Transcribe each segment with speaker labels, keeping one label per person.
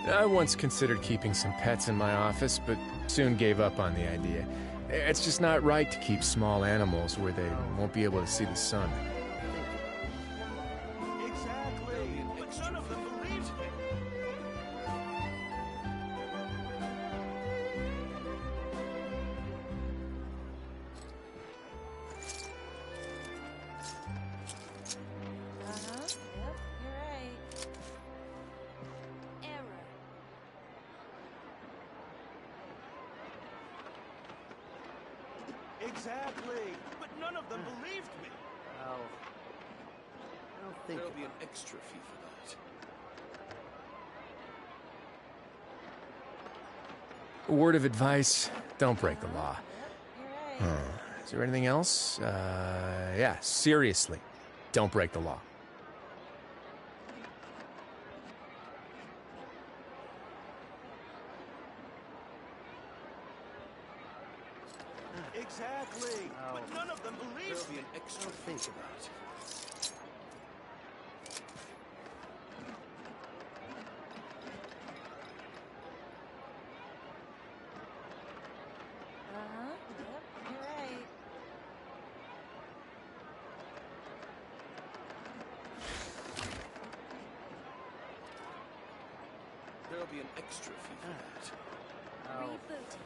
Speaker 1: I once considered keeping some pets in my office, but soon gave up on the idea. It's just not right to keep small animals where they won't be able to see the sun.
Speaker 2: Exactly, but none of them believed me.
Speaker 3: Yep, you're right. Error.
Speaker 2: Exactly, but none of them believed me.
Speaker 4: Well, I don't think there'll be an extra fee for that.
Speaker 1: A word of advice, don't break the law.
Speaker 3: You're right.
Speaker 1: Is there anything else? Yeah, seriously, don't break the law.
Speaker 2: Exactly, but none of them believed
Speaker 4: There'll be
Speaker 2: me.
Speaker 4: an extra think about it.
Speaker 3: Yep, you're right.
Speaker 4: There'll be an extra fee for that.
Speaker 3: Rebooting.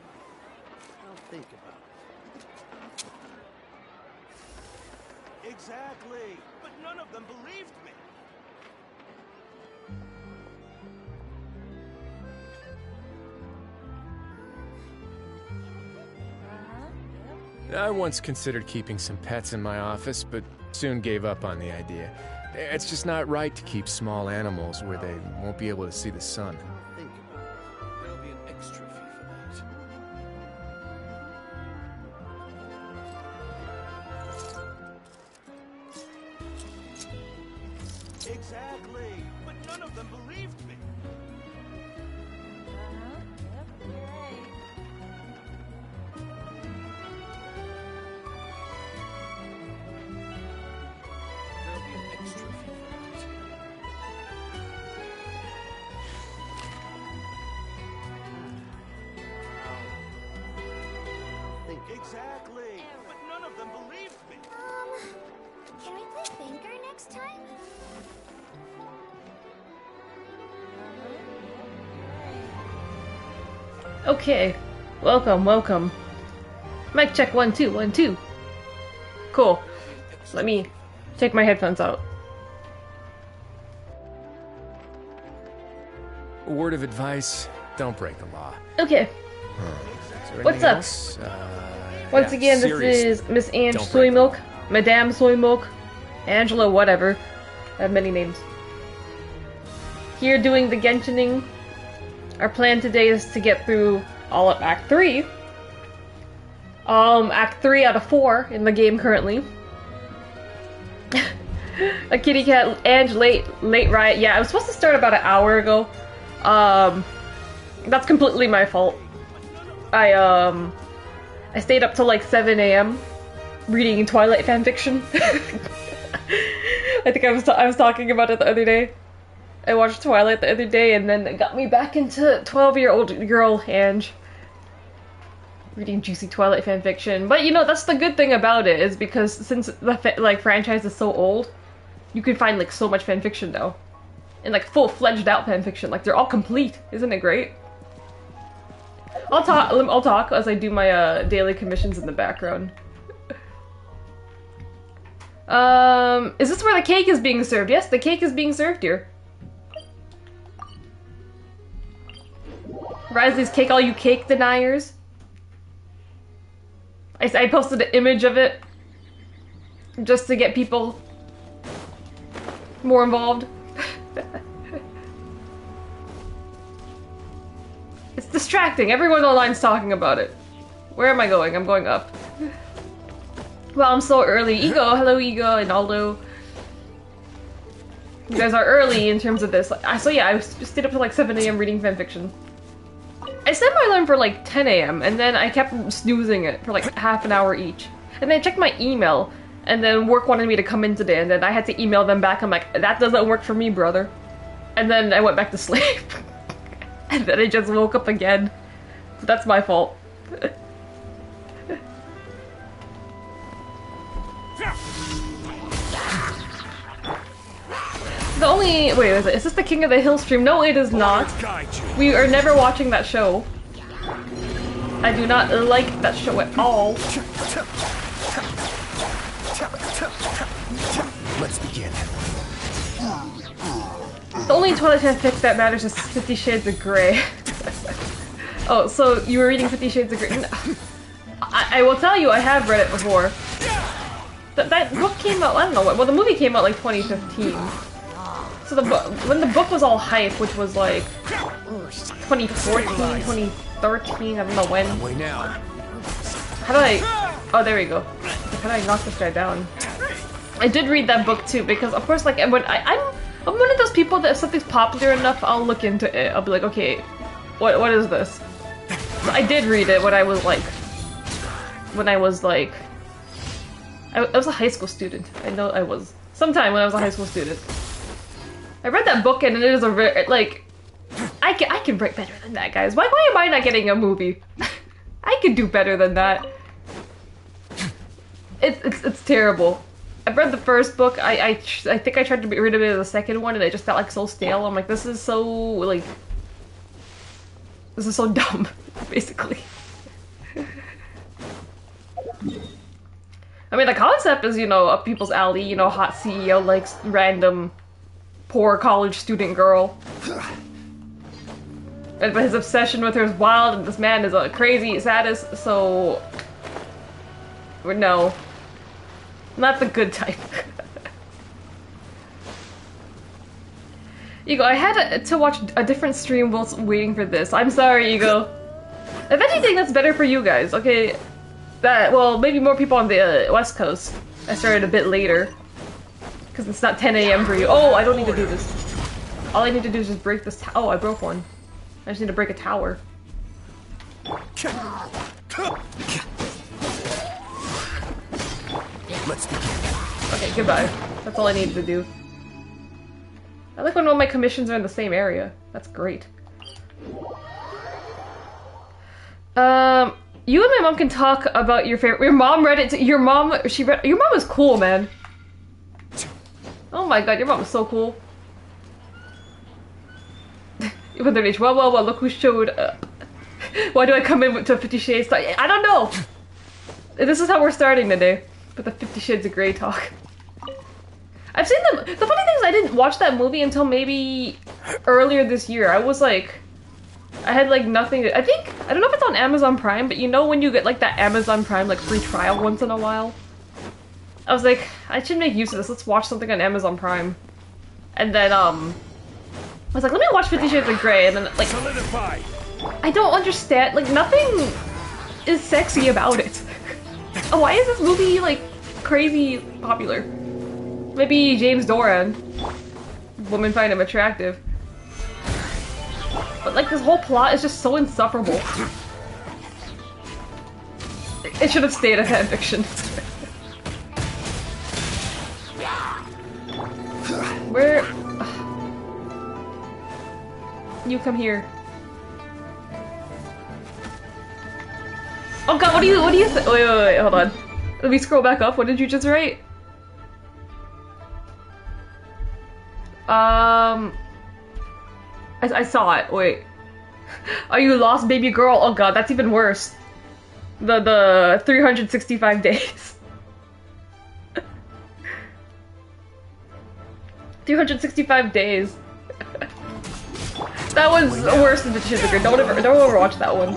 Speaker 4: I'll think about it.
Speaker 2: Exactly, but none of them believed me.
Speaker 3: Yep.
Speaker 1: I once considered keeping some pets in my office, but soon gave up on the idea. It's just not right to keep small animals where they won't be able to see the sun.
Speaker 4: I'll think about it. There'll be an extra fee for that.
Speaker 2: Exactly, but none of them believed me.
Speaker 3: Yep, you're right.
Speaker 4: There'll be an extra fee for that. Think
Speaker 2: Exactly, but none of them believed me.
Speaker 5: Can we play Thinker next time?
Speaker 6: Okay, welcome. Mic check 1 2 1 2. Cool. Let me take my headphones out.
Speaker 1: A word of advice, don't break the law.
Speaker 6: Okay.
Speaker 1: Is there
Speaker 6: What's
Speaker 1: anything
Speaker 6: up?
Speaker 1: else?
Speaker 6: Once
Speaker 1: Yeah,
Speaker 6: again, this
Speaker 1: seriously,
Speaker 6: is Miss Ange
Speaker 1: don't
Speaker 6: Soy
Speaker 1: break the
Speaker 6: Milk,
Speaker 1: law.
Speaker 6: Madame Soy Milk, Angela, whatever. I have many names. Here doing the Genshining. Our plan today is to get through all of Act 3. Act 3 out of 4 in the game currently. A kitty cat, Ange, late riot. Yeah, I was supposed to start about an hour ago. That's completely my fault. I stayed up till like 7 a.m. reading Twilight fanfiction. I think I was talking about it the other day. I watched Twilight the other day, and then it got me back into 12-year-old girl Ange. Reading juicy Twilight fanfiction. But you know, that's the good thing about it, is because since the franchise is so old, you can find like so much fanfiction now. And like full-fledged out fanfiction. Like they're all complete. Isn't it great? I'll talk as I do my daily commissions in the background. Is this where the cake is being served? Yes, the cake is being served here. Risley's cake, all you cake deniers. I posted an image of it just to get people more involved. It's distracting. Everyone online's talking about it. Where am I going? I'm going up. Well, I'm so early. Ego, hello Ego and Aldo. You guys are early in terms of this. So yeah, I stayed up till like 7 a.m. reading fanfiction. I set my alarm for like 10 a.m. and then I kept snoozing it for like half an hour each. And then I checked my email, and then work wanted me to come in today, and then I had to email them back. I'm like, that doesn't work for me, brother. And then I went back to sleep. And then I just woke up again. That's my fault. The only... Wait, is this the King of the Hill stream? No, it is not. We are never watching that show. I do not like that show at all.
Speaker 7: Let's begin.
Speaker 6: The only Twilight fanfic that matters is 50 Shades of Grey. Oh, so you were reading 50 Shades of Grey? I will tell you, I have read it before. That book came out, I don't know, well the movie came out like 2015. So when the book was all hype, which was like 2014, 2013, I don't know when.
Speaker 7: Way now.
Speaker 6: How do I... Oh, there we go. How do I knock this guy down? I did read that book too, because of course, like, when I'm one of those people that if something's popular enough, I'll look into it. I'll be like, okay, what is this? So I did read it when I was like... I was a high school student. I know I was. Sometime when I was a high school student. I read that book and it is a very, like... I can write better than that, guys. Why am I not getting a movie? I can do better than that. It's terrible. I've read the first book. I think I tried to get rid of it in the second one and it just felt like so stale. I'm like, this is so, like... This is so dumb, basically. I mean, the concept is, you know, up people's alley, you know, hot CEO likes random poor college student girl. But his obsession with her is wild, and this man is a crazy sadist, so... No. Not the good type. Ego, I had to watch a different stream whilst waiting for this. I'm sorry, Ego. If anything, that's better for you guys, okay? Well, maybe more people on the West Coast. I started a bit later. Because it's not 10 AM for you. Oh, I don't need to do this. All I need to do is just break this oh, I broke one. I just need to break a tower.
Speaker 7: Let's begin.
Speaker 6: Okay, goodbye. That's all I needed to do. I like when all my commissions are in the same area. That's great. You and my mom can talk about your favorite. Your mom read it. Your mom is cool, man. Oh my god, your mom is so cool. Even their age. Well, look who showed up. Why do I come in to 50 Shades? I don't know. This is how we're starting today, with the 50 Shades of Grey talk. I've seen them. The funny thing is, I didn't watch that movie until maybe earlier this year. I was like. I had like nothing to, I don't know if it's on Amazon Prime, but you know when you get like that Amazon Prime like free trial once in a while? I was like, I should make use of this, let's watch something on Amazon Prime. And then I was like, let me watch 50 Shades of Grey, and then like,
Speaker 7: Solidify.
Speaker 6: I don't understand, like nothing is sexy about it. Oh, why is this movie like crazy popular? Maybe James Doran. Women find him attractive. But like this whole plot is just so insufferable. It should have stayed a fanfiction. Where? You come here. Oh god, what do you say? Wait, hold on. Let me scroll back up. What did you just write? I saw it. Wait. Are you lost, baby girl? Oh god, that's even worse. The 365 days. 365 days. That one's worse than 50 Shades of Grey. Don't ever watch that one.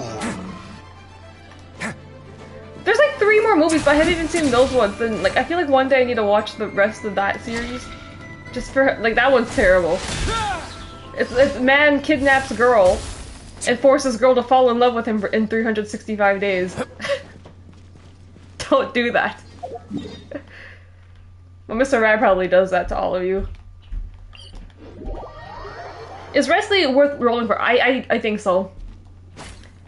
Speaker 6: There's like 3 more movies, but I haven't even seen those ones. And like, I feel like one day I need to watch the rest of that series. Just for like, that one's terrible. It's man kidnaps girl and forces girl to fall in love with him in 365 days. Don't do that. Well, Mr. Rad probably does that to all of you. Is wrestling worth rolling for? I think so.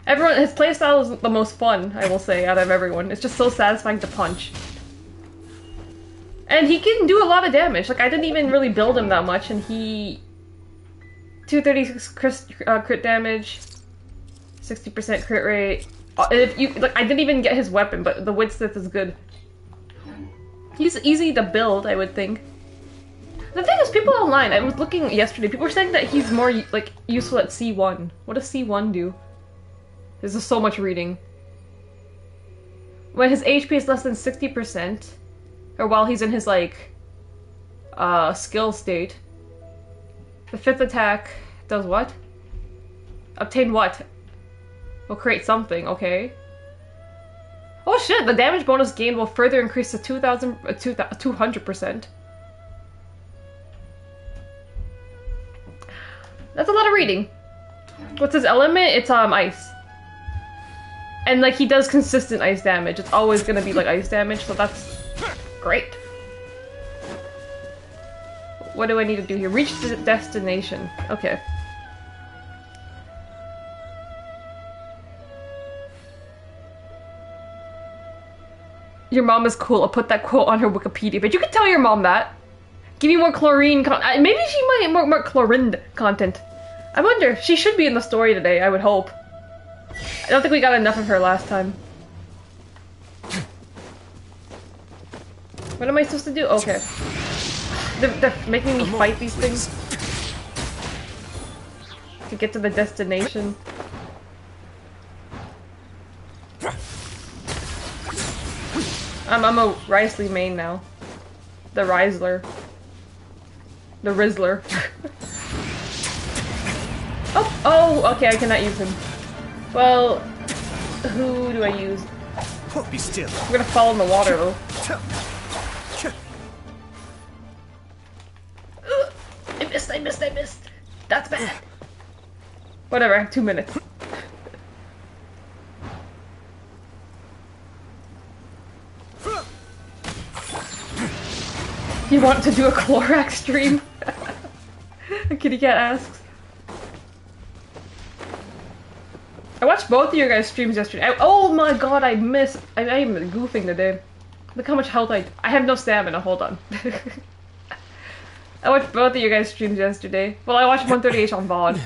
Speaker 6: Everyone, his playstyle is the most fun, I will say, out of everyone. It's just so satisfying to punch. And he can do a lot of damage. Like, I didn't even really build him that much, and he 236 crit damage, 60% crit rate. If you like, I didn't even get his weapon, but the Woodsmith is good. He's easy to build, I would think. The thing is, people online, I was looking yesterday, people were saying that he's more, like, useful at C1. What does C1 do? This is so much reading. When his HP is less than 60%, or while he's in his, like, skill state, the 5th attack does what? Obtain what? Will create something, okay. Oh shit, the damage bonus gained will further increase to 200%. That's a lot of reading. What's his element? It's ice. And like he does consistent ice damage. It's always gonna be like ice damage, so that's great. What do I need to do here? Reach the destination. Okay. Your mom is cool. I'll put that quote on her Wikipedia page. You can tell your mom that. Give me more chlorine maybe she might get more chlorine content. I wonder. She should be in the story today, I would hope. I don't think we got enough of her last time. What am I supposed to do? Okay. They're making me fight these things. To get to the destination. I'm a Risley main now. The Risler. The Rizzler. Oh, okay, I cannot use him. Well, who do I use?
Speaker 7: Be still.
Speaker 6: I'm gonna fall in the water though. I missed. That's bad. Whatever, I have 2 minutes. You want to do a Clorax stream? A kitty cat asks. I watched both of your guys' streams yesterday. Oh my god, I am goofing today. Look how much health I have no stamina, hold on. I watched both of your guys' streams yesterday. Well, I watched 138 on VOD.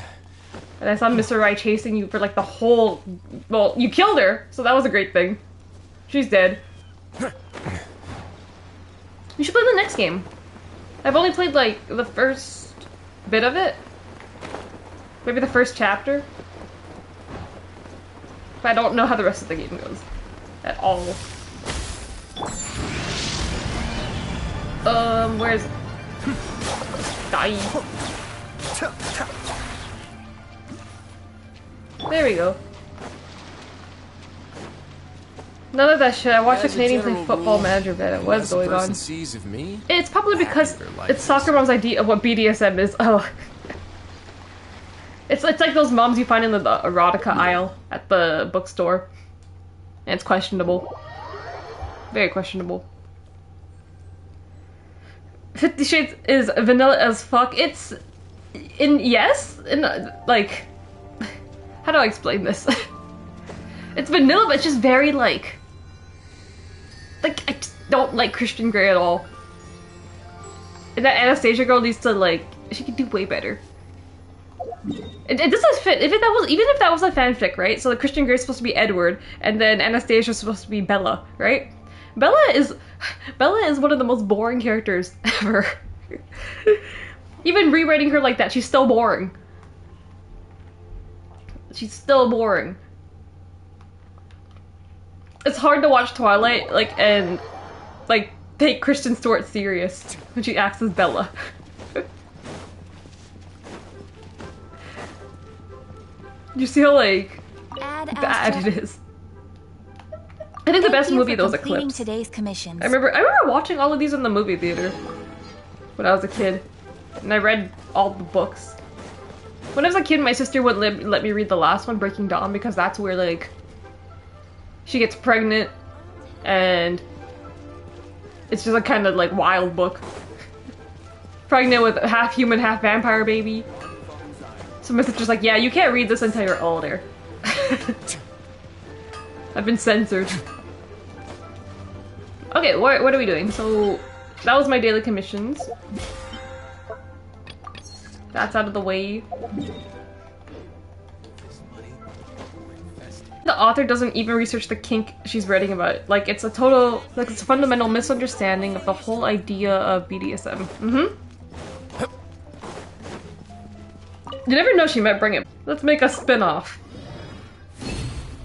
Speaker 6: And I saw Mr. Rai chasing you for like the whole... Well, you killed her, so that was a great thing. She's dead. You should play the next game. I've only played like the first bit of it. Maybe the first chapter. But I don't know how the rest of the game goes. At all. Where's... Die. There we go. None of that shit. I watched the Canadian play Football Manager bit. What was going on? It's probably because it's Soccer Mom's idea of what BDSM is. Oh. It's like those moms you find in the erotica aisle at the bookstore. And it's questionable. Very questionable. 50 Shades is vanilla as fuck. It's... like... How do I explain this? It's vanilla, but it's just very, like... I just don't like Christian Grey at all. And that Anastasia girl needs to, like... She could do way better. It doesn't fit. Even if that was a fanfic, right? So the Christian Grey is supposed to be Edward, and then Anastasia is supposed to be Bella, right? Bella is one of the most boring characters ever. Even rewriting her like that, she's still boring. She's still boring. It's hard to watch Twilight, and take Kristen Stewart serious when she acts as Bella. You see how, bad it is. I think the best movie though is Eclipse.
Speaker 5: Today's commissions.
Speaker 6: I remember watching all of these in the movie theater when I was a kid, and I read all the books. When I was a kid, my sister would let me read the last one, Breaking Dawn, because that's where she gets pregnant, and it's just a kind of wild book. Pregnant with a half human, half vampire baby. So my sister's like, yeah, you can't read this until you're older. I've been censored. Okay, what are we doing? So, that was my daily commissions. That's out of the way. The author doesn't even research the kink she's writing about. Like, it's a total, like, it's a fundamental misunderstanding of the whole idea of BDSM. You never know, she might bring it. Let's make a spin-off.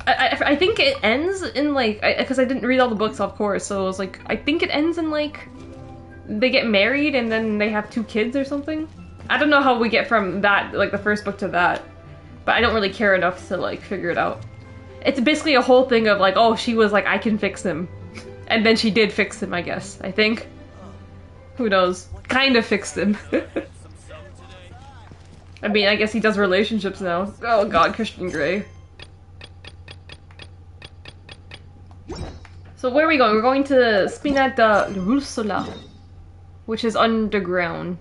Speaker 6: I think it ends in, like, because I didn't read all the books, of course, so it was like, I think it ends in, like, they get married and then they have 2 kids or something. I don't know how we get from that, like, the first book to that, but I don't really care enough to, like, figure it out. It's basically a whole thing of, like, oh, she was like, I can fix him. And then she did fix him, I guess. I think. Who knows? Kind of fixed him. I mean, I guess he does relationships now. Oh god, Christian Grey. So where are we going? We're going to Spina da Russula, which is underground.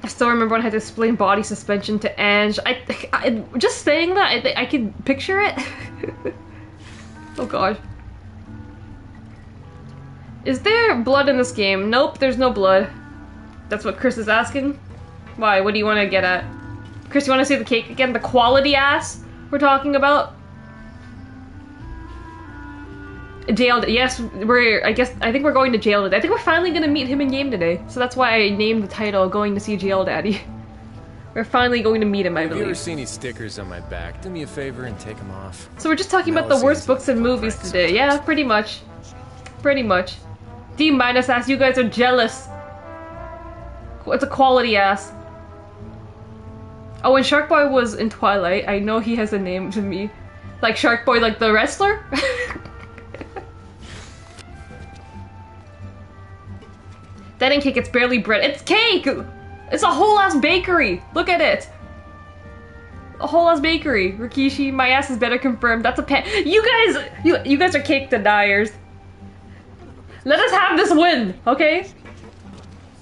Speaker 6: I still remember when I had to explain body suspension to Ange. I just saying that, I could picture it. Oh god. Is there blood in this game? Nope, there's no blood. That's what Chris is asking? Why? What do you want to get at? Chris, you want to see the cake again? The quality ass we're talking about? Jailed. Yes, I think we're going to jail today. I think we're finally gonna meet him in game today. So that's why I named the title Going to See Jail Daddy. We're finally going to meet him, I believe.
Speaker 1: If you ever see any stickers on my back, do me a favor and take them off.
Speaker 6: So we're just talking about the worst books and movies today. Yeah, pretty much. Pretty much. D- asks, you guys are jealous. It's a quality ass. Oh, when Shark Boy was in Twilight, I know he has a name to me. Like Shark Boy, like the wrestler? That ain't cake, it's barely bread. It's cake! It's a whole ass bakery! Look at it! A whole ass bakery. Rikishi, my ass is better confirmed. That's a pan. You guys are cake deniers. Let us have this win, okay?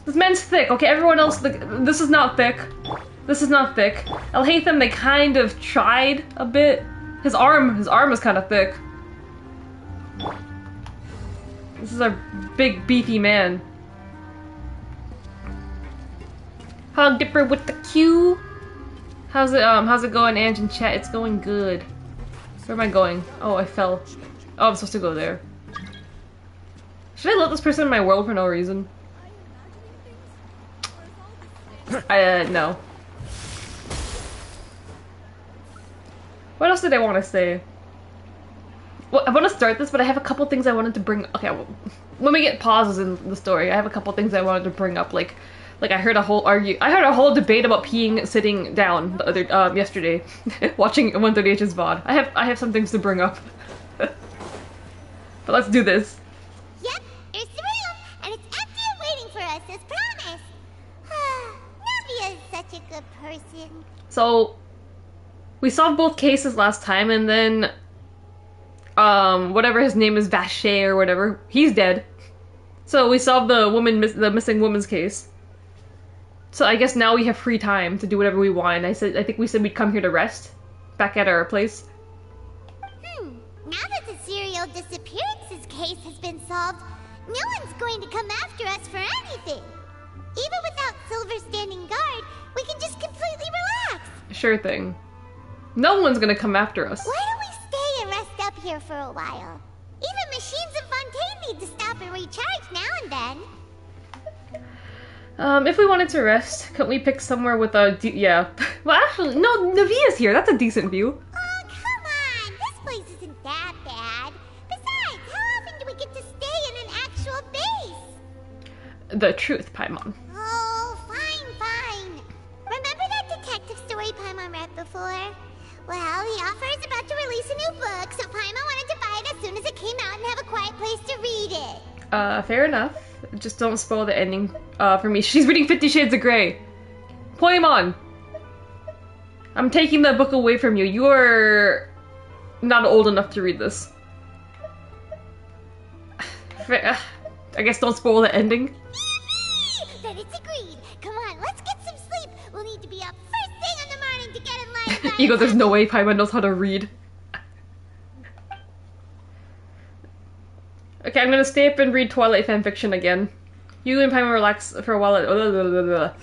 Speaker 6: This man's thick, okay? Everyone else, this is not thick. This is not thick. Alhaitham, they kind of tried a bit. His arm is kind of thick. This is a big, beefy man. Hog Dipper with the Q. How's it going, Ange in chat? It's going good. Where am I going? Oh, I fell. Oh, I'm supposed to go there. Should I let this person in my world for no reason? No. What else did I want to say? Well, I want to start this, but I have a couple things I wanted to bring. Okay, well, let me get pauses in the story. I have a couple things I wanted to bring up, like I heard a whole debate about peeing sitting down the other yesterday, watching 138's VOD. I have some things to bring up, but let's do this.
Speaker 5: Yep, here's the room, and it's empty and waiting for us as promised. Navia is such a good person.
Speaker 6: So, we solved both cases last time, and then, whatever his name is, Vache or whatever, he's dead. So we solved the missing woman's case. So I guess now we have free time to do whatever we want. I think we said we'd come here to rest, back at our place.
Speaker 5: Now that the serial disappearances case has been solved, no one's going to come after us for anything. Even without Silver standing guard, we can just completely relax.
Speaker 6: Sure thing. No one's gonna come after us.
Speaker 5: Why don't we stay and rest up here for a while? Even machines in Fontaine need to stop and recharge now and then.
Speaker 6: If we wanted to rest, couldn't we pick somewhere with a yeah. Well, actually, no, Navia's here. That's a decent view.
Speaker 5: Oh, come on. This place isn't that bad. Besides, how often do we get to stay in an actual base?
Speaker 6: The truth, Paimon.
Speaker 5: Oh, fine. Remember that detective story Paimon read before? Well, the author is about to release a new book, so Paimon wanted to buy it as soon as it came out and have a quiet place to read it.
Speaker 6: Fair enough. Just don't spoil the ending, for me. She's reading 50 Shades of Grey. Paimon! I'm taking that book away from you. You are not old enough to read this. I guess don't spoil the ending.
Speaker 5: Then it's agreed. Come on, let's get some sleep. We'll need to be up first thing in the morning to get in line.
Speaker 6: Ego, there's no way Paimon knows how to read. Okay, I'm gonna stay up and read Twilight fanfiction again. You and Paimon relax for a while.
Speaker 5: Paimon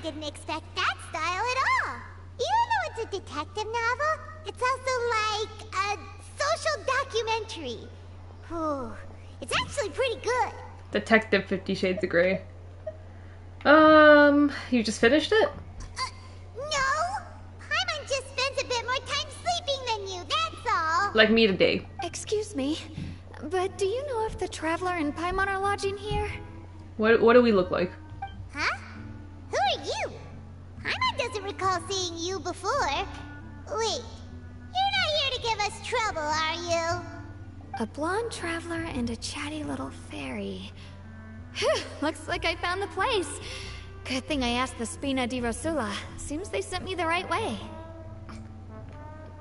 Speaker 5: didn't expect that style at all. Even though it's a detective novel, it's also like a social documentary. Whew. It's actually pretty good.
Speaker 6: Detective 50 Shades of Grey. You just finished it?
Speaker 5: No! Paimon just spends a bit more time sleeping than you, that's all.
Speaker 6: Like me today.
Speaker 3: Excuse me, but do you know if the Traveler and Paimon are lodging here?
Speaker 6: What do we look like?
Speaker 5: Huh? Who are you? Paimon doesn't recall seeing you before. Wait, you're not here to give us trouble, are you?
Speaker 3: A blonde traveler and a chatty little fairy. Whew, looks like I found the place. Good thing I asked the Spina di Rosula. Seems they sent me the right way.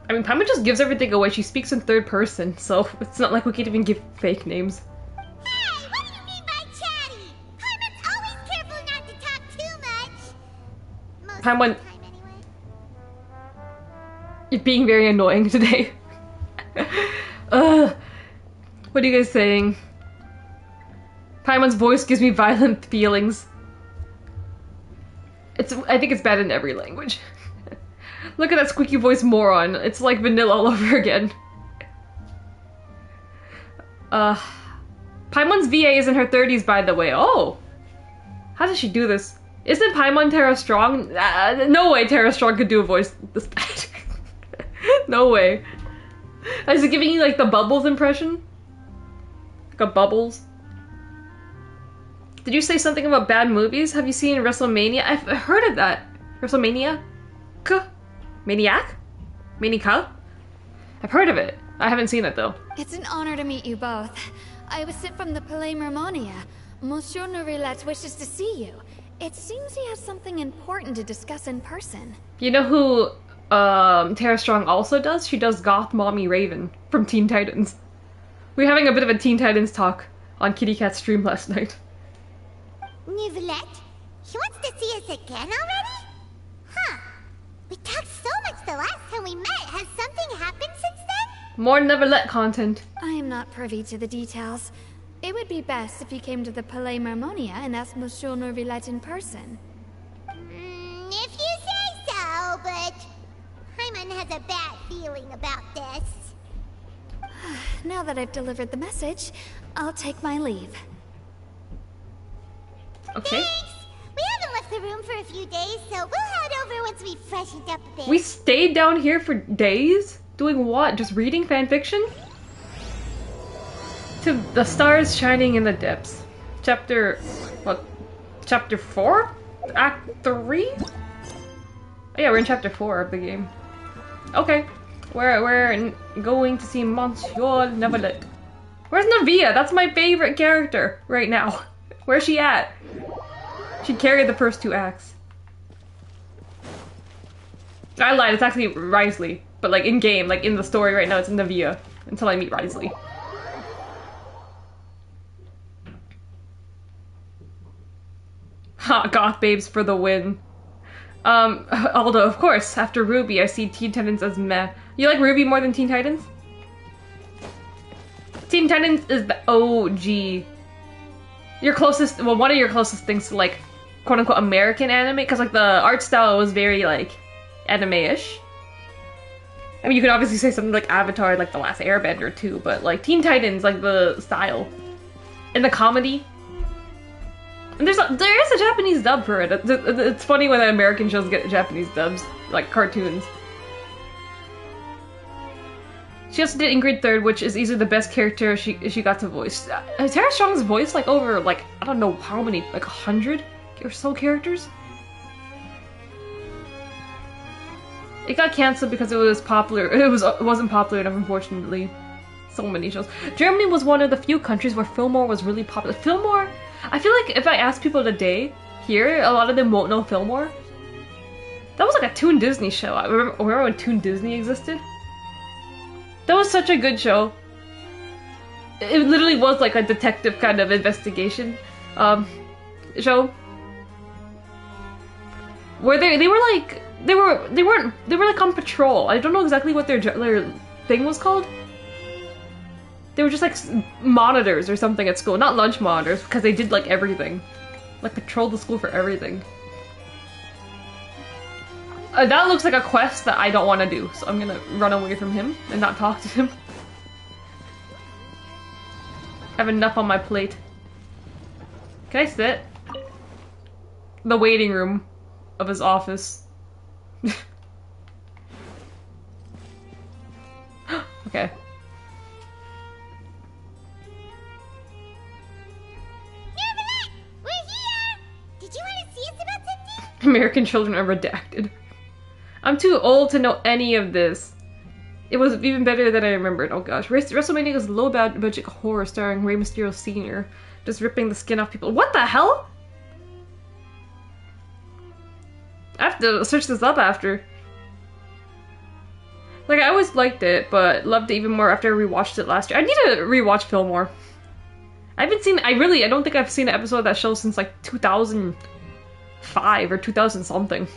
Speaker 6: I mean, Paimon just gives everything away. She speaks in third person, so it's not like we could even give fake names.
Speaker 5: Hey, what do you mean by chatty? Paimon's always careful not to talk too much. Most
Speaker 6: Paimon-
Speaker 5: of the time, anyway.
Speaker 6: You're being very annoying today. What are you guys saying? Paimon's voice gives me violent feelings. I think it's bad in every language. Look at that squeaky voice moron. It's like vanilla all over again. Paimon's VA is in her 30s, by the way. Oh! How does she do this? Isn't Paimon Tara Strong? No way Tara Strong could do a voice this bad. No way. Is it giving you like the Bubbles impression? Like a Bubbles? Did you say something about bad movies? Have you seen WrestleMania? I've heard of that. WrestleMania? Maniac? Manica? I've heard of it. I haven't seen it though.
Speaker 3: It's an honor to meet you both. I was sent from the Palais Mermonia. Monsieur Nourilette wishes to see you. It seems he has something important to discuss in person.
Speaker 6: You know who Tara Strong also does? She does Goth Mommy Raven from Teen Titans. We were having a bit of a Teen Titans talk on Kitty Cat's stream last night.
Speaker 5: Nouvelette? He wants to see us again already? Huh. We talked so much the last time we met. Has something happened since then?
Speaker 6: More Neverlet content.
Speaker 3: I am not privy to the details. It would be best if you came to the Palais Mermonia and asked Monsieur Nourilette in person.
Speaker 5: If you say so, but Paimon has a bad feeling about this.
Speaker 3: Now that I've delivered the message, I'll take my leave.
Speaker 6: Okay.
Speaker 5: Thanks! We haven't left the room for a few days, so we'll head over once we've freshened up a bit.
Speaker 6: We stayed down here for days? Doing what? Just reading fanfiction? To the stars shining in the depths. Chapter... what? Chapter 4? Act 3? Oh yeah, we're in chapter 4 of the game. Okay. We're going to see Monsieur Neverlet. Where's Navia? That's my favorite character right now. Where's she at? She carried the first 2 acts. I lied, it's actually Risley. But like in game, like in the story right now, it's Navia. Until I meet Risley. Ha, goth babes for the win. Although, of course, after Ruby, I see Teen Titans as meh. You like Ruby more than Teen Titans? Teen Titans is the OG. Your closest, well, one of your closest things to, like, quote-unquote American anime, because, like, the art style was very, like, anime-ish. I mean, you could obviously say something like Avatar, like The Last Airbender, too, but, like, Teen Titans, like, the style. And the comedy. And there is a Japanese dub for it. It's funny when American shows get Japanese dubs, like cartoons. She also did Ingrid Third, which is easily the best character she got to voice. Tara Strong's voice, like, over, like, I don't know how many, like 100 or so characters? It got cancelled because it was popular. It wasn't popular enough, unfortunately. So many shows. Germany was one of the few countries where Fillmore was really popular. Fillmore, I feel like if I ask people today, here, a lot of them won't know Fillmore. That was like a Toon Disney show. I remember when Toon Disney existed? That was such a good show. It literally was like a detective kind of investigation show. Where they were like on patrol. I don't know exactly what their thing was called. They were just like monitors or something at school. Not lunch monitors, because they did like everything. Like patrolled the school for everything. That looks like a quest that I don't want to do, so I'm gonna run away from him and not talk to him. I have enough on my plate. Can I sit? The waiting room of his office. Okay.
Speaker 5: We're here! Did you want to see us about something?
Speaker 6: American children are redacted. I'm too old to know any of this. It was even better than I remembered. Oh gosh. WrestleMania is low budget horror starring Rey Mysterio Sr. Just ripping the skin off people. What the hell? I have to search this up after. Like, I always liked it, but loved it even more after I rewatched it last year. I need to rewatch Fillmore. I haven't seen, I don't think I've seen an episode of that show since like 2005 or 2000 something.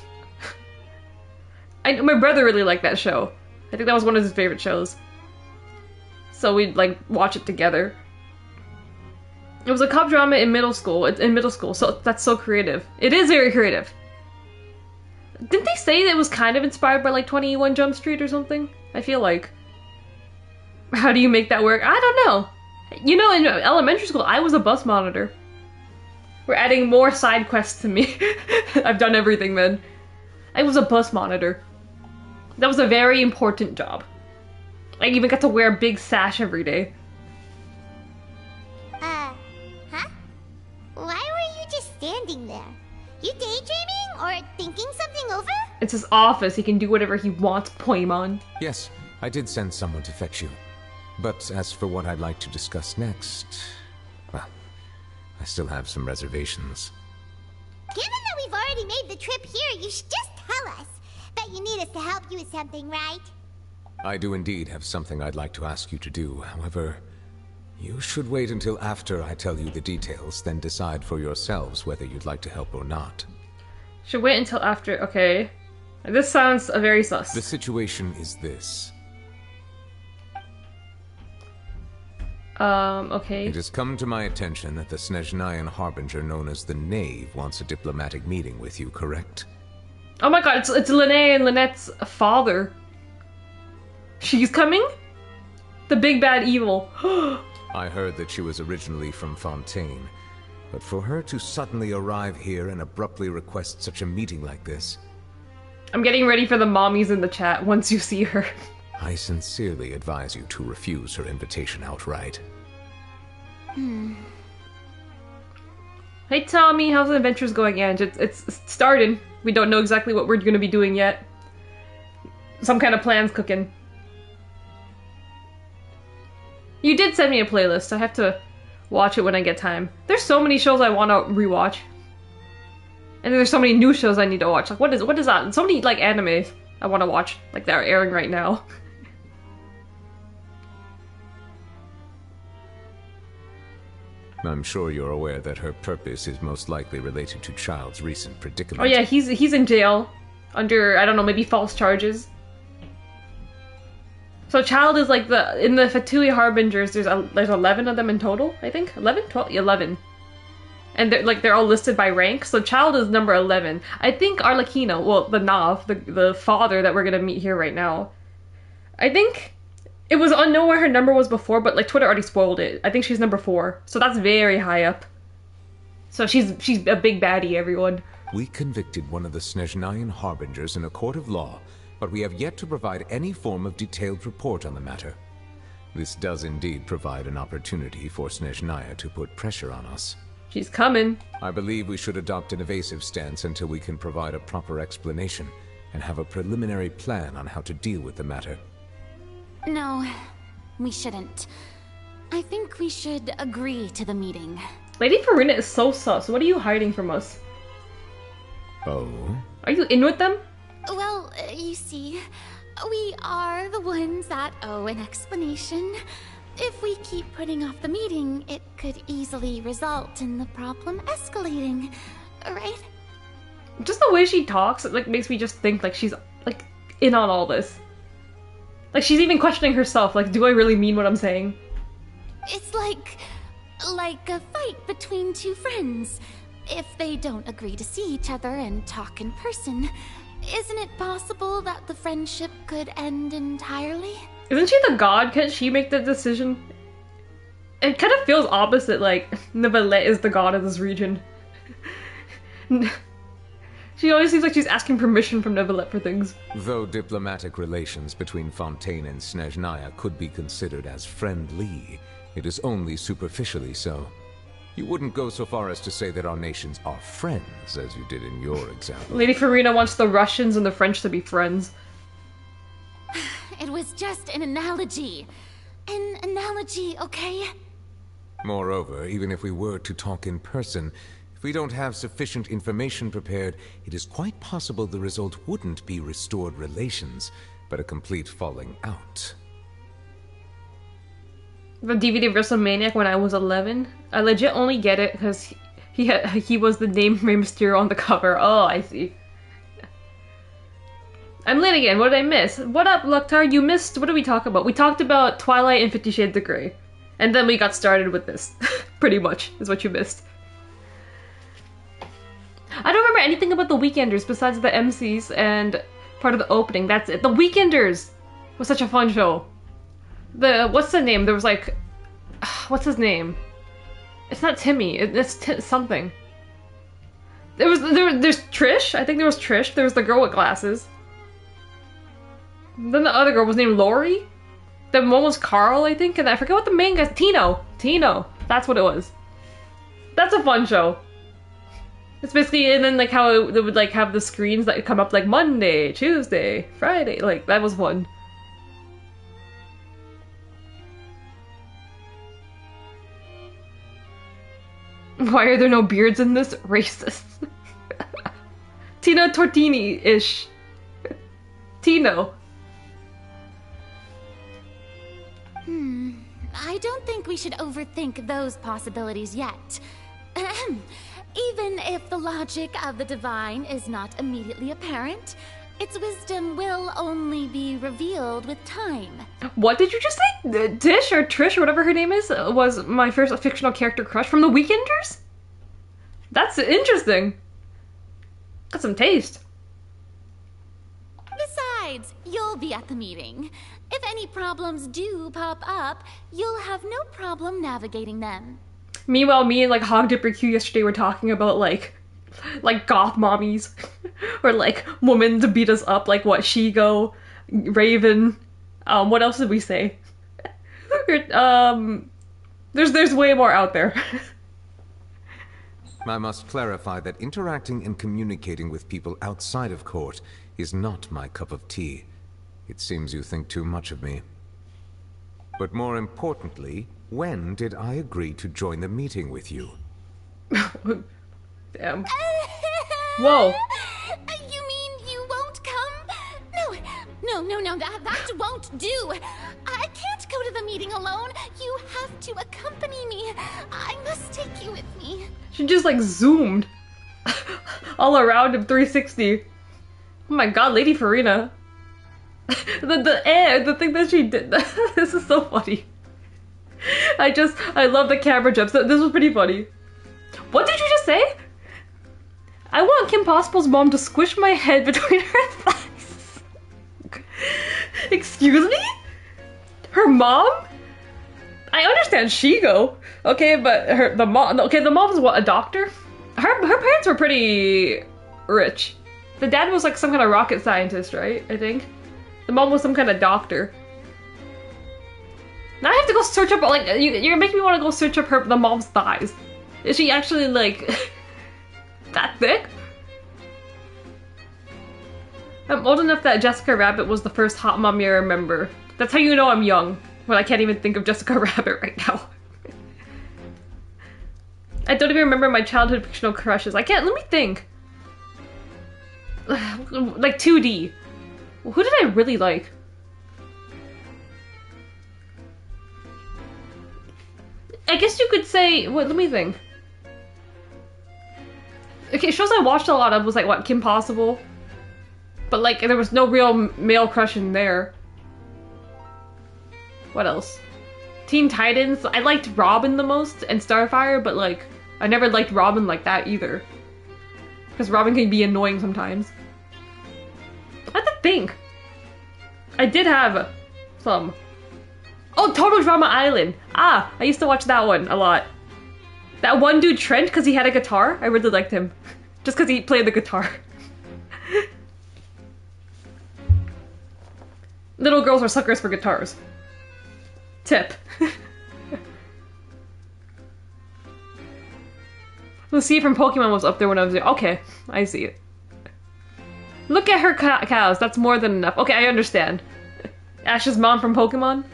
Speaker 6: My brother really liked that show. I think that was one of his favorite shows. So we'd like watch it together. It was a cop drama in middle school. So that's so creative. It is very creative. Didn't they say that it was kind of inspired by like 21 Jump Street or something? I feel like. How do you make that work? I don't know. You know, in elementary school, I was a bus monitor. We're adding more side quests to me. I've done everything, man. I was a bus monitor. That was a very important job. I even got to wear a big sash every day.
Speaker 5: Huh? Why were you just standing there? You daydreaming or thinking something over?
Speaker 6: It's his office. He can do whatever he wants, Poimon.
Speaker 7: Yes, I did send someone to fetch you. But as for what I'd like to discuss next, well, I still have some reservations.
Speaker 5: Given that we've already made the trip here, you should just tell us. Bet you need us to help you with something, right?
Speaker 7: I do indeed have something I'd like to ask you to do. However, you should wait until after I tell you the details, then decide for yourselves whether you'd like to help or not.
Speaker 6: Should wait until after, okay. This sounds very sus.
Speaker 7: The situation is this.
Speaker 6: Okay.
Speaker 7: It has come to my attention that the Snezhnayan Harbinger known as the Knave wants a diplomatic meeting with you, correct?
Speaker 6: Oh my god, it's Lene and Lynette's father. She's coming? The big bad evil.
Speaker 7: I heard that she was originally from Fontaine, but for her to suddenly arrive here and abruptly request such a meeting like this...
Speaker 6: I'm getting ready for the mommies in the chat once you see her.
Speaker 7: I sincerely advise you to refuse her invitation outright.
Speaker 6: Hey Tommy, how's the adventures going, Ange? It's starting. We don't know exactly what we're gonna be doing yet. Some kind of plan's cooking. You did send me a playlist. I have to watch it when I get time. There's so many shows I want to rewatch. And there's so many new shows I need to watch. Like, what is that? So many, like, animes I want to watch. Like, that are airing right now.
Speaker 7: I'm sure you're aware that her purpose is most likely related to Child's recent predicament.
Speaker 6: Oh yeah, he's in jail. Under, I don't know, maybe false charges. So Child is like in the Fatui Harbingers, there's 11 of them in total, I think? 11? 12? 11. And they're all listed by rank, so Child is number 11. I think Arlecchino, well, the Nav, the father that we're gonna meet here right now, I think it was unknown where her number was before, but like Twitter already spoiled it. I think she's number 4, so that's very high up. So she's a big baddie, everyone.
Speaker 7: We convicted one of the Snezhnayan Harbingers in a court of law, but we have yet to provide any form of detailed report on the matter. This does indeed provide an opportunity for Snezhnaya to put pressure on us.
Speaker 6: She's coming.
Speaker 7: I believe we should adopt an evasive stance until we can provide a proper explanation and have a preliminary plan on how to deal with the matter.
Speaker 8: No, we shouldn't. I think we should agree to the meeting.
Speaker 6: Lady Farina is so sus. What are you hiding from us?
Speaker 7: Oh?
Speaker 6: Are you in with them?
Speaker 8: Well, you see, we are the ones that owe an explanation. If we keep putting off the meeting, it could easily result in the problem escalating, right?
Speaker 6: Just the way she talks, it like makes me just think like she's like in on all this. Like she's even questioning herself, like, do I really mean what I'm saying?
Speaker 8: It's like a fight between two friends. If they don't agree to see each other and talk in person, isn't it possible that the friendship could end entirely?
Speaker 6: Isn't she the god? Can't she make the decision? It kind of feels opposite, like, Neuvillette is the god of this region. She always seems like she's asking permission from Neuvillette for things.
Speaker 7: Though diplomatic relations between Fontaine and Snezhnaya could be considered as friendly, it is only superficially so. You wouldn't go so far as to say that our nations are friends, as you did in your example.
Speaker 6: Lady Farina wants the Russians and the French to be friends.
Speaker 8: It was just an analogy. An analogy, okay?
Speaker 7: Moreover, even if we were to talk in person, if we don't have sufficient information prepared, it is quite possible the result wouldn't be restored relations, but a complete falling out.
Speaker 6: The DVD of WrestleMania when I was 11. I legit only get it because he was the name Rey Mysterio on the cover. Oh, I see. I'm late again. What did I miss? What up, Luktar? You missed... What did we talk about? We talked about Twilight and 50 Shades of Grey. And then we got started with this. Pretty much, is what you missed. I don't remember anything about the Weekenders besides the MCs and part of the opening. That's it. The Weekenders was such a fun show. What's the name? There was like... What's his name? It's not Timmy. It's something. There's Trish. I think there was Trish. There was the girl with glasses. Then the other girl was named Lori. The one was Carl, I think, and I forget what the main guy. Tino. That's what it was. That's a fun show. It's basically, and then like how they would like have the screens that come up like Monday, Tuesday, Friday. Like that was fun. Why are there no beards in this? Racist. Tino Tortini-ish. Tino.
Speaker 8: I don't think we should overthink those possibilities yet. Even if the logic of the divine is not immediately apparent, its wisdom will only be revealed with time.
Speaker 6: What did you just say? Tish or Trish or whatever her name is was my first fictional character crush from the Weekenders? That's interesting. Got some taste.
Speaker 8: Besides, you'll be at the meeting. If any problems do pop up, you'll have no problem navigating them.
Speaker 6: Meanwhile, me and like Hog Dipper Q yesterday were talking about like goth mommies or like women to beat us up, like what, Shigo, Raven. What else did we say? There's way more out there.
Speaker 7: I must clarify that interacting and communicating with people outside of court is not my cup of tea. It seems you think too much of me. But more importantly, when did I agree to join the meeting with you?
Speaker 6: Damn. Whoa.
Speaker 8: You mean you won't come? No, that won't do. I can't go to the meeting alone. You have to accompany me. I must take you with me.
Speaker 6: She just like zoomed all around him 360. Oh my god, Lady Farina. The thing that she did. This is so funny. I love the camera jumps. This was pretty funny. What did you just say? I want Kim Possible's mom to squish my head between her thighs. Excuse me? Her mom? I understand Shigo, okay, but the mom was what, a doctor? Her parents were pretty rich. The dad was like some kind of rocket scientist, right? I think. The mom was some kind of doctor. Now I have to go search up, like, you're making me want to go search up the mom's thighs. Is she actually, like, that thick? I'm old enough that Jessica Rabbit was the first hot mommy I remember. That's how you know I'm young, when I can't even think of Jessica Rabbit right now. I don't even remember my childhood fictional crushes. Let me think. Like 2D. Who did I really like? I guess you could say, let me think. Okay, shows I watched a lot of was like, what, Kim Possible? But like, there was no real male crush in there. What else? Teen Titans, I liked Robin the most and Starfire, but like, I never liked Robin like that either. Because Robin can be annoying sometimes. I have to think. I did have some. Oh, Total Drama Island. Ah, I used to watch that one a lot. That one dude, Trent, because he had a guitar, I really liked him. Just because he played the guitar. Little girls are suckers for guitars. Tip. Lucy from Pokemon was up there when I was there. Okay, I see it. Look at her cows. That's more than enough. Okay, I understand. Ash's mom from Pokemon?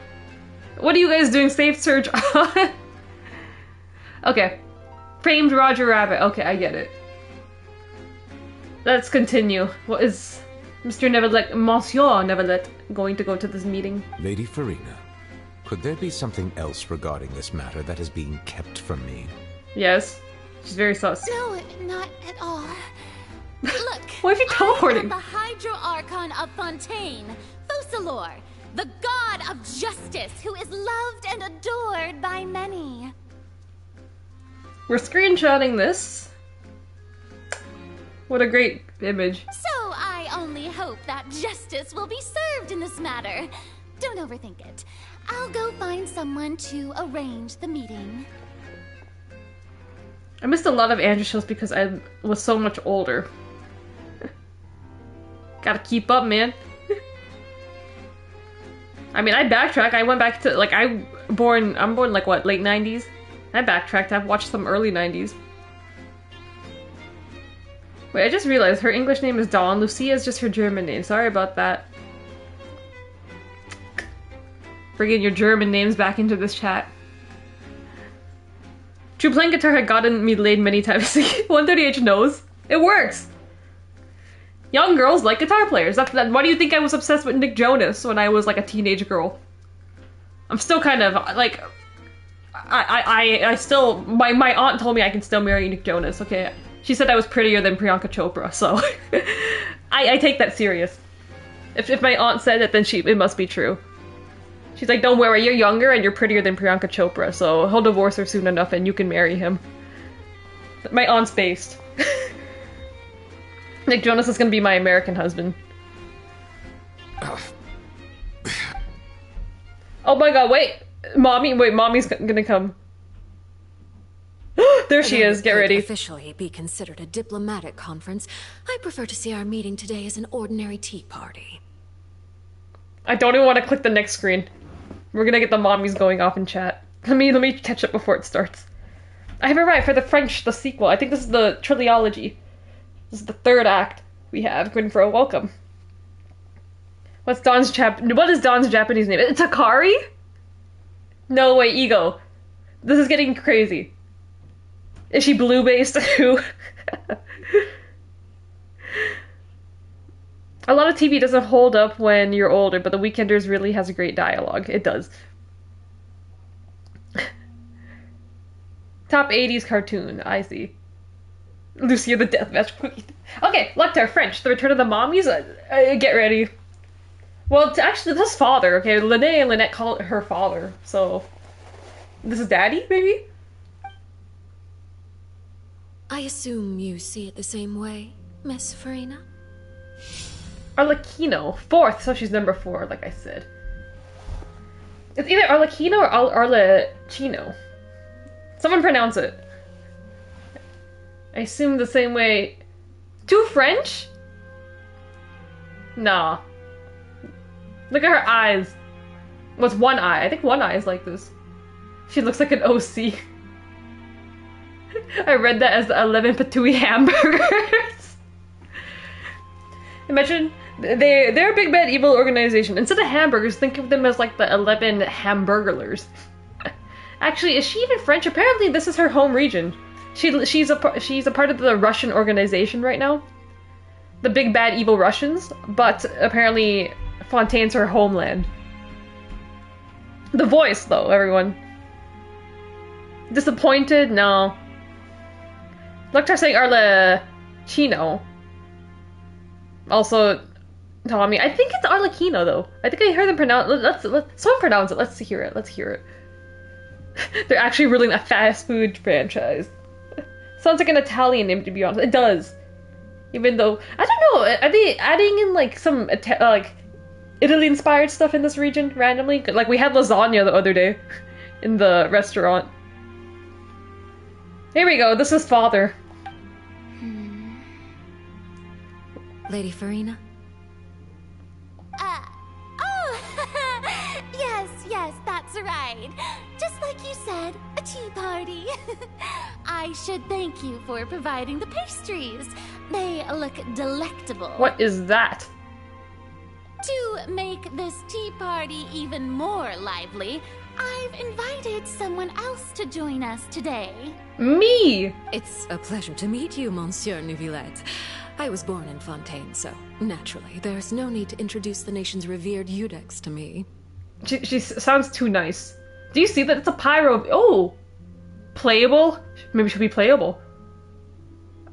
Speaker 6: What are you guys doing? Safe search on? Okay. Framed Roger Rabbit. Okay, I get it. Let's continue. What is Mr. Neverlet, Monsieur Neverlet, going to go to this meeting?
Speaker 7: Lady Farina, could there be something else regarding this matter that is being kept from me?
Speaker 6: Yes. She's very sus.
Speaker 8: No, not at all. Look,
Speaker 6: Why is she teleporting?
Speaker 8: I am the Hydro Archon of Fontaine, Focalor, the god of justice who is loved and adored by many.
Speaker 6: We're screenshotting this. What a great image.
Speaker 8: So I only hope that justice will be served in this matter. Don't overthink it. I'll go find someone to arrange the meeting.
Speaker 6: I missed a lot of Andrew shows because I was so much older. Gotta keep up, man. I mean, I backtrack. I went back to, like, I'm born like, what, late 90s? I backtracked. I've watched some early 90s. Wait, I just realized her English name is Dawn. Lucia is just her German name. Sorry about that. Bringing your German names back into this chat. True, playing guitar had gotten me laid many times. 130H knows. It works! Young girls like guitar players. Why do you think I was obsessed with Nick Jonas when I was like a teenage girl? I'm still kind of like... I still... My aunt told me I can still marry Nick Jonas, okay? She said I was prettier than Priyanka Chopra, so... I take that serious. If my aunt said it, then it must be true. She's like, don't worry, you're younger and you're prettier than Priyanka Chopra, so he'll divorce her soon enough and you can marry him. My aunt's based. Nick Jonas is gonna be my American husband. Oh my god, wait! Mommy's gonna come. There she is, get ready.
Speaker 9: Officially be considered a diplomatic conference, I prefer to see our meeting today as an ordinary tea party.
Speaker 6: I don't even want to click the next screen. We're gonna get the mommies going off in chat. Let me catch up before it starts. I have it right for the French, the sequel. I think this is the trilogy. This is the third act we have. Going for a welcome. What is Dawn's Japanese name? It's Akari? No way, Ego. This is getting crazy. Is she blue-based too? A lot of TV doesn't hold up when you're older, but The Weekenders really has a great dialogue. It does. Top 80s cartoon. I see. Lucia the Deathmatch Queen. Okay, Lecter, French. The Return of the Mommies. Get ready. Well, actually, this is father, okay? Lene and Lynette call it her father, so... This is daddy, maybe?
Speaker 9: I assume you see it the same way, Miss Farina?
Speaker 6: Arlecchino. Fourth, so she's number 4, like I said. It's either Arlecchino or Arlecchino. Someone pronounce it. I assume the same way. Too French? Nah. Look at her eyes. What's one eye? I think one eye is like this. She looks like an OC. I read that as the 11 Patooey hamburgers. Imagine, they're a big bad evil organization. Instead of hamburgers, think of them as like the 11 hamburglers. Actually, is she even French? Apparently this is her home region. She's a part of the Russian organization right now. The big bad evil Russians, but apparently Fontaine's her homeland. The voice, though, everyone. Disappointed? No. Lecter saying Arlecchino. Also, Tommy. I think it's Arlecchino, though. I think I heard them pronounce. Someone pronounce it. Let's hear it. They're actually running a fast food franchise. Sounds like an Italian name, to be honest. It does. Even though, I don't know, are they adding in like some like Italy-inspired stuff in this region randomly? Like we had lasagna the other day in the restaurant. Here we go, this is father.
Speaker 9: Lady Farina?
Speaker 8: Oh, yes, that's right. Just like you said, a tea party. I should thank you for providing the pastries. They look delectable.
Speaker 6: What is that?
Speaker 8: To make this tea party even more lively, I've invited someone else to join us today.
Speaker 6: Me!
Speaker 9: It's a pleasure to meet you, Monsieur Neuvillette. I was born in Fontaine, so naturally, there's no need to introduce the nation's revered Eudex to me.
Speaker 6: She sounds too nice. Do you see that? It's a pyro. Oh! Playable? Maybe she'll be playable.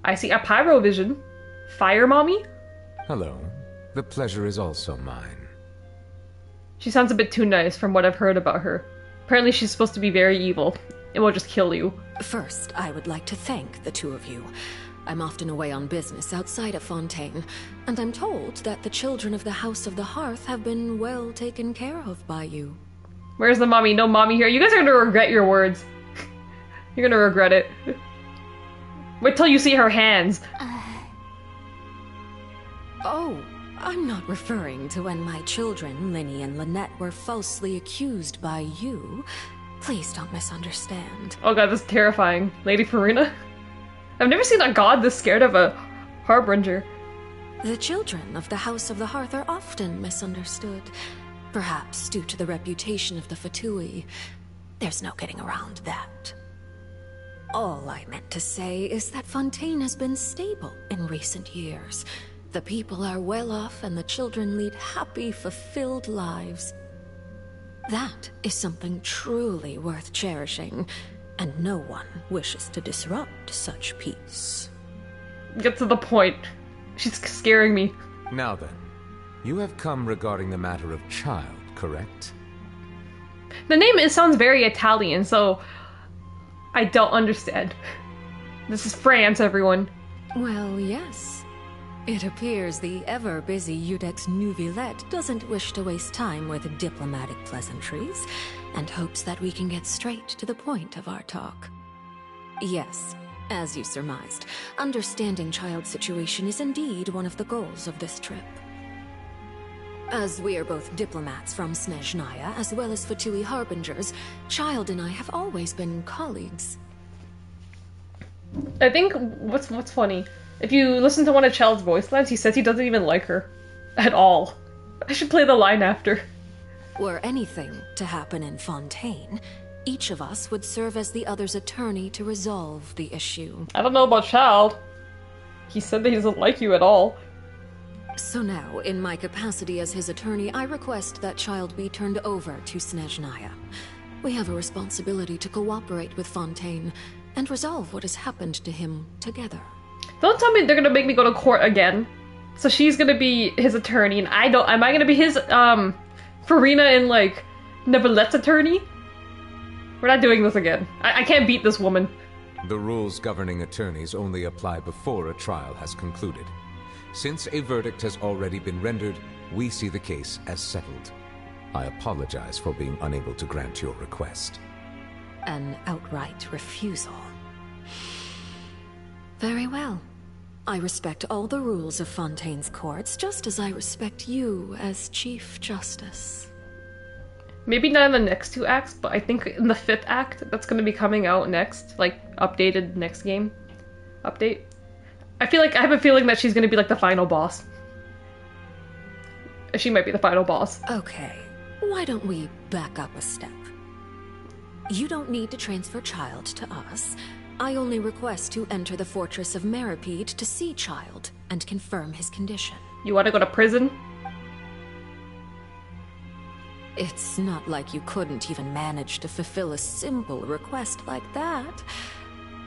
Speaker 6: I see a pyrovision. Fire mommy?
Speaker 7: Hello. The pleasure is also mine.
Speaker 6: She sounds a bit too nice from what I've heard about her. Apparently she's supposed to be very evil. It will just kill you.
Speaker 9: First, I would like to thank the two of you. I'm often away on business outside of Fontaine, and I'm told that the children of the House of the Hearth have been well taken care of by you.
Speaker 6: Where's the mommy? No mommy here. You guys are gonna regret your words. You're gonna regret it. Wait till you see her hands.
Speaker 9: Oh, I'm not referring to when my children, Linny and Lynette, were falsely accused by you. Please don't misunderstand.
Speaker 6: Oh god, this is terrifying. Lady Farina? I've never seen a god this scared of a harbinger.
Speaker 9: The children of the House of the Hearth are often misunderstood. Perhaps due to the reputation of the Fatui. There's no getting around that. All I meant to say is that Fontaine has been stable in recent years. The people are well off and the children lead happy, fulfilled lives. That is something truly worth cherishing, and no one wishes to disrupt such peace.
Speaker 6: Get to the point. She's scaring me.
Speaker 7: Now then, you have come regarding the matter of child, correct?
Speaker 6: The name sounds very Italian, so I don't understand. This is France, everyone.
Speaker 9: Well, yes. It appears the ever-busy Eudex Neuvillette doesn't wish to waste time with diplomatic pleasantries, and hopes that we can get straight to the point of our talk. Yes, as you surmised, understanding Child's situation is indeed one of the goals of this trip. As we are both diplomats from Snezhnaya, as well as Fatui harbingers, Child and I have always been colleagues.
Speaker 6: I think what's funny, if you listen to one of Child's voice lines, he says he doesn't even like her. At all. I should play the line after.
Speaker 9: Were anything to happen in Fontaine, each of us would serve as the other's attorney to resolve the issue.
Speaker 6: I don't know about Child. He said that he doesn't like you at all.
Speaker 9: So now, in my capacity as his attorney, I request that Child be turned over to Snezhnaya. We have a responsibility to cooperate with Fontaine and resolve what has happened to him together.
Speaker 6: Don't tell me they're gonna make me go to court again. So she's gonna be his attorney, and am I gonna be his, Farina and, like, Neuvillette's attorney? We're not doing this again. I can't beat this woman.
Speaker 7: The rules governing attorneys only apply before a trial has concluded. Since a verdict has already been rendered, we see the case as settled. I apologize for being unable to grant your request.
Speaker 9: An outright refusal. Very well. I respect all the rules of Fontaine's courts, just as I respect you as Chief Justice.
Speaker 6: Maybe not in the next 2 acts, but I think in the 5th act that's going to be coming out next, like, updated next game. Update. I have a feeling that she's going to be, like, the final boss. She might be the final boss.
Speaker 9: Okay, why don't we back up a step? You don't need to transfer Child to us. I only request to enter the fortress of Meripede to see Child and confirm his condition.
Speaker 6: You want to go to prison?
Speaker 9: It's not like you couldn't even manage to fulfill a simple request like that.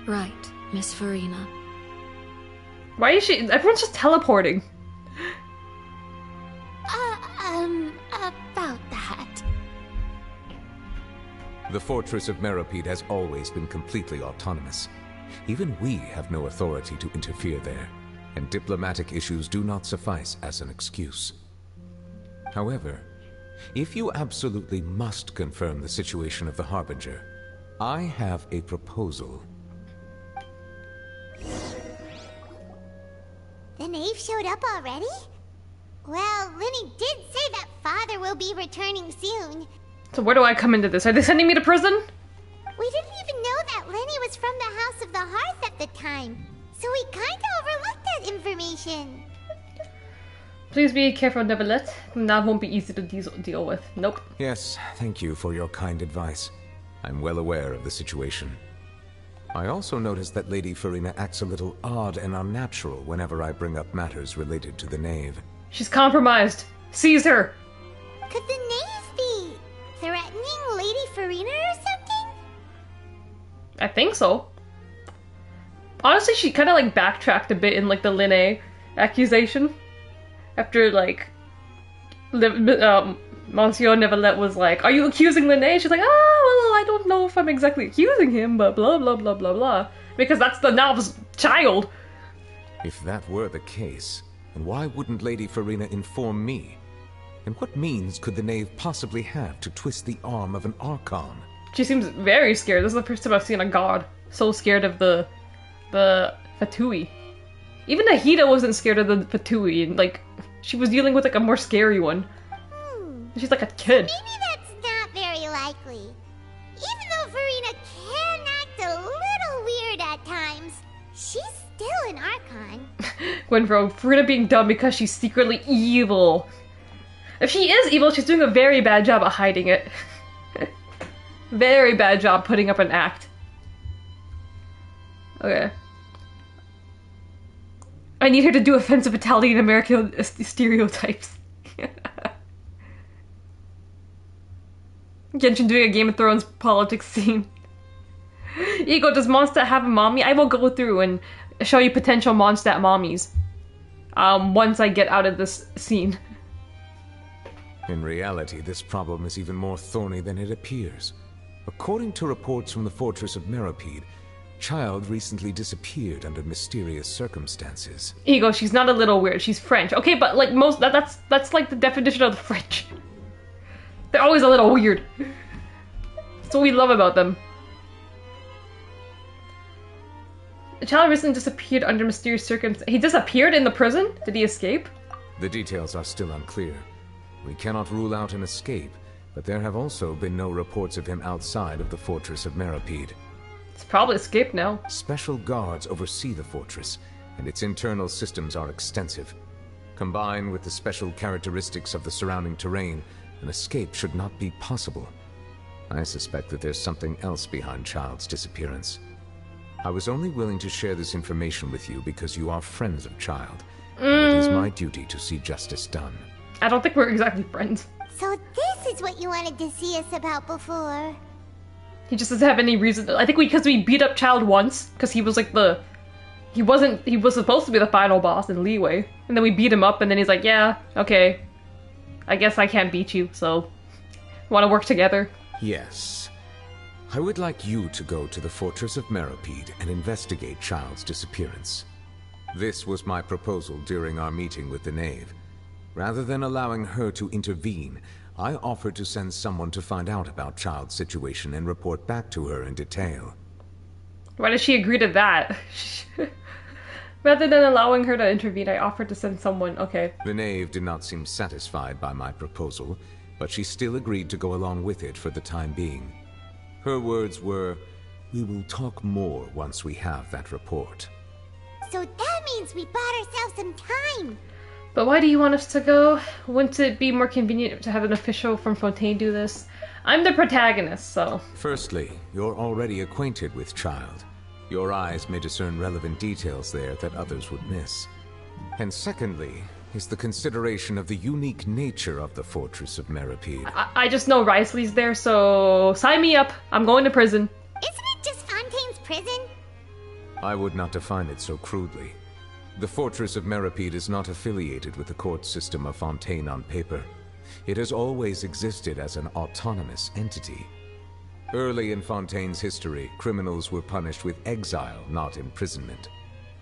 Speaker 9: Right, Miss Farina?
Speaker 6: Why is she... Everyone's just teleporting.
Speaker 8: About that.
Speaker 7: The Fortress of Meripede has always been completely autonomous. Even we have no authority to interfere there, and diplomatic issues do not suffice as an excuse. However, if you absolutely must confirm the situation of the Harbinger, I have a proposal.
Speaker 5: The knave showed up already? Well, Lenny did say that father will be returning soon.
Speaker 6: So where do I come into this? Are they sending me to prison?
Speaker 5: We didn't even know that Lenny was from the House of the Hearth at the time, so we kinda overlooked that information.
Speaker 6: Please be careful, Neverlet. That won't be easy to deal with. Nope.
Speaker 7: Yes, thank you for your kind advice. I'm well aware of the situation. I also noticed that Lady Farina acts a little odd and unnatural whenever I bring up matters related to the knave.
Speaker 6: She's compromised. Seize her.
Speaker 5: Could the knave be threatening Lady Farina or something?
Speaker 6: I think so. Honestly, she kind of like backtracked a bit in like the Linné accusation. After like, Monsieur Neverlet was like, "Are you accusing Linné?" She's like, "Oh, well, I don't know if I'm exactly accusing him, but blah blah blah blah blah." Because that's the Knav's child.
Speaker 7: If that were the case, then why wouldn't Lady Farina inform me? And what means could the knave possibly have to twist the arm of an Archon?
Speaker 6: She seems very scared. This is the first time I've seen a god so scared of the Fatui. Even Nahida wasn't scared of the Fatui, and like she was dealing with like a more scary one. She's like a kid.
Speaker 5: Maybe that's not very likely. Even though Farina can act a little weird at times, she's still an Archon.
Speaker 6: Gwenfro, Farina being dumb because she's secretly evil. If she is evil, she's doing a very bad job at hiding it. Very bad job putting up an act. Okay. I need her to do offensive Italian-American stereotypes. Genshin doing a Game of Thrones politics scene. Ego, does Mondstadt have a mommy? I will go through and show you potential Mondstadt mommies. Once I get out of this scene.
Speaker 7: In reality, this problem is even more thorny than it appears. According to reports from the Fortress of Meripede, Child recently disappeared under mysterious circumstances.
Speaker 6: Ego, she's not a little weird. She's French. Okay, but like most that's like the definition of the French. They're always a little weird. That's what we love about them. The child recently disappeared under mysterious circumstances. He disappeared in the prison? Did he escape?
Speaker 7: The details are still unclear. We cannot rule out an escape, but there have also been no reports of him outside of the Fortress of Meripede.
Speaker 6: It's probably escaped now.
Speaker 7: Special guards oversee the fortress, and its internal systems are extensive. Combined with the special characteristics of the surrounding terrain, an escape should not be possible. I suspect that there's something else behind Child's disappearance. I was only willing to share this information with you because you are friends of Child, and it is my duty to see justice done.
Speaker 6: I don't think we're exactly friends.
Speaker 5: So this is what you wanted to see us about before.
Speaker 6: He just doesn't have any reason to. I think because we beat up Child once, because he was like he was supposed to be the final boss in Leeway, and then we beat him up, and then he's like, yeah, okay, I guess I can't beat you, so want to work together?
Speaker 7: Yes. I would like you to go to the Fortress of Meripede and investigate Child's disappearance. This was my proposal during our meeting with the knave. Rather than allowing her to intervene, I offered to send someone to find out about Child's situation and report back to her in detail.
Speaker 6: Why did she agree to that? Rather than allowing her to intervene, I offered to send someone. Okay.
Speaker 7: The knave did not seem satisfied by my proposal, but she still agreed to go along with it for the time being. Her words were, "We will talk more once we have that report."
Speaker 5: So that means we bought ourselves some time.
Speaker 6: But why do you want us to go? Wouldn't it be more convenient to have an official from Fontaine do this? I'm the protagonist, so...
Speaker 7: Firstly, you're already acquainted with Child. Your eyes may discern relevant details there that others would miss. And secondly, is the consideration of the unique nature of the Fortress of Meripede.
Speaker 6: I just know Risley's there, so sign me up. I'm going to prison.
Speaker 5: Isn't it just Fontaine's prison?
Speaker 7: I would not define it so crudely. The Fortress of Meripede is not affiliated with the court system of Fontaine on paper. It has always existed as an autonomous entity. Early in Fontaine's history, criminals were punished with exile, not imprisonment.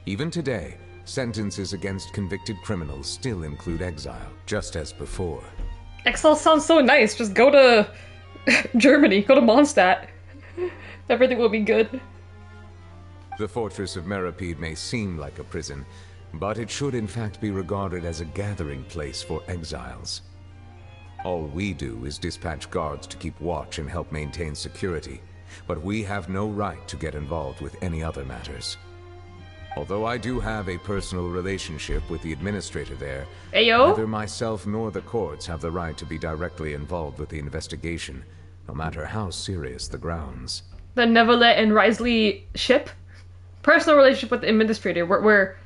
Speaker 7: Even today, sentences against convicted criminals still include exile, just as before.
Speaker 6: Exile sounds so nice. Just go to Germany, go to Mondstadt. Everything will be good.
Speaker 7: The fortress of Meripede may seem like a prison, but it should in fact be regarded as a gathering place for exiles. All we do is dispatch guards to keep watch and help maintain security, but we have no right to get involved with any other matters. Although I do have a personal relationship with the administrator there,
Speaker 6: Ayo?
Speaker 7: neither myself nor the courts have the right to be directly involved with the investigation, no matter how serious the grounds.
Speaker 6: The Neverlet and Risley ship? Personal relationship with the administrator. We're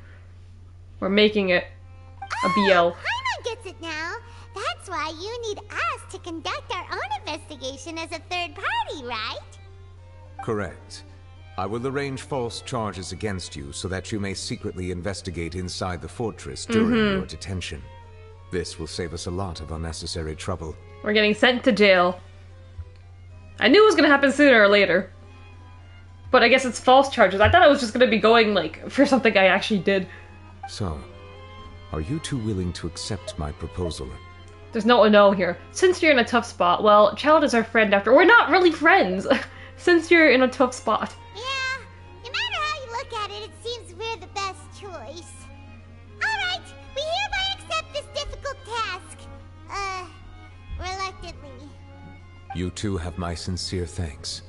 Speaker 6: making it a BL.
Speaker 5: Paimon gets it now. That's why you need us to conduct our own investigation as a third party, right?
Speaker 7: Correct. I will arrange false charges against you so that you may secretly investigate inside the fortress during your detention. This will save us a lot of unnecessary trouble.
Speaker 6: We're getting sent to jail. I knew it was gonna happen sooner or later. But I guess it's false charges. I thought I was just gonna be going, like, for something I actually did.
Speaker 7: So, are you two willing to accept my proposal?
Speaker 6: There's no no here. Since you're in a tough spot, well, Child is our friend after. We're not really friends! Since you're in a tough spot.
Speaker 5: Yeah, no matter how you look at it, it seems we're the best choice. Alright, we hereby accept this difficult task. Reluctantly.
Speaker 7: You two have my sincere thanks.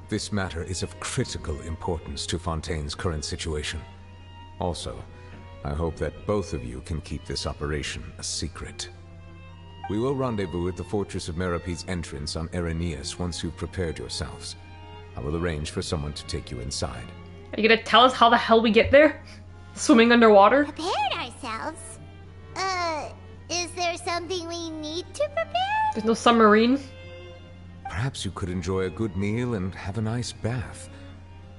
Speaker 7: This matter is of critical importance to Fontaine's current situation. Also, I hope that both of you can keep this operation a secret. We will rendezvous at the Fortress of Meripede's entrance on Erinius once you've prepared yourselves. I will arrange for someone to take you inside.
Speaker 6: Are you gonna tell us how the hell we get there? Swimming underwater?
Speaker 5: Prepared ourselves? Is there something we need to prepare?
Speaker 6: There's no submarine?
Speaker 7: Perhaps you could enjoy a good meal and have a nice bath.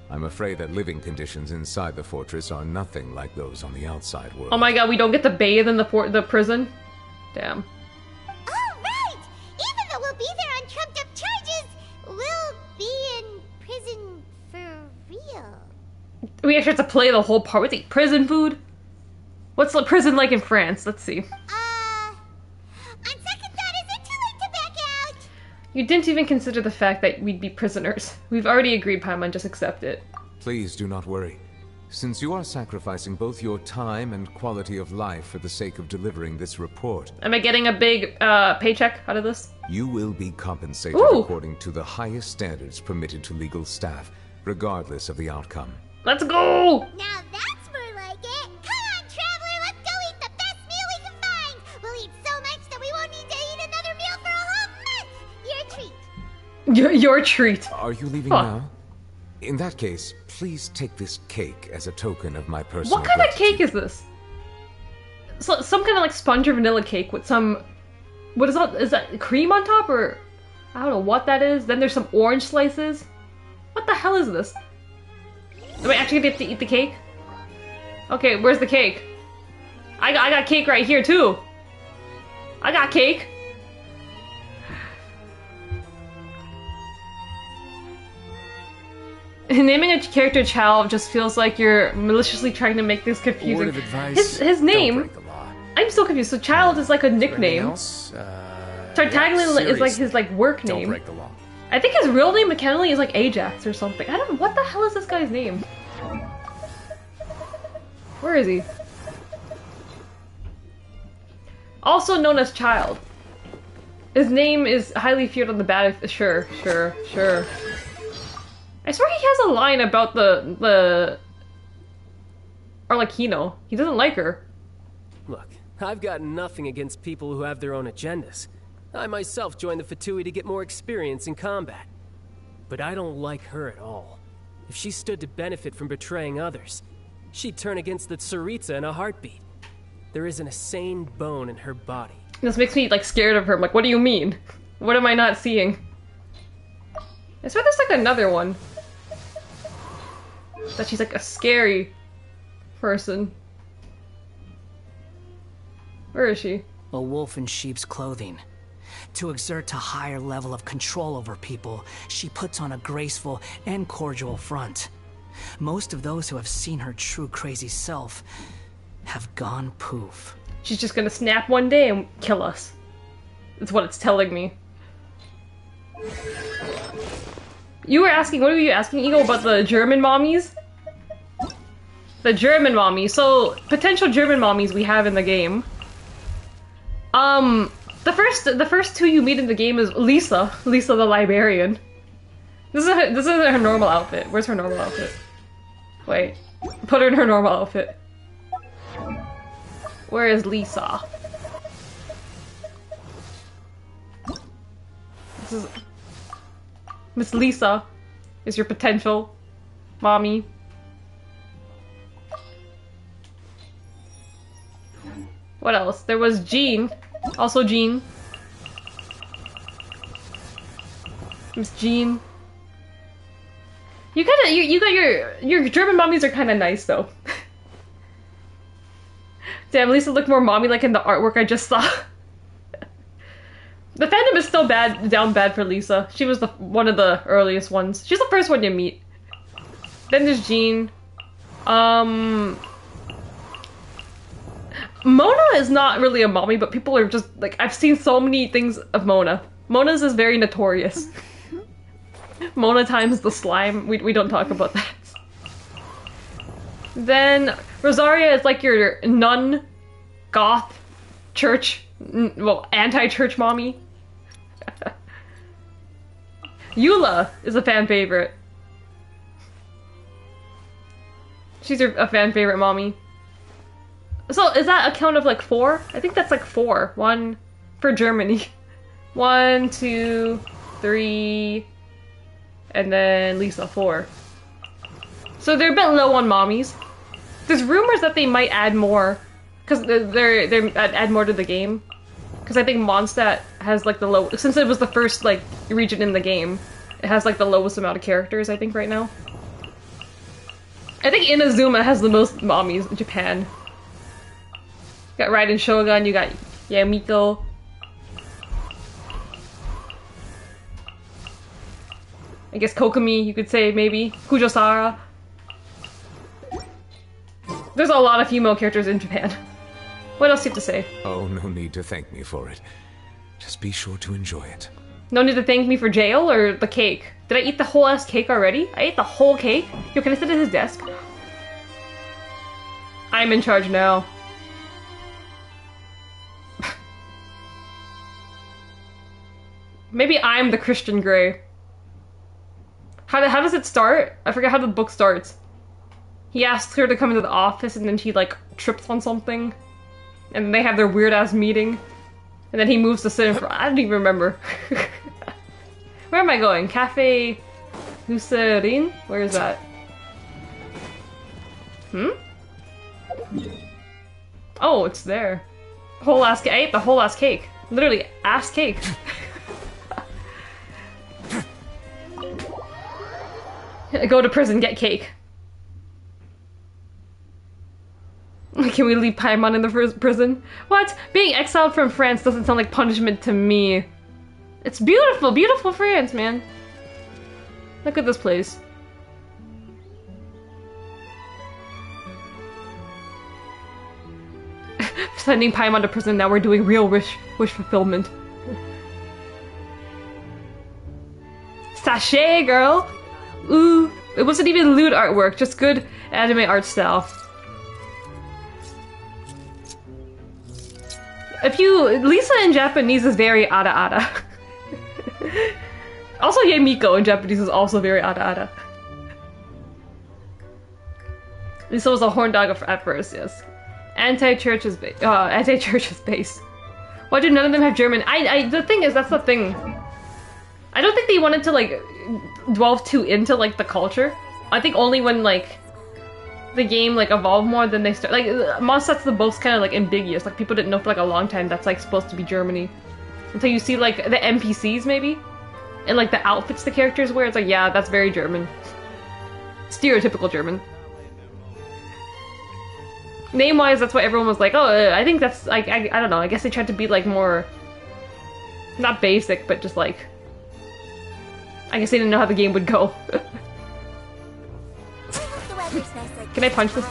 Speaker 7: I'm afraid that living conditions inside the fortress are nothing like those on the outside world.
Speaker 6: Oh my god, we don't get to bathe in the prison? Damn.
Speaker 5: Oh, right! Even though we'll be there on trumped-up charges, we'll be in prison for real.
Speaker 6: We actually have to play the whole part. What's it, prison food? What's the prison like in France? Let's see.
Speaker 5: On second thought, is it too late to back out?
Speaker 6: You didn't even consider the fact that we'd be prisoners. We've already agreed, Paimon, just accept it.
Speaker 7: Please do not worry. Since you are sacrificing both your time and quality of life for the sake of delivering this report...
Speaker 6: Am I getting a big paycheck out of this?
Speaker 7: You will be compensated according to the highest standards permitted to legal staff, regardless of the outcome.
Speaker 6: Let's go!
Speaker 5: Now that's more like it. Come on, Traveler, let's go eat the best meal we can find. We'll eat so much that we won't need to eat another meal for a whole month. Your treat.
Speaker 6: Your treat.
Speaker 7: Are you leaving now? In that case, please take this cake as a token of my personal
Speaker 6: What kind of
Speaker 7: gratitude.
Speaker 6: cake is this? So, some kind of like sponge or vanilla cake with some... What is that? Is that cream on top or... I don't know what that is. Then there's some orange slices. What the hell is this? Am I actually gonna get to eat the cake? Okay, where's the cake? I got cake right here too. I got cake. Naming a character Chow just feels like you're maliciously trying to make this confusing.
Speaker 1: Word of advice,
Speaker 6: His name,
Speaker 1: don't break the law.
Speaker 6: I'm so confused. So Child is like a nickname.
Speaker 1: Else?
Speaker 6: Tartaglia is like
Speaker 1: seriously,
Speaker 6: his like work
Speaker 1: Don't
Speaker 6: name.
Speaker 1: break the law.
Speaker 6: I think his real name McKinley is like Ajax or something. I don't know. What the hell is this guy's name? Where is he? Also known as Child. His name is highly feared on the battlefield. Sure. I swear he has a line about the Arlecchino. He doesn't like her.
Speaker 10: Look, I've got nothing against people who have their own agendas. I myself joined the Fatui to get more experience in combat. But I don't like her at all. If she stood to benefit from betraying others, she'd turn against the Tsaritsa in a heartbeat. There isn't a sane bone in her body.
Speaker 6: This makes me like scared of her. I'm like, what do you mean? What am I not seeing? I swear there's like another one. That she's like a scary person. Where is she?
Speaker 11: A wolf in sheep's clothing. To exert a higher level of control over people, she puts on a graceful and cordial front. Most of those who have seen her true crazy self have gone poof.
Speaker 6: She's just gonna snap one day and kill us. That's what it's telling me. You were asking, what were you asking, Ego, about the German mommies? The German mommies. So, potential German mommies we have in the game. The first two you meet in the game is Lisa the librarian. This is her normal outfit. Where's her normal outfit? Wait, put her in her normal outfit. Where is Lisa? This is Miss Lisa is your potential mommy. What else? There was Jean. Also Jean. Miss Jean. You got your German mommies are kinda nice though. Damn, Lisa looked more mommy-like in the artwork I just saw. The fandom is still down bad for Lisa. She was one of the earliest ones. She's the first one you meet. Then there's Jean. Mona is not really a mommy, but people are just, like, I've seen so many things of Mona. Mona's is very notorious. Mona times the slime. We don't talk about that. Then Rosaria is like your nun, goth, church, well, anti-church mommy. Eula is a fan favorite. She's a fan favorite mommy. So is that a count of like 4? I think that's like 4. 1 for Germany. 1, 2, 3, and then Lisa 4. So they're a bit low on mommies. There's rumors that they might add more, because they're add more to the game. Because I think Mondstadt has like the low, since it was the first like region in the game, it has like the lowest amount of characters I think right now. I think Inazuma has the most mommies in Japan. You got Raiden Shogun, you got Yamiko. I guess Kokomi, you could say, maybe. Kujosara. There's a lot of female characters in Japan. What else do you have to say?
Speaker 7: Oh, no need to thank me for it. Just be sure to enjoy it.
Speaker 6: No need to thank me for jail or the cake? Did I eat the whole ass cake already? I ate the whole cake? Yo, can I sit at his desk? I'm in charge now. Maybe I'm the Christian Grey. How does it start? I forget how the book starts. He asks her to come into the office and then she like trips on something. And then they have their weird ass meeting. And then he moves to sit in front. I don't even remember. Where am I going? Cafe Hussein? Where is that? Oh, it's there. Whole ass cake. I ate the whole ass cake. Literally, ass cake. Go to prison, get cake. Can we leave Paimon in the prison? What? Being exiled from France doesn't sound like punishment to me. It's beautiful, beautiful France, man. Look at this place. Sending Paimon to prison, now we're doing real wish fulfillment. Sachet, girl! Ooh, it wasn't even lewd artwork, just good anime art style. Lisa in Japanese is very ara-ara. Also Yamiko in Japanese is also very ara-ara. Lisa was a horn dog at first, yes. Anti-church is base. Why do none of them have German? The thing is, that's the thing. I don't think they wanted to like delve too into like the culture. I think only when like the game like evolved more, then they start like Mondstadt's the most kind of like ambiguous. Like people didn't know for like a long time that's like supposed to be Germany until you see like the NPCs maybe and like the outfits the characters wear. It's like, yeah, that's very German, stereotypical German. Name-wise, that's why everyone was like, oh, I think that's like I don't know. I guess they tried to be like more Not basic, but just like... I guess they didn't know how the game would go. Can I punch this?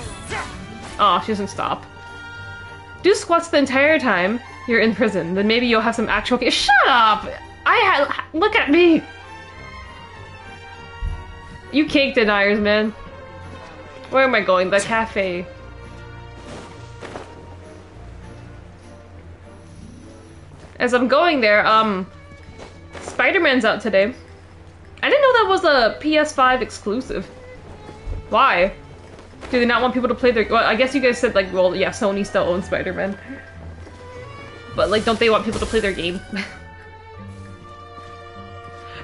Speaker 6: Oh, she doesn't stop. Do squats the entire time you're in prison, then maybe you'll have some actual... Shut up! Look at me! You cake deniers, man. Where am I going? The cafe. As I'm going there, Spider-Man's out today. I didn't know that was a PS5 exclusive. Why? Do they not want people to play their... Well, I guess you guys said, like, well, yeah, Sony still owns Spider-Man. But, like, don't they want people to play their game?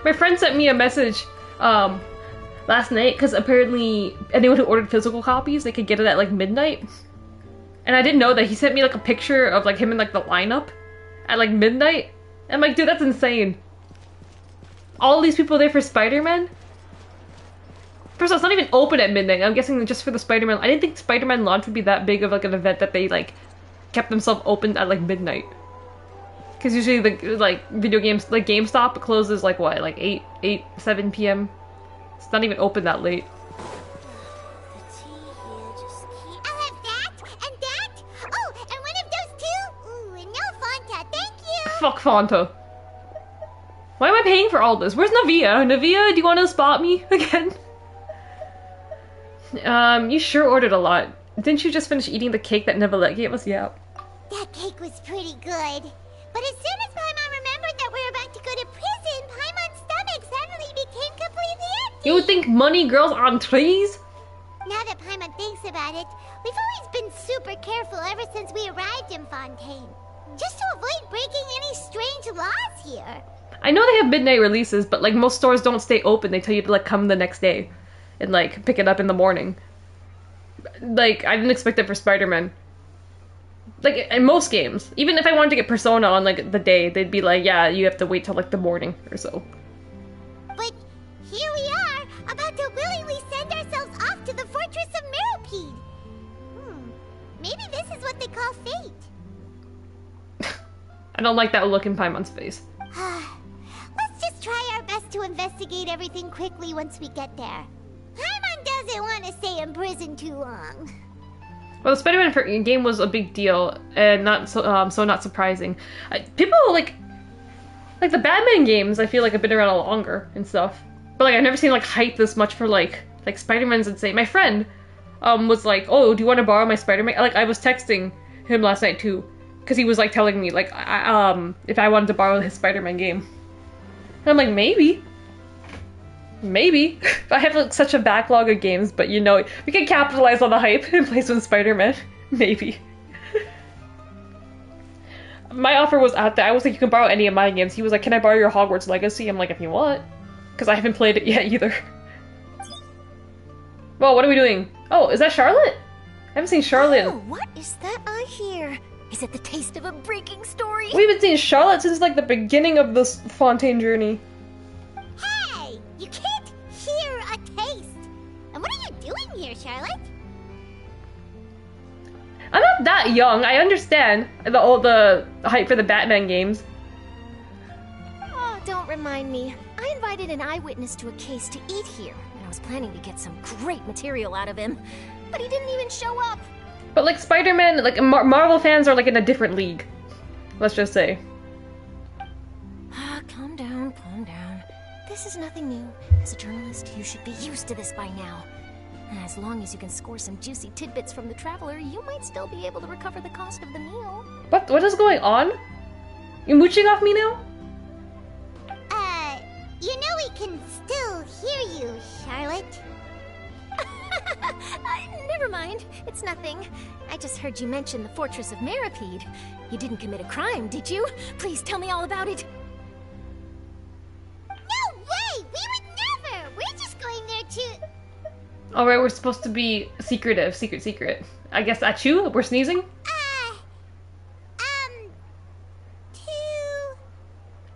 Speaker 6: My friend sent me a message, last night, because apparently anyone who ordered physical copies, they could get it at, like, midnight. And I didn't know that. He sent me, like, a picture of, like, him in, like, the lineup at, like, midnight. I'm like, dude, that's insane. All these people there for Spider-Man? First of all, it's not even open at midnight. I'm guessing just for the Spider-Man. I didn't think Spider-Man launch would be that big of like an event that they like kept themselves open at like midnight. Because usually the like video games, like GameStop closes like what, like 7 p.m. It's not even open that late.
Speaker 5: I'll have that and that. Oh, and one of those two. Ooh, and no Fanta, thank you.
Speaker 6: Fuck Fanta. Why am I paying for all this? Where's Navia? Navia, do you want to spot me again? You sure ordered a lot. Didn't you just finish eating the cake that Nicolette gave us? Yeah.
Speaker 5: That cake was pretty good. But as soon as Paimon remembered that we were about to go to prison, Paimon's stomach suddenly became completely empty.
Speaker 6: You would think money grows on trees?
Speaker 5: Now that Paimon thinks about it, we've always been super careful ever since we arrived in Fontaine. Just to avoid breaking any strange laws here.
Speaker 6: I know they have midnight releases, but like most stores don't stay open. They tell you to like come the next day and like pick it up in the morning. Like I didn't expect that for Spider-Man. Like in most games, even if I wanted to get Persona on like the day, they'd be like, yeah, you have to wait till like the morning or so.
Speaker 5: But here we are, about to willingly send ourselves off to the Fortress of Mirapede. Maybe this is what they call fate.
Speaker 6: I don't like that look in Paimon's face.
Speaker 5: Let's just try our best to investigate everything quickly once we get there. Paimon doesn't want to stay in prison too long.
Speaker 6: Well, the Spider-Man game was a big deal, and not so not surprising. People like the Batman games. I feel like have been around a lot longer and stuff. But like I've never seen like hype this much for like Spider-Man's insane. My friend was like, "Oh, do you want to borrow my Spider-Man?" Like I was texting him last night too, because he was like telling me like if I wanted to borrow his Spider-Man game. And I'm like, maybe. I have like such a backlog of games, but you know, we can capitalize on the hype and play some Spider-Man. Maybe. My offer was out there. I was like, you can borrow any of my games. He was like, can I borrow your Hogwarts Legacy? I'm like, if you want. Because I haven't played it yet either. Well, what are we doing? Oh, is that Charlotte? I haven't seen Charlotte.
Speaker 12: Oh, what is that I hear? Is it the taste of a breaking story?
Speaker 6: We haven't seen Charlotte since like the beginning of this Fontaine journey.
Speaker 5: Hey! You can't hear a taste! And what are you doing here, Charlotte?
Speaker 6: I'm not that young. I understand the hype for the Batman games.
Speaker 12: Oh, don't remind me. I invited an eyewitness to a case to eat here, and I was planning to get some great material out of him. But he didn't even show up.
Speaker 6: But like Spider-Man, like Marvel fans are like in a different league. Let's just say.
Speaker 12: Calm down, calm down. This is nothing new. As a journalist, you should be used to this by now. As long as you can score some juicy tidbits from the Traveler, you might still be able to recover the cost of the meal.
Speaker 6: What is going on? You mooching off me now?
Speaker 5: You know we can still hear you, Charlotte.
Speaker 12: Never mind. It's nothing. I just heard you mention the Fortress of Mirapede. You didn't commit a crime, did you? Please tell me all about it.
Speaker 5: No way! We would never! We're just going there to...
Speaker 6: Alright, we're supposed to be secretive. Secret. I guess at you? We're sneezing?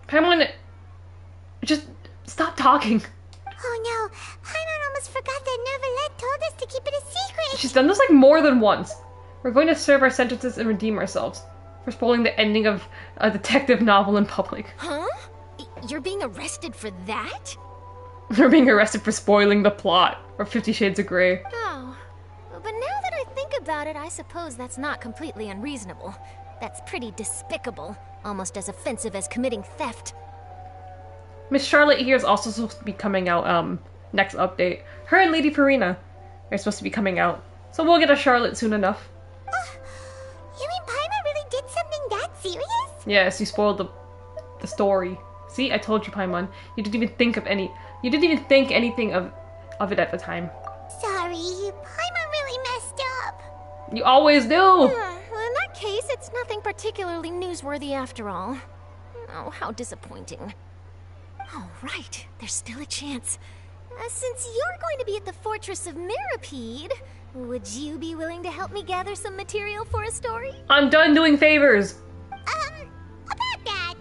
Speaker 6: Paimon, just stop talking.
Speaker 5: Oh no, Paimon almost forgot that Neuvillette told us to keep it a secret.
Speaker 6: She's done this like more than once. We're going to serve our sentences and redeem ourselves. For spoiling the ending of a detective novel in public.
Speaker 12: Huh? You're being arrested for that?
Speaker 6: They're being arrested for spoiling the plot of 50 Shades of Grey.
Speaker 12: Oh. But now that I think about it, I suppose that's not completely unreasonable. That's pretty despicable. Almost as offensive as committing theft.
Speaker 6: Miss Charlotte here is also supposed to be coming out, next update. Her and Lady Farina are supposed to be coming out. So we'll get a Charlotte soon enough.
Speaker 5: You mean Paimon really did something that serious?
Speaker 6: Yes, you spoiled the story. See, I told you, Paimon. You didn't even think of anything of it at the time.
Speaker 5: Sorry, Paimon really messed up.
Speaker 6: You always do!
Speaker 12: Well, in that case, it's nothing particularly newsworthy after all. Oh, how disappointing. Oh, right. There's still a chance. Since you're going to be at the Fortress of Mirapede, would you be willing to help me gather some material for a story?
Speaker 6: I'm done doing favors!
Speaker 5: About that,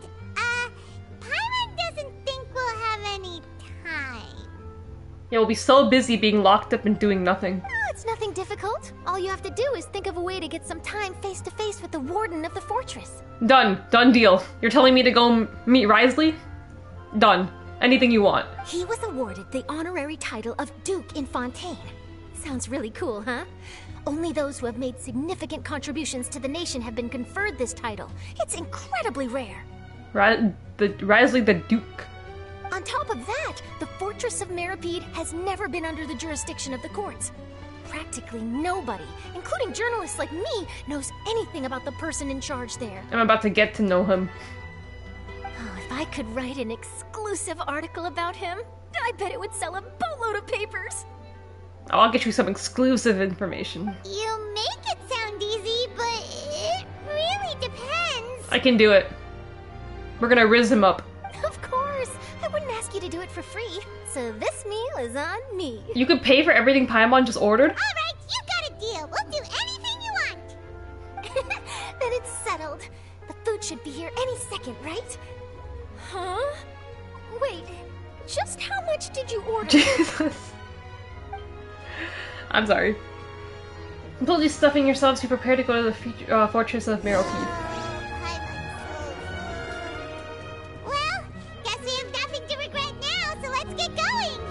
Speaker 5: Paimon doesn't think we'll have any time.
Speaker 6: Yeah, we'll be so busy being locked up and doing nothing.
Speaker 12: Oh, it's nothing difficult. All you have to do is think of a way to get some time face to face with the warden of the fortress.
Speaker 6: Done. Done deal. You're telling me to go meet Risley? Done. Anything you want.
Speaker 12: He was awarded the honorary title of Duke in Fontaine. Sounds really cool, huh? Only those who have made significant contributions to the nation have been conferred this title. It's incredibly rare.
Speaker 6: Risley the Duke.
Speaker 12: On top of that, the Fortress of Mirapede has never been under the jurisdiction of the courts. Practically nobody, including journalists like me, knows anything about the person in charge there.
Speaker 6: I'm about to get to know him.
Speaker 12: Oh, if I could write an exclusive article about him, I bet it would sell a boatload of papers.
Speaker 6: Oh, I'll get you some exclusive information.
Speaker 5: You make it sound easy, but it really depends.
Speaker 6: I can do it. We're gonna rizz him up.
Speaker 12: Of course. I wouldn't ask you to do it for free. So this meal is on me.
Speaker 6: You could pay for everything Paimon just ordered?
Speaker 5: Alright, you got a deal. We'll do anything you want.
Speaker 12: Then it's settled. The food should be here any second, right? Huh? Wait, just how much did you order?
Speaker 6: Jesus. I'm sorry. Completely stuffing yourselves, you prepare to go to the Fortress of Mirapede.
Speaker 5: Well, guess we have nothing to regret now, so let's get going.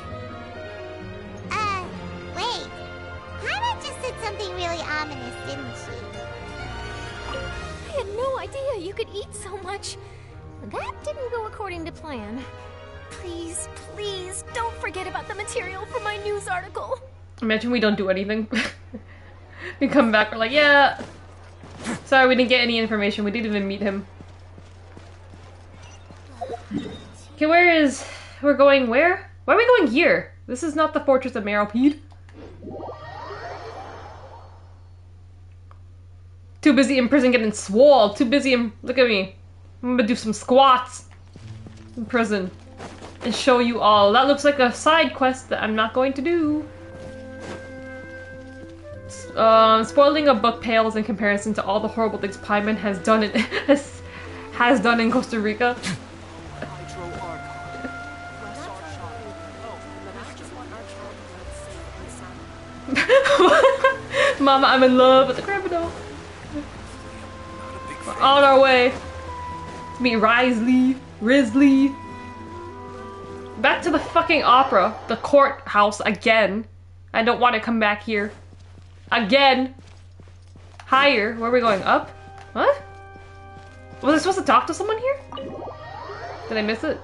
Speaker 5: Wait. Paimon just said something really ominous, didn't she?
Speaker 12: I had no idea you could eat so much. That didn't go according to plan. Please, please, don't forget about the material for my news article.
Speaker 6: Imagine we don't do anything. We come back, we're like, yeah. Sorry, we didn't get any information. We didn't even meet him. Okay, we're going where? Why are we going here? This is not the Fortress of Mirapede. Too busy in prison getting swole. Too busy in, look at me. I'm gonna do some squats in prison and show you all. That looks like a side quest that I'm not going to do. Spoiling a book pales in comparison to all the horrible things Paimon has done in Costa Rica. Mama, I'm in love with the criminal. We're on our way to meet Risley. Back to the fucking opera, the courthouse again. I don't want to come back here. Again! Higher. Where are we going? Up? What? Was I supposed to talk to someone here? Did I miss it?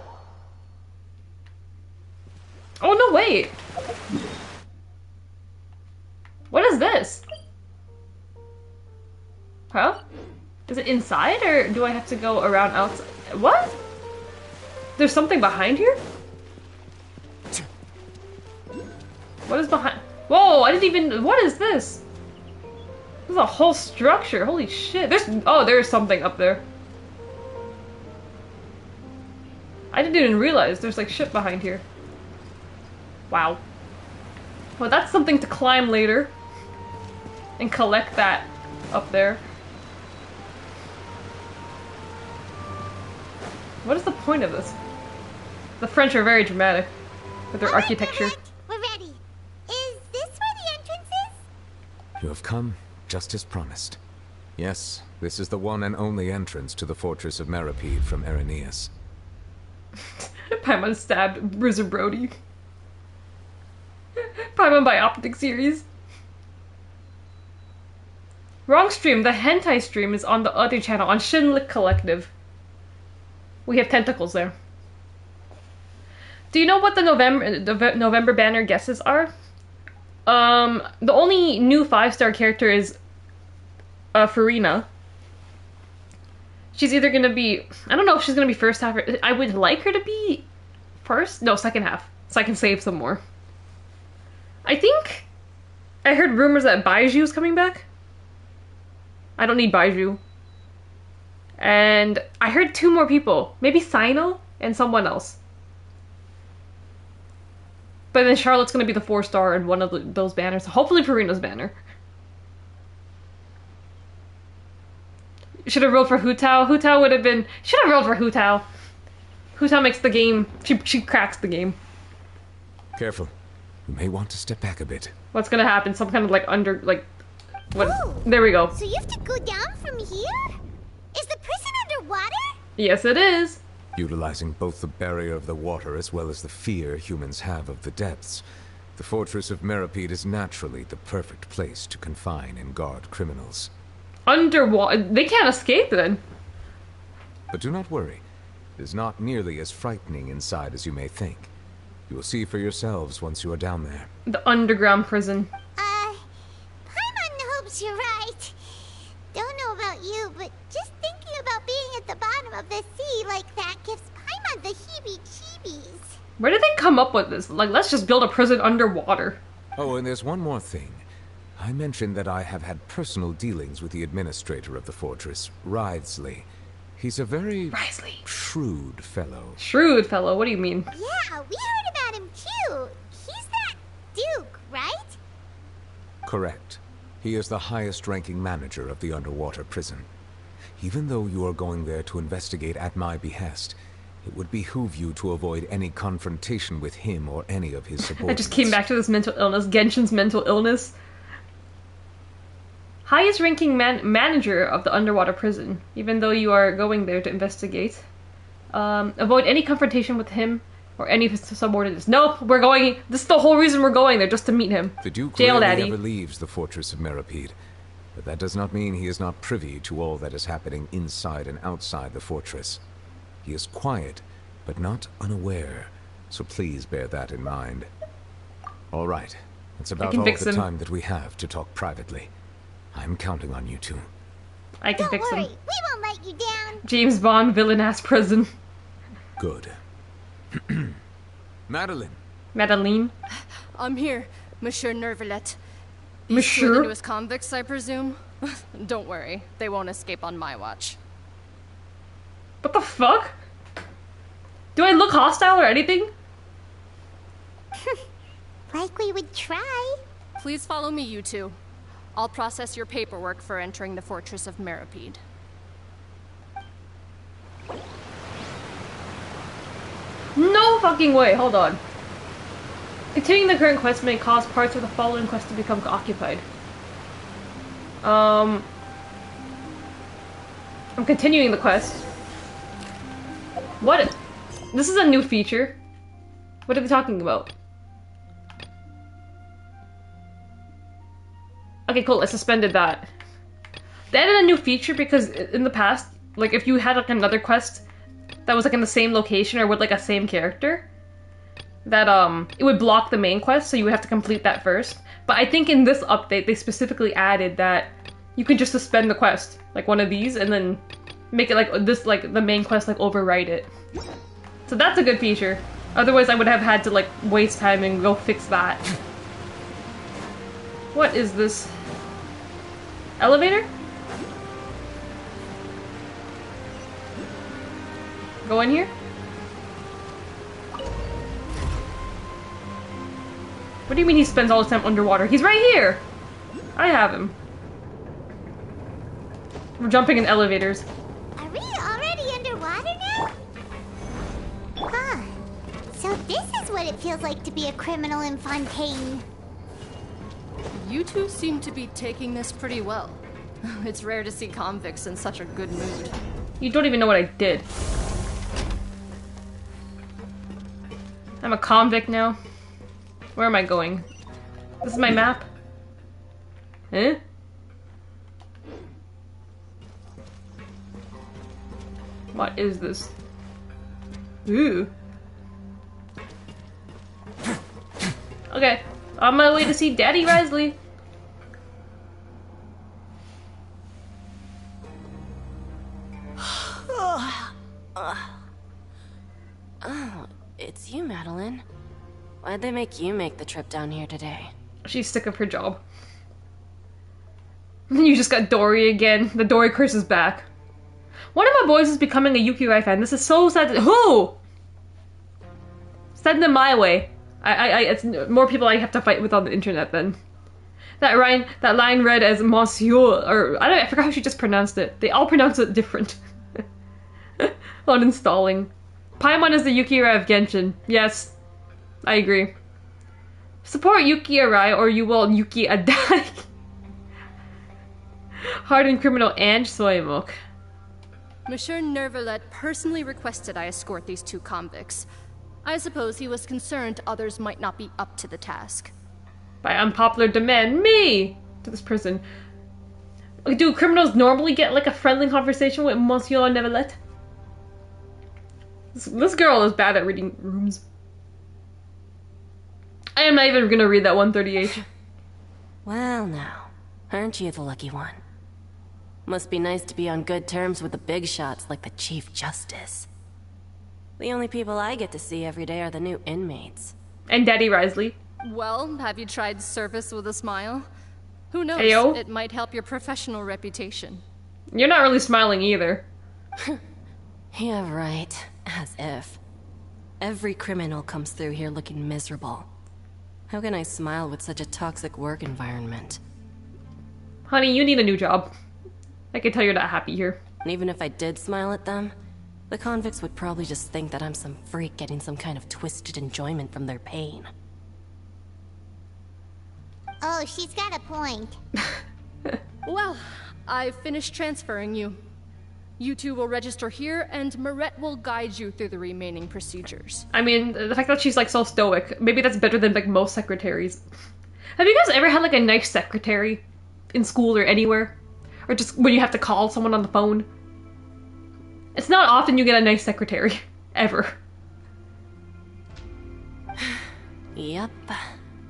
Speaker 6: Oh, no, wait! What is this? Huh? Is it inside, or do I have to go around outside? What? There's something behind here? What is behind? Whoa, I didn't even... What is this? This is a whole structure. Holy shit. There's something up there. I didn't even realize there's like shit behind here. Wow. Well, that's something to climb later. And collect that up there. What is the point of this? The French are very dramatic with their architecture.
Speaker 5: We're ready. Is this where the entrance is?
Speaker 7: You have come just as promised. Yes, this is the one and only entrance to the fortress of Meripede from Irenaeus.
Speaker 6: Paimon stabbed Bruiser Brody. Paimon by Optic Series. Wrong stream. The hentai stream is on the other channel, on ShinKickCollective. We have tentacles there. Do you know what the November banner guesses are? The only new 5-star character is Farina. She's either gonna be, I don't know if she's gonna be first half, or I would like her to be first, no, second half, so I can save some more. I think I heard rumors that Baiju is coming back. I don't need Baiju. And I heard 2 more people, maybe Sino and someone else. But then Charlotte's gonna be the 4-star in one of those banners. Hopefully Farina's banner. Should have rolled for Hu Tao. Hu Tao would have been... Should have rolled for Hu Tao. Hu Tao makes the game... She cracks the game.
Speaker 7: Careful. You may want to step back a bit.
Speaker 6: What's gonna happen? Some kind of like under... like... What?
Speaker 5: Whoa.
Speaker 6: There we go.
Speaker 5: So you have to go down from here? Is the prison underwater?
Speaker 6: Yes, it is.
Speaker 7: Utilizing both the barrier of the water as well as the fear humans have of the depths, the fortress of Meripede is naturally the perfect place to confine and guard criminals.
Speaker 6: Underwater? They can't escape then.
Speaker 7: But do not worry. It is not nearly as frightening inside as you may think. You will see for yourselves once you are down there.
Speaker 6: The underground prison.
Speaker 5: Paimon hopes you're right. Don't know about you, but just thinking about being at the bottom of the sea like that gives Paimon the heebie-jeebies.
Speaker 6: Where did they come up with this? Like, let's just build a prison underwater.
Speaker 7: Oh, and there's one more thing. I mentioned that I have had personal dealings with the administrator of the fortress, Wriothesley. He's a very shrewd fellow.
Speaker 6: Shrewd fellow? What do you mean?
Speaker 5: Yeah, we heard about him too. He's that Duke, right?
Speaker 7: Correct. He is the highest-ranking manager of the underwater prison. Even though you are going there to investigate at my behest, it would behoove you to avoid any confrontation with him or any of his subordinates.
Speaker 6: I just came back to this mental illness. Genshin's mental illness. Highest ranking manager of the underwater prison. Even though you are going there to investigate. Avoid any confrontation with him or any of his subordinates. Nope, we're going... This is the whole reason we're going there, just to meet him.
Speaker 7: The Duke
Speaker 6: Jail
Speaker 7: rarely
Speaker 6: daddy.
Speaker 7: ever leaves the fortress of Meripede. But that does not mean he is not privy to all that is happening inside and outside the fortress. He is quiet, but not unaware, so please bear that in mind. All right, that's about all the time that we have to talk privately. I'm counting on you two.
Speaker 6: I can fix him.
Speaker 5: Don't worry, we won't let you down.
Speaker 6: James Bond, villain-ass prison.
Speaker 7: Good. Madeline.
Speaker 6: Madeline?
Speaker 13: I'm here, Monsieur Nervalet.
Speaker 6: Monsieur?
Speaker 13: You're the newest convicts, I presume? Don't worry, they won't escape on my watch.
Speaker 6: What the fuck? Do I look hostile or anything?
Speaker 5: Like we would try.
Speaker 13: Please follow me, you two. I'll process your paperwork for entering the fortress of Meripede.
Speaker 6: No fucking way, hold on. Continuing the current quest may cause parts of the following quest to become occupied. I'm continuing the quest. What? This is a new feature. What are they talking about? Okay, cool, I suspended that. They added a new feature because in the past, like if you had like another quest that was like in the same location or with like a same character, that it would block the main quest, so you would have to complete that first. But I think in this update, they specifically added that you can just suspend the quest, like one of these, and then make it like this, like the main quest, like overwrite it. So that's a good feature. Otherwise, I would have had to like waste time and go fix that. What is this? Elevator? Go in here? What do you mean he spends all his time underwater? He's right here! I have him. We're jumping in elevators.
Speaker 5: Are we already underwater now? Huh. So this is what it feels like to be a criminal in Fontaine.
Speaker 13: You two seem to be taking this pretty well. It's rare to see convicts in such a good mood.
Speaker 6: You don't even know what I did. I'm a convict now. Where am I going? This is my map? Eh? What is this? Ooh. Okay, on my way to see Daddy Risley.
Speaker 14: Oh, it's you, Madeline. Why'd they make you make the trip down here today?
Speaker 6: She's sick of her job. You just got Dory again. The Dory curse is back. One of my boys is becoming a Yuki Rai fan. This is so sad. Who? Send them my way. It's more people I have to fight with on the internet then. That line read as Monsieur, or I forgot how she just pronounced it. They all pronounce it different. On installing. Paimon is the Yuki Arai of Genshin. Yes, I agree. Support Yuki Arai or you will Yuki Adai. Hardened criminal and Soymok.
Speaker 13: Monsieur Nervalet personally requested I escort these two convicts. I suppose he was concerned others might not be up to the task.
Speaker 6: By unpopular demand, me! To this person. Do criminals normally get like a friendly conversation with Monsieur Nervalet? This girl is bad at reading rooms. I am not even gonna read that 138.
Speaker 14: Well now, aren't you the lucky one? Must be nice to be on good terms with the big shots like the Chief Justice. The only people I get to see every day are the new inmates.
Speaker 6: And Daddy Risley.
Speaker 13: Well, have you tried service with a smile? Who knows?
Speaker 6: Ayo.
Speaker 13: It might help your professional reputation.
Speaker 6: You're not really smiling either.
Speaker 14: Yeah, right. As if. Every criminal comes through here looking miserable. How can I smile with such a toxic work environment?
Speaker 6: Honey, you need a new job. I can tell you're not happy here.
Speaker 14: And even if I did smile at them, the convicts would probably just think that I'm some freak getting some kind of twisted enjoyment from their pain.
Speaker 5: Oh, she's got a point.
Speaker 13: Well, I've finished transferring you. You two will register here, and Marette will guide you through the remaining procedures.
Speaker 6: I mean, the fact that she's like so stoic, maybe that's better than like most secretaries. Have you guys ever had like a nice secretary in school or anywhere? Or just when you have to call someone on the phone? It's not often you get a nice secretary. Ever.
Speaker 14: Yep.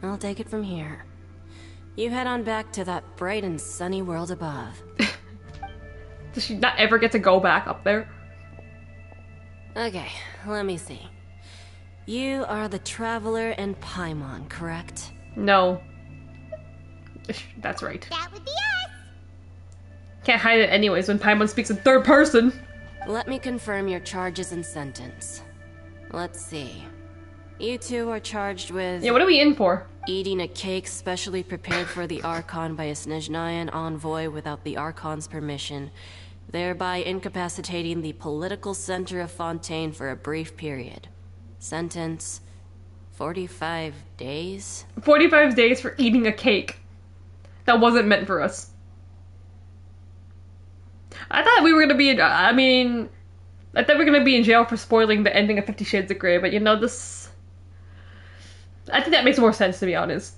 Speaker 14: I'll take it from here. You head on back to that bright and sunny world above.
Speaker 6: Does she not ever get to go back up there?
Speaker 14: Okay, let me see. You are the Traveler and Paimon, correct?
Speaker 6: No. That's right.
Speaker 5: That would be us!
Speaker 6: Can't hide it anyways when Paimon speaks in third person.
Speaker 14: Let me confirm your charges and sentence. Let's see. You two are charged with...
Speaker 6: Yeah, what are we in for?
Speaker 14: Eating a cake specially prepared for the Archon by a Snezhnayan envoy without the Archon's permission, thereby incapacitating the political center of Fontaine for a brief period. Sentence... 45 days?
Speaker 6: 45 days for eating a cake. That wasn't meant for us. I thought we were gonna be in, I thought we were gonna be in jail for spoiling the ending of 50 Shades of Grey, but you know, this... I think that makes more sense, to be honest.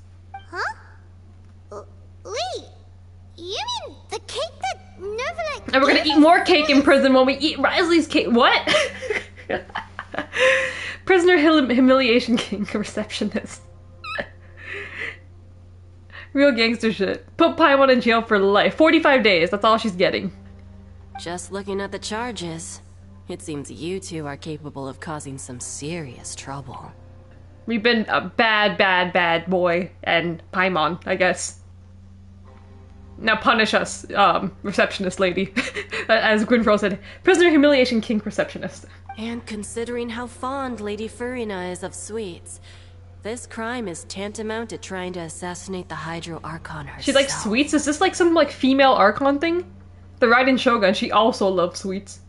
Speaker 5: Huh? Wait, you mean the cake that Nervalet...
Speaker 6: And we're gonna eat more cake in prison when we eat Risley's cake. What? Prisoner humiliation king, receptionist. Real gangster shit. Put Paimon in jail for life. 45 days, that's all she's getting.
Speaker 14: Just looking at the charges, it seems you two are capable of causing some serious trouble.
Speaker 6: We've been a bad boy and Paimon, I guess. Now punish us, receptionist lady. As Gwynfro said, prisoner humiliation king receptionist.
Speaker 14: And considering how fond Lady Furina is of sweets, this crime is tantamount to trying to assassinate the Hydro Archon herself.
Speaker 6: She likes sweets? Is this like some like female Archon thing? The Raiden Shogun, she also loves sweets.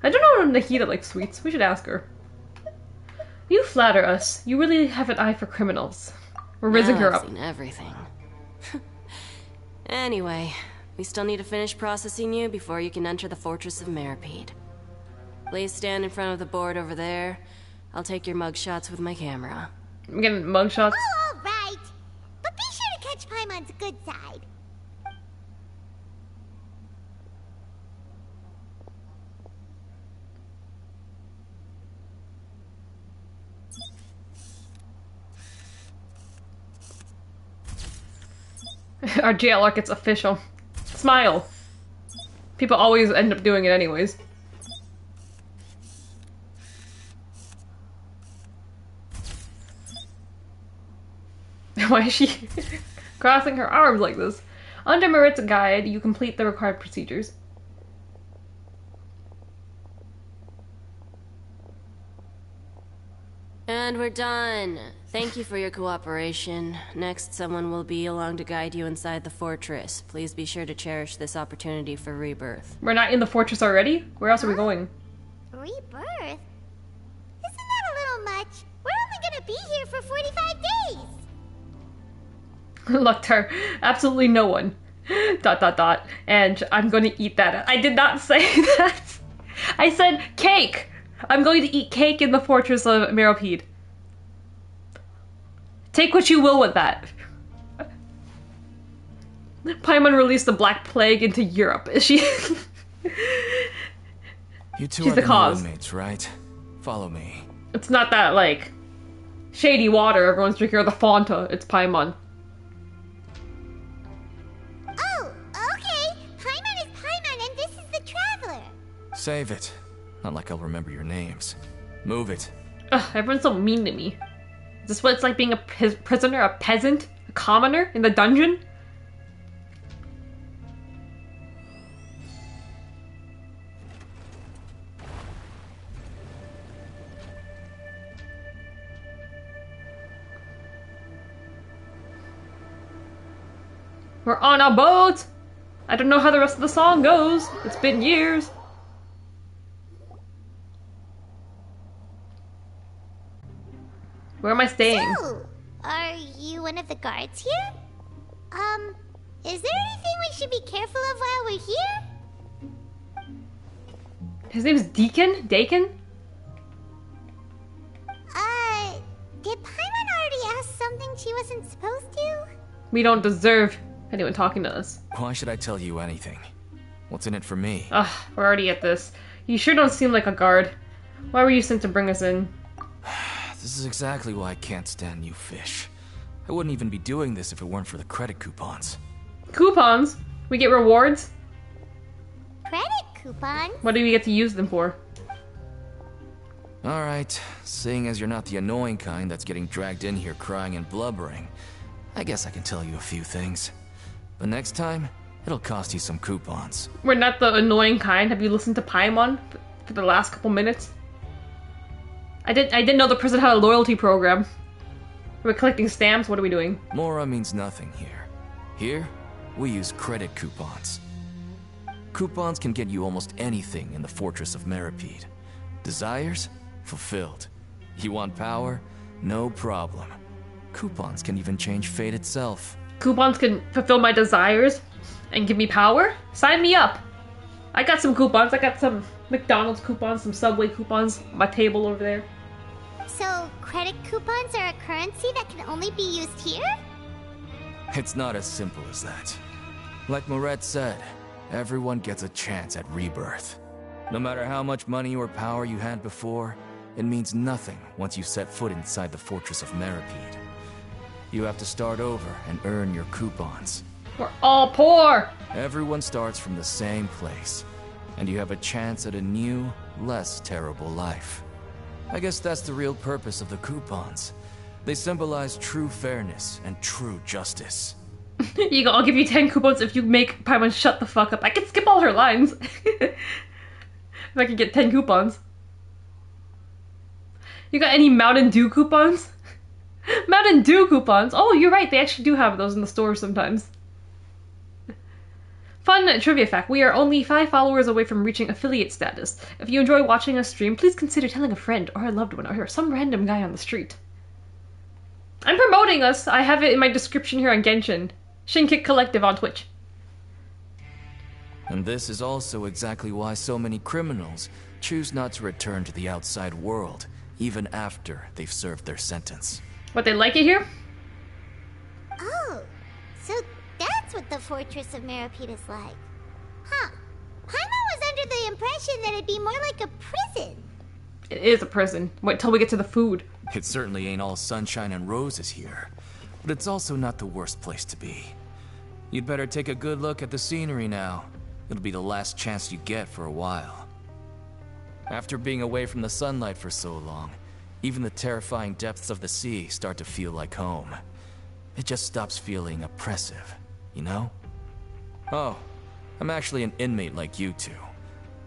Speaker 6: I don't know if Nahida likes sweets. We should ask her. You flatter us. You really have an eye for criminals. We're raising her up.
Speaker 14: I've seen everything. Anyway, We still need to finish processing you before you can enter the Fortress of Meripede. Please stand in front of the board over there. I'll take your mugshots with my camera.
Speaker 6: I'm getting mugshots.
Speaker 5: Oh, all right. But be sure to catch Paimon's good side.
Speaker 6: Our jail arc gets official. Smile. People always end up doing it anyways. Why is she crossing her arms like this? Under Marit's guide, you complete the required procedures.
Speaker 14: And we're done. Thank you for your cooperation. Next, someone will be along to guide you inside the fortress. Please be sure to cherish this opportunity for rebirth.
Speaker 6: We're not in the fortress already? Where else are we going?
Speaker 5: Rebirth? Isn't that a little much? We're only gonna be here for 45 days!
Speaker 6: Look, her. Absolutely no one. ... And I'm going to eat that. I did not say that. I said cake! I'm going to eat cake in the Fortress of Meripede. Take what you will with that. Paimon released the Black Plague into Europe. Is she?
Speaker 15: You two
Speaker 6: She's
Speaker 15: are
Speaker 6: the
Speaker 15: the
Speaker 6: cause.
Speaker 15: roommates, right? Follow me.
Speaker 6: It's not that, like, shady water everyone's drinking or the Fanta. It's Paimon.
Speaker 5: Oh, okay. Paimon is Paimon and this is the Traveler.
Speaker 15: Save it. Not like I'll remember your names. Move it.
Speaker 6: Ugh, everyone's so mean to me. Is this what it's like being a prisoner, a peasant, a commoner in the dungeon? We're on a boat! I don't know how the rest of the song goes. It's been years. Where am I staying?
Speaker 5: So, are you one of the guards here? Is there anything we should be careful of while we're here?
Speaker 6: His name's Deacon? Dakin?
Speaker 5: Did Paimon already ask something she wasn't supposed to?
Speaker 6: We don't deserve anyone talking to us.
Speaker 15: Why should I tell you anything? What's in it for me?
Speaker 6: Ugh, we're already at this. You sure don't seem like a guard. Why were you sent to bring us in?
Speaker 15: This is exactly why I can't stand you fish. I wouldn't even be doing this if it weren't for the credit coupons.
Speaker 6: Coupons? We get rewards?
Speaker 5: Credit coupons?
Speaker 6: What do we get to use them for?
Speaker 15: Alright, seeing as you're not the annoying kind that's getting dragged in here crying and blubbering, I guess I can tell you a few things. But next time, it'll cost you some coupons.
Speaker 6: We're not the annoying kind. Have you listened to Paimon for the last couple minutes? I didn't know the prison had a loyalty program. We're collecting stamps. What are we doing?
Speaker 15: Mora means nothing here. Here, we use credit coupons. Coupons can get you almost anything in the Fortress of Meripede. Desires? Fulfilled. You want power? No problem. Coupons can even change fate itself.
Speaker 6: Coupons can fulfill my desires and give me power? Sign me up! I got some coupons. I got some McDonald's coupons, some Subway coupons on my table over there.
Speaker 5: So, credit coupons are a currency that can only be used here?
Speaker 15: It's not as simple as that. Like Moret said, everyone gets a chance at rebirth. No matter how much money or power you had before, it means nothing once you set foot inside the Fortress of Meripede. You have to start over and earn your coupons.
Speaker 6: We're all poor!
Speaker 15: Everyone starts from the same place, and you have a chance at a new, less terrible life. I guess that's the real purpose of the coupons. They symbolize true fairness and true justice.
Speaker 6: You go, I'll give you 10 coupons if you make Paimon shut the fuck up. I can skip all her lines. If I can get 10 coupons. You got any Mountain Dew coupons? Mountain Dew coupons? Oh, you're right. They actually do have those in the store sometimes. Fun trivia fact. We are only 5 followers away from reaching affiliate status. If you enjoy watching us stream, please consider telling a friend or a loved one or some random guy on the street. I'm promoting us. I have it in my description here on Genshin. ShinKickCollective on Twitch.
Speaker 15: And this is also exactly why so many criminals choose not to return to the outside world, even after they've served their sentence.
Speaker 6: What, they like it here?
Speaker 5: Oh, so that's what the Fortress of Meropide is like. Huh. Paimon was under the impression that it'd be more like a prison.
Speaker 6: It is a prison. Wait till we get to the food.
Speaker 15: It certainly ain't all sunshine and roses here, but it's also not the worst place to be. You'd better take a good look at the scenery now. It'll be the last chance you get for a while. After being away from the sunlight for so long, even the terrifying depths of the sea start to feel like home. It just stops feeling oppressive, you know? Oh, I'm actually an inmate like you two.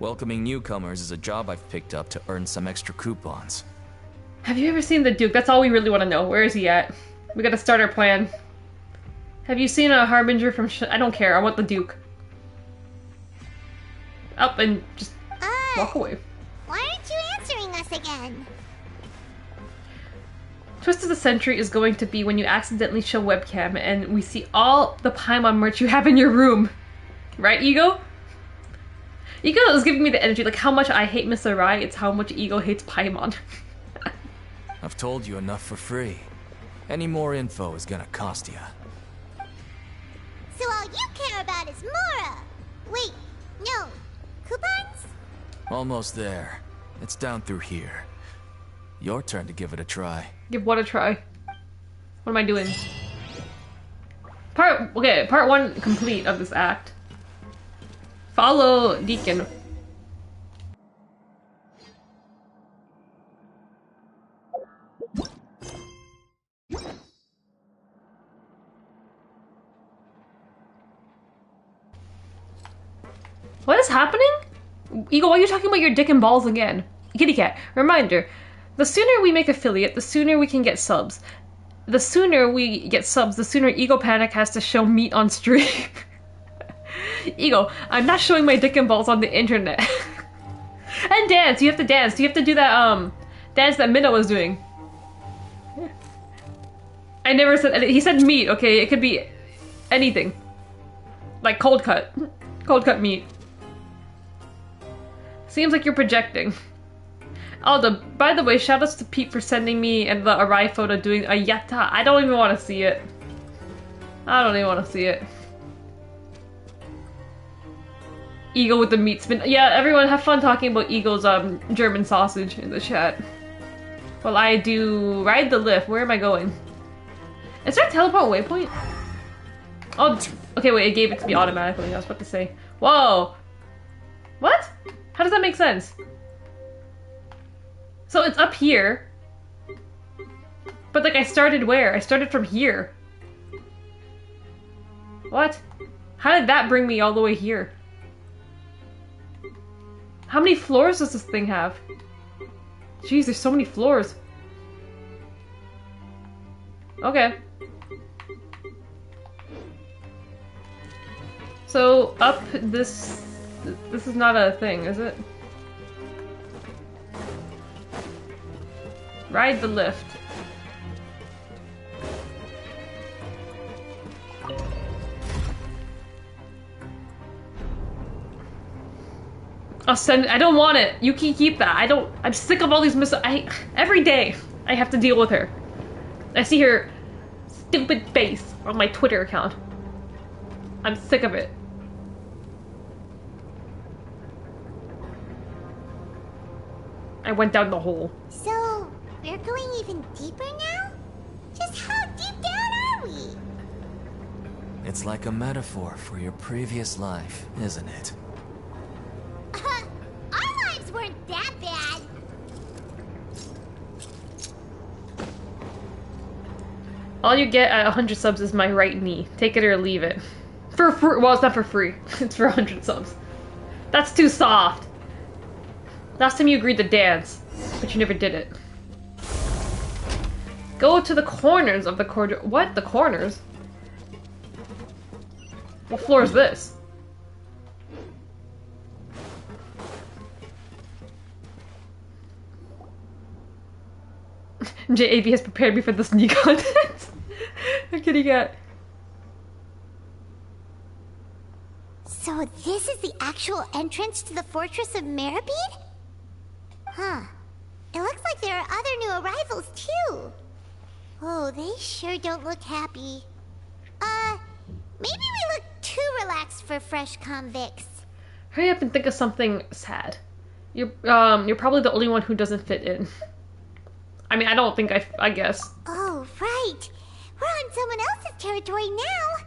Speaker 15: Welcoming newcomers is a job I've picked up to earn some extra coupons.
Speaker 6: Have you ever seen the Duke? That's all we really want to know. Where is he at? We gotta start our plan. Have you seen a Harbinger from I don't care. I want the Duke. Up and just walk away.
Speaker 5: Why aren't you answering us again?
Speaker 6: Twist of the Century is going to be when you accidentally show webcam and we see all the Paimon merch you have in your room. Right, Ego? Ego is giving me the energy, like how much I hate Mr. Rai, it's how much Ego hates Paimon.
Speaker 15: I've told you enough for free. Any more info is gonna cost you.
Speaker 5: So all you care about is Mora! Wait, no. Coupons?
Speaker 15: Almost there. It's down through here. Your turn to give it a try.
Speaker 6: Give what a try? What am I doing? Part 1 complete of this act. Follow Deacon. What is happening? Eagle, why are you talking about your dick and balls again? Kitty cat, reminder. The sooner we make affiliate, the sooner we can get subs. The sooner we get subs, the sooner Ego Panic has to show meat on stream. Ego, I'm not showing my dick and balls on the internet. And dance, you have to dance. You have to do that, dance that Minna was doing. I never said anything. He said meat, okay? It could be anything. Like cold cut. Cold cut meat. Seems like you're projecting. Oh, by the way, shoutouts to Pete for sending me and the Arai photo doing a yatta. I don't even want to see it. I don't even want to see it. Eagle with the meat spin. Yeah, everyone have fun talking about Eagle's German sausage in the chat. Well, I do ride the lift. Where am I going? Is there a teleport waypoint? Oh, okay, wait, it gave it to me automatically. I was about to say. Whoa! What? How does that make sense? So it's up here. But like I started where? I started from here. What? How did that bring me all the way here? How many floors does this thing have? Jeez, there's so many floors. Okay. So up this is not a thing, is it? Ride the lift. I'll send. I don't want it. You can keep that. I'm sick of all these every day I have to deal with her. I see her stupid face on my Twitter account. I'm sick of it. I went down the hole.
Speaker 5: So, we're going even deeper now? Just how deep down are we?
Speaker 15: It's like a metaphor for your previous life, isn't it?
Speaker 5: Our lives weren't that bad.
Speaker 6: All you get at 100 subs is my right knee. Take it or leave it. For free. Well, it's not for free. It's for 100 subs. That's too soft. Last time you agreed to dance, but you never did it. Go to the corners of the corridor. What? The corners? What floor is this? JAV has prepared me for this new content. I'm kidding.
Speaker 5: So So this is the actual entrance to the Fortress of Meribid? Huh. It looks like there are other new arrivals, too. Oh, they sure don't look happy. Maybe we look too relaxed for fresh convicts.
Speaker 6: Hurry up and think of something sad. You're probably the only one who doesn't fit in. I mean, I don't think I guess.
Speaker 5: Oh, right. We're on someone else's territory now.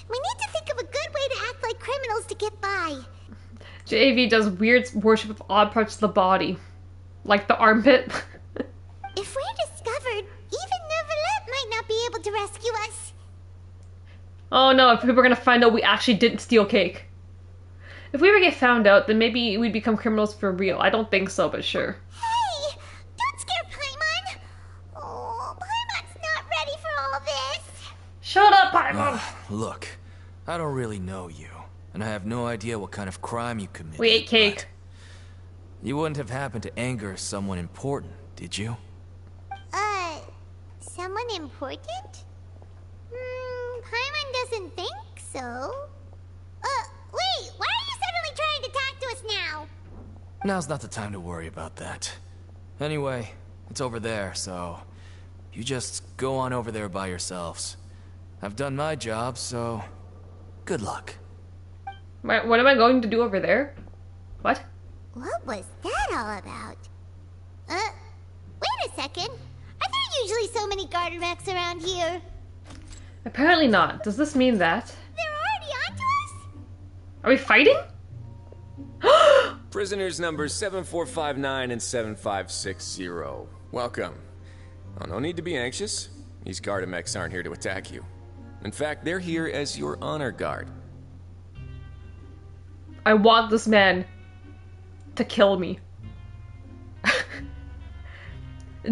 Speaker 5: We need to think of a good way to act like criminals to get by.
Speaker 6: JAV does weird worship of odd parts of the body. Like the armpit.
Speaker 5: If we're discovered, even Neuvillette might not be able to rescue us.
Speaker 6: Oh no, if people are gonna find out we actually didn't steal cake. If we ever get found out, then maybe we'd become criminals for real. I don't think so, but sure.
Speaker 5: Hey! Don't scare Paimon! Oh, Paimon's not ready for all this.
Speaker 6: Shut up, Paimon!
Speaker 15: Look, I don't really know you, and I have no idea what kind of crime you committed.
Speaker 6: We ate cake.
Speaker 15: You wouldn't have happened to anger someone important, did you?
Speaker 5: Someone important? Paimon doesn't think so. Wait, why are you suddenly trying to talk to us now?
Speaker 15: Now's not the time to worry about that. Anyway, it's over there, so you just go on over there by yourselves. I've done my job, so good luck.
Speaker 6: What am I going to do over there? What?
Speaker 5: What was that all about? Wait a second. Are there usually so many Gardermechs around here?
Speaker 6: Apparently not. Does this mean that?
Speaker 5: They're already onto us?
Speaker 6: Are we fighting?
Speaker 1: Prisoners numbers 7459 and 7560. Welcome. Oh, no need to be anxious. These Gardermechs aren't here to attack you. In fact, they're here as your honor guard.
Speaker 6: I want this man to kill me.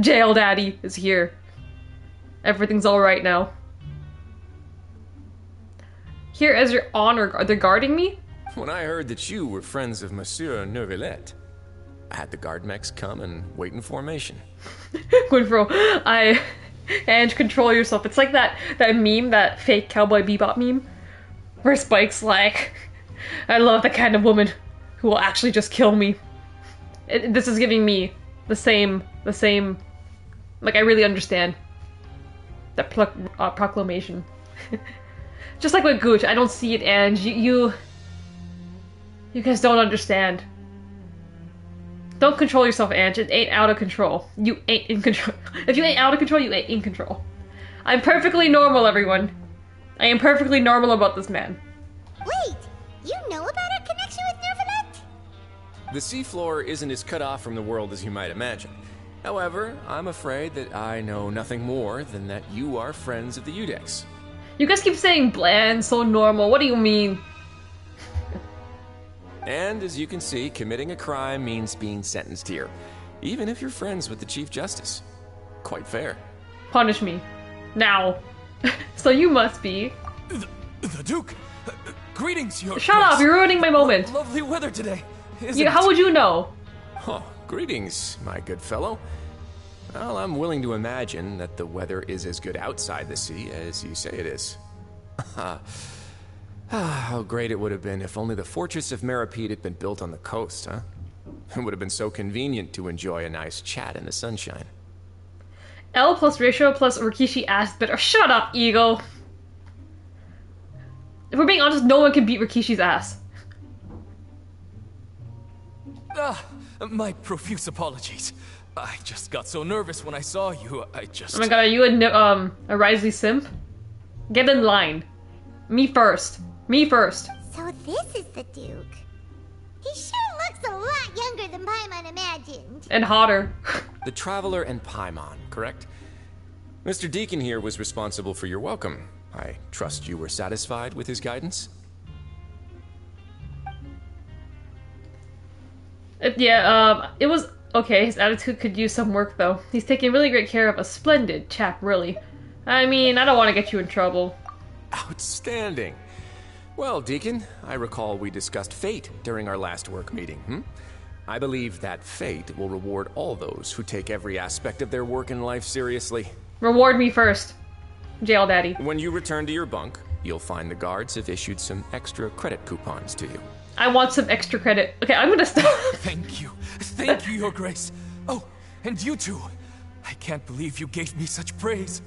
Speaker 6: Jail Daddy is here. Everything's alright now. Here as your honor guard. They're guarding me?
Speaker 1: When I heard that you were friends of Monsieur Neuvillette, I had the Gardermechs come and wait in formation.
Speaker 6: Good bro. And control yourself. It's like that meme, that fake Cowboy Bebop meme, where Spike's like, I love the kind of woman who will actually just kill me. This is giving me the same, like I really understand that proclamation. Just like with Gooch, I don't see it, and you guys don't understand. Don't control yourself, Ange. It ain't out of control. You ain't in control. If you ain't out of control, you ain't in control. I'm perfectly normal, everyone. I am perfectly normal about this man.
Speaker 5: Wait, you know about our connection with Neuvillette?
Speaker 1: The seafloor isn't as cut off from the world as you might imagine. However, I'm afraid that I know nothing more than that you are friends of the Udex.
Speaker 6: You guys keep saying bland, so normal. What do you mean?
Speaker 1: And as you can see, committing a crime means being sentenced here, even if you're friends with the Chief Justice. Quite fair.
Speaker 6: Punish me. Now. So you must be...
Speaker 15: The Duke! Greetings, Your
Speaker 6: Shut up, you're ruining my moment.
Speaker 15: Lovely weather today, isn't
Speaker 6: How would you know?
Speaker 1: Oh, greetings, my good fellow. Well, I'm willing to imagine that the weather is as good outside the sea as you say it is. How great it would have been if only the Fortress of Meribid had been built on the coast, huh? It would have been so convenient to enjoy a nice chat in the sunshine.
Speaker 6: L plus ratio plus Rikishi ass bitter. Shut up, Eagle! If we're being honest, no one can beat Rikishi's ass.
Speaker 15: My profuse apologies. I just got so nervous when I saw you,
Speaker 6: Oh my god, are you a Risley simp? Get in line. Me first. Me first.
Speaker 5: So this is the Duke. He sure looks a lot younger than Paimon imagined.
Speaker 6: And hotter.
Speaker 1: The Traveler and Paimon, correct? Mr. Deacon here was responsible for your welcome. I trust you were satisfied with his guidance?
Speaker 6: It was okay. His attitude could use some work, though. He's taking really great care of a splendid chap, really. I mean, I don't want to get you in trouble.
Speaker 1: Outstanding. Well, Deacon, I recall we discussed fate during our last work meeting, I believe that fate will reward all those who take every aspect of their work in life seriously.
Speaker 6: Reward me first, Jail Daddy.
Speaker 1: When you return to your bunk, you'll find the guards have issued some extra credit coupons to you.
Speaker 6: I want some extra credit. Okay, I'm gonna stop.
Speaker 15: Thank you. Thank you, Your Grace. Oh, and you too. I can't believe you gave me such praise.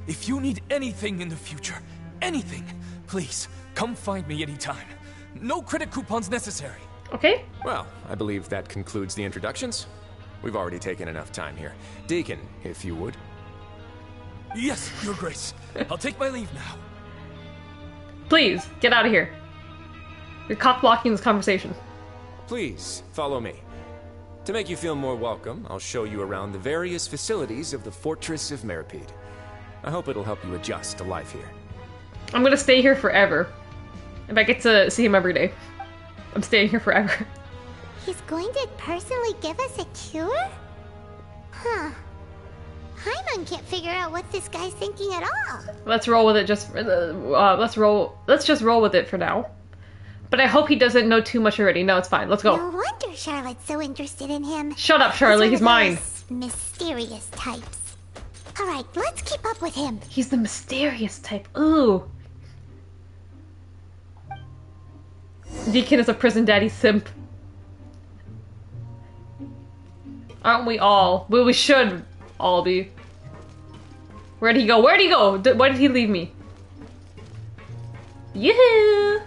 Speaker 15: If you need anything in the future, anything, please, come find me anytime. No credit coupons necessary.
Speaker 6: Okay.
Speaker 1: Well, I believe that concludes the introductions. We've already taken enough time here. Deacon, if you would.
Speaker 15: Yes, Your Grace. I'll take my leave now.
Speaker 6: Please, get out of here. You're cock-blocking this conversation.
Speaker 1: Please, follow me. To make you feel more welcome, I'll show you around the various facilities of the Fortress of Meripede. I hope it'll help you adjust to life here.
Speaker 6: I'm gonna stay here forever. If I get to see him every day. I'm staying here forever.
Speaker 5: He's going to personally give us a cure? Huh. Paimon can't figure out what this guy's thinking at all.
Speaker 6: Let's roll with it. Let's just roll with it for now. But I hope he doesn't know too much already. No, it's fine. Let's go.
Speaker 5: No wonder Charlotte's so interested in him.
Speaker 6: Shut up, Charlotte. He's mine.
Speaker 5: Mysterious types. All right, let's keep up with him.
Speaker 6: He's the mysterious type. Ooh. Deacon is a prison daddy simp. Aren't we all? Well, we should all be. Where'd he go? Where'd he go? Why did he leave me? Yoo-hoo!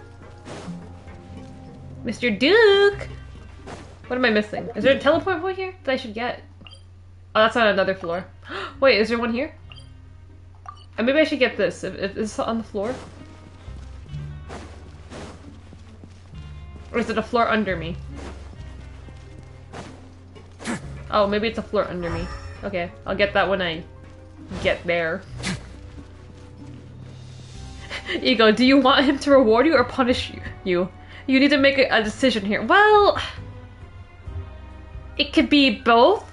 Speaker 6: Mr. Duke! What am I missing? Is there a teleport point here that I should get? Oh, that's on another floor. Wait, is there one here? Maybe I should get this. If it's on the floor? Or is it a floor under me? Oh, maybe it's a floor under me. Okay, I'll get that when I get there. Ego, do you want him to reward you or punish you? You need to make a decision here. Well, it could be both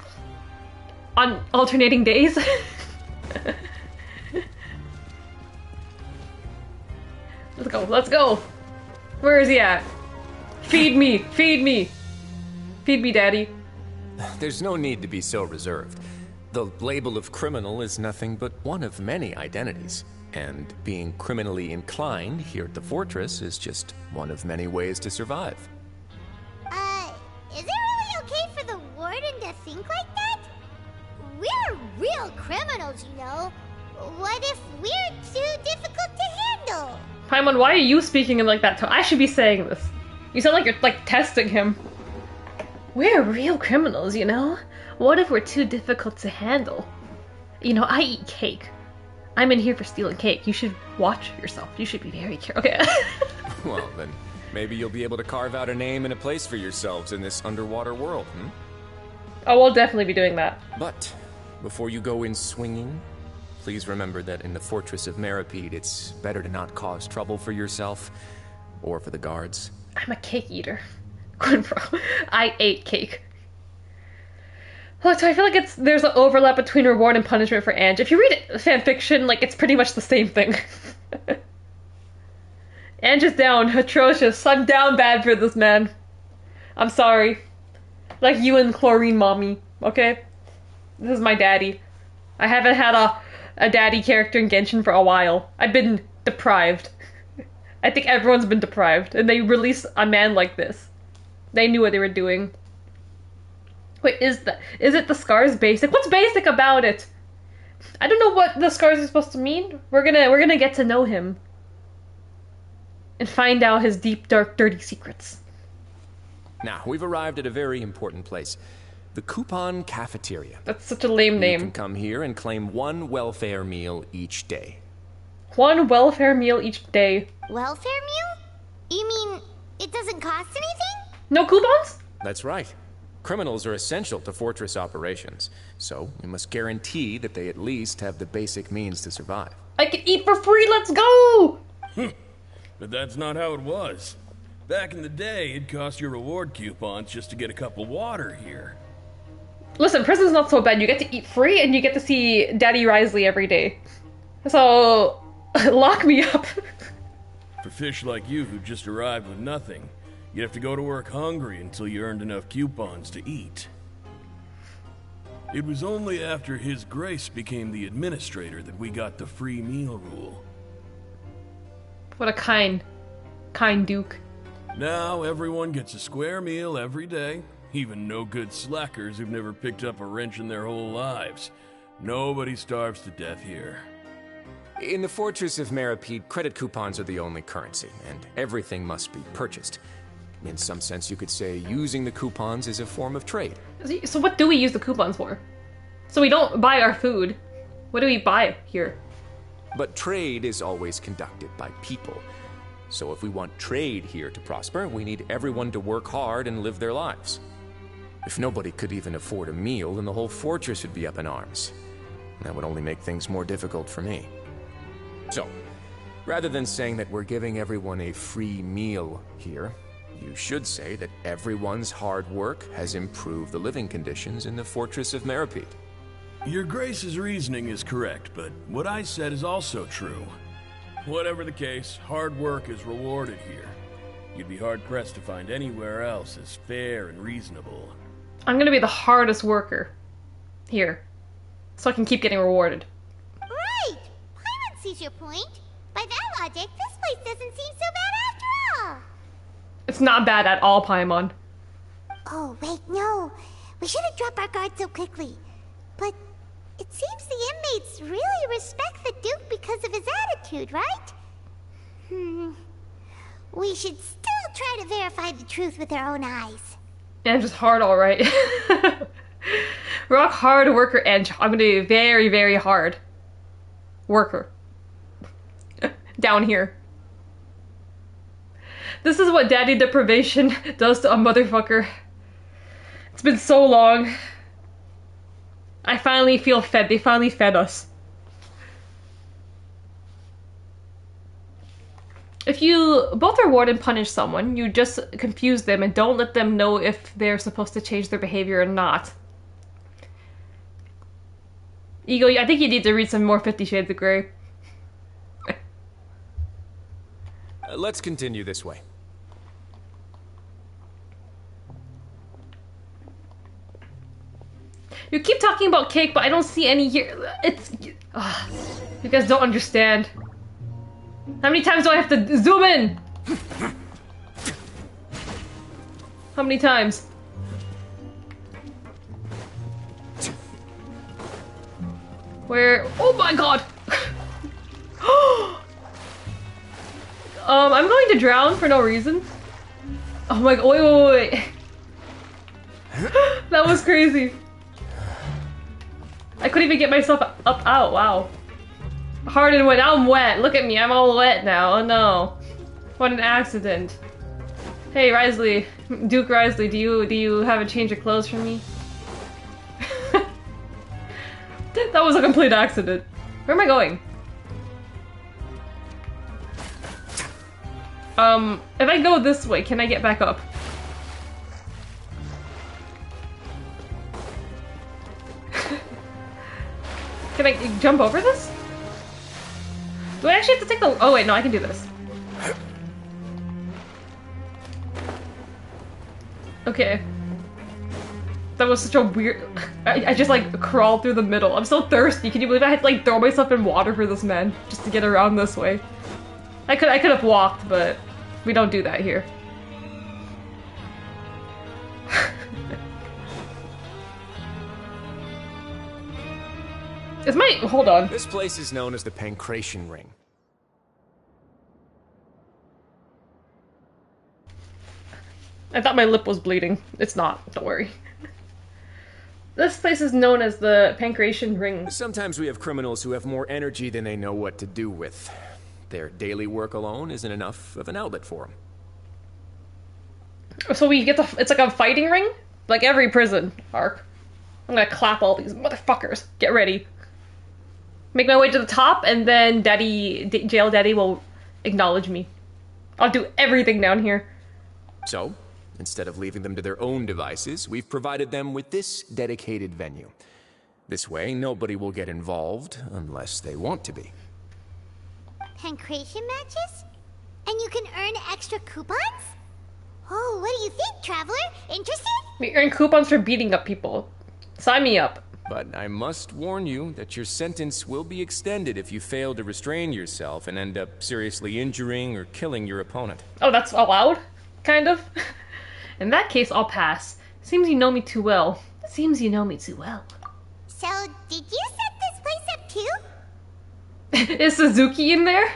Speaker 6: on alternating days. Let's go, let's go. Where is he at? Feed me, feed me. Feed me, daddy.
Speaker 1: There's no need to be so reserved. The label of criminal is nothing but one of many identities. And being criminally inclined here at the fortress is just one of many ways to survive.
Speaker 5: Is it really okay for the warden to think like that? We're real criminals, you know. What if we're too difficult to handle?
Speaker 6: Paimon, why are you speaking in like that tone? I should be saying this. You sound like you're like testing him. We're real criminals, you know? What if we're too difficult to handle? You know, I eat cake. I'm in here for stealing cake. You should watch yourself. You should be very careful. Okay.
Speaker 1: Well, then maybe you'll be able to carve out a name and a place for yourselves in this underwater world, hmm?
Speaker 6: Oh, we'll definitely be doing that.
Speaker 1: But before you go in swinging, please remember that in the Fortress of Meripede, it's better to not cause trouble for yourself or for the guards.
Speaker 6: I'm a cake eater. Good bro. I ate cake. Look, so I feel like there's an overlap between reward and punishment for Ange. If you read fanfiction, like, it's pretty much the same thing. Ange is down. Atrocious. I'm down bad for this man. I'm sorry. Like you and Chlorine Mommy, okay? This is my daddy. I haven't had a daddy character in Genshin for a while. I've been deprived. I think everyone's been deprived. And they release a man like this. They knew what they were doing. Wait, is it the scars basic? What's basic about it? I don't know what the scars are supposed to mean. We're gonna get to know him. And find out his deep, dark, dirty secrets.
Speaker 1: Now, we've arrived at a very important place. The Coupon Cafeteria.
Speaker 6: That's such a lame name.
Speaker 1: You can come here and claim one welfare meal each day.
Speaker 6: One welfare meal each day.
Speaker 5: Welfare meal? You mean it doesn't cost anything?
Speaker 6: No coupons?
Speaker 1: That's right. Criminals are essential to fortress operations, so we must guarantee that they at least have the basic means to survive.
Speaker 6: I can eat for free, let's go!
Speaker 16: But that's not how it was. Back in the day, it cost you reward coupons just to get a cup of water here.
Speaker 6: Listen, prison's not so bad. You get to eat free and you get to see Daddy Risley every day. So, lock me up.
Speaker 16: For fish like you who just arrived with nothing, you'd have to go to work hungry until you earned enough coupons to eat. It was only after His Grace became the administrator that we got the free meal rule.
Speaker 6: What a kind Duke.
Speaker 16: Now everyone gets a square meal every day. Even no-good slackers who've never picked up a wrench in their whole lives. Nobody starves to death here.
Speaker 1: In the Fortress of Meripede, credit coupons are the only currency, and everything must be purchased. In some sense, you could say using the coupons is a form of trade.
Speaker 6: So what do we use the coupons for? So we don't buy our food. What do we buy here?
Speaker 1: But trade is always conducted by people. So if we want trade here to prosper, we need everyone to work hard and live their lives. If nobody could even afford a meal, then the whole fortress would be up in arms. That would only make things more difficult for me. So, rather than saying that we're giving everyone a free meal here, you should say that everyone's hard work has improved the living conditions in the Fortress of Meripede.
Speaker 16: Your Grace's reasoning is correct, but what I said is also true. Whatever the case, hard work is rewarded here. You'd be hard-pressed to find anywhere else as fair and reasonable.
Speaker 6: I'm gonna be the hardest worker here, so I can keep getting rewarded.
Speaker 5: Right! Paimon sees your point. By that logic, this place doesn't seem so bad after all.
Speaker 6: It's not bad at all, Paimon.
Speaker 5: Oh, wait, no. We shouldn't drop our guard so quickly. But it seems the inmates really respect the Duke because of his attitude, right? We should still try to verify the truth with our own eyes.
Speaker 6: Yeah, I'm just hard, alright. Rock hard worker, and I'm gonna be very, very hard worker. Down here. This is what daddy deprivation does to a motherfucker. It's been so long. I finally feel fed. They finally fed us. If you both reward and punish someone, you just confuse them and don't let them know if they're supposed to change their behavior or not. Ego, I think you need to read some more 50 Shades of Grey.
Speaker 1: Let's continue this way.
Speaker 6: You keep talking about cake, but I don't see any here. It's... you guys don't understand. How many times do I have to zoom in? How many times? Where? Oh my god! I'm going to drown for no reason. Oh my god, wait. That was crazy. I couldn't even get myself up out, wow. Hard and wet, now I'm wet. Look at me, I'm all wet now, oh no. What an accident. Hey, Risley, Duke Risley, do you have a change of clothes for me? That was a complete accident. Where am I going? If I go this way, can I get back up? Can I jump over this? Do I actually have to take the... Oh wait, no, I can do this. Okay. That was such a weird... I just like crawled through the middle. I'm so thirsty. Can you believe I had to like throw myself in water for this man just to get around this way? I could have walked, but we don't do that here. Hold on.
Speaker 1: This place is known as the Pancration Ring.
Speaker 6: I thought my lip was bleeding. It's not, don't worry. This place is known as the Pancration Ring.
Speaker 1: Sometimes we have criminals who have more energy than they know what to do with. Their daily work alone isn't enough of an outlet for them.
Speaker 6: So we get it's like a fighting ring? Like every prison arc. I'm gonna clap all these motherfuckers. Get ready. Make my way to the top, and then Jail Daddy will acknowledge me. I'll do everything down here.
Speaker 1: So, instead of leaving them to their own devices, we've provided them with this dedicated venue. This way, nobody will get involved unless they want to be.
Speaker 5: Pancration matches? And you can earn extra coupons? Oh, what do you think, Traveler? Interested?
Speaker 6: We earn coupons for beating up people. Sign me up.
Speaker 1: But I must warn you that your sentence will be extended if you fail to restrain yourself and end up seriously injuring or killing your opponent.
Speaker 6: Oh, that's allowed? Kind of? In that case, I'll pass. Seems you know me too well. Seems you know me too well.
Speaker 5: So, did you set this place up too?
Speaker 6: Is Suzuki in there?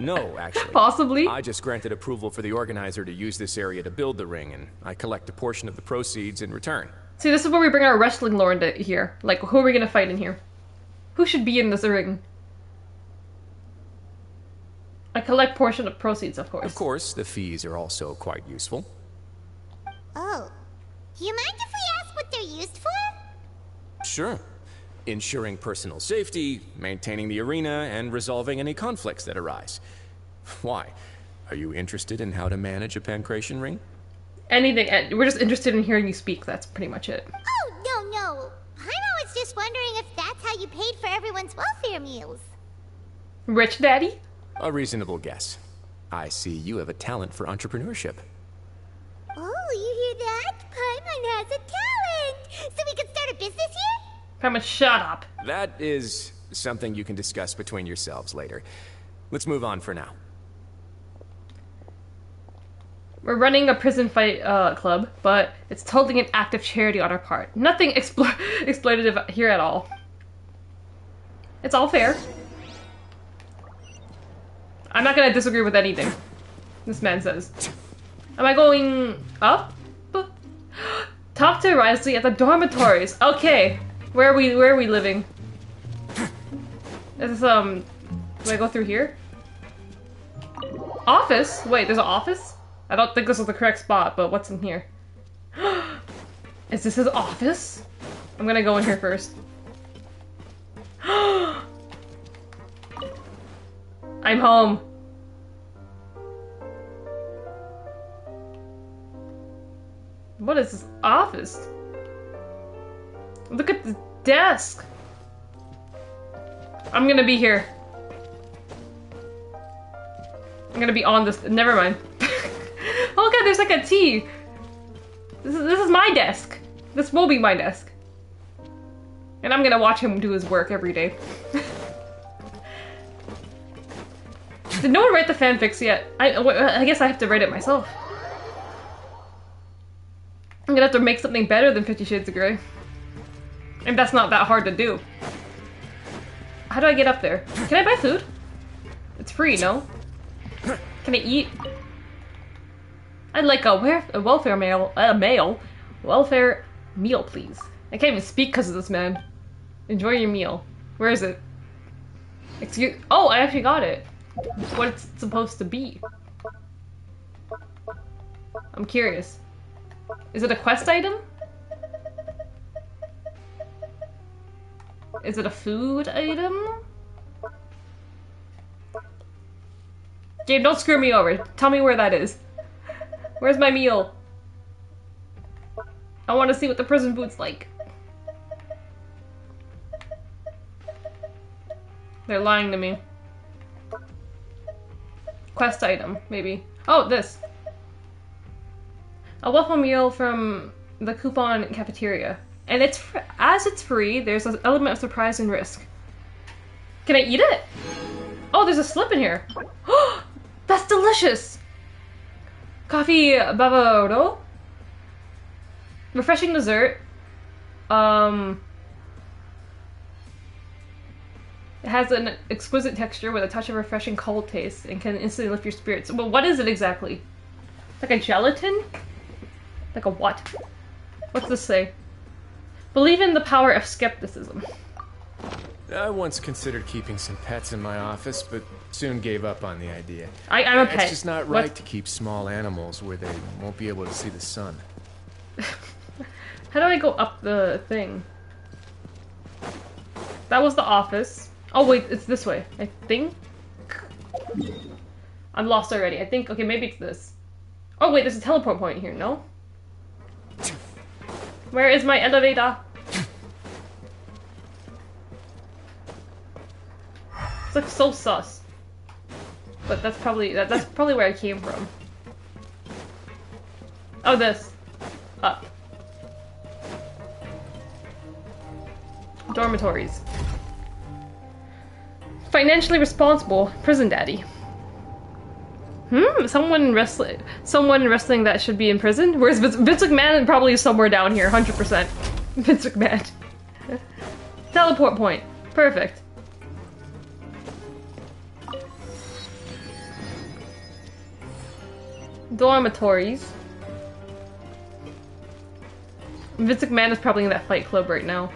Speaker 1: No, actually.
Speaker 6: Possibly.
Speaker 1: I just granted approval for the organizer to use this area to build the ring, and I collect a portion of the proceeds in return.
Speaker 6: See, this is where we bring our wrestling lore into here. Like, who are we gonna fight in here? Who should be in this ring? I collect portion of proceeds, of course.
Speaker 1: Of course, the fees are also quite useful.
Speaker 5: Oh. Do you mind if we ask what they're used for?
Speaker 1: Sure. Ensuring personal safety, maintaining the arena, and resolving any conflicts that arise. Why? Are you interested in how to manage a pancration ring?
Speaker 6: Anything. We're just interested in hearing you speak. That's pretty much it.
Speaker 5: Oh, no. Paimon was just wondering if that's how you paid for everyone's welfare meals.
Speaker 6: Rich Daddy?
Speaker 1: A reasonable guess. I see you have a talent for entrepreneurship.
Speaker 5: Oh, you hear that? Paimon has a talent! So we could start a business here?
Speaker 6: Paimon, shut up.
Speaker 1: That is something you can discuss between yourselves later. Let's move on for now.
Speaker 6: We're running a prison fight club, but it's totally an act of charity on our part. Nothing exploitative here at all. It's all fair. I'm not gonna disagree with anything this man says. Am I going up? Talk to Risley at the dormitories. Okay. Where are we living? Is this, do I go through here? Office? Wait, there's an office? I don't think this is the correct spot, but what's in here? Is this his office? I'm gonna go in here first. I'm home. What is this office? Look at the desk. I'm gonna be here. I'm gonna be on this. Never mind. Oh god, there's like a T. This is my desk. This will be my desk. And I'm gonna watch him do his work every day. Did no one write the fanfics yet? I guess I have to write it myself. I'm gonna have to make something better than 50 Shades of Grey. And that's not that hard to do. How do I get up there? Can I buy food? It's free, no? Can I eat? I'd like a welfare welfare meal, please. I can't even speak because of this man. Enjoy your meal. Where is it? Oh, I actually got it. What it's supposed to be. I'm curious. Is it a quest item? Is it a food item? Game, don't screw me over. Tell me where that is. Where's my meal? I want to see what the prison food's like. They're lying to me. Quest item, maybe. Oh, this. A waffle meal from the coupon cafeteria. And as it's free, there's an element of surprise and risk. Can I eat it? Oh, there's a slip in here. That's delicious! Coffee Bavaro. Refreshing dessert. It has an exquisite texture with a touch of refreshing cold taste and can instantly lift your spirits. Well, what is it exactly? Like a gelatin? Like a what? What's this say? Believe in the power of skepticism.
Speaker 1: I once considered keeping some pets in my office, but soon gave up on the idea.
Speaker 6: I'm a pet.
Speaker 1: It's just not right to keep small animals where they won't be able to see the sun.
Speaker 6: How do I go up the thing? That was the office. Oh wait, it's this way, I think? I'm lost already. I think, okay, maybe it's this. Oh wait, there's a teleport point here, no? Where is my elevator? It's like so sus. But that's probably where I came from. Oh, this. Up. Dormitories. Financially responsible prison daddy. Someone wrestling that should be in prison? Where's Vince McMahon? Probably somewhere down here, 100%. Vince McMahon. Teleport point. Perfect. Dormitories. Vince McMahon is probably in that fight club right now.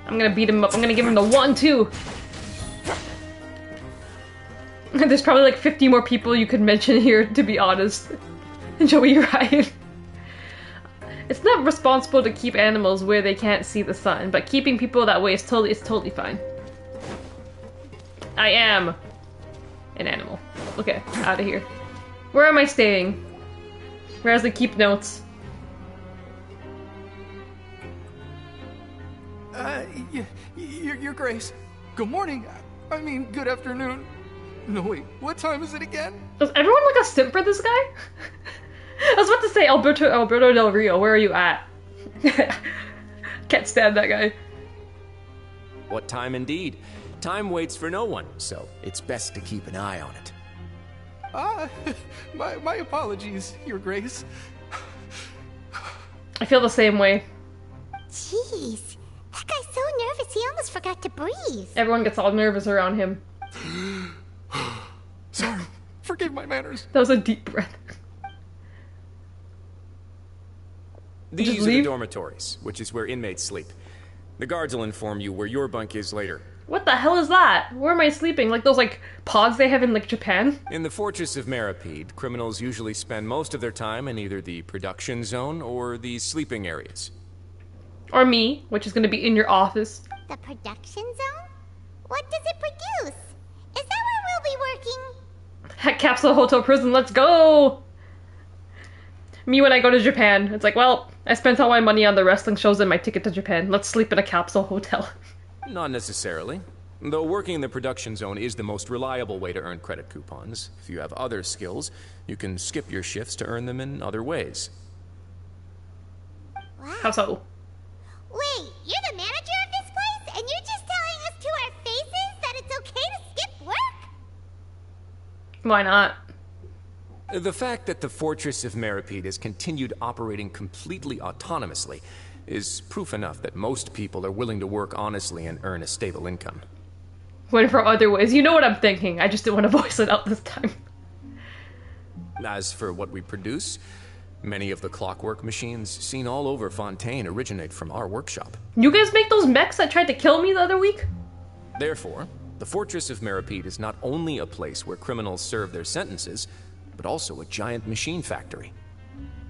Speaker 6: I'm gonna beat him up. I'm gonna give him the 1-2. There's probably like 50 more people you could mention here, to be honest. Joey Ryan. It's not responsible to keep animals where they can't see the sun, but keeping people that way is totally fine. I am an animal. Okay, out of here. Where am I staying? Where's the keep notes?
Speaker 17: Your Grace. Good morning. I mean, good afternoon. No, wait, what time is it again?
Speaker 6: Does everyone look a simp for this guy? I was about to say Alberto Del Rio, where are you at? Can't stand that guy.
Speaker 1: What time indeed? Time waits for no one, so it's best to keep an eye on it.
Speaker 17: My apologies, Your Grace.
Speaker 6: I feel the same way.
Speaker 5: Jeez, that guy's so nervous he almost forgot to breathe.
Speaker 6: Everyone gets all nervous around him.
Speaker 17: Sorry, forgive my manners.
Speaker 6: That was a deep breath.
Speaker 1: These are the dormitories, which is where inmates sleep. The guards will inform you where your bunk is later.
Speaker 6: What the hell is that? Where am I sleeping? Like those pods they have in Japan?
Speaker 1: In the Fortress of Meripede, criminals usually spend most of their time in either the production zone or the sleeping areas.
Speaker 6: Or me, which is going to be in your office.
Speaker 5: The production zone? What does it produce? Is that where we'll be working?
Speaker 6: Heck, Capsule Hotel Prison, let's go! Me when I go to Japan, it's like, well, I spent all my money on the wrestling shows and my ticket to Japan. Let's sleep in a capsule hotel.
Speaker 1: Not necessarily. Though working in the production zone is the most reliable way to earn credit coupons. If you have other skills, you can skip your shifts to earn them in other ways.
Speaker 5: Wow.
Speaker 6: How so?
Speaker 5: Wait, you're the manager of this place? And you're just telling us to our faces that it's okay to skip work?
Speaker 6: Why not?
Speaker 1: The fact that the Fortress of Meripede has continued operating completely autonomously is proof enough that most people are willing to work honestly and earn a stable income.
Speaker 6: Went for other ways. You know what I'm thinking. I just didn't want to voice it out this time.
Speaker 1: As for what we produce, many of the clockwork machines seen all over Fontaine originate from our workshop.
Speaker 6: You guys make those mechs that tried to kill me the other week?
Speaker 1: Therefore, the Fortress of Meripede is not only a place where criminals serve their sentences, but also a giant machine factory.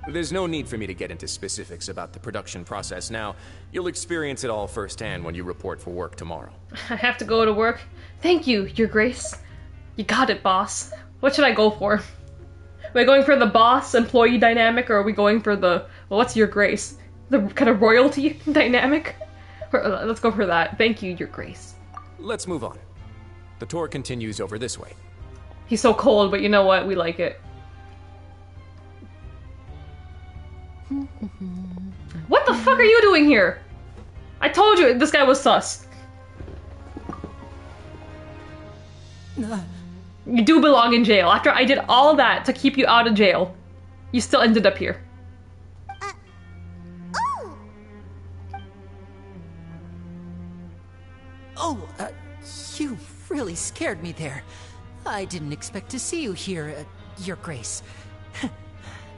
Speaker 1: There's no need for me to get into specifics about the production process now. You'll experience it all firsthand when you report for work tomorrow.
Speaker 6: I have to go to work. Thank you, Your Grace. You got it, boss. What should I go for? Am I going for the boss-employee dynamic, or are we going for the, well, what's Your Grace? The kind of royalty dynamic? Let's go for that. Thank you, Your Grace.
Speaker 1: Let's move on. The tour continues over this way.
Speaker 6: He's so cold, but you know what? We like it. What the fuck are you doing here? I told you this guy was sus. You do belong in jail. After I did all that to keep you out of jail, you still ended up here.
Speaker 18: You really scared me there. I didn't expect to see you here, Your Grace.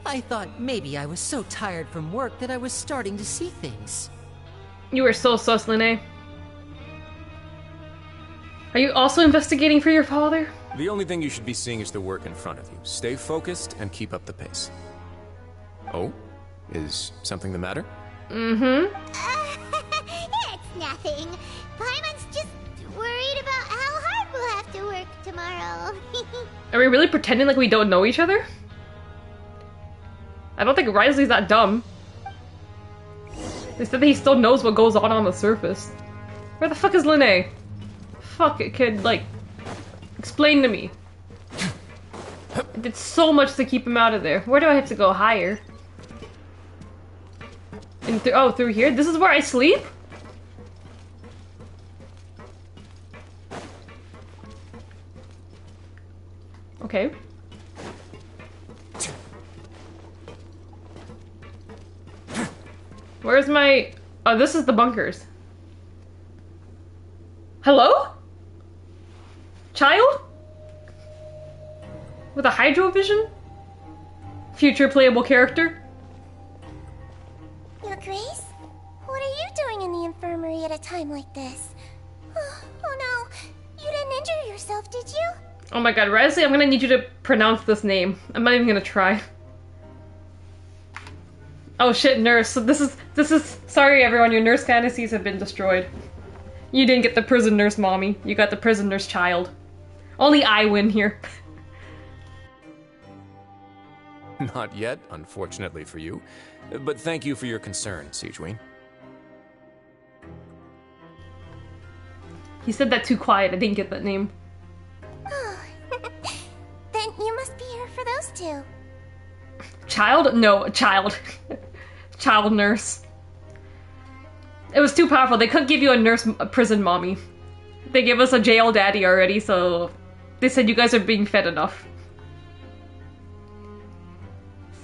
Speaker 18: I thought maybe I was so tired from work that I was starting to see things.
Speaker 6: You were so sus, Linnae. Are you also investigating for your father?
Speaker 1: The only thing you should be seeing is the work in front of you. Stay focused and keep up the pace. Oh? Is something the matter?
Speaker 5: It's nothing. Paimon's just worried about how hard we'll have to work tomorrow.
Speaker 6: Are we really pretending like we don't know each other? I don't think Risley's that dumb. They said that he still knows what goes on the surface. Where the fuck is Linnae? Fuck it, kid. Like, explain to me. I did so much to keep him out of there. Where do I have to go higher? Oh, through here? This is where I sleep? Okay. Where's my... Oh, this is the bunkers. Hello? Child? With a hydro vision? Future playable character?
Speaker 12: Your Grace? What are you doing in the infirmary at a time like this? Oh no, you didn't injure yourself, did you?
Speaker 6: Oh my god, Resley, I'm gonna need you to pronounce this name. I'm not even gonna try. Oh shit, nurse. So this is sorry everyone, your nurse fantasies have been destroyed. You didn't get the prison nurse mommy, you got the prison nurse child. Only I win here.
Speaker 1: Not yet, unfortunately for you. But thank you for your concern, Sigewin.
Speaker 6: He said that too quiet, I didn't get that name.
Speaker 12: Then you must be here for those two.
Speaker 6: Child? No, child. Child nurse. It was too powerful. They couldn't give you a prison mommy. They gave us a jail daddy already, so they said you guys are being fed enough.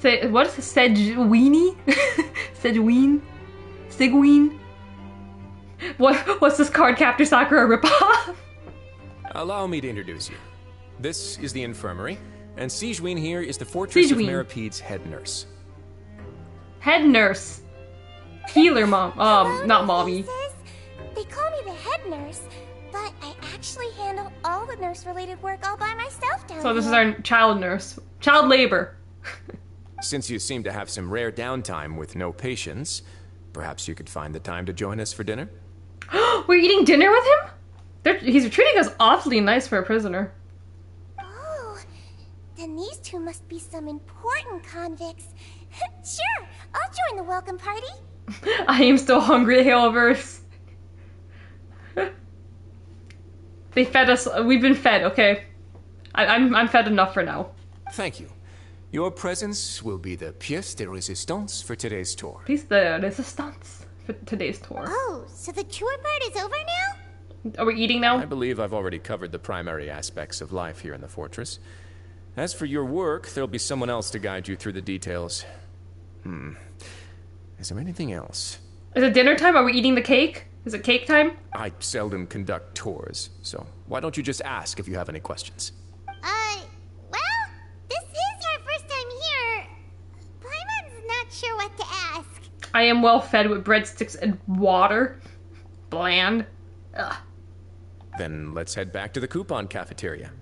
Speaker 6: What is it? Segweenie? Segween? Sigween? What's this card Captor Sakura ripoff?
Speaker 1: Allow me to introduce you. This is the infirmary, and Sigewin here is the Fortress of Meripede's head nurse.
Speaker 6: Head nurse. Healer mom. Not mommy.
Speaker 12: They call me the head nurse, but I actually handle all the nurse-related work all by myself down here.
Speaker 6: So this is our child nurse. Child labor.
Speaker 1: Since you seem to have some rare downtime with no patients, perhaps you could find the time to join us for dinner?
Speaker 6: We're eating dinner with him? He's treating us awfully nice for a prisoner.
Speaker 12: Oh, then these two must be some important convicts. Sure, I'll join the welcome party.
Speaker 6: I am still hungry, Hailverse. They fed us. We've been fed, okay? I'm fed enough for now.
Speaker 1: Thank you. Your presence will be the pièce de résistance for today's tour.
Speaker 6: Pièce de résistance for today's tour.
Speaker 5: Oh, so the tour part is over now?
Speaker 6: Are we eating now?
Speaker 1: I believe I've already covered the primary aspects of life here in the fortress. As for your work, there'll be someone else to guide you through the details. Is there anything else?
Speaker 6: Is it dinner time? Are we eating the cake? Is it cake time?
Speaker 1: I seldom conduct tours, so why don't you just ask if you have any questions?
Speaker 5: Well, this is our first time here. Paimon's not sure what to ask.
Speaker 6: I am well fed with breadsticks and water. Bland. Ugh.
Speaker 1: Then let's head back to the coupon cafeteria.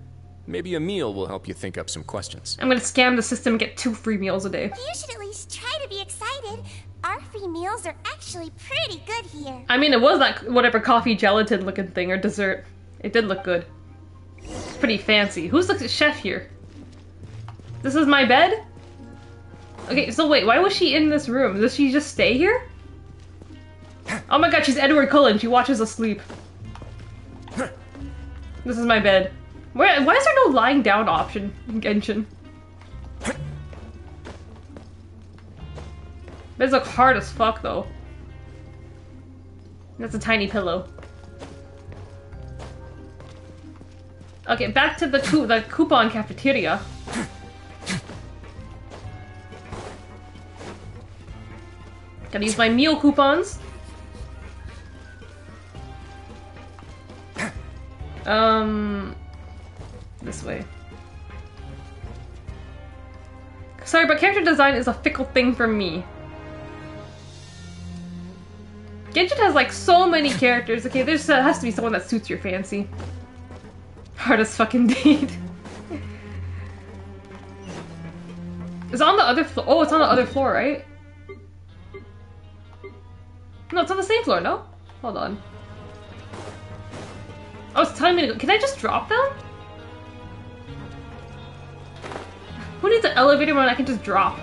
Speaker 1: Maybe a meal will help you think up some questions.
Speaker 6: I'm gonna scam the system and get 2 free meals a day.
Speaker 12: You should at least try to be excited. Our free meals are actually pretty good here.
Speaker 6: I mean, it was that whatever coffee gelatin looking thing or dessert. It did look good. It's pretty fancy. Who's the chef here? This is my bed? Okay, so wait, why was she in this room? Does she just stay here? Oh my god, she's Edward Cullen. She watches us sleep. This is my bed. Why is there no lying down option in Genshin? Beds look hard as fuck though. That's a tiny pillow. Okay, back to the coupon cafeteria. Gotta use my meal coupons. This way. Sorry, but character design is a fickle thing for me. Genshin has like so many characters. Okay, there has to be someone that suits your fancy. Hard as fucking indeed. It's on the other floor. Oh, it's on the other floor, right? No, it's on the same floor, no? Hold on. Oh, it's telling me to go. Can I just drop them? Who needs an elevator when I can just drop?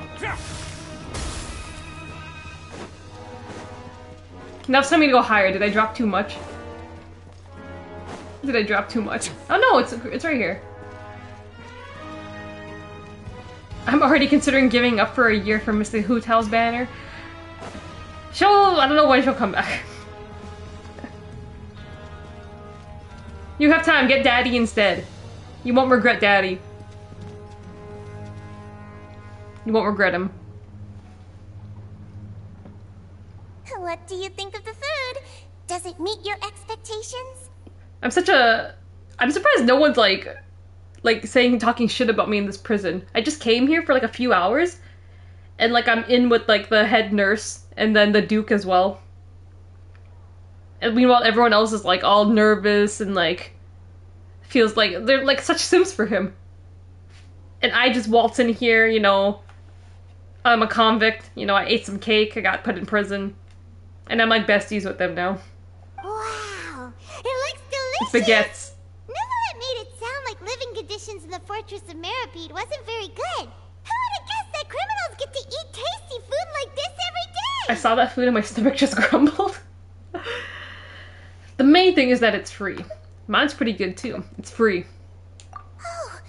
Speaker 6: Now it's telling me to go higher. Did I drop too much? Did I drop too much? Oh no, it's right here. I'm already considering giving up for a year for Mr. Hotel's banner. I don't know when she'll come back. You have time, get Daddy instead. You won't regret Daddy. You won't regret him.
Speaker 12: What do you think of the food? Does it meet your expectations?
Speaker 6: I'm surprised no one's like talking shit about me in this prison. I just came here for like a few hours, and like I'm in with like the head nurse and then the Duke as well. And meanwhile, everyone else is like all nervous and like feels like they're like such simps for him. And I just waltz in here, you know. I'm a convict, you know. I ate some cake. I got put in prison, and I'm like besties with them now.
Speaker 5: Wow, it looks delicious.
Speaker 6: It's baguettes.
Speaker 5: Neverlet made it sound like living conditions in the Fortress of Meripede wasn't very good. Who would have guessed that criminals get to eat tasty food like this every day?
Speaker 6: I saw that food and my stomach just grumbled. The main thing is that it's free. Mine's pretty good too. It's free.
Speaker 12: Oh,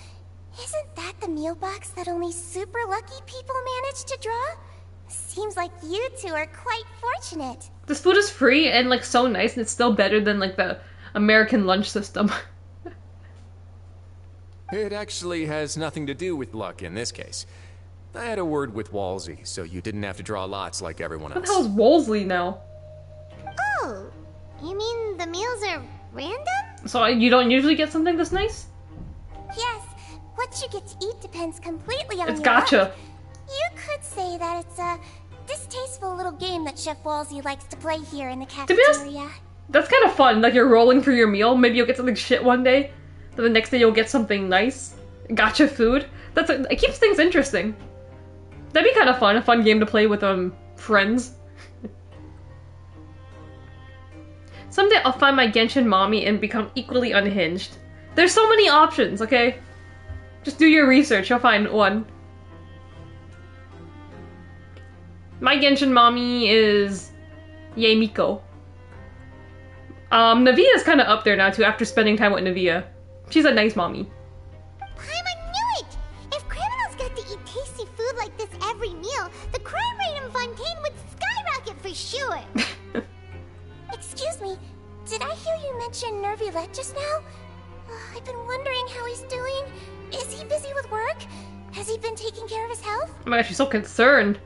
Speaker 12: isn't that the meal box that only super lucky people manage to draw? Seems like you two are quite fortunate.
Speaker 6: This food is free and like so nice, and it's still better than like the American lunch system.
Speaker 1: It actually has nothing to do with luck in this case. I had a word with Wolsey, so you didn't have to draw lots like everyone else.
Speaker 6: What the hell is Wolsey now?
Speaker 5: Oh, you mean the meals are random?
Speaker 6: So you don't usually get something this nice?
Speaker 12: Yes, what you get to eat depends completely on
Speaker 6: It's
Speaker 12: your
Speaker 6: gotcha.
Speaker 12: luck. You could say that it's a distasteful little game that Chef Wolsey likes to play here in the
Speaker 6: To be honest,
Speaker 12: cafeteria.
Speaker 6: that's kind of fun. Like you're rolling for your meal. Maybe you'll get something shit one day, then the next day you'll get something nice. Gotcha food. It keeps things interesting. That'd be kind of fun. A fun game to play with friends. Someday I'll find my Genshin mommy and become equally unhinged. There's so many options, okay? Just do your research, you'll find one. My Genshin mommy is Yaemiko. Navia's kind of up there now too after spending time with Navia. She's a nice mommy.
Speaker 5: Paimon knew it! If criminals got to eat tasty food like this every meal, the crime rate in Fontaine would skyrocket for sure!
Speaker 12: Excuse me, did I hear you mention Nervilet just now? I've been wondering how he's doing. Is he busy with work? Has he been taking care of his health?
Speaker 6: Oh my gosh, she's so concerned.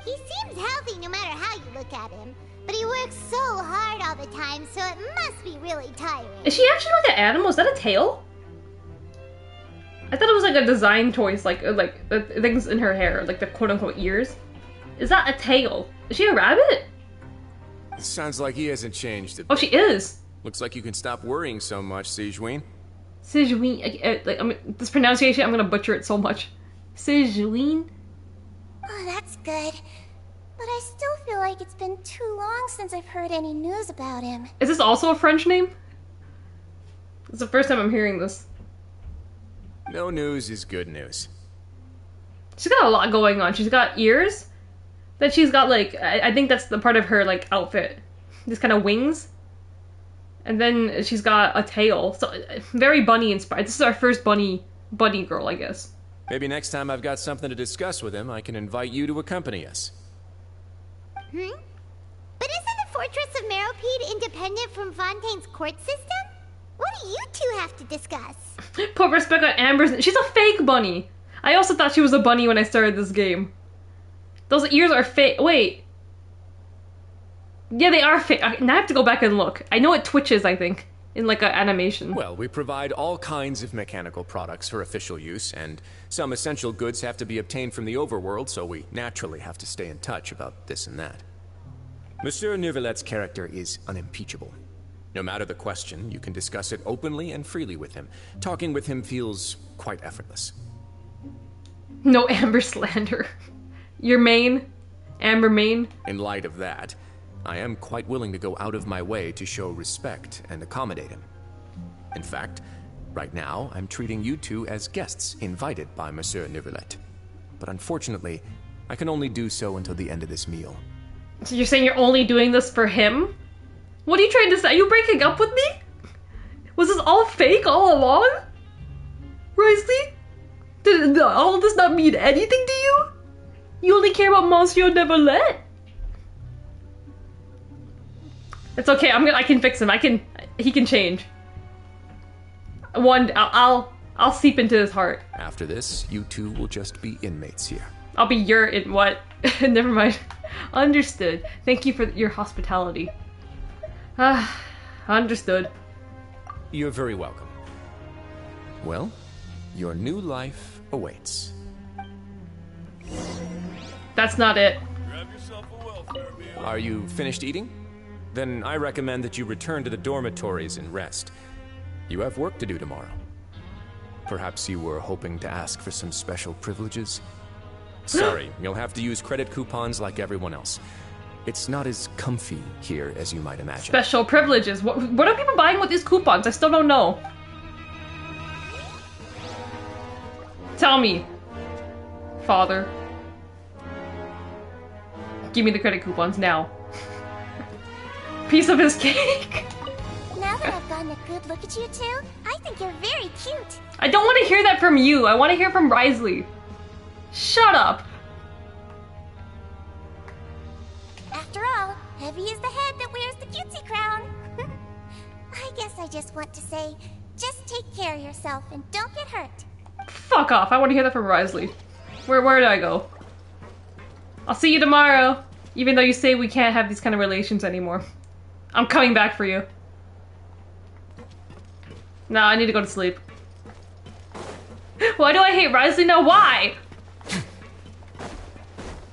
Speaker 5: He seems healthy no matter how you look at him, but he works so hard all the time, so it must be really tiring.
Speaker 6: Is she actually like an animal? Is that a tail? I thought it was like a design choice, like things in her hair, like the quote-unquote ears. Is that a tail? Is she a rabbit?
Speaker 1: Sounds like he hasn't changed a bit.
Speaker 6: Oh, she is.
Speaker 1: Looks like you can stop worrying so much, Sijuin.
Speaker 6: Sijuin, this pronunciation, I'm gonna butcher it so much. Sijuin?
Speaker 12: Oh, that's good. But I still feel like it's been too long since I've heard any news about him.
Speaker 6: Is this also a French name? It's the first time I'm hearing this.
Speaker 1: No news is good news.
Speaker 6: She's got a lot going on. She's got ears. Then she's got like, I think that's the part of her like outfit. These kind of wings. And then she's got a tail. So very bunny inspired. This is our first bunny girl, I guess.
Speaker 1: Maybe next time I've got something to discuss with him, I can invite you to accompany us.
Speaker 5: But isn't the Fortress of Meripede independent from Fontaine's court system? What do you two have to discuss?
Speaker 6: Put respect on Amber's. She's a fake bunny. I also thought she was a bunny when I started this game. Those ears are fake. Wait. Yeah, they are fake. Now I have to go back and look. I know it twitches, I think, in like an animation.
Speaker 1: Well, we provide all kinds of mechanical products for official use, and some essential goods have to be obtained from the overworld, so we naturally have to stay in touch about this and that. Monsieur Neuvillett's character is unimpeachable. No matter the question, you can discuss it openly and freely with him. Talking with him feels quite effortless.
Speaker 6: No Amber slander. Your main? Amber main?
Speaker 1: In light of that, I am quite willing to go out of my way to show respect and accommodate him. In fact, right now, I'm treating you two as guests invited by Monsieur Neuvillette. But unfortunately, I can only do so until the end of this meal.
Speaker 6: So you're saying you're only doing this for him? What are you trying to say? Are you breaking up with me? Was this all fake all along? Risley? Did all of this not mean anything to you? You only care about Monsieur Neuvillette? It's okay. I can fix him. He can change. I'll seep into his heart.
Speaker 1: After this, you two will just be inmates here.
Speaker 6: I'll be your in what? Never mind. Understood. Thank you for your hospitality. Understood.
Speaker 1: You're very welcome. Well, your new life awaits.
Speaker 6: That's not it.
Speaker 1: Are you finished eating? Then I recommend that you return to the dormitories and rest. You have work to do tomorrow. Perhaps you were hoping to ask for some special privileges? Sorry, you'll have to use credit coupons like everyone else. It's not as comfy here as you might imagine.
Speaker 6: Special privileges. What are people buying with these coupons? I still don't know. Tell me, Father. Give me the credit coupons now. Piece of his cake.
Speaker 12: Now that I've gotten a good look at you two, I think you're very cute.
Speaker 6: I don't want to hear that from you. I want to hear from Risley. Shut up.
Speaker 12: After all, heavy is the head that wears the cutesy crown. I guess I just want to say, just take care of yourself and don't get hurt.
Speaker 6: Fuck off. I want to hear that from Risley. Where did I go? I'll see you tomorrow. Even though you say we can't have these kind of relations anymore. I'm coming back for you. No, I need to go to sleep. Why do I hate Risley now? Why?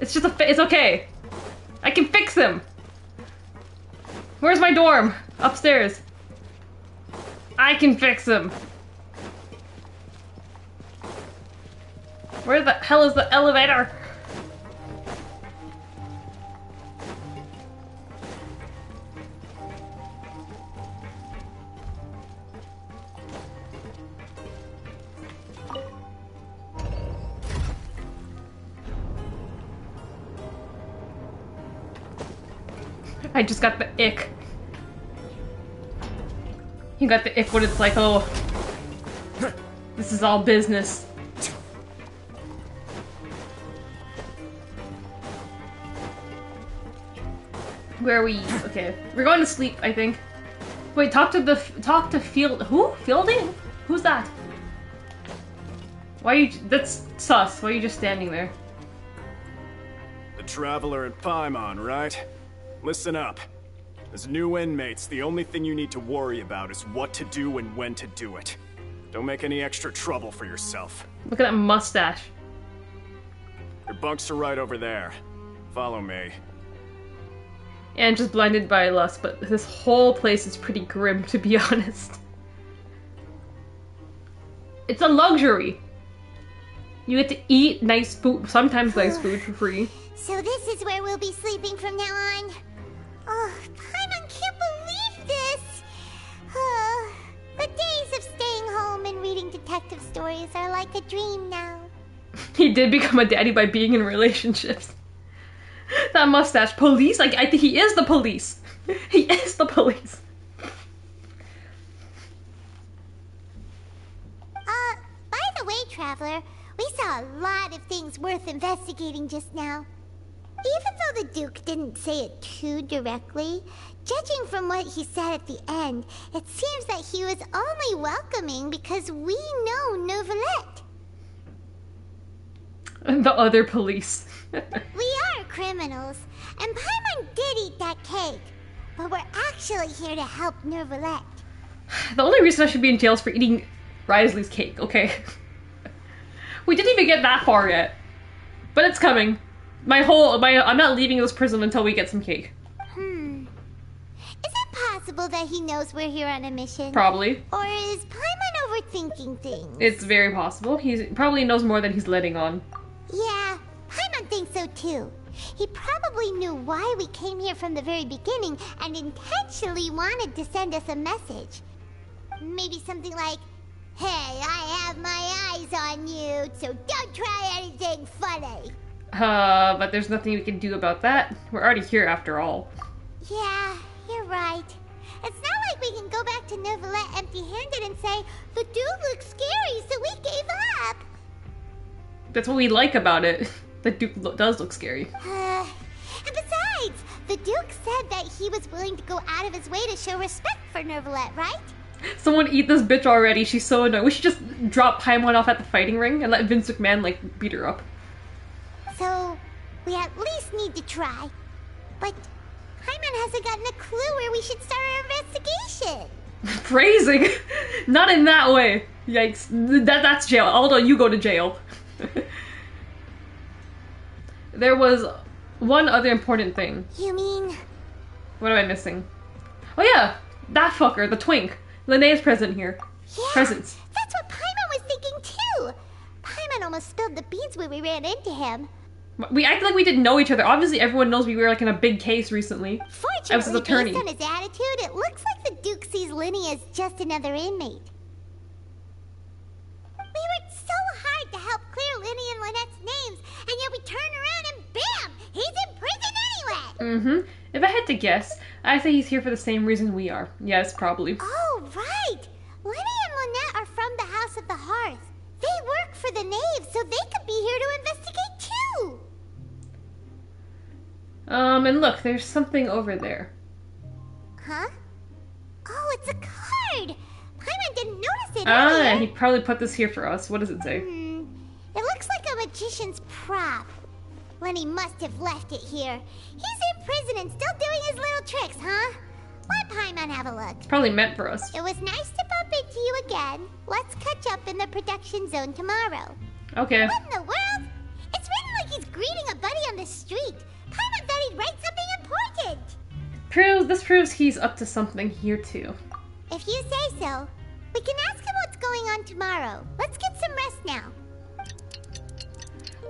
Speaker 6: It's just it's okay. I can fix him. Where's my dorm? Upstairs. I can fix him. Where the hell is the elevator? I just got the ick. You got the ick when it's like, oh, this is all business. Where are we? Okay, we're going to sleep, I think. Wait, talk to Field. Who? Fielding? Who's that? Why are you? That's sus. Why are you just standing there?
Speaker 19: The Traveler in Paimon, right? Listen up. As new inmates, the only thing you need to worry about is what to do and when to do it. Don't make any extra trouble for yourself.
Speaker 6: Look at that mustache.
Speaker 19: Your bunks are right over there. Follow me.
Speaker 6: And just blinded by lust, but this whole place is pretty grim, to be honest. It's a luxury. You get to eat nice food, sometimes nice food for free.
Speaker 5: So this is where we'll be sleeping from now on. Oh, Paimon can't believe this! The days of staying home and reading detective stories are like a dream now.
Speaker 6: He did become a daddy by being in relationships. That mustache. Police? Like, I think he is the police. He is the police.
Speaker 5: By the way, Traveler, we saw a lot of things worth investigating just now. Even though the Duke didn't say it too directly, judging from what he said at the end, it seems that he was only welcoming because we know Neuvillette.
Speaker 6: And the other police.
Speaker 5: We are criminals, and Paimon did eat that cake, but we're actually here to help Neuvillette.
Speaker 6: The only reason I should be in jail is for eating Risley's cake, okay? We didn't even get that far yet. But it's coming. I'm not leaving this prison until we get some cake.
Speaker 5: Is it possible that he knows we're here on a mission?
Speaker 6: Probably.
Speaker 5: Or is Paimon overthinking things?
Speaker 6: It's very possible. He probably knows more than he's letting on.
Speaker 5: Yeah, Paimon thinks so too. He probably knew why we came here from the very beginning and intentionally wanted to send us a message. Maybe something like, "Hey, I have my eyes on you, so don't try anything funny."
Speaker 6: But there's nothing we can do about that. We're already here after all.
Speaker 5: Yeah, you're right. It's not like we can go back to Neuvillette empty-handed and say, "The dude looks scary, so we gave up."
Speaker 6: That's what we like about it. The Duke does look scary.
Speaker 5: And besides, the Duke said that he was willing to go out of his way to show respect for Neuvillette, right?
Speaker 6: Someone eat this bitch already. She's so annoying. We should just drop Paimon off at the fighting ring and let Vince McMahon, like, beat her up.
Speaker 5: We at least need to try. But Paimon hasn't gotten a clue where we should start our investigation.
Speaker 6: Phrasing? Not in that way. Yikes. That's jail. Although you go to jail. There was one other important thing.
Speaker 5: You mean?
Speaker 6: What am I missing? Oh yeah! That fucker, the twink. Linnea's present here.
Speaker 5: Yeah,
Speaker 6: Presents.
Speaker 5: That's what Paimon was thinking too. Paimon almost spilled the beans when we ran into him.
Speaker 6: We acted like we didn't know each other. Obviously everyone knows we were like in a big case recently.
Speaker 5: Fortunately,
Speaker 6: I was his attorney.
Speaker 5: based on his attitude, it looks like the Duke sees Linny as just another inmate. We worked so hard to help clear Linny and Lynette's names, and yet we turn around and bam! He's in prison anyway!
Speaker 6: If I had to guess, I'd say he's here for the same reason we are. Yes, probably.
Speaker 5: Oh, right! Linny and Lynette are from the House of the Hearth. They work for the Knave, so they could be here to investigate too!
Speaker 6: And look, there's something over there.
Speaker 5: Huh? Oh, it's a card! Paimon didn't notice it earlier.
Speaker 6: He probably put this here for us. What does it say?
Speaker 5: It looks like a magician's prop. Lenny must have left it here. He's in prison and still doing his little tricks, huh? Let Paimon have a look.
Speaker 6: It's probably meant for us.
Speaker 5: It was nice to bump into you again. Let's catch up in the production zone tomorrow.
Speaker 6: Okay.
Speaker 5: What in the world? It's written like he's greeting a buddy on the street. Paimon thought he'd write something important.
Speaker 6: This proves he's up to something here too.
Speaker 5: If you say so. We can ask him what's going on tomorrow. Let's get some rest now.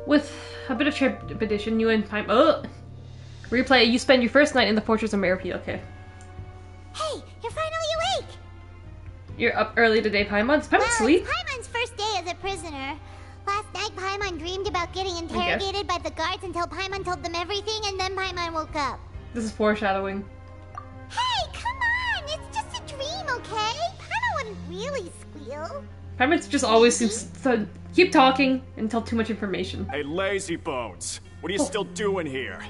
Speaker 6: With a bit of trepidation, you and Paimon... Replay, you spend your first night in the Fortress of Meripede, okay.
Speaker 5: Hey, you're finally awake!
Speaker 6: You're up early today, Paimon. Does Paimon sleep?
Speaker 5: It's Paimon's first day as a prisoner. Last night, Paimon dreamed about getting interrogated by the guards until Paimon told them everything, and then Paimon woke up.
Speaker 6: This is foreshadowing.
Speaker 5: Hey, come on! It's just a dream, okay? Paimon wouldn't really squeal.
Speaker 6: Paimon just always seems to keep talking and tell too much information.
Speaker 19: Hey, lazy bones. What are you still doing here?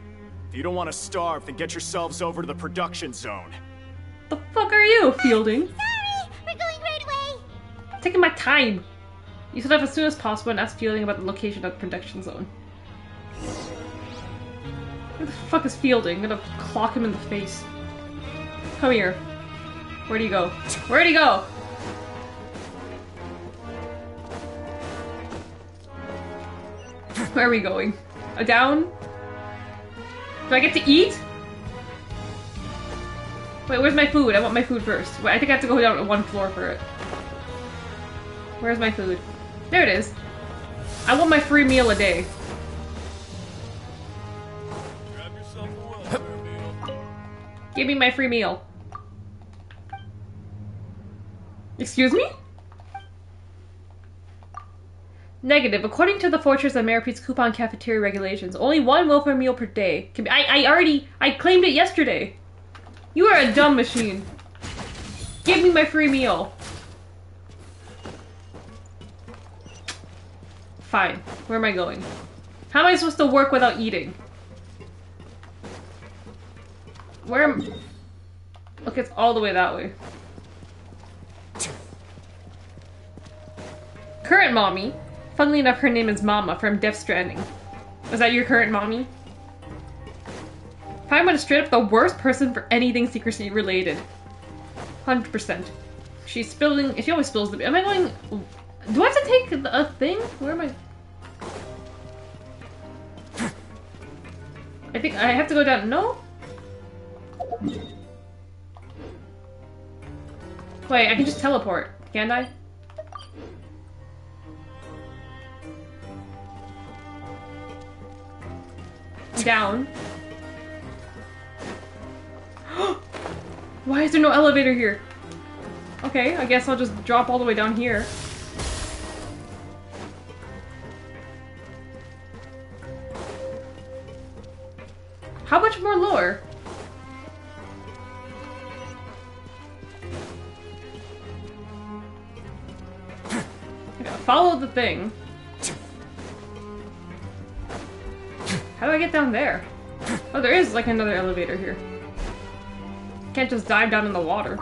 Speaker 19: If you don't want to starve, then get yourselves over to the production zone.
Speaker 6: The fuck are you, Fielding?
Speaker 5: Sorry, we're going right away.
Speaker 6: Taking my time. You set up as soon as possible and ask Fielding about the location of the production zone. Where the fuck is Fielding? I'm gonna clock him in the face. Come here. Where'd he go? Where'd he go? Where are we going? Down? Do I get to eat? Wait, where's my food? I want my food first. Wait, I think I have to go down to one floor for it. Where's my food? There it is. I want my free meal a day. Give me my free meal. Excuse me? Negative. According to the Fortress of Meripede's coupon cafeteria regulations, only one welfare meal per day can be— I claimed it yesterday. You are a dumb machine. Give me my free meal. Fine. Where am I going? How am I supposed to work without eating? Where am... Look, it's all the way that way. Current mommy. Funnily enough, her name is Mama from Death Stranding. Was that your current mommy? Paimon is straight up the worst person for anything secrecy related. 100%. She's spilling... She always spills the... Am I going... Do I have to take a thing? Where am I... I think I have to go down... No? Wait, I can just teleport. Can't I? Down. Why is there no elevator here? Okay, I guess I'll just drop all the way down here. How much more lower? I gotta follow the thing. How do I get down there? Oh, there is like another elevator here. Can't just dive down in the water.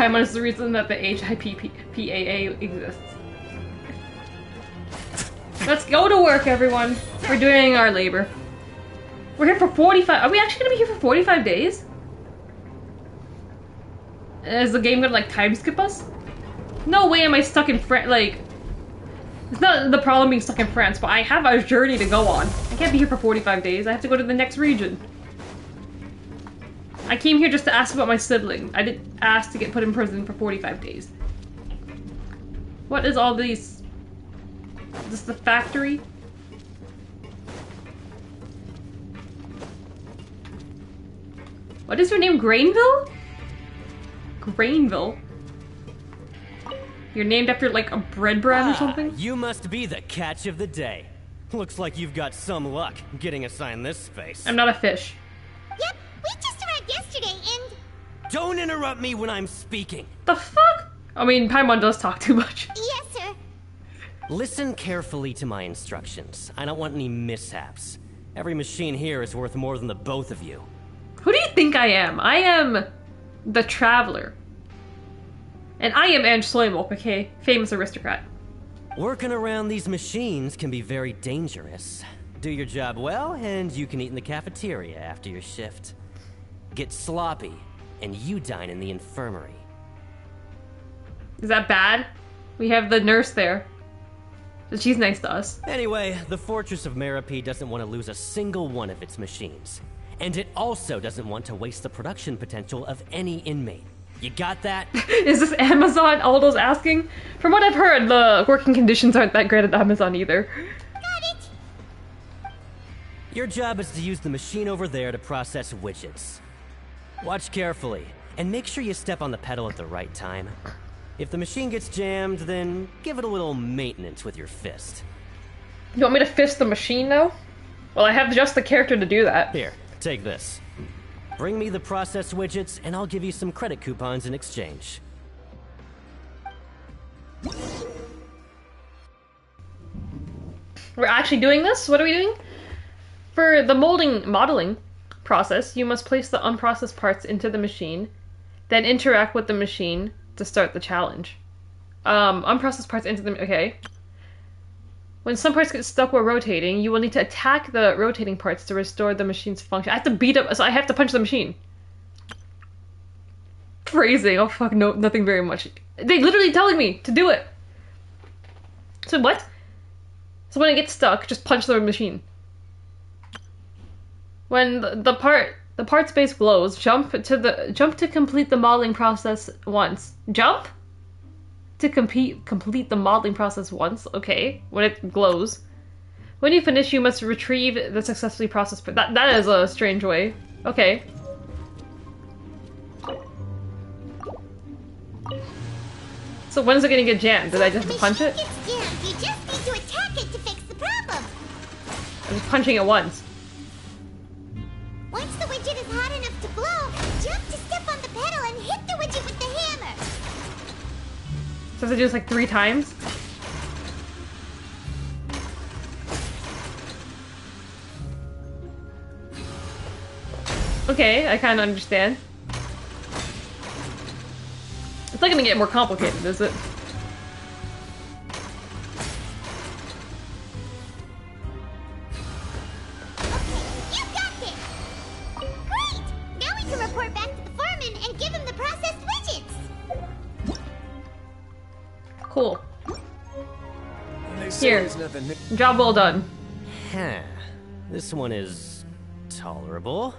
Speaker 6: Paimon is the reason that the HIPAA exists. Let's go to work, everyone. We're doing our labor. We're here for 45. Are we actually gonna be here for 45 days? Is the game gonna like time skip us? No way am I stuck in France. Like, it's not the problem being stuck in France, but I have a journey to go on. I can't be here for 45 days. I have to go to the next region. I came here just to ask about my sibling. I didn't ask to get put in prison for 45 days. What is all these? Is this the factory? What is your name? Grainville? Grainville? You're named after like a bread brand or something?
Speaker 20: You must be the catch of the day. Looks like you've got some luck getting assigned this space.
Speaker 6: I'm not a fish.
Speaker 5: Yep, we just arrived yesterday and...
Speaker 20: Don't interrupt me when I'm speaking.
Speaker 6: The fuck? I mean, Paimon does talk too much.
Speaker 5: Yes, sir.
Speaker 20: Listen carefully to my instructions. I don't want any mishaps. Every machine here is worth more than the both of you.
Speaker 6: Who do you think I am? I am the Traveler. And I am Ange Sloymolk, okay? Famous aristocrat.
Speaker 20: Working around these machines can be very dangerous. Do your job well, and you can eat in the cafeteria after your shift. Get sloppy, and you dine in the infirmary.
Speaker 6: Is that bad? We have the nurse there. She's nice to us.
Speaker 20: Anyway, the Fortress of Merope doesn't want to lose a single one of its machines. And it also doesn't want to waste the production potential of any inmate. You got that?
Speaker 6: Is this Amazon? Aldo's asking? From what I've heard, the working conditions aren't that great at Amazon either.
Speaker 5: Got it!
Speaker 20: Your job is to use the machine over there to process widgets. Watch carefully, and make sure you step on the pedal at the right time. If the machine gets jammed, then give it a little maintenance with your fist.
Speaker 6: You want me to fist the machine now? Well, I have just the character to do that.
Speaker 20: Here, take this. Bring me the process widgets, and I'll give you some credit coupons in exchange.
Speaker 6: We're actually doing this? What are we doing? For the modeling process, you must place the unprocessed parts into the machine, then interact with the machine to start the challenge. Unprocessed parts into the... okay. When some parts get stuck while rotating, you will need to attack the rotating parts to restore the machine's function. I have to beat up... so I have to punch the machine. Phrasing. Oh fuck, no, nothing very much. They literally telling me to do it. So what? So when it gets stuck, just punch the machine. When the part space glows, jump to complete the modeling process once. Jump? To complete the modeling process once, okay, when it glows. When you finish, you must retrieve the successfully processed part. That is a strange way. Okay. So when is it gonna get jammed? Did I just punch it?
Speaker 5: It's jammed. You just need to attack it to fix the problem.
Speaker 6: I'm just punching it once.
Speaker 5: Once the widget is hot enough to blow, jump to step on the pedal and hit the widget with the hammer.
Speaker 6: So I have to do this like 3 times? Okay, I kind of understand. It's not gonna get more complicated, is it?
Speaker 5: You got this! Great! Now we can report back to the foreman and give him the processed widgets!
Speaker 6: Cool.
Speaker 1: They say
Speaker 6: Here.
Speaker 1: there's nothing new.
Speaker 6: Job well done.
Speaker 20: Huh. This one is... tolerable.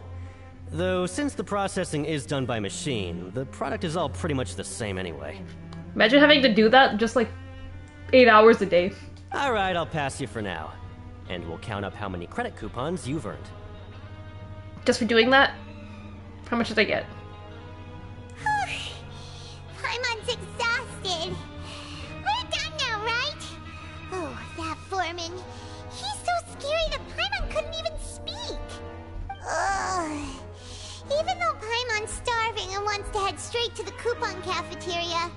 Speaker 20: Though, since the processing is done by machine, the product is all pretty much the same anyway.
Speaker 6: Imagine having to do that just like 8 hours a day.
Speaker 20: Alright, I'll pass you for now. And we'll count up how many credit coupons you've earned.
Speaker 6: Just for doing that? How much did I get?
Speaker 5: Paimon's exhausted. We're done now, right? Oh, that foreman. He's so scary that Paimon couldn't even speak. Ugh. Even though Paimon's starving and wants to head straight to the coupon cafeteria,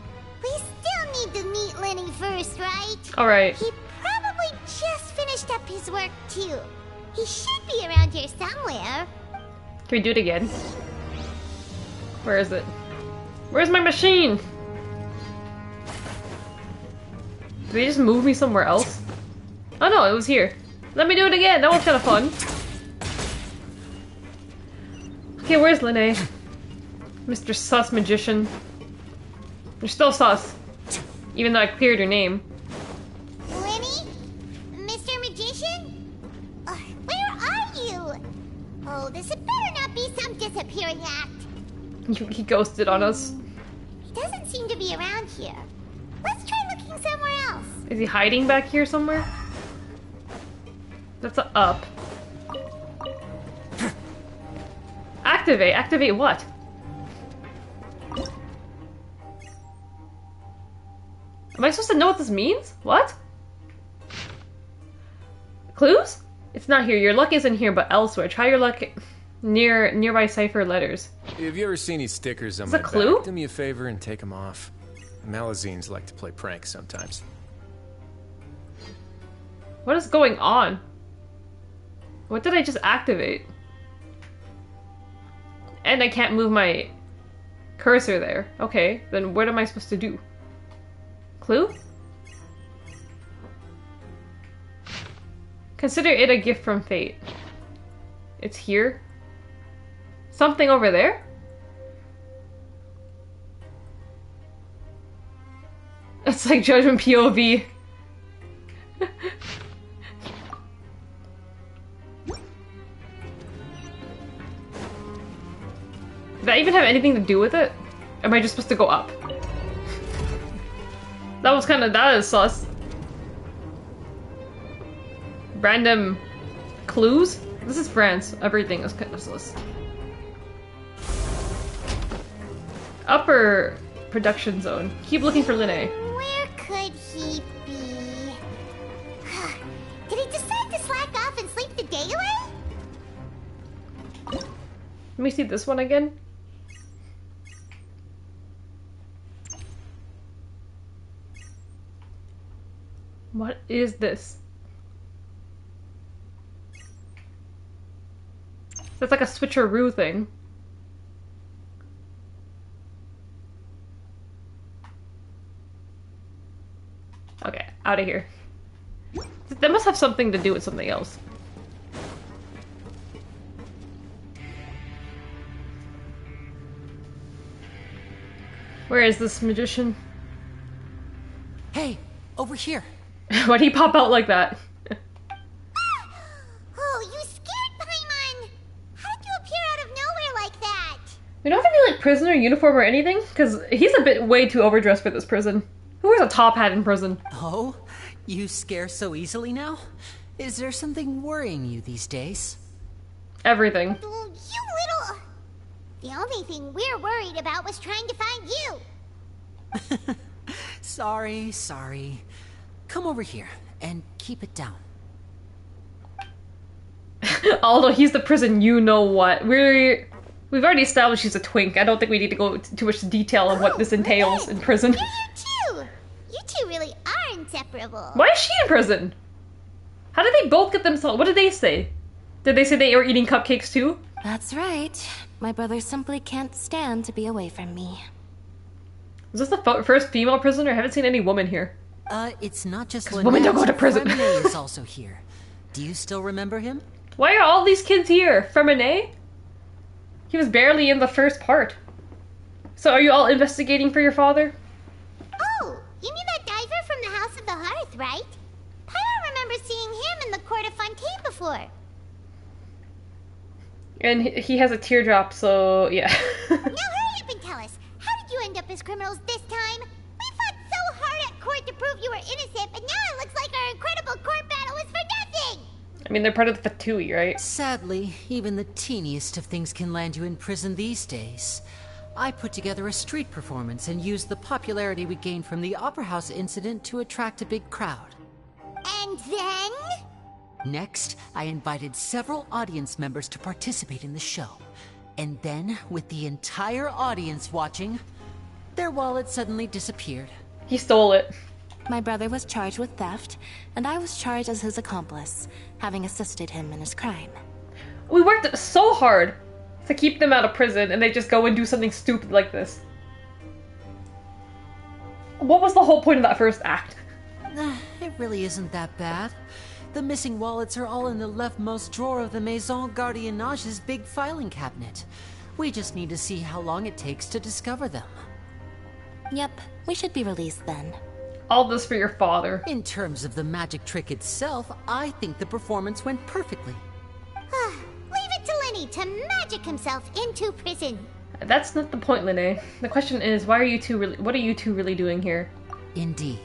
Speaker 5: we still need to meet Lenny first, right?
Speaker 6: Alright.
Speaker 5: He probably just finished up his work, too. He should be around here somewhere.
Speaker 6: Can we do it again? Where is it? Where's my machine? Did they just move me somewhere else? Oh no, it was here. Let me do it again. That was kind of fun. Okay, where's Linnae? Mr. Sus Magician. You're still sus. Even though I cleared your name.
Speaker 5: Lenny? Mr. Magician? Where are you? Oh, this had better not be some disappearing act.
Speaker 6: He ghosted on us.
Speaker 5: He doesn't seem to be around here. Let's try looking somewhere else.
Speaker 6: Is he hiding back here somewhere? That's a up. Activate. Activate what? Am I supposed to know what this means? What? Clues? It's not here. Your luck isn't here, but elsewhere. Try your luck nearby cipher letters.
Speaker 1: If you ever see any stickers on
Speaker 6: Is
Speaker 1: my
Speaker 6: a clue?
Speaker 1: back, do me a favor and take them off. Malazines like to play pranks sometimes.
Speaker 6: What is going on? What did I just activate? And I can't move my cursor there. Okay, then what am I supposed to do? Clue? Consider it a gift from fate. It's here? Something over there? It's like Judgment POV. Did that even have anything to do with it? Am I just supposed to go up? That is sus. Random clues? This is France. Everything is kind of sus. Upper production zone. Keep looking for Linnae.
Speaker 5: Where could he be? Did he decide to slack off and sleep the day away?
Speaker 6: Let me see this one again. What is this? That's like a switcheroo thing. Okay, out of here. That must have something to do with something else. Where is this magician?
Speaker 18: Hey, over here.
Speaker 6: Why'd he pop out like that?
Speaker 5: Oh, you scared Paimon! How did you appear out of nowhere like that?
Speaker 6: We don't have any like prisoner uniform or anything, because he's a bit way too overdressed for this prison. Who wears a top hat in prison?
Speaker 18: Oh, you scare so easily now? Is there something worrying you these days?
Speaker 6: Everything.
Speaker 5: Oh, you little... The only thing we're worried about was trying to find you.
Speaker 18: Sorry. Come over here and keep it down.
Speaker 6: Although he's the prison, you know what? We've already established he's a twink. I don't think we need to go into too much detail on what this entails in prison.
Speaker 5: You're here too. You two really are inseparable.
Speaker 6: Why is she in prison? How did they both get themselves? What did they say? Did they say they were eating cupcakes too?
Speaker 8: That's right. My brother simply can't stand to be away from me.
Speaker 6: Is this the first female prisoner? I haven't seen any woman here.
Speaker 18: It's not just
Speaker 6: women don't go to prison.
Speaker 18: Fremenet is also here. Do you still remember him?
Speaker 6: Why are all these kids here? Fremenet? He was barely in the first part. So are you all investigating for your father?
Speaker 5: Oh, you mean that diver from the House of the Hearth, right? Pyro remembers seeing him in the court of Fontaine before.
Speaker 6: And he has a teardrop, so yeah.
Speaker 5: Now hurry up and tell us. How did you end up as criminals this time? We fought so hard at court to prove you were innocent, but now it looks like our incredible court battle was for nothing!
Speaker 6: I mean, they're part of the Fatui, right?
Speaker 18: Sadly, even the teeniest of things can land you in prison these days. I put together a street performance and used the popularity we gained from the Opera House incident to attract a big crowd.
Speaker 5: And then?
Speaker 18: Next, I invited several audience members to participate in the show. And then, with the entire audience watching, their wallet suddenly disappeared.
Speaker 6: He stole it.
Speaker 8: My brother was charged with theft, and I was charged as his accomplice, having assisted him in his crime.
Speaker 6: We worked so hard to keep them out of prison, and they just go and do something stupid like this. What was the whole point of that first act?
Speaker 18: It really isn't that bad. The missing wallets are all in the leftmost drawer of the Maison Gardiennage's big filing cabinet. We just need to see how long it takes to discover them.
Speaker 12: Yep, we should be released then.
Speaker 6: All this for your father.
Speaker 18: In terms of the magic trick itself, I think the performance went perfectly.
Speaker 5: Leave it to Lenny to magic himself into prison.
Speaker 6: That's not the point, Linne. The question is, what are you two really doing here?
Speaker 18: Indeed.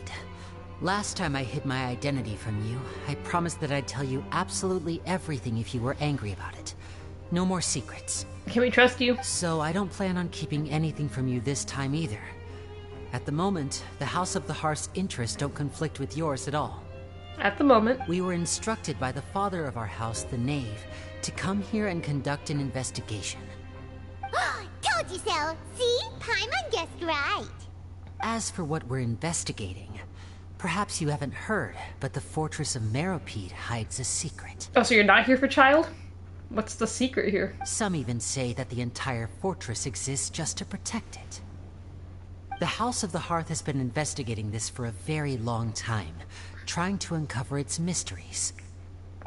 Speaker 18: Last time I hid my identity from you, I promised that I'd tell you absolutely everything if you were angry about it. No more secrets.
Speaker 6: Can we trust you?
Speaker 18: So I don't plan on keeping anything from you this time either. At the moment, the House of the Hearth's interests don't conflict with yours at all.
Speaker 6: At the moment.
Speaker 18: We were instructed by the father of our house, the Knave, to come here and conduct an investigation.
Speaker 5: Told you so! See? Paimon guessed right.
Speaker 18: As for what we're investigating, perhaps you haven't heard, but the fortress of Meropide hides a secret.
Speaker 6: Oh, so you're not here for child? What's the secret here?
Speaker 18: Some even say that the entire fortress exists just to protect it. The House of the Hearth has been investigating this for a very long time, trying to uncover its mysteries.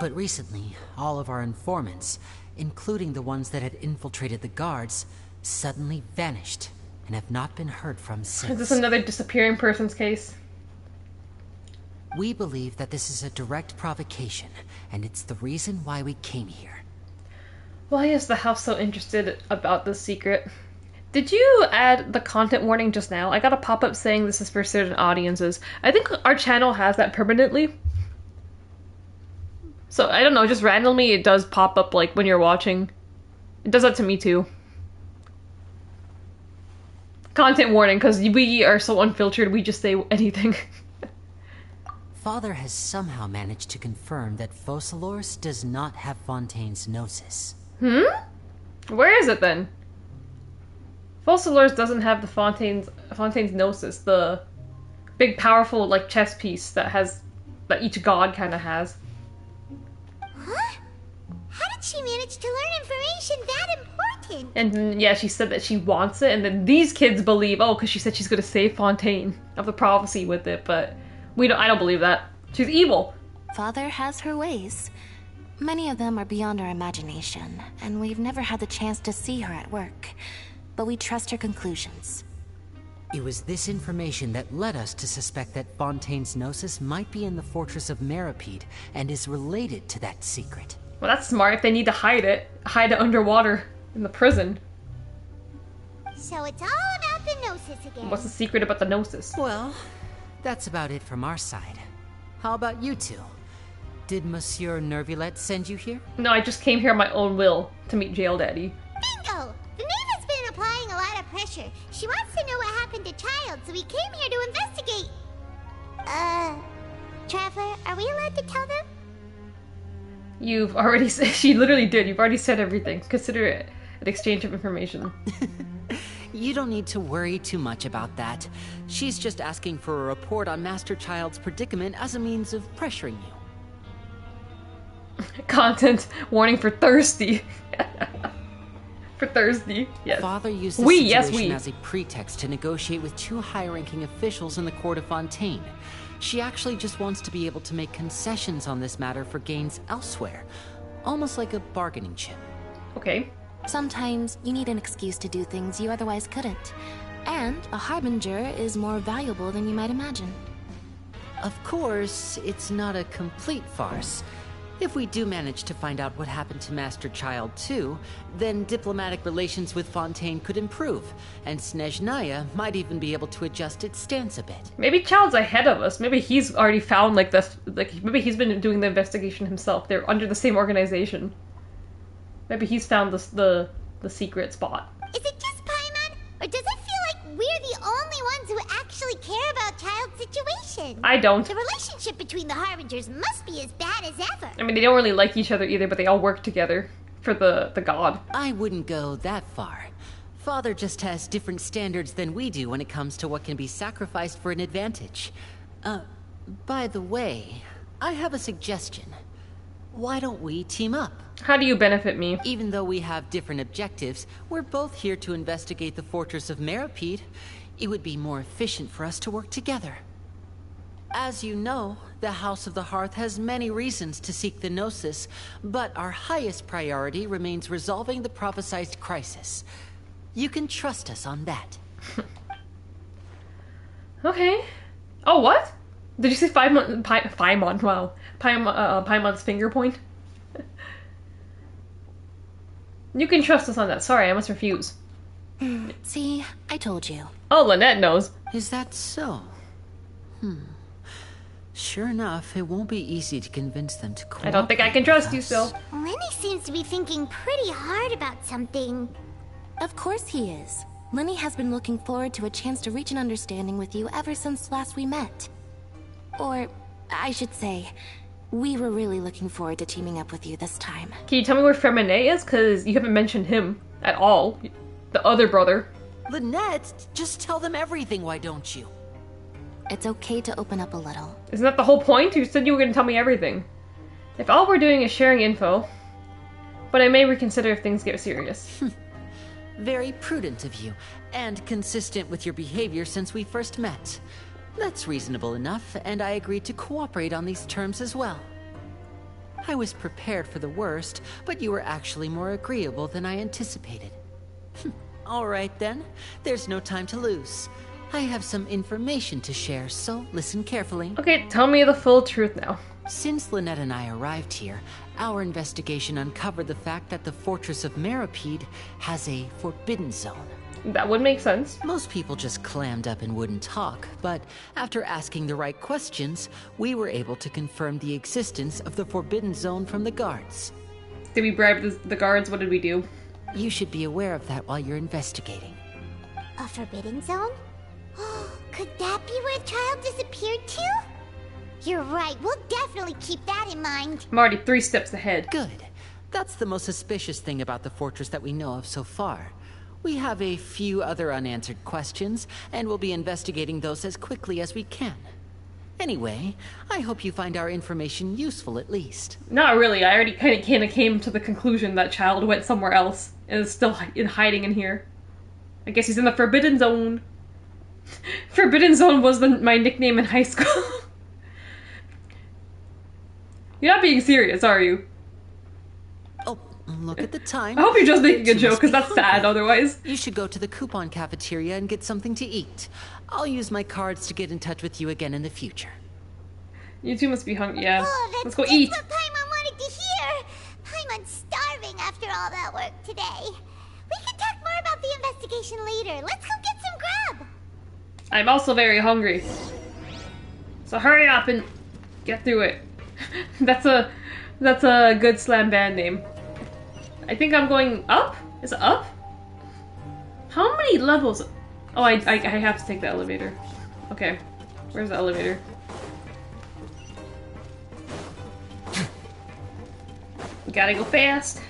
Speaker 18: But recently, all of our informants, including the ones that had infiltrated the guards, suddenly vanished and have not been heard from since.
Speaker 6: Is this another disappearing person's case?
Speaker 18: We believe that this is a direct provocation, and it's the reason why we came here.
Speaker 6: Why is the house so interested about this secret? Did you add the content warning just now? I got a pop-up saying this is for certain audiences. I think our channel has that permanently. So, I don't know, just randomly it does pop up like when you're watching. It does that to me too. Content warning, because we are so unfiltered, we just say anything.
Speaker 18: Father has somehow managed to confirm that Focalors does not have Fontaine's Gnosis.
Speaker 6: Where is it then? Focalors doesn't have the Fontaine's Gnosis, the big powerful like chess piece that each god kind of has.
Speaker 5: Huh? How did she manage to learn information that important?
Speaker 6: And yeah, she said that she wants it, and then these kids believe, oh, because she said she's gonna save Fontaine of the prophecy with it, but I don't believe that. She's evil.
Speaker 12: Father has her ways. Many of them are beyond our imagination, and we've never had the chance to see her at work. But we trust her conclusions.
Speaker 18: It was this information that led us to suspect that Fontaine's Gnosis might be in the fortress of Meropide and is related to that secret.
Speaker 6: Well, that's smart. If they need to hide it underwater in the prison.
Speaker 5: So it's all about the Gnosis again.
Speaker 6: What's the secret about the Gnosis?
Speaker 18: Well, that's about it from our side. How about you two? Did Monsieur Nervulette send you here?
Speaker 6: No, I just came here on my own will to meet Jail Daddy.
Speaker 5: Bingo! The Knave has been applying a lot of pressure. She wants to know what happened to Child, so we came here to investigate. Traveler, are we allowed to tell them?
Speaker 6: You've already said, she literally did. You've already said everything. Consider it an exchange of information.
Speaker 18: You don't need to worry too much about that. She's just asking for a report on Master Child's predicament as a means of pressuring you.
Speaker 6: Content warning for thirsty. For thirsty, yes.
Speaker 18: Father used the situation as a pretext to negotiate with two high-ranking officials in the court of Fontaine. She actually just wants to be able to make concessions on this matter for gains elsewhere. Almost like a bargaining chip.
Speaker 6: Okay.
Speaker 12: Sometimes you need an excuse to do things you otherwise couldn't. And a harbinger is more valuable than you might imagine.
Speaker 18: Of course, it's not a complete farce. If we do manage to find out what happened to Master Child too, then diplomatic relations with Fontaine could improve, and Snezhnaya might even be able to adjust its stance a bit.
Speaker 6: Maybe Child's ahead of us. Maybe he's already found maybe he's been doing the investigation himself. They're under the same organization. Maybe he's found the secret spot.
Speaker 5: Is it just Paimon, or does it feel like we're the only ones who actually care about Child's situation?
Speaker 6: I don't.
Speaker 5: The relationship between the Harbingers must be as bad as ever.
Speaker 6: I mean, they don't really like each other either, but they all work together for the god.
Speaker 18: I wouldn't go that far. Father just has different standards than we do when it comes to what can be sacrificed for an advantage. By the way, I have a suggestion. Why don't we team up?
Speaker 6: How do you benefit me?
Speaker 18: Even though we have different objectives, we're both here to investigate the fortress of Meropide. It would be more efficient for us to work together. As you know, the House of the Hearth has many reasons to seek the Gnosis, but our highest priority remains resolving the prophesized crisis. You can trust us on that.
Speaker 6: Okay. Oh, what? Did you say Paimon? Wow. Paimon's finger point? You can trust us on that. Sorry, I must refuse.
Speaker 12: See, I told you.
Speaker 6: Oh, Lynette knows.
Speaker 18: Is that so? Sure enough, it won't be easy to convince them to cooperate.
Speaker 6: I don't think I can trust you still.
Speaker 5: Lenny seems to be thinking pretty hard about something.
Speaker 12: Of course he is. Lenny has been looking forward to a chance to reach an understanding with you ever since last we met. Or, I should say, we were really looking forward to teaming up with you this time.
Speaker 6: Can you tell me where Ferminet is? Because you haven't mentioned him at all. The other brother.
Speaker 18: Lynette, just tell them everything, why don't you?
Speaker 12: It's okay to open up a little.
Speaker 6: Isn't that the whole point? You said you were going to tell me everything. If all we're doing is sharing info, but I may reconsider if things get serious.
Speaker 18: Very prudent of you, and consistent with your behavior since we first met. That's reasonable enough, and I agreed to cooperate on these terms as well. I was prepared for the worst, but you were actually more agreeable than I anticipated. All right then, there's no time to lose. I have some information to share, so listen carefully.
Speaker 6: Okay, tell me the full truth now.
Speaker 18: Since Lynette and I arrived here, our investigation uncovered the fact that the Fortress of Meripede has a forbidden zone.
Speaker 6: That would make sense.
Speaker 18: Most people just clammed up and wouldn't talk, but after asking the right questions, we were able to confirm the existence of the forbidden zone from the guards.
Speaker 6: Did we bribe the guards? What did we do?
Speaker 18: You should be aware of that while you're investigating.
Speaker 5: A forbidden zone? Could that be where Child disappeared to? You're right, we'll definitely keep that in mind.
Speaker 6: I'm already 3 steps ahead.
Speaker 18: Good. That's the most suspicious thing about the fortress that we know of so far. We have a few other unanswered questions, and we'll be investigating those as quickly as we can. Anyway, I hope you find our information useful at least.
Speaker 6: Not really. I already kind of came to the conclusion that Child went somewhere else and is still hiding in here. I guess he's in the Forbidden Zone. Forbidden Zone was my nickname in high school. You're not being serious, are you?
Speaker 18: Oh, look at the time.
Speaker 6: I hope you're just making a joke, because that's sad otherwise.
Speaker 18: You should go to the coupon cafeteria and get something to eat. I'll use my cards to get in touch with you again in the future.
Speaker 6: You two must be hungry, yeah.
Speaker 5: Oh,
Speaker 6: let's go eat.
Speaker 5: That's what Paimon wanted to hear. Paimon's starving after all that work today. We can talk more about the investigation later. Let's go get some grub.
Speaker 6: I'm also very hungry. So hurry up and get through it. That's a good slam band name. I think I'm going up? Is it up? How many levels? Oh, I have to take the elevator. Okay. Where's the elevator? Gotta go fast.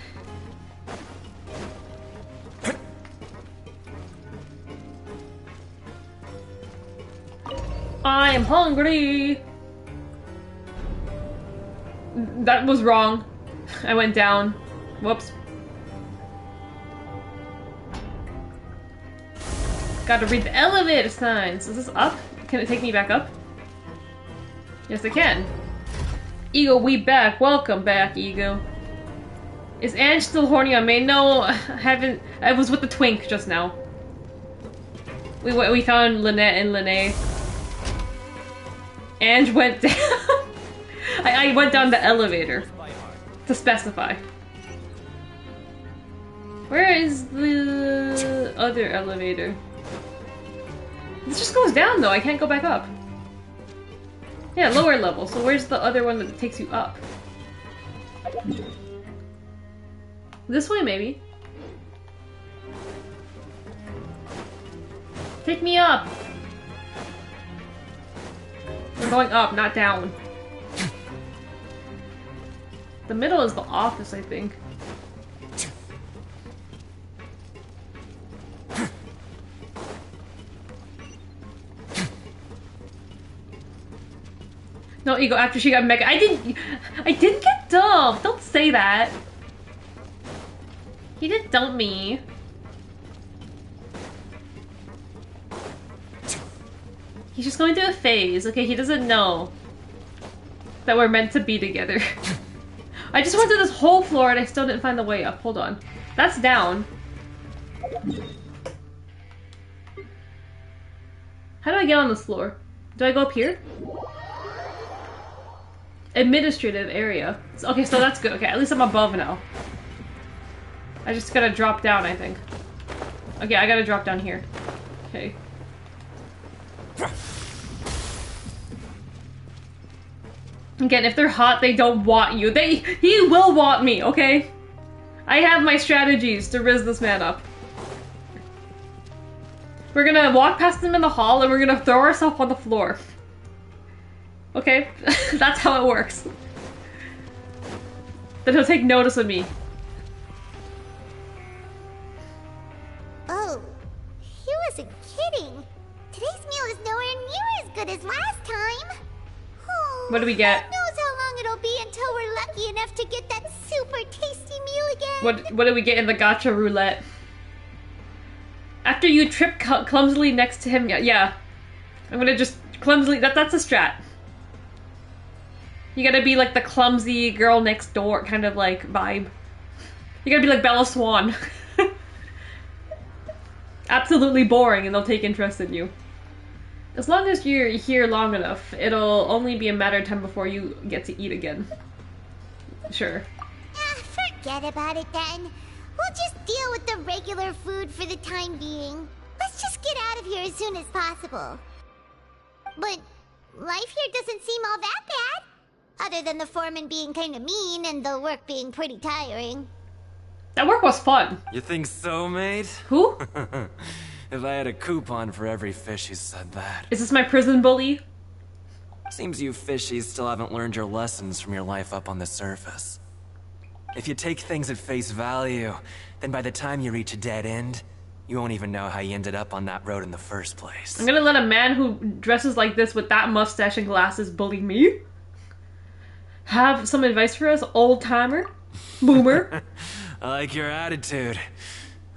Speaker 6: I am hungry. That was wrong. I went down. Whoops. Gotta read the elevator signs. Is this up? Can it take me back up? Yes, it can. Ego, we back. Welcome back, Ego. Is Ange still horny on me? No, I haven't. I was with the twink just now. We found Lynette and Lene. Ange went down. I went down the elevator to specify. Where is the other elevator? This just goes down though. I can't go back up. Yeah, lower level. So where's the other one that takes you up? This way, maybe. Take me up. We're going up, not down. The middle is the office, I think. No, Ego, after she got mega. I didn't get dumped. Don't say that. He didn't dump me. He's just going through a phase. Okay, he doesn't know that we're meant to be together. I just went to this whole floor and I still didn't find the way up. Hold on. That's down. How do I get on this floor? Do I go up here? Administrative area. Okay, so that's good. Okay, at least I'm above now. I just gotta drop down, I think. Okay, I gotta drop down here. Okay. Again, if they're hot, they don't want you. He will want me, okay? I have my strategies to rizz this man up. We're gonna walk past him in the hall and we're gonna throw ourselves on the floor. Okay? That's how it works. Then he'll take notice of me.
Speaker 5: Oh, he wasn't kidding. Today's meal is nowhere near as good as last time. Oh,
Speaker 6: What do we get?
Speaker 5: who knows how long it'll be until we're lucky enough to get that super tasty meal again.
Speaker 6: What do we get in the gacha roulette? After you trip clumsily next to him, yeah. I'm gonna just clumsily, that's a strat. You gotta be like the clumsy girl next door kind of like vibe. You gotta be like Bella Swan. Absolutely boring and they'll take interest in you. As long as you're here long enough, it'll only be a matter of time before you get to eat again. Sure.
Speaker 5: Forget about it then. We'll just deal with the regular food for the time being. Let's just get out of here as soon as possible. But life here doesn't seem all that bad. Other than the foreman being kind of mean and the work being pretty tiring.
Speaker 6: That work was fun.
Speaker 15: You think so, mate?
Speaker 6: Who?
Speaker 15: If I had a coupon for every fish who said that.
Speaker 6: Is this my prison bully?
Speaker 15: Seems you fishies still haven't learned your lessons from your life up on the surface. If you take things at face value, then by the time you reach a dead end, you won't even know how you ended up on that road in the first place.
Speaker 6: I'm gonna let a man who dresses like this with that mustache and glasses bully me? Have some advice for us, old timer? Boomer?
Speaker 15: I like your attitude.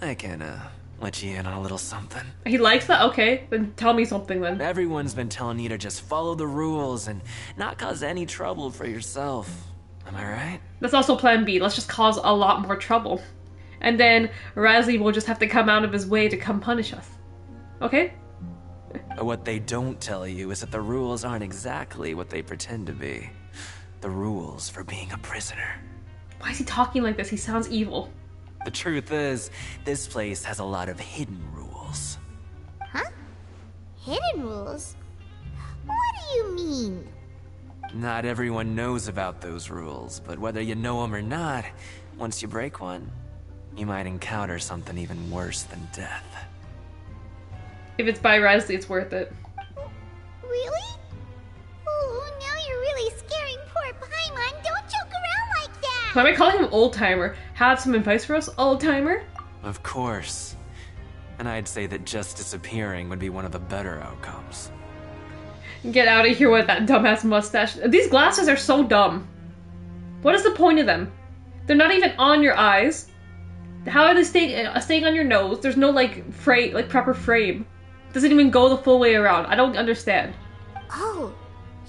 Speaker 15: I can, let you in on a little something.
Speaker 6: He likes that? Okay, then tell me something then.
Speaker 15: Everyone's been telling you to just follow the rules and not cause any trouble for yourself. Am I right?
Speaker 6: That's also plan B. Let's just cause a lot more trouble. And then Razzie will just have to come out of his way to come punish us. Okay?
Speaker 15: What they don't tell you is that the rules aren't exactly what they pretend to be. The rules for being a prisoner.
Speaker 6: Why is he talking like this? He sounds evil.
Speaker 15: The truth is, this place has a lot of hidden rules.
Speaker 5: Huh? Hidden rules? What do you mean?
Speaker 15: Not everyone knows about those rules, but whether you know them or not, once you break one, you might encounter something even worse than death.
Speaker 6: If it's by Razzie, it's worth it.
Speaker 5: Really? Oh, now you're really scaring poor Paimon. Don't joke around like that!
Speaker 6: Why am I calling him old timer? Have some advice for us, old timer?
Speaker 15: Of course. And I'd say that just disappearing would be one of the better outcomes.
Speaker 6: Get out of here with that dumbass mustache. These glasses are so dumb. What is the point of them? They're not even on your eyes. How are they staying on your nose? There's no proper frame. Doesn't even go the full way around. I don't understand.
Speaker 5: Oh,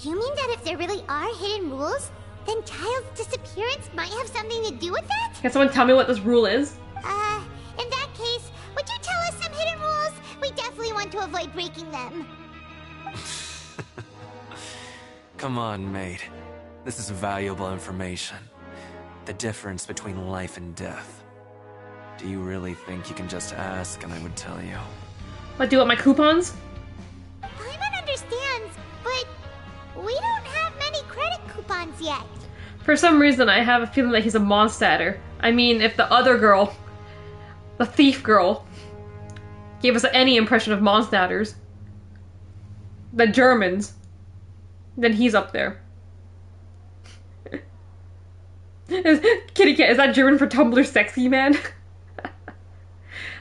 Speaker 5: you mean that if there really are hidden rules, then Child's disappearance might have something to do with that?
Speaker 6: Can someone tell me what this rule is?
Speaker 5: In that case, would you tell us some hidden rules? We definitely want to avoid breaking them.
Speaker 15: Come on, mate. This is valuable information. The difference between life and death. Do you really think you can just ask and I would tell you?
Speaker 6: What, do you want my coupons?
Speaker 5: Paimon understands, but we don't have many credit coupons yet.
Speaker 6: For some reason, I have a feeling that he's a monster. I mean, if the other girl, the thief girl, gave us any impression of monsters, the Germans, then he's up there. Kitty cat, is that German for Tumblr sexy man?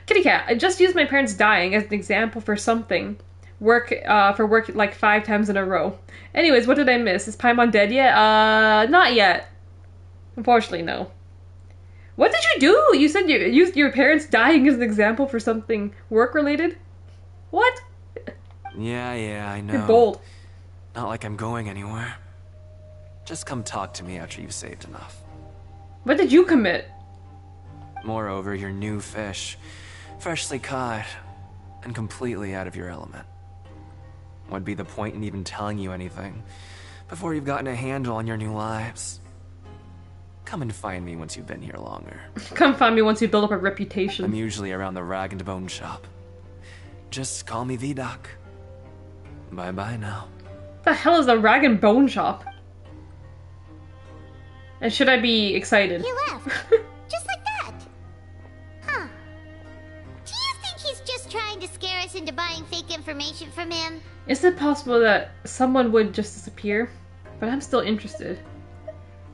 Speaker 6: Kitty cat, I just used my parents dying as an example for something. Work like 5 times in a row. Anyways, what did I miss? Is Paimon dead yet? Not yet. Unfortunately, no. What did you do? You said you used your parents dying as an example for something work-related? What?
Speaker 21: Yeah, I know.
Speaker 6: You're bold.
Speaker 21: Not like I'm going anywhere. Just come talk to me after you've saved enough.
Speaker 6: What did you commit?
Speaker 21: Moreover, you're new fish, freshly caught, and completely out of your element. What'd be the point in even telling you anything before you've gotten a handle on your new lives? Come and find me once you've been here longer.
Speaker 6: Come find me once you build up a reputation.
Speaker 21: I'm usually around the rag and bone shop. Just call me V-Doc. Bye-bye now.
Speaker 6: What the hell is the rag and bone shop? And should I be excited?
Speaker 5: He left. Just like that. Huh. Do you think he's just trying to scare us into buying fake information from him?
Speaker 6: Is it possible that someone would just disappear? But I'm still interested.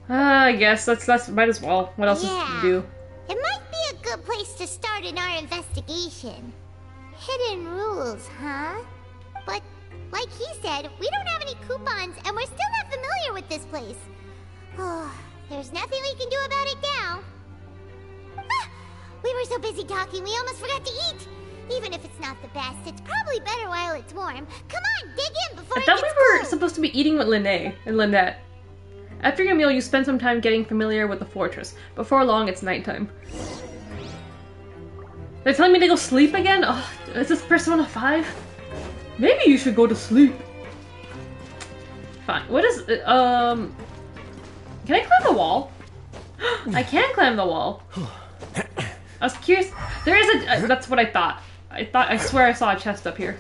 Speaker 6: I guess let's might as well. What else is to do?
Speaker 5: It might be a good place to start in our investigation. Hidden rules, huh? But like he said, we don't have any coupons and we're still not familiar with this place. Oh, there's nothing we can do about it now. Ah, we were so busy talking we almost forgot to eat. Even if it's not the best, it's probably better while it's warm. Come on, dig in before
Speaker 6: I
Speaker 5: it
Speaker 6: thought
Speaker 5: gets
Speaker 6: we were
Speaker 5: cold.
Speaker 6: supposed to be eating with Lynette and Lynette. After your meal, you spend some time getting familiar with the fortress. Before long, it's nighttime. They're telling me to go sleep again? Oh, is this Persona 5? Maybe you should go to sleep. Fine. What is... Can I climb the wall? I can climb the wall. I was curious. There is a... that's what I thought. I swear I saw a chest up here.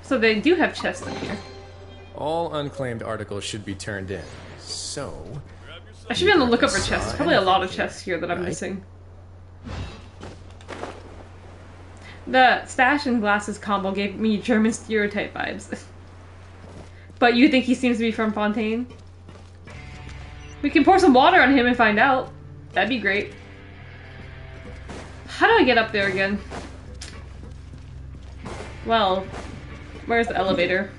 Speaker 6: So they do have chests up here.
Speaker 1: All unclaimed articles should be turned in. So...
Speaker 6: I should be on the lookout for chests. Probably a lot of chests here that I'm missing. The stash and glasses combo gave me German stereotype vibes. But you think he seems to be from Fontaine? We can pour some water on him and find out. That'd be great. How do I get up there again? Well, where's the elevator?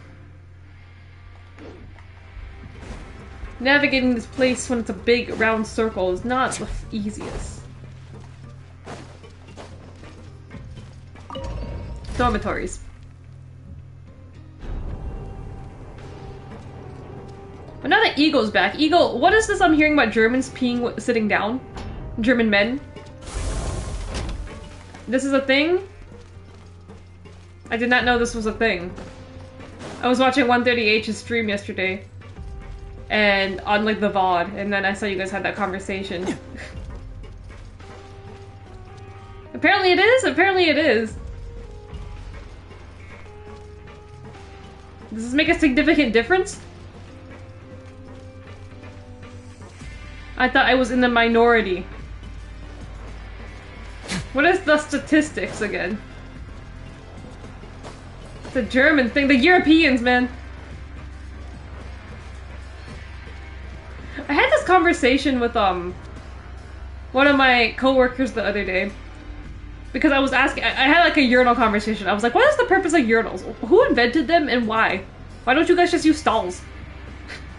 Speaker 6: Navigating this place when it's a big round circle is not the easiest. Dormitories. But now that Eagle's back, Eagle, what is this I'm hearing about Germans peeing sitting down? German men? This is a thing? I did not know this was a thing. I was watching 130H's stream yesterday. And on like the VOD, and then I saw you guys had that conversation. Apparently it is? Apparently it is. Does this make a significant difference? I thought I was in the minority. What is the statistics again? It's a German thing. The Europeans, man. I had this conversation with one of my coworkers the other day because I was asking. I had like a urinal conversation. I was like, "What is the purpose of urinals? Who invented them and why? Why don't you guys just use stalls?"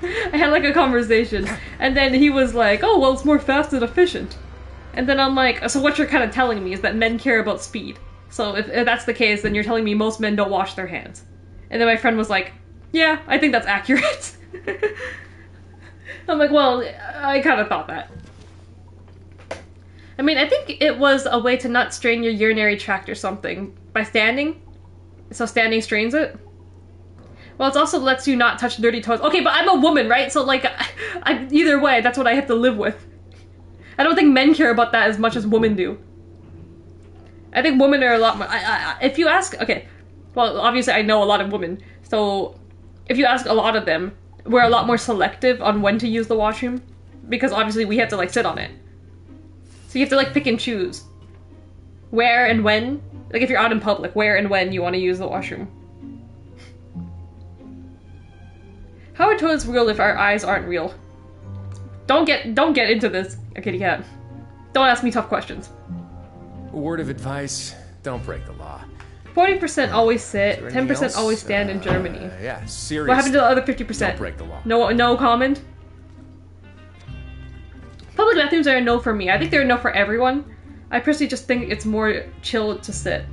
Speaker 6: I had like a conversation, and then he was like, "Oh, well, it's more fast and efficient." And then I'm like, "So what you're kind of telling me is that men care about speed. So if that's the case, then you're telling me most men don't wash their hands." And then my friend was like, "Yeah, I think that's accurate." I'm like, well, I kind of thought that. I mean, I think it was a way to not strain your urinary tract or something by standing. So standing strains it. Well, it also lets you not touch dirty toes. Okay, but I'm a woman, right? So, like, either way, that's what I have to live with. I don't think men care about that as much as women do. I think women are a lot more... if you ask... Okay, well, obviously I know a lot of women. So, if you ask a lot of them, we're a lot more selective on when to use the washroom. Because obviously we have to, like, sit on it. So you have to, like, pick and choose. Where and when. Like, if you're out in public, where and when you want to use the washroom. How are toilets real if our eyes aren't real? Don't get into this, kitty cat. Don't ask me tough questions.
Speaker 1: Word of advice, don't break the law.
Speaker 6: 40% always sit, 10% always stand in Germany.
Speaker 1: Yeah, seriously.
Speaker 6: What happened to the other 50%?
Speaker 1: Don't break the law.
Speaker 6: No comment? Public bathrooms are a no for me. I think they're a no for everyone. I personally just think it's more chill to sit.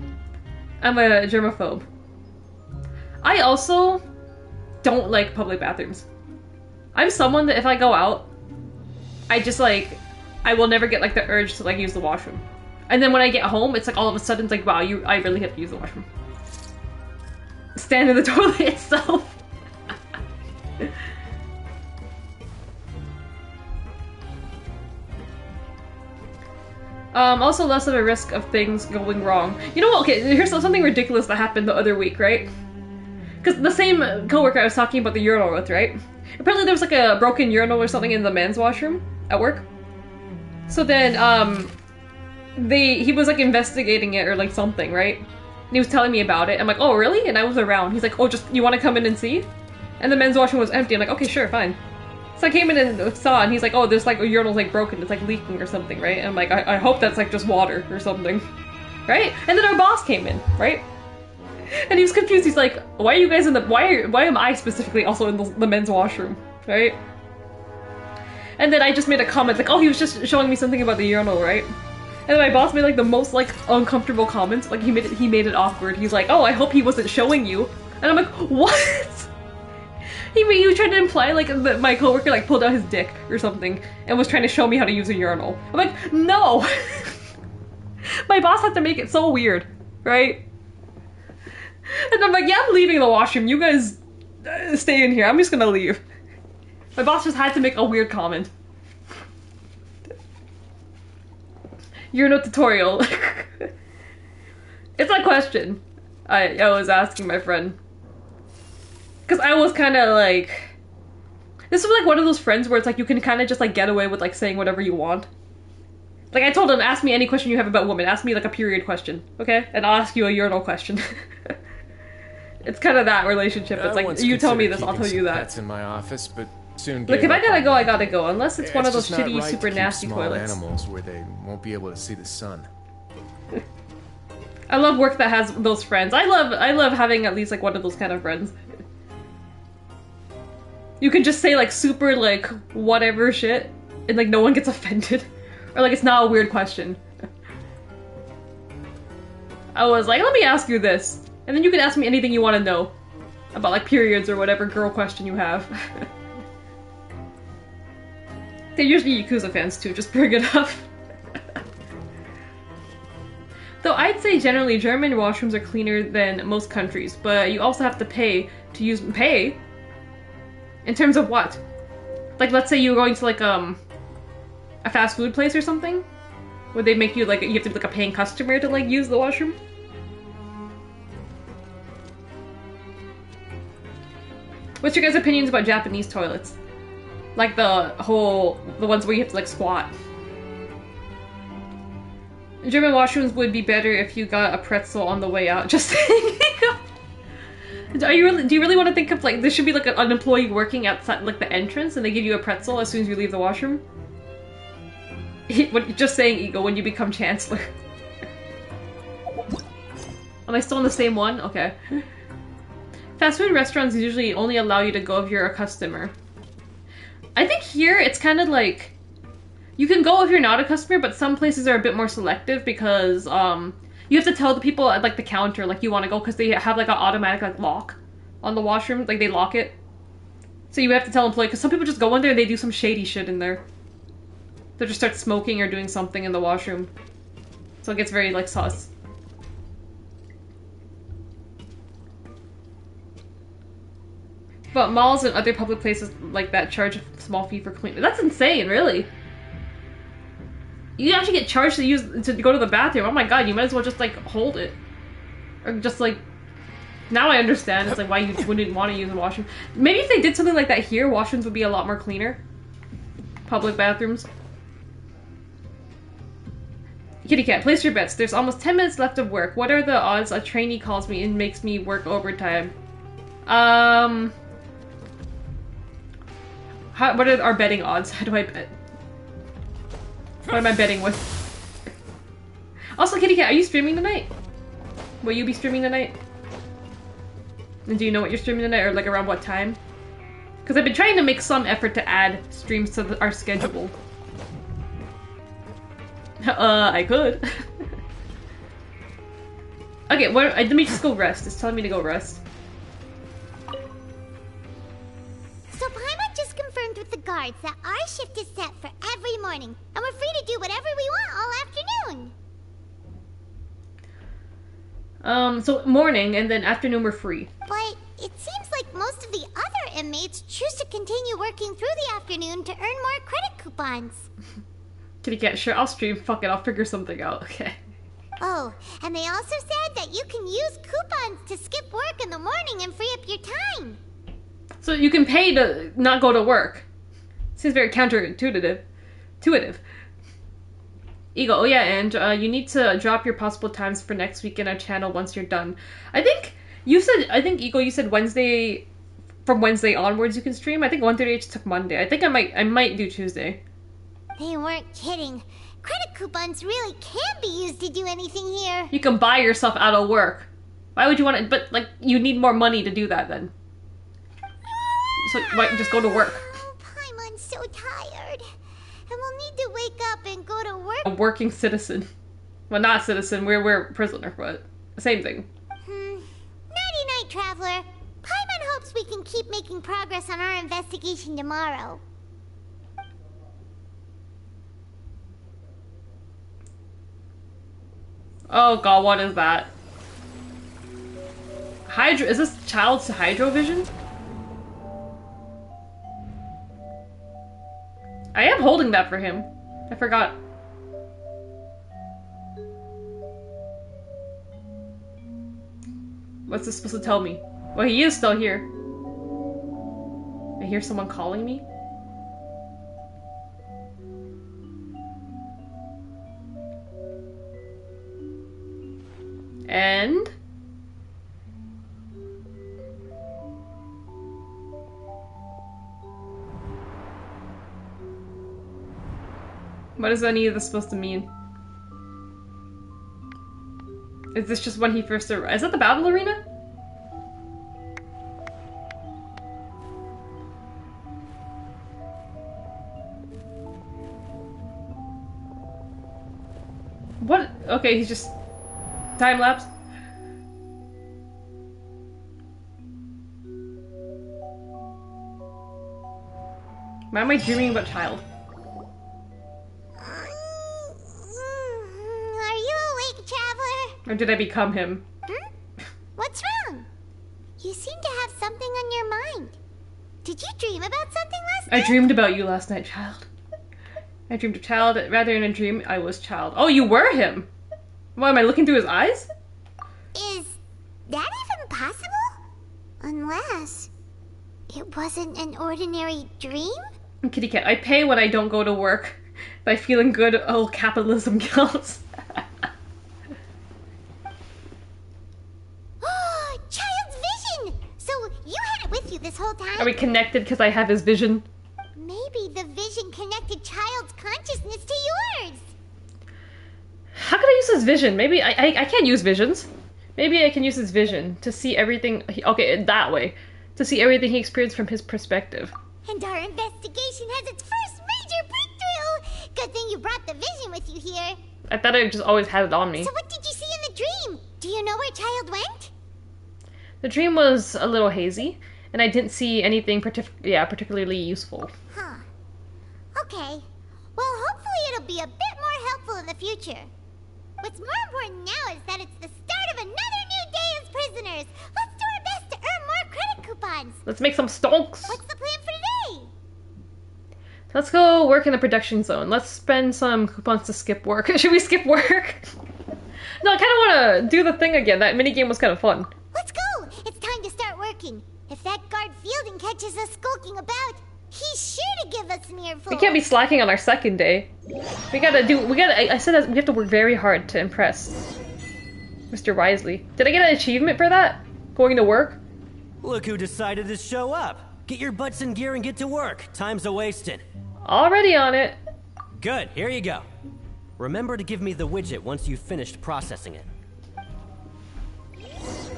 Speaker 6: I'm a germaphobe. I also don't like public bathrooms. I'm someone that if I go out, I just like, I will never get like the urge to like use the washroom. And then when I get home, it's like all of a sudden it's like, wow, I really have to use the washroom. Stand in the toilet itself. Also less of a risk of things going wrong. You know what, okay, here's something ridiculous that happened the other week, right? Because the same coworker I was talking about the urinal with, right? Apparently there was like a broken urinal or something in the men's washroom at work. So then, he was like investigating it or like something, right? And he was telling me about it. I'm like, oh really? And I was around. He's like, oh, just, you want to come in and see? And the men's washroom was empty. I'm like, okay, sure, fine. So I came in and saw, and he's like, oh, there's like a urinal's like broken, it's like leaking or something, right? And I'm like, I hope that's like just water or something, right? And then our boss came in, right? And he was confused. He's like, why are you guys in the, why am I specifically also in the men's washroom, right? And then I just made a comment like, oh, he was just showing me something about the urinal, right? And then my boss made like the most like uncomfortable comments. Like he made it awkward. He's like, oh, I hope he wasn't showing you. And I'm like, what? He was trying to imply like that my coworker like pulled out his dick or something and was trying to show me how to use a urinal. I'm like, no! My boss had to make it so weird, right? And I'm like, yeah, I'm leaving the washroom. You guys stay in here. I'm just gonna leave. My boss just had to make a weird comment. Urinal tutorial. It's a question I was asking my friend. Because I was kind of like... This was like one of those friends where it's like you can kind of just like get away with like saying whatever you want. Like I told him, ask me any question you have about women. Ask me like a period question, okay? And I'll ask you a urinal question. It's kind of that relationship. It's like, you tell me this, I'll tell you that.
Speaker 1: That's in my office, but soon.
Speaker 6: Look, if I gotta go, I gotta go. Unless it's one of those shitty,
Speaker 1: right
Speaker 6: super nasty
Speaker 1: small
Speaker 6: toilets.
Speaker 1: Animals where they won't be able to see the sun.
Speaker 6: I love work that has those friends. I love having at least like one of those kind of friends. You can just say like super like whatever shit and like no one gets offended. Or like it's not a weird question. I was like, let me ask you this. And then you can ask me anything you want to know. About like periods or whatever girl question you have. They're usually Yakuza fans too, just bring it up. Though I'd say generally German washrooms are cleaner than most countries, but you also have to pay to use- pay? In terms of what? Like let's say you're going to like a fast food place or something? Where they make you like, you have to be like a paying customer to like use the washroom? What's your guys' opinions about Japanese toilets? Like the ones where you have to like squat. German washrooms would be better if you got a pretzel on the way out. Just saying. Do you really want to think of like, there should be like an employee working outside like the entrance and they give you a pretzel as soon as you leave the washroom? Just saying, Ego, when you become chancellor. Am I still in the same one? Okay. Fast food restaurants usually only allow you to go if you're a customer. I think here it's kind of like, you can go if you're not a customer, but some places are a bit more selective because you have to tell the people at like the counter like you want to go because they have like an automatic like lock on the washroom, like they lock it. So you have to tell employee because some people just go in there and they do some shady shit in there. They'll just start smoking or doing something in the washroom. So it gets very like sus. But malls and other public places like that charge a small fee for cleaning. That's insane, really. You actually get charged to go to the bathroom. Oh my god, you might as well just like hold it. Or just like, now I understand it's like why you wouldn't want to use a washroom. Maybe if they did something like that here, washrooms would be a lot more cleaner. Public bathrooms. Kitty cat, place your bets. There's almost 10 minutes left of work. What are the odds a trainee calls me and makes me work overtime? What are our betting odds? How do I bet? What am I betting with? Also, Kitty Cat, are you streaming tonight? Will you be streaming tonight? And do you know what you're streaming tonight, or like around what time? Because I've been trying to make some effort to add streams to our schedule. I could. Okay, let me just go rest. It's telling me to go rest.
Speaker 5: So Paimon just confirmed with the guards that our shift is set for every morning, and we're free to do whatever we want all afternoon.
Speaker 6: So morning and then afternoon we're free.
Speaker 5: But it seems like most of the other inmates choose to continue working through the afternoon to earn more credit coupons.
Speaker 6: Kitty cat, sure, I'll stream. Fuck it, I'll figure something out. Okay.
Speaker 5: Oh, and they also said that you can use coupons to skip work in the morning and free up your time.
Speaker 6: So you can pay to not go to work. Seems very counterintuitive. Ego, oh yeah, and you need to drop your possible times for next week in our channel once you're done. I think Ego, you said Wednesday, from Wednesday onwards you can stream. I think 138 took Monday. I think I might do Tuesday.
Speaker 5: They weren't kidding. Credit coupons really can be used to do anything here.
Speaker 6: You can buy yourself out of work. Why would you want to? But like, you need more money to do that then. So why just go to work?
Speaker 5: Paimon's so tired, and we'll need to wake up and go to work.
Speaker 6: A working citizen. Well, not citizen. We're prisoner, but same thing.
Speaker 5: Nighty-night, Traveler. Paimon hopes we can keep making progress on our investigation tomorrow.
Speaker 6: Oh god, what is that? Hydro- is this child's hydrovision? I am holding that for him. I forgot. What's this supposed to tell me? Well, he is still here. I hear someone calling me. And... what is any of this supposed to mean? Is this just when he first arrived? Is that the battle arena? What? Okay, he's just... time lapse? Why am I dreaming about child?
Speaker 5: Are you awake, Traveler?
Speaker 6: Or did I become him?
Speaker 5: What's wrong? You seem to have something on your mind. Did you dream about something last night?
Speaker 6: I dreamed about you last night, child. I dreamed of child. Rather in a dream, I was child. Oh, you were him! What, am I looking through his eyes?
Speaker 5: Is that even possible? Unless it wasn't an ordinary dream?
Speaker 6: Kitty cat, I pay when I don't go to work. By feeling good, oh, capitalism counts.
Speaker 5: Oh, child's vision! So you had it with you this whole time?
Speaker 6: Are we connected because I have his vision?
Speaker 5: Maybe the vision connected child's consciousness to yours.
Speaker 6: How can I use his vision? Maybe I can't use visions. Maybe I can use his vision to see everything. Okay, that way. To see everything he experienced from his perspective.
Speaker 5: And our investigation has its first major breakthrough! Good thing you brought the vision with you here.
Speaker 6: I thought I just always had it on me.
Speaker 5: So what did you see in the dream? Do you know where child went?
Speaker 6: The dream was a little hazy, and I didn't see anything particularly useful.
Speaker 5: Huh. Okay. Well, hopefully it'll be a bit more helpful in the future. What's more important now is that it's the start of another new day as prisoners. Let's do our best to earn more credit coupons.
Speaker 6: Let's make some stonks.
Speaker 5: What's the plan for today?
Speaker 6: Let's go work in the production zone. Let's spend some coupons to skip work. Should we skip work? No, I kind of want to do the thing again. That minigame was kind of fun.
Speaker 5: Let's go! It's time to start working. If that guard Fielding catches us skulking about, he's sure to give us an earful.
Speaker 6: We can't be slacking on our second day. I said that we have to work very hard to impress Mr. Wisely. Did I get an achievement for that? Going to work?
Speaker 20: Look who decided to show up. Get your butts in gear and get to work. Time's a-wasting.
Speaker 6: Already on it.
Speaker 20: Good, here you go. Remember to give me the widget once you've finished processing it.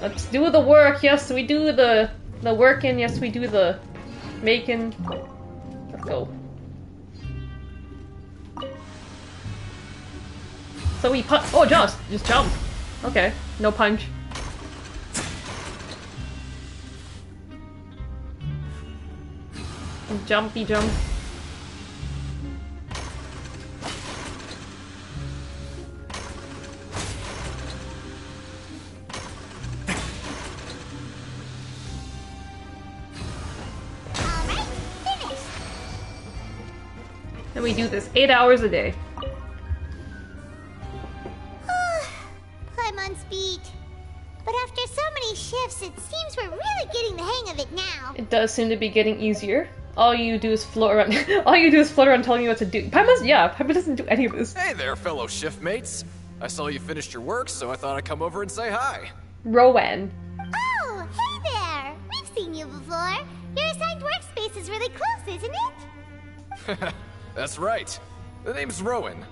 Speaker 6: Let's do the work. Yes, we do the working. Yes, we do the making. Let's go. So we put. Oh, jumps. Just jump. Okay. No punch. Jumpy jump. And we do this 8 hours a day.
Speaker 5: Paimon's beat. But after so many shifts, it seems we're really getting the hang of it now.
Speaker 6: It does seem to be getting easier. All you do is float around. All you do is float around telling you what to do. Paimon doesn't do any of this.
Speaker 4: Hey there, fellow shift mates. I saw you finished your work, so I thought I'd come over and say hi.
Speaker 6: Rowan.
Speaker 5: Oh, hey there! We've seen you before. Your assigned workspace is really close, isn't it?
Speaker 4: That's right. The name's Rowan.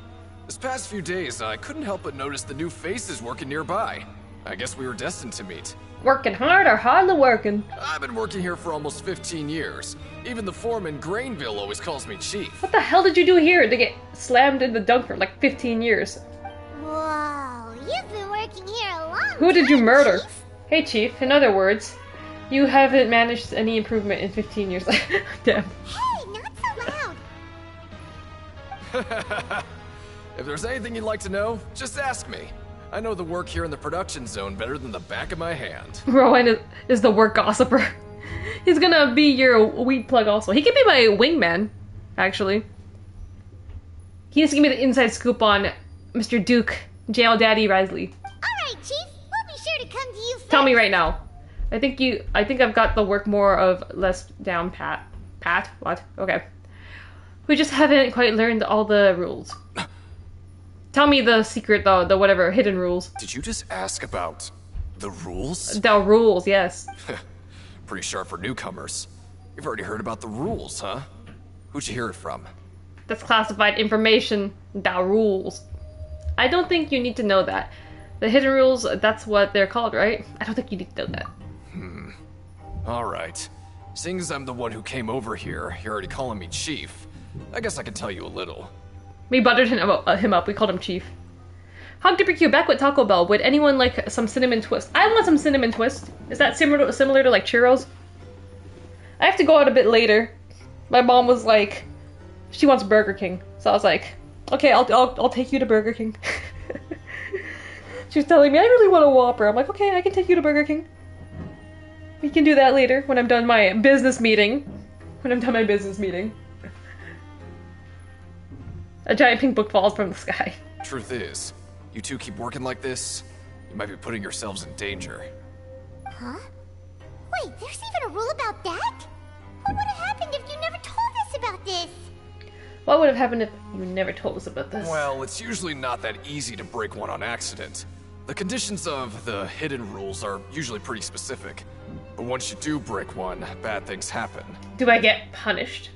Speaker 4: This past few days, I couldn't help but notice the new faces working nearby. I guess we were destined to meet.
Speaker 6: Working hard or hardly working?
Speaker 4: I've been working here for almost 15 years. Even the foreman, Grainville, always calls me Chief.
Speaker 6: What the hell did you do here to get slammed in the dunk for like 15 years?
Speaker 5: Whoa, you've been working here a long time.
Speaker 6: Who did you murder?
Speaker 5: Chief.
Speaker 6: Hey, Chief. In other words, you haven't managed any improvement in 15 years. Damn.
Speaker 5: Hey, not so loud.
Speaker 4: If there's anything you'd like to know, just ask me. I know the work here in the production zone better than the back of my hand.
Speaker 6: Rowan is the work gossiper. He's gonna be your weed plug also. He can be my wingman, actually. He needs to give me the inside scoop on Mr. Duke, Jail Daddy Risley.
Speaker 5: Alright, Chief. We'll be sure to come to you first.
Speaker 6: Tell me right now. I think I've got the work more of less down pat. Pat? What? Okay. We just haven't quite learned all the rules. Tell me the secret, the whatever, hidden rules.
Speaker 4: Did you just ask about the rules?
Speaker 6: The rules, yes.
Speaker 4: Pretty sharp for newcomers. You've already heard about the rules, huh? Who'd you hear it from?
Speaker 6: That's classified information. The rules. I don't think you need to know that. The hidden rules, that's what they're called, right? I don't think you need to know that.
Speaker 4: Alright. Seeing as I'm the one who came over here, you're already calling me Chief. I guess I can tell you a little.
Speaker 6: We buttered him up. We called him Chief. Hog Dipper Q back with Taco Bell. Would anyone like some cinnamon twist? I want some cinnamon twist. Is that similar to like churros? I have to go out a bit later. My mom was like, she wants Burger King, so I was like, okay, I'll take you to Burger King. She was telling me I really want a Whopper. I'm like, okay, I can take you to Burger King. We can do that later when I'm done my business meeting. A giant pink book falls from the sky.
Speaker 4: Truth is, you two keep working like this, you might be putting yourselves in danger.
Speaker 5: Huh? Wait, there's even a rule about that? What would have happened if you never told us about this?
Speaker 6: What would have happened if you never told us about this?
Speaker 4: Well, it's usually not that easy to break one on accident. The conditions of the hidden rules are usually pretty specific. But once you do break one, bad things happen.
Speaker 6: Do I get punished?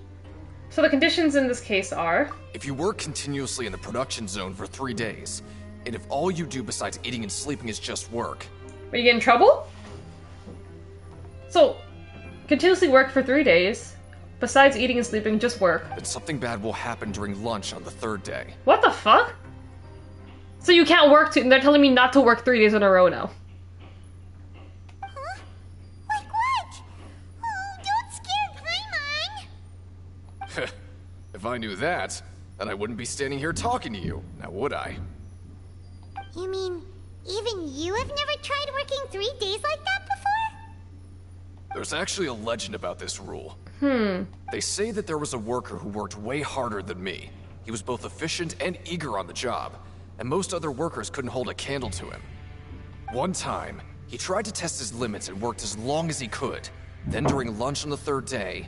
Speaker 6: So the conditions in this case are...
Speaker 4: If you work continuously in the production zone for 3 days, and if all you do besides eating and sleeping is just work...
Speaker 6: Will you get in trouble? So, continuously work for 3 days, besides eating and sleeping, just work.
Speaker 4: Then something bad will happen during lunch on the 3rd day.
Speaker 6: What the fuck? So you can't work and they're telling me not to work 3 days in a row now.
Speaker 5: Huh? Like what? Oh, don't scare Paimon!
Speaker 4: If I knew that, then I wouldn't be standing here talking to you, now would I?
Speaker 5: You mean, even you have never tried working 3 days like that before?
Speaker 4: There's actually a legend about this rule. They say that there was a worker who worked way harder than me. He was both efficient and eager on the job, and most other workers couldn't hold a candle to him. One time, he tried to test his limits and worked as long as he could. Then during lunch on the 3rd day,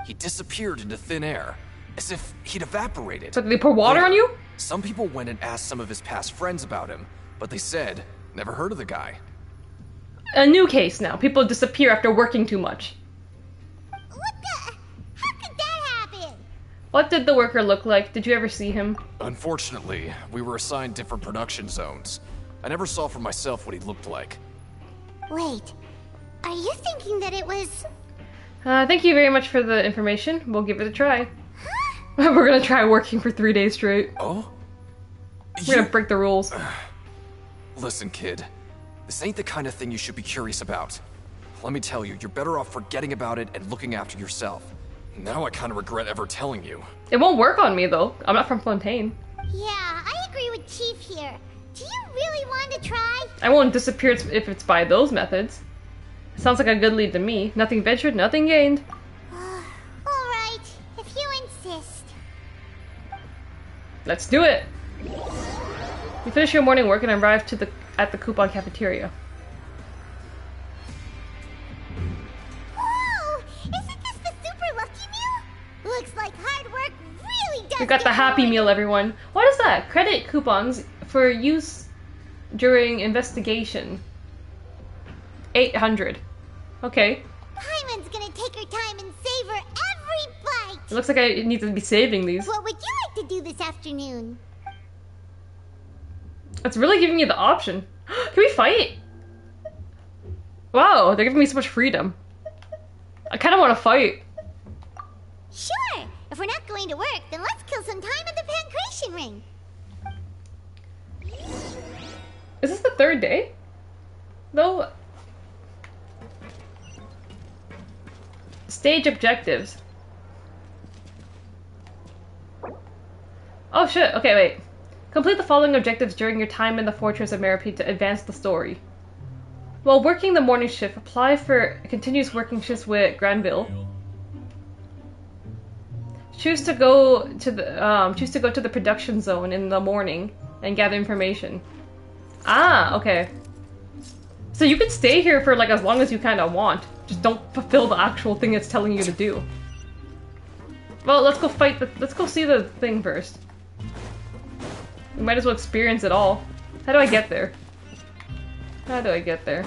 Speaker 4: he disappeared into thin air, as if he'd evaporated.
Speaker 6: So did they pour water on you?
Speaker 4: Some people went and asked some of his past friends about him, but they said, never heard of the guy.
Speaker 6: A new case now. People disappear after working too much.
Speaker 5: What the? How could that happen?
Speaker 6: What did the worker look like? Did you ever see him?
Speaker 4: Unfortunately, we were assigned different production zones. I never saw for myself what he looked like.
Speaker 5: Wait, are you thinking that it was...
Speaker 6: Thank you very much for the information. We'll give it a try. We're gonna try working for 3 days straight.
Speaker 4: Oh?
Speaker 6: We're gonna break the rules.
Speaker 4: Listen, kid. This ain't the kind of thing you should be curious about. Let me tell you, you're better off forgetting about it and looking after yourself. Now I kind of regret ever telling you.
Speaker 6: It won't work on me, though. I'm not from Fontaine.
Speaker 5: Yeah, I agree with Chief here. Do you really want to try?
Speaker 6: I won't disappear if it's by those methods. Sounds like a good lead to me. Nothing ventured, nothing gained.
Speaker 5: Alright, if you insist.
Speaker 6: Let's do it! You finish your morning work and arrive at the coupon cafeteria.
Speaker 5: Whoa! Isn't this the super lucky meal? Looks like hard work really does.
Speaker 6: We got the Happy Meal, everyone. What is that? Credit coupons for use during investigation. 800. Okay.
Speaker 5: Paimon's gonna take her time and savor every bite.
Speaker 6: It looks like I need to be saving these.
Speaker 5: What would you like to do this afternoon?
Speaker 6: It's really giving you the option. Can we fight? Wow, they're giving me so much freedom. I kind of want to fight.
Speaker 5: Sure. If we're not going to work, then let's kill some time at the Pancration Ring.
Speaker 6: Is this the third day? Though. Stage objectives. Oh shit, okay, wait. Complete the following objectives during your time in the Fortress of Meripede to advance the story. While working the morning shift, apply for continuous working shifts with Granville. Choose to go to the production zone in the morning and gather information. Ah, okay. So you can stay here for like as long as you kind of want. Just don't fulfill the actual thing it's telling you to do. Well, let's go fight let's go see the thing first. We might as well experience it all. How do I get there? How do I get there?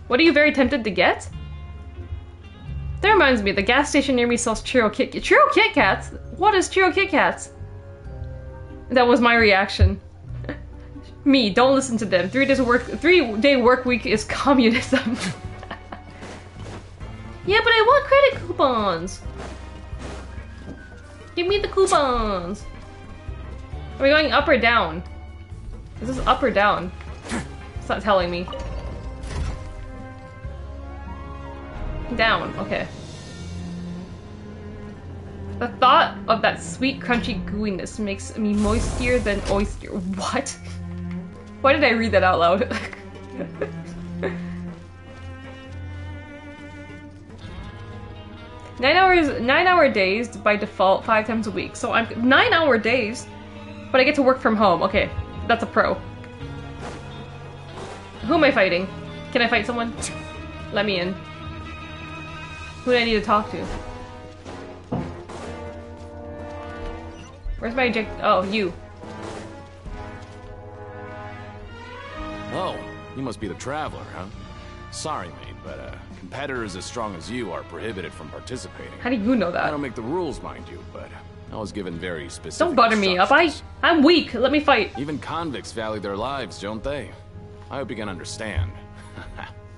Speaker 6: What are you very tempted to get? That reminds me, the gas station near me sells Churro Kit Kats? What is Churro Kit Kats? That was my reaction. Me, don't listen to them. 3-day work week is communism. Yeah, but I want credit coupons. Give me the coupons. Are we going up or down? Is this up or down? It's not telling me. Down, okay. The thought of that sweet, crunchy gooiness makes me moistier than oyster. What? Why did I read that out loud? 9-hour days by default, 5 times a week. So I'm 9-hour days, but I get to work from home. Okay, that's a pro. Who am I fighting? Can I fight someone? Let me in. Who do I need to talk to? Where's my eject? Oh, you.
Speaker 2: Oh, you must be the Traveler, huh? Sorry, mate, but competitors as strong as you are prohibited from participating.
Speaker 6: How do you know that?
Speaker 2: I don't make the rules, mind you, but I was given very specific
Speaker 6: Don't butter me up. I'm weak. Let me fight.
Speaker 2: Even convicts value their lives, don't they? I hope you can understand.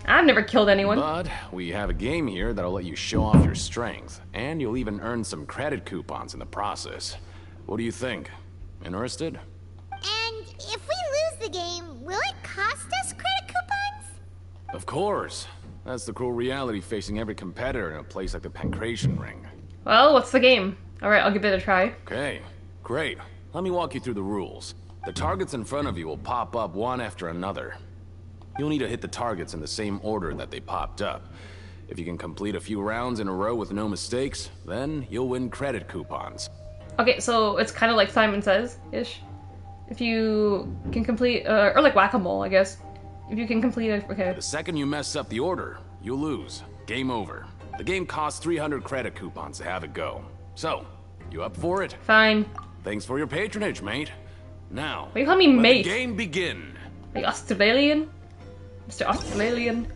Speaker 6: I've never killed anyone.
Speaker 2: But we have a game here that'll let you show off your strength, and you'll even earn some credit coupons in the process. What do you think? Interested?
Speaker 5: And if we lose the game, will it cost us credit coupons?
Speaker 2: Of course. That's the cruel reality facing every competitor in a place like the Pancration Ring.
Speaker 6: Well, what's the game? Alright, I'll give it a try.
Speaker 2: Okay, great. Let me walk you through the rules. The targets in front of you will pop up one after another. You'll need to hit the targets in the same order that they popped up. If you can complete a few rounds in a row with no mistakes, then you'll win credit coupons.
Speaker 6: Okay, so it's kind of like Simon Says-ish. If you can complete, or like Whack-A-Mole, I guess. If you can complete it, okay.
Speaker 2: The second you mess up the order, you'll lose. Game over. The game costs 300 credit coupons to have it go. So, you up for it?
Speaker 6: Fine.
Speaker 2: Thanks for your patronage, mate. Now,
Speaker 6: why you call me mate?
Speaker 2: The game begin.
Speaker 6: Like Australian? Mr. Australian?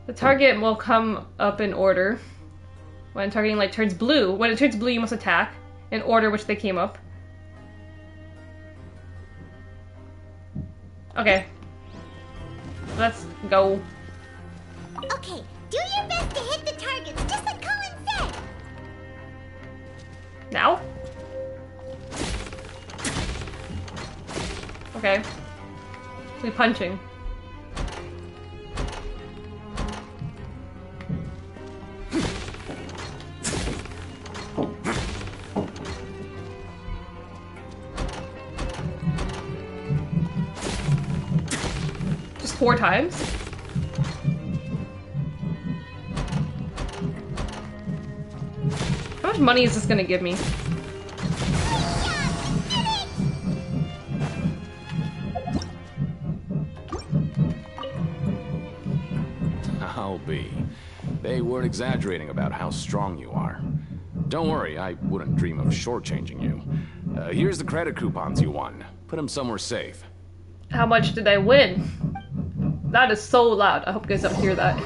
Speaker 6: The target will come up in order. When targeting light turns blue. When it turns blue, you must attack in order which they came up. Okay. Let's go.
Speaker 5: Okay, do your best to hit the targets, just like Colin said.
Speaker 6: Now? Okay. We punching. Just 4 times? How much money is this gonna give me?
Speaker 2: I'll be. They weren't exaggerating about how strong you are. Don't worry, I wouldn't dream of shortchanging you. Here's the credit coupons you won. Put them somewhere safe.
Speaker 6: How much did I win? That is so loud. I hope you guys don't hear that.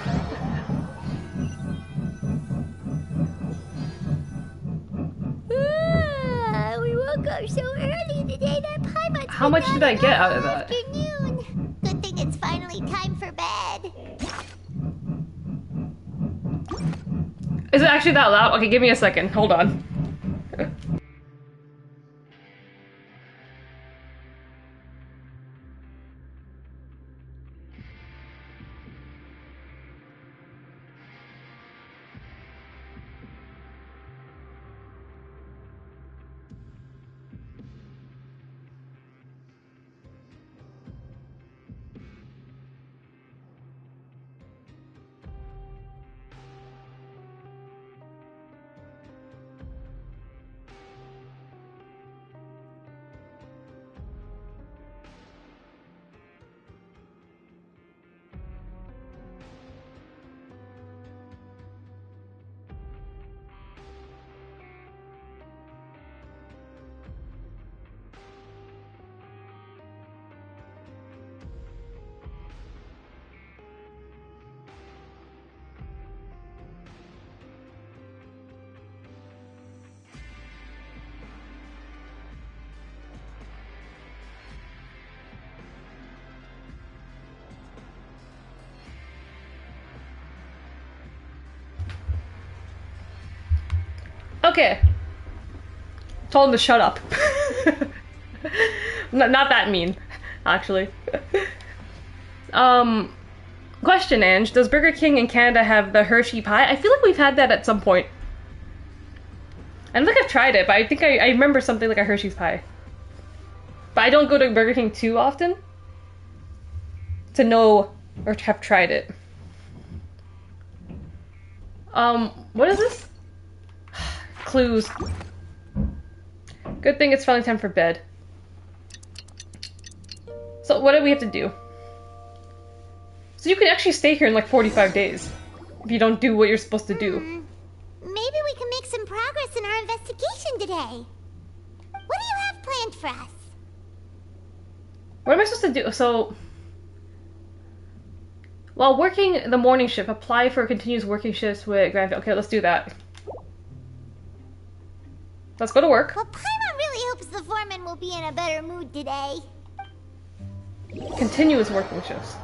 Speaker 5: We woke up so early today that Paimon.
Speaker 6: How much did I get out of that?
Speaker 5: Afternoon. Good thing it's finally time for bed.
Speaker 6: Is it actually that loud? Okay, give me a second. Hold on. Okay. Told him to shut up. Not that mean, actually. Question, Ange. Does Burger King in Canada have the Hershey pie? I feel like we've had that at some point. I don't think I've tried it, but I think I remember something like a Hershey's pie. But I don't go to Burger King too often to know or to have tried it. What is this? Clues. Good thing it's finally time for bed. So what do we have to do? So you can actually stay here in like 45 days if you don't do what you're supposed to do.
Speaker 5: Maybe we can make some progress in our investigation today. What do you have planned for us?
Speaker 6: What am I supposed to do? So, while working the morning shift, apply for continuous working shifts with Grand. Okay, let's do that. Let's go to work.
Speaker 5: Well, Paimon really hopes the foreman will be in a better mood today.
Speaker 6: Continuous working shifts.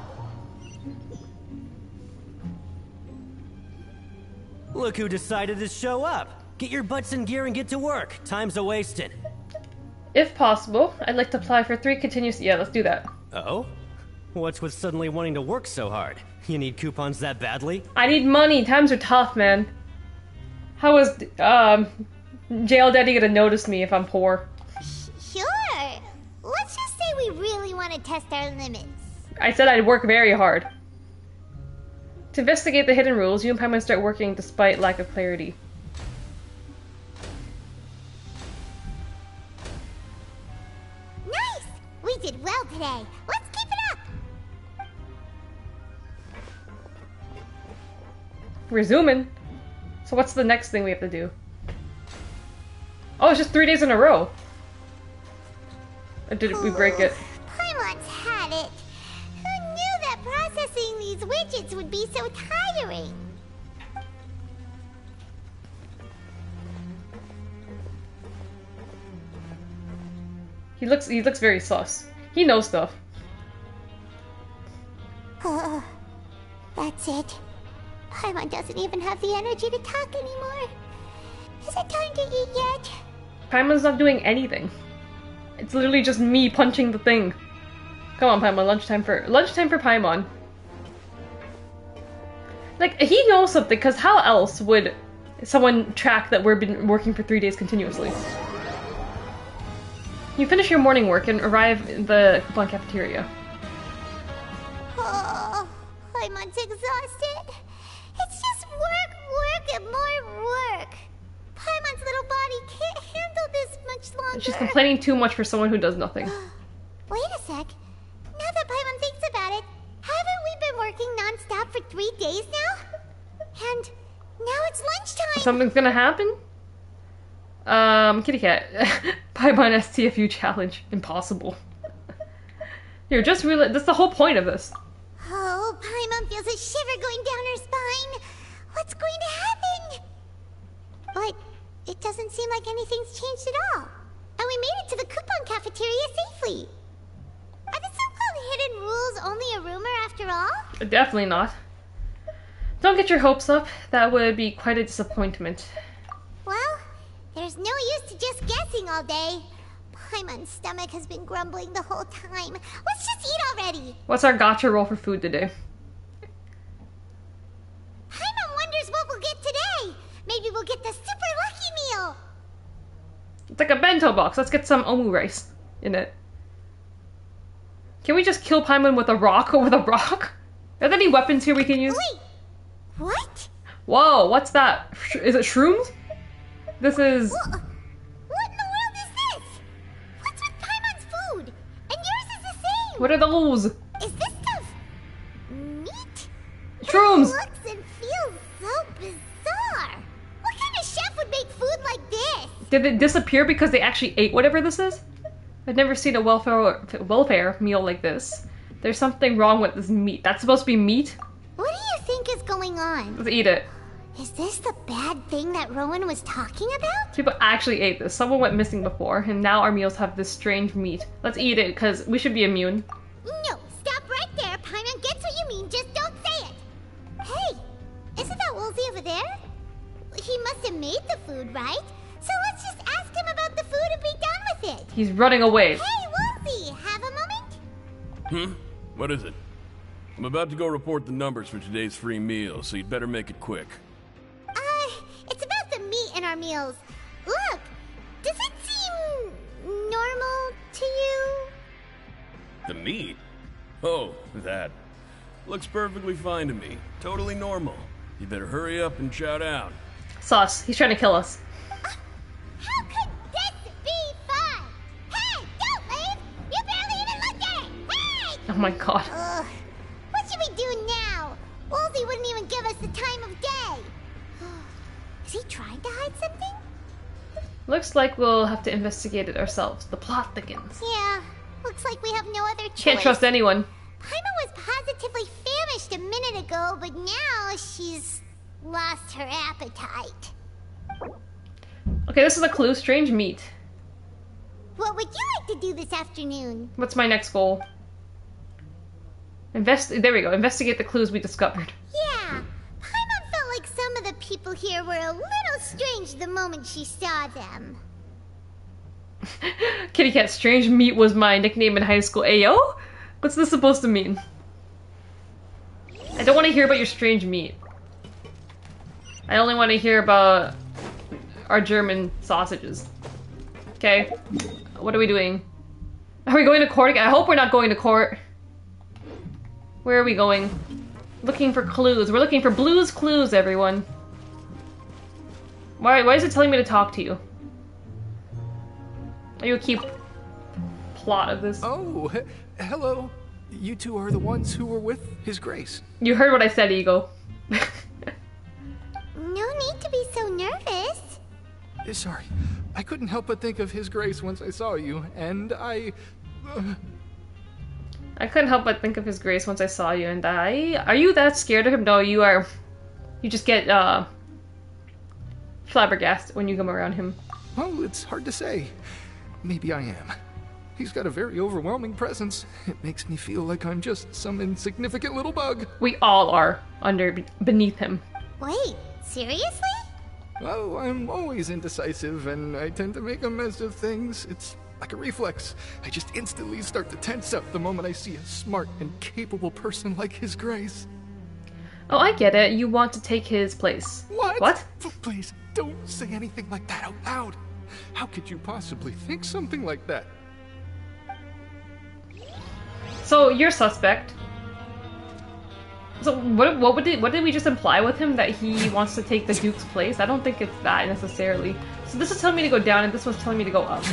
Speaker 20: Look who decided to show up. Get your butts in gear and get to work. Time's a-wasting.
Speaker 6: If possible, I'd like to apply for 3 continuous... Yeah, let's do that.
Speaker 20: Oh? What's with suddenly wanting to work so hard? You need coupons that badly?
Speaker 6: I need money. Times are tough, man. How is, Jail Daddy gonna notice me if I'm poor?
Speaker 5: Sure. Let's just say we really want to test our limits.
Speaker 6: I said I'd work very hard. To investigate the hidden rules, you and Paimon start working despite lack of clarity.
Speaker 5: Nice! We did well today. Let's keep it up!
Speaker 6: We're zooming. So what's the next thing we have to do? Oh, it's just 3 days in a row. Or did we break it?
Speaker 5: Paimon's had it. Who knew that processing these widgets would be so tiring?
Speaker 6: He looks very sus. He knows stuff.
Speaker 5: That's it. Paimon doesn't even have the energy to talk anymore. Is it time to eat yet?
Speaker 6: Paimon's not doing anything. It's literally just me punching the thing. Come on, Paimon, lunchtime for Paimon. Like, he knows something, because how else would someone track that we've been working for 3 days continuously? You finish your morning work and arrive in the coupon cafeteria.
Speaker 5: Oh, Paimon's exhausted. It's just work, and more work. Paimon's little body can't handle this much longer.
Speaker 6: She's complaining too much for someone who does nothing.
Speaker 5: Wait a sec. Now that Paimon thinks about it, haven't we been working non-stop for 3 days now? And now it's lunchtime.
Speaker 6: Something's gonna happen? Kitty cat. Paimon STFU challenge. Impossible. Here, just realize that's the whole point of this.
Speaker 5: Oh, Paimon feels a shiver going down her spine. What's going to happen? But it doesn't seem like anything's changed at all. And we made it to the coupon cafeteria safely. Are the so-called hidden rules only a rumor after all?
Speaker 6: Definitely not. Don't get your hopes up. That would be quite a disappointment.
Speaker 5: Well, there's no use to just guessing all day. Paimon's stomach has been grumbling the whole time. Let's just eat already.
Speaker 6: What's our gacha roll for food today?
Speaker 5: Paimon wonders what we'll get today. Maybe we'll get the super lucky meal.
Speaker 6: It's like a bento box. Let's get some omu rice in it. Can we just kill Paimon with a rock or with a rock? Are there any weapons here we can use?
Speaker 5: Wait, what?
Speaker 6: Whoa, what's that? Is it shrooms? This is...
Speaker 5: What in the world is this? What's with Paimon's food? And yours is the same.
Speaker 6: What are those?
Speaker 5: Is this stuff meat?
Speaker 6: Shrooms!
Speaker 5: It looks and feels so bizarre. What kind of chef would make food like this?
Speaker 6: Did it disappear because they actually ate whatever this is? I've never seen a welfare meal like this. There's something wrong with this meat. That's supposed to be meat?
Speaker 5: What do you think is going on?
Speaker 6: Let's eat it.
Speaker 5: Is this the bad thing that Rowan was talking about?
Speaker 6: People actually ate this. Someone went missing before, and now our meals have this strange meat. Let's eat it, because we should be immune.
Speaker 5: No, stop right there. Paimon gets what you mean, just don't say it. Hey, isn't that Woolsey over there? He must have made the food, right? So let's just ask him about the food and be done with it.
Speaker 6: He's running away.
Speaker 5: Hey, Woolsey, have a moment?
Speaker 16: What is it? I'm about to go report the numbers for today's free meal, so you'd better make it quick.
Speaker 5: It's about the meat in our meals. Look, does it seem normal to you?
Speaker 16: The meat? Oh, that. Looks perfectly fine to me. Totally normal. You better hurry up and shout out.
Speaker 6: Sus, he's trying to kill us.
Speaker 5: How could this be fun? Hey, don't leave! You barely even looked at it! Hey!
Speaker 6: Oh my god.
Speaker 5: What should we do now? Woolsey wouldn't even give us the time of day. Is he trying to hide something?
Speaker 6: Looks like we'll have to investigate it ourselves. The plot thickens.
Speaker 5: Yeah, looks like we have no other choice.
Speaker 6: Can't trust anyone.
Speaker 5: Paimon was positively famished a minute ago, but now she's lost her appetite.
Speaker 6: Okay, this is a clue. Strange meat.
Speaker 5: What would you like to do this afternoon?
Speaker 6: What's my next goal? There we go. Investigate the clues we discovered.
Speaker 5: Yeah, Paimon felt like some of the people here were a little strange the moment she saw them.
Speaker 6: Kitty cat, strange meat was my nickname in high school. Ayo? What's this supposed to mean? I don't want to hear about your strange meat. I only want to hear about our German sausages. Okay. What are we doing? Are we going to court again? I hope we're not going to court. Where are we going? Looking for clues. We're looking for Blue's Clues, everyone. Why is it telling me to talk to you? Are you a key plot of this?
Speaker 17: Oh, hello. You two are the ones who were with His Grace.
Speaker 6: You heard what I said, Ego.
Speaker 5: No need to be so nervous.
Speaker 17: Sorry. I couldn't help but think of His Grace once I saw you, and I
Speaker 6: couldn't help but think of His Grace once I saw you, and Are you that scared of him? No, you are. You just get, flabbergasted when you come around him.
Speaker 17: Well, it's hard to say. Maybe I am. He's got a very overwhelming presence. It makes me feel like I'm just some insignificant little bug.
Speaker 6: We all are beneath him.
Speaker 5: Wait, seriously?
Speaker 17: Oh, I'm always indecisive, and I tend to make a mess of things. It's like a reflex. I just instantly start to tense up the moment I see a smart and capable person like His Grace.
Speaker 6: Oh, I get it. You want to take his place.
Speaker 17: What?
Speaker 6: What?
Speaker 17: Please, don't say anything like that out loud. How could you possibly think something like that?
Speaker 6: So, you're suspect. So, what did we just imply with him? That he wants to take the Duke's place? I don't think it's that necessarily. So this is telling me to go down, and this one's telling me to go up.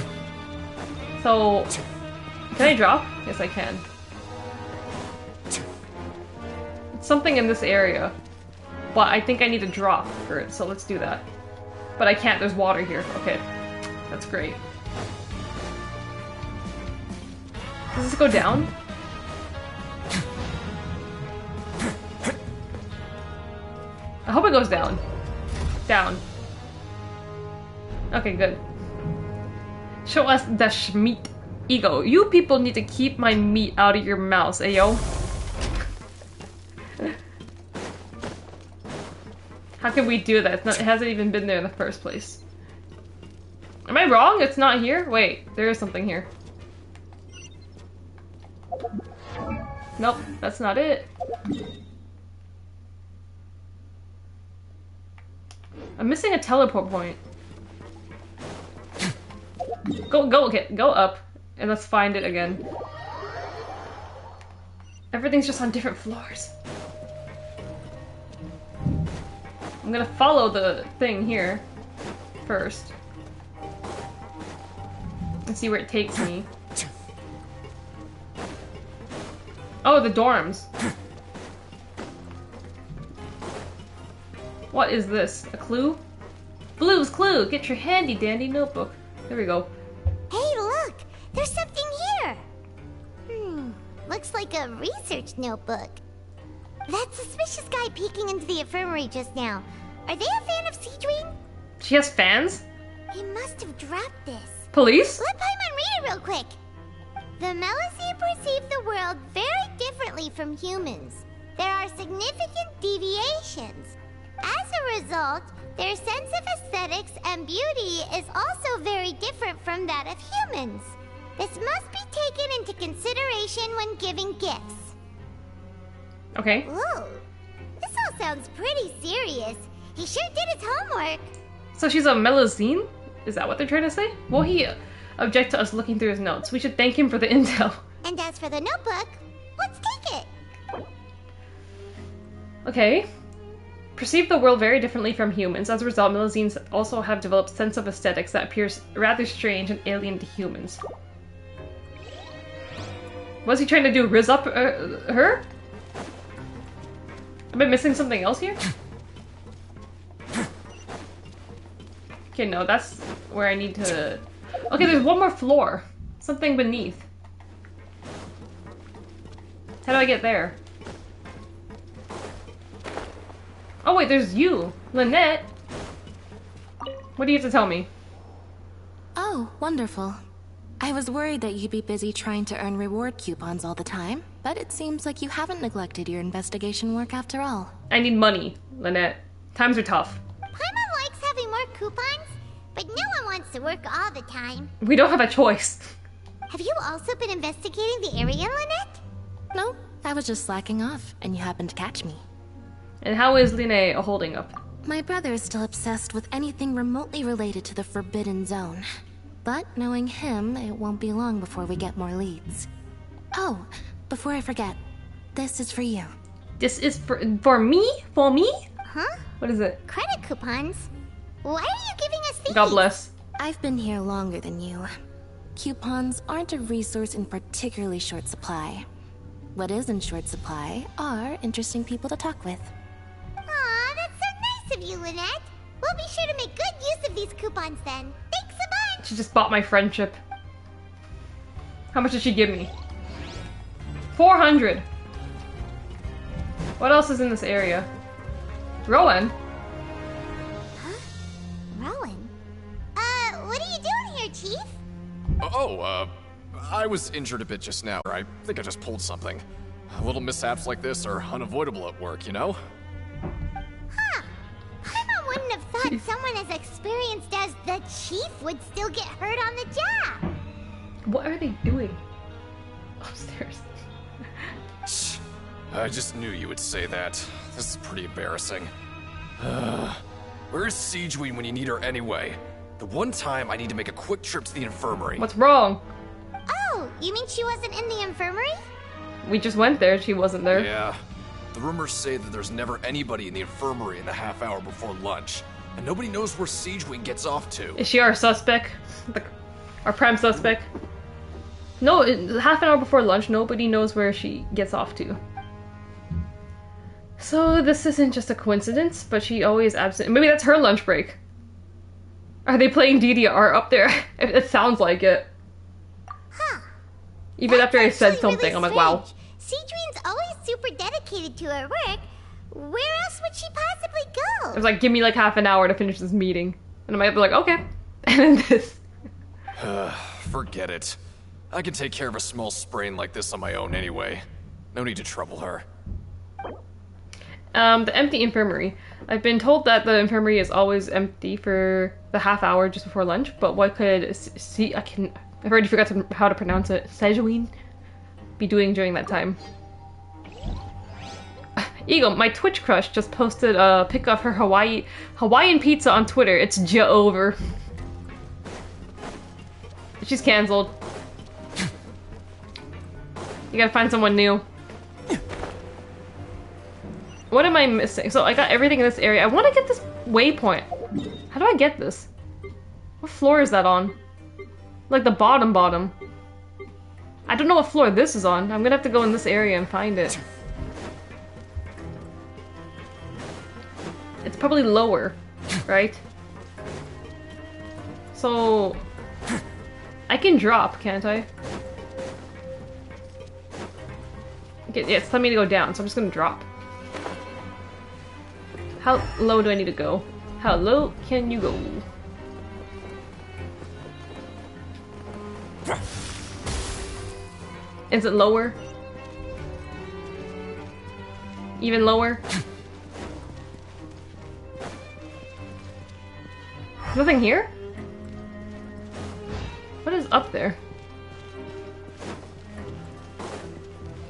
Speaker 6: So, can I drop? Yes, I can. It's something in this area. But I think I need to drop for it, so let's do that. But I can't, there's water here. Okay. That's great. Does this go down? I hope it goes down. Down. Okay, good. Show us the meat ego. You people need to keep my meat out of your mouths, ayo. How can we do that? It hasn't even been there in the first place. Am I wrong? It's not here? Wait, there is something here. Nope, that's not it. I'm missing a teleport point. Go up, and let's find it again. Everything's just on different floors. I'm gonna follow the thing here first and see where it takes me. Oh, the dorms. What is this? A clue? Blue's Clue! Get your handy dandy notebook. There we go.
Speaker 5: Hey, look! There's something here! Looks like a research notebook. That suspicious guy peeking into the infirmary just now. Are they a fan of Seadream?
Speaker 6: She has fans?
Speaker 5: He must have dropped this.
Speaker 6: Police?
Speaker 5: Let Paimon read it real quick. The Melusine perceive the world very differently from humans. There are significant deviations. As a result, their sense of aesthetics and beauty is also very different from that of humans. This must be taken into consideration when giving gifts.
Speaker 6: Okay.
Speaker 5: Whoa, this all sounds pretty serious. He sure did his homework.
Speaker 6: So she's a Melusine? Is that what they're trying to say? Will he object to us looking through his notes? We should thank him for the intel.
Speaker 5: And as for the notebook, let's take it.
Speaker 6: Okay. Perceive the world very differently from humans. As a result, Melusines also have developed a sense of aesthetics that appears rather strange and alien to humans. What's he trying to do? Riz up her? Am I missing something else here? Okay, no, that's where I need to... Okay, there's one more floor. Something beneath. How do I get there? Oh wait, there's you, Lynette. What do you have to tell me?
Speaker 8: Oh, wonderful. I was worried that you'd be busy trying to earn reward coupons all the time, but it seems like you haven't neglected your investigation work after all.
Speaker 6: I need money, Lynette. Times are tough.
Speaker 5: Paimon likes having more coupons, but no one wants to work all the time.
Speaker 6: We don't have a choice.
Speaker 5: Have you also been investigating the area, Lynette?
Speaker 8: No, I was just slacking off, and you happened to catch me.
Speaker 6: And how is Linné holding up?
Speaker 8: My brother is still obsessed with anything remotely related to the Forbidden Zone. But knowing him, it won't be long before we get more leads. Oh, before I forget, this is for you.
Speaker 6: This is for me? For me?
Speaker 5: Huh?
Speaker 6: What is it?
Speaker 5: Credit coupons? Why are you giving us these?
Speaker 6: God bless.
Speaker 8: I've been here longer than you. Coupons aren't a resource in particularly short supply. What is in short supply are interesting people to talk with.
Speaker 5: Aw, that's so nice of you, Lynette. We'll be sure to make good use of these coupons then. Thanks a bunch!
Speaker 6: She just bought my friendship. How much did she give me? 400! What else is in this area? Rowan?
Speaker 5: Huh? Rowan? What are you doing here, Chief?
Speaker 4: I was injured a bit just now. I think I just pulled something. Little mishaps like this are unavoidable at work, you know?
Speaker 5: Huh. Paimon wouldn't have thought someone as experienced as the Chief would still get hurt on the job.
Speaker 6: What are they doing? Upstairs.
Speaker 4: I just knew you would say that. This is pretty embarrassing. Where's Siegeween when you need her anyway? The one time I need to make a quick trip to the infirmary.
Speaker 6: What's wrong?
Speaker 5: Oh, you mean she wasn't in the infirmary?
Speaker 6: We just went there, she wasn't there.
Speaker 4: Yeah. The rumors say that there's never anybody in the infirmary in the half hour before lunch. And nobody knows where Siegeween gets off to.
Speaker 6: Is she our suspect? Our prime suspect? No, half an hour before lunch, nobody knows where she gets off to. So this isn't just a coincidence, but she always absent. Maybe that's her lunch break. Are they playing DDR up there? It sounds like it.
Speaker 5: Huh.
Speaker 6: Even after I said something, really I'm like, wow.
Speaker 5: Siegeween's always super dedicated to her work. Where else would she possibly go?
Speaker 6: It was like, give me like half an hour to finish this meeting. And I might be like, okay. And then this.
Speaker 4: Forget it. I can take care of a small sprain like this on my own anyway. No need to trouble her.
Speaker 6: The empty infirmary. I've been told that the infirmary is always empty for the half hour just before lunch, but what could I've already forgot how to pronounce it. Siegeween be doing during that time? Eagle, my Twitch crush, just posted a pic of her Hawaiian pizza on Twitter. It's over. She's cancelled. You gotta find someone new. What am I missing? So I got everything in this area. I want to get this waypoint. How do I get this? What floor is that on? Like the bottom. I don't know what floor this is on. I'm gonna have to go in this area and find it. It's probably lower, right? So I can drop, can't I? Okay, yeah, it's telling me to go down, so I'm just gonna drop. How low do I need to go? How low can you go? Is it lower? Even lower? Nothing here? What is up there?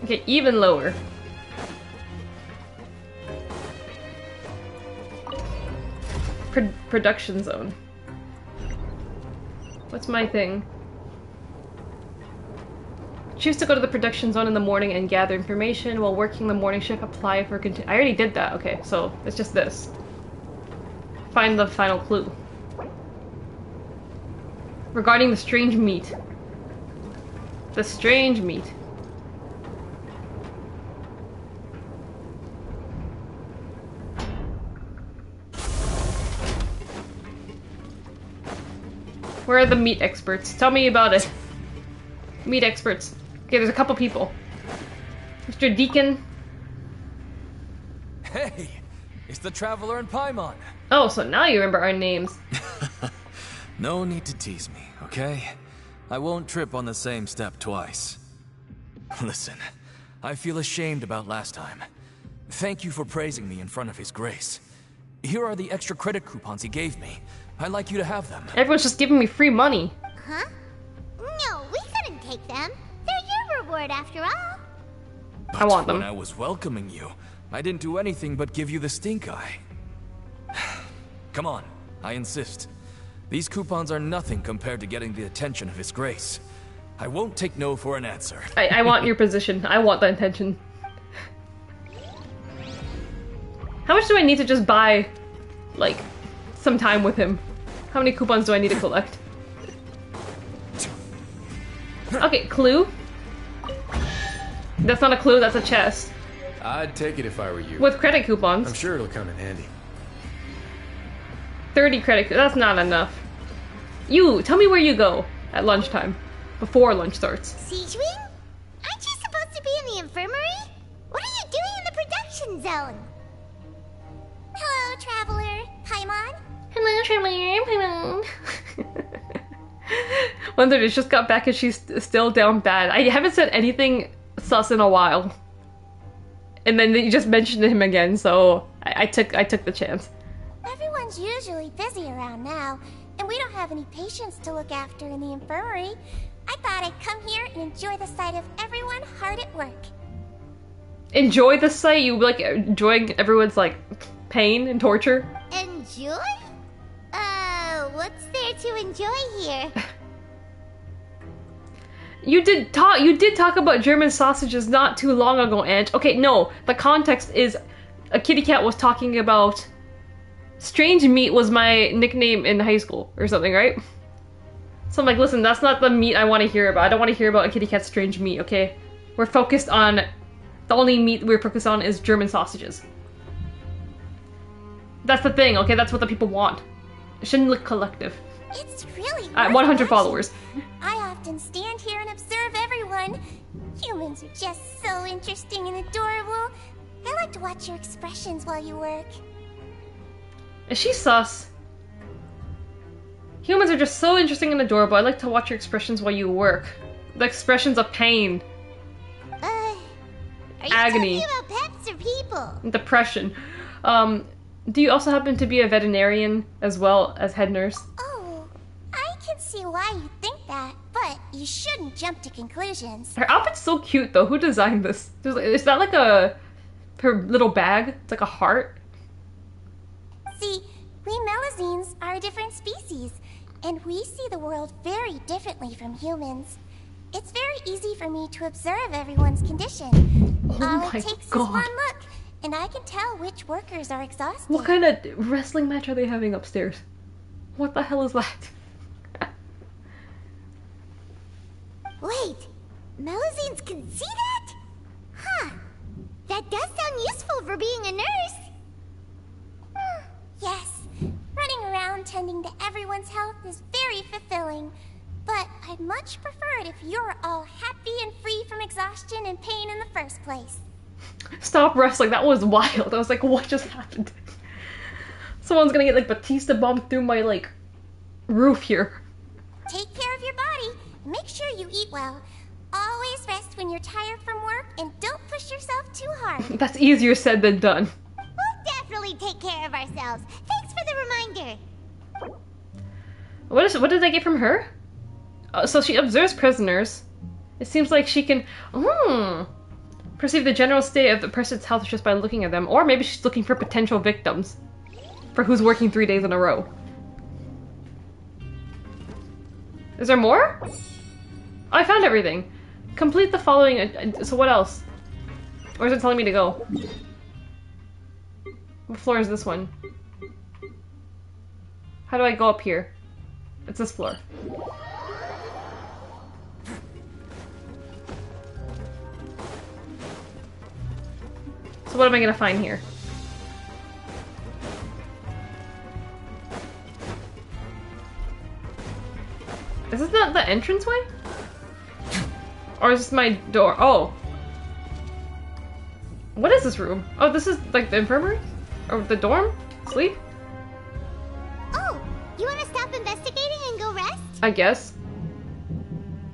Speaker 6: Okay, even lower. Production zone. What's my thing? Choose to go to the production zone in the morning and gather information. While working the morning shift, apply for I already did that. Okay, so it's just this. Find the final clue. Regarding the strange meat. The strange meat. Where are the meat experts? Tell me about it. Meat experts. Okay, there's a couple people. Mr. Deacon.
Speaker 15: Hey, it's the Traveler and Paimon.
Speaker 6: Oh, so now you remember our names.
Speaker 15: No need to tease me, okay? I won't trip on the same step twice. Listen, I feel ashamed about last time. Thank you for praising me in front of His Grace. Here are the extra credit coupons he gave me. I'd like you to have them.
Speaker 6: Everyone's just giving me free money.
Speaker 5: Huh? No, we couldn't take them. They're your reward after all.
Speaker 15: But
Speaker 6: I want them.
Speaker 15: When I was welcoming you, I didn't do anything but give you the stink eye. Come on, I insist. These coupons are nothing compared to getting the attention of His Grace. I won't take no for an answer.
Speaker 6: I want your position. I want the attention. How much do I need to just buy, like, some time with him? How many coupons do I need to collect? Okay, clue. That's not a clue, that's a chest.
Speaker 1: I'd take it if I were you.
Speaker 6: With credit coupons.
Speaker 1: I'm sure it'll come in handy.
Speaker 6: 30 credit, that's not enough. You, tell me where you go at lunchtime, before lunch starts.
Speaker 5: Siegeween? Aren't you supposed to be in the infirmary? What are you doing in the production zone? Hello, Traveler. Paimon?
Speaker 6: Hello, Traveler. Paimon. Wonder if just got back and she's still down bad. I haven't said anything sus in a while. And then you just mentioned him again, so I took the chance.
Speaker 5: Everyone's usually busy around now, and
Speaker 12: and we don't have any patients to look after in the infirmary. I thought I'd come here and enjoy the sight of everyone hard at work.
Speaker 6: Enjoy the sight? You like enjoying everyone's like pain and torture?
Speaker 5: Enjoy? What's there to enjoy here?
Speaker 6: You did talk about German sausages not too long ago, Ange. Okay, no, the context is a kitty cat was talking about strange meat was my nickname in high school or something, right? So I'm like, listen, that's not the meat I want to hear about. I don't want to hear about a kitty cat's strange meat, okay? We're focused on, the only meat we're focused on is German sausages. That's the thing, okay? That's what the people want. ShinKickCollective.
Speaker 12: It's really
Speaker 6: At 100 followers.
Speaker 12: I often stand here and observe everyone. Humans are just so interesting and adorable. I like to watch your expressions while you work.
Speaker 6: Is she sus? Humans are just so interesting and adorable. I like to watch your expressions while you work. The expressions of pain.
Speaker 5: Are you
Speaker 6: agony.
Speaker 5: talking about pets or people?
Speaker 6: Depression. Do you also happen to be a veterinarian as well as head nurse?
Speaker 12: Oh, I can see why you think that, but you shouldn't jump to conclusions.
Speaker 6: Her outfit's so cute though. Who designed this? Is that like her little bag? It's like a heart?
Speaker 12: See, we Melazines are a different species, and we see the world very differently from humans. It's very easy for me to observe everyone's condition. All it takes is one look, and I can tell which workers are exhausted.
Speaker 6: What kind of wrestling match are they having upstairs? What the hell is that?
Speaker 5: Wait, Melazines can see that? Huh. That does sound useful for being a nurse.
Speaker 12: Yes, running around tending to everyone's health is very fulfilling. But I'd much prefer it if you're all happy and free from exhaustion and pain in the first place.
Speaker 6: Stop wrestling, that was wild. I was like, what just happened? Someone's gonna get like Batista bombed through my like roof here.
Speaker 12: Take care of your body. Make sure you eat well. Always rest when you're tired from work and don't push yourself too hard.
Speaker 6: That's easier said than done.
Speaker 5: We'll definitely take care of ourselves. Thanks for the reminder.
Speaker 6: What did I get from her? So she observes prisoners. It seems like she can perceive the general state of the person's health just by looking at them. Or maybe she's looking for potential victims. For who's working 3 days in a row. Is there more? Oh, I found everything. Complete the following. So what else? Or is it telling me to go? What floor is this one? How do I go up here? It's this floor. So what am I gonna find here? Is this not the entranceway? Or is this my door? Oh. What is this room? Oh, this is like the infirmary? Or the dorm? Sleep?
Speaker 5: Oh, you want to stop investigating and go rest?
Speaker 6: I guess.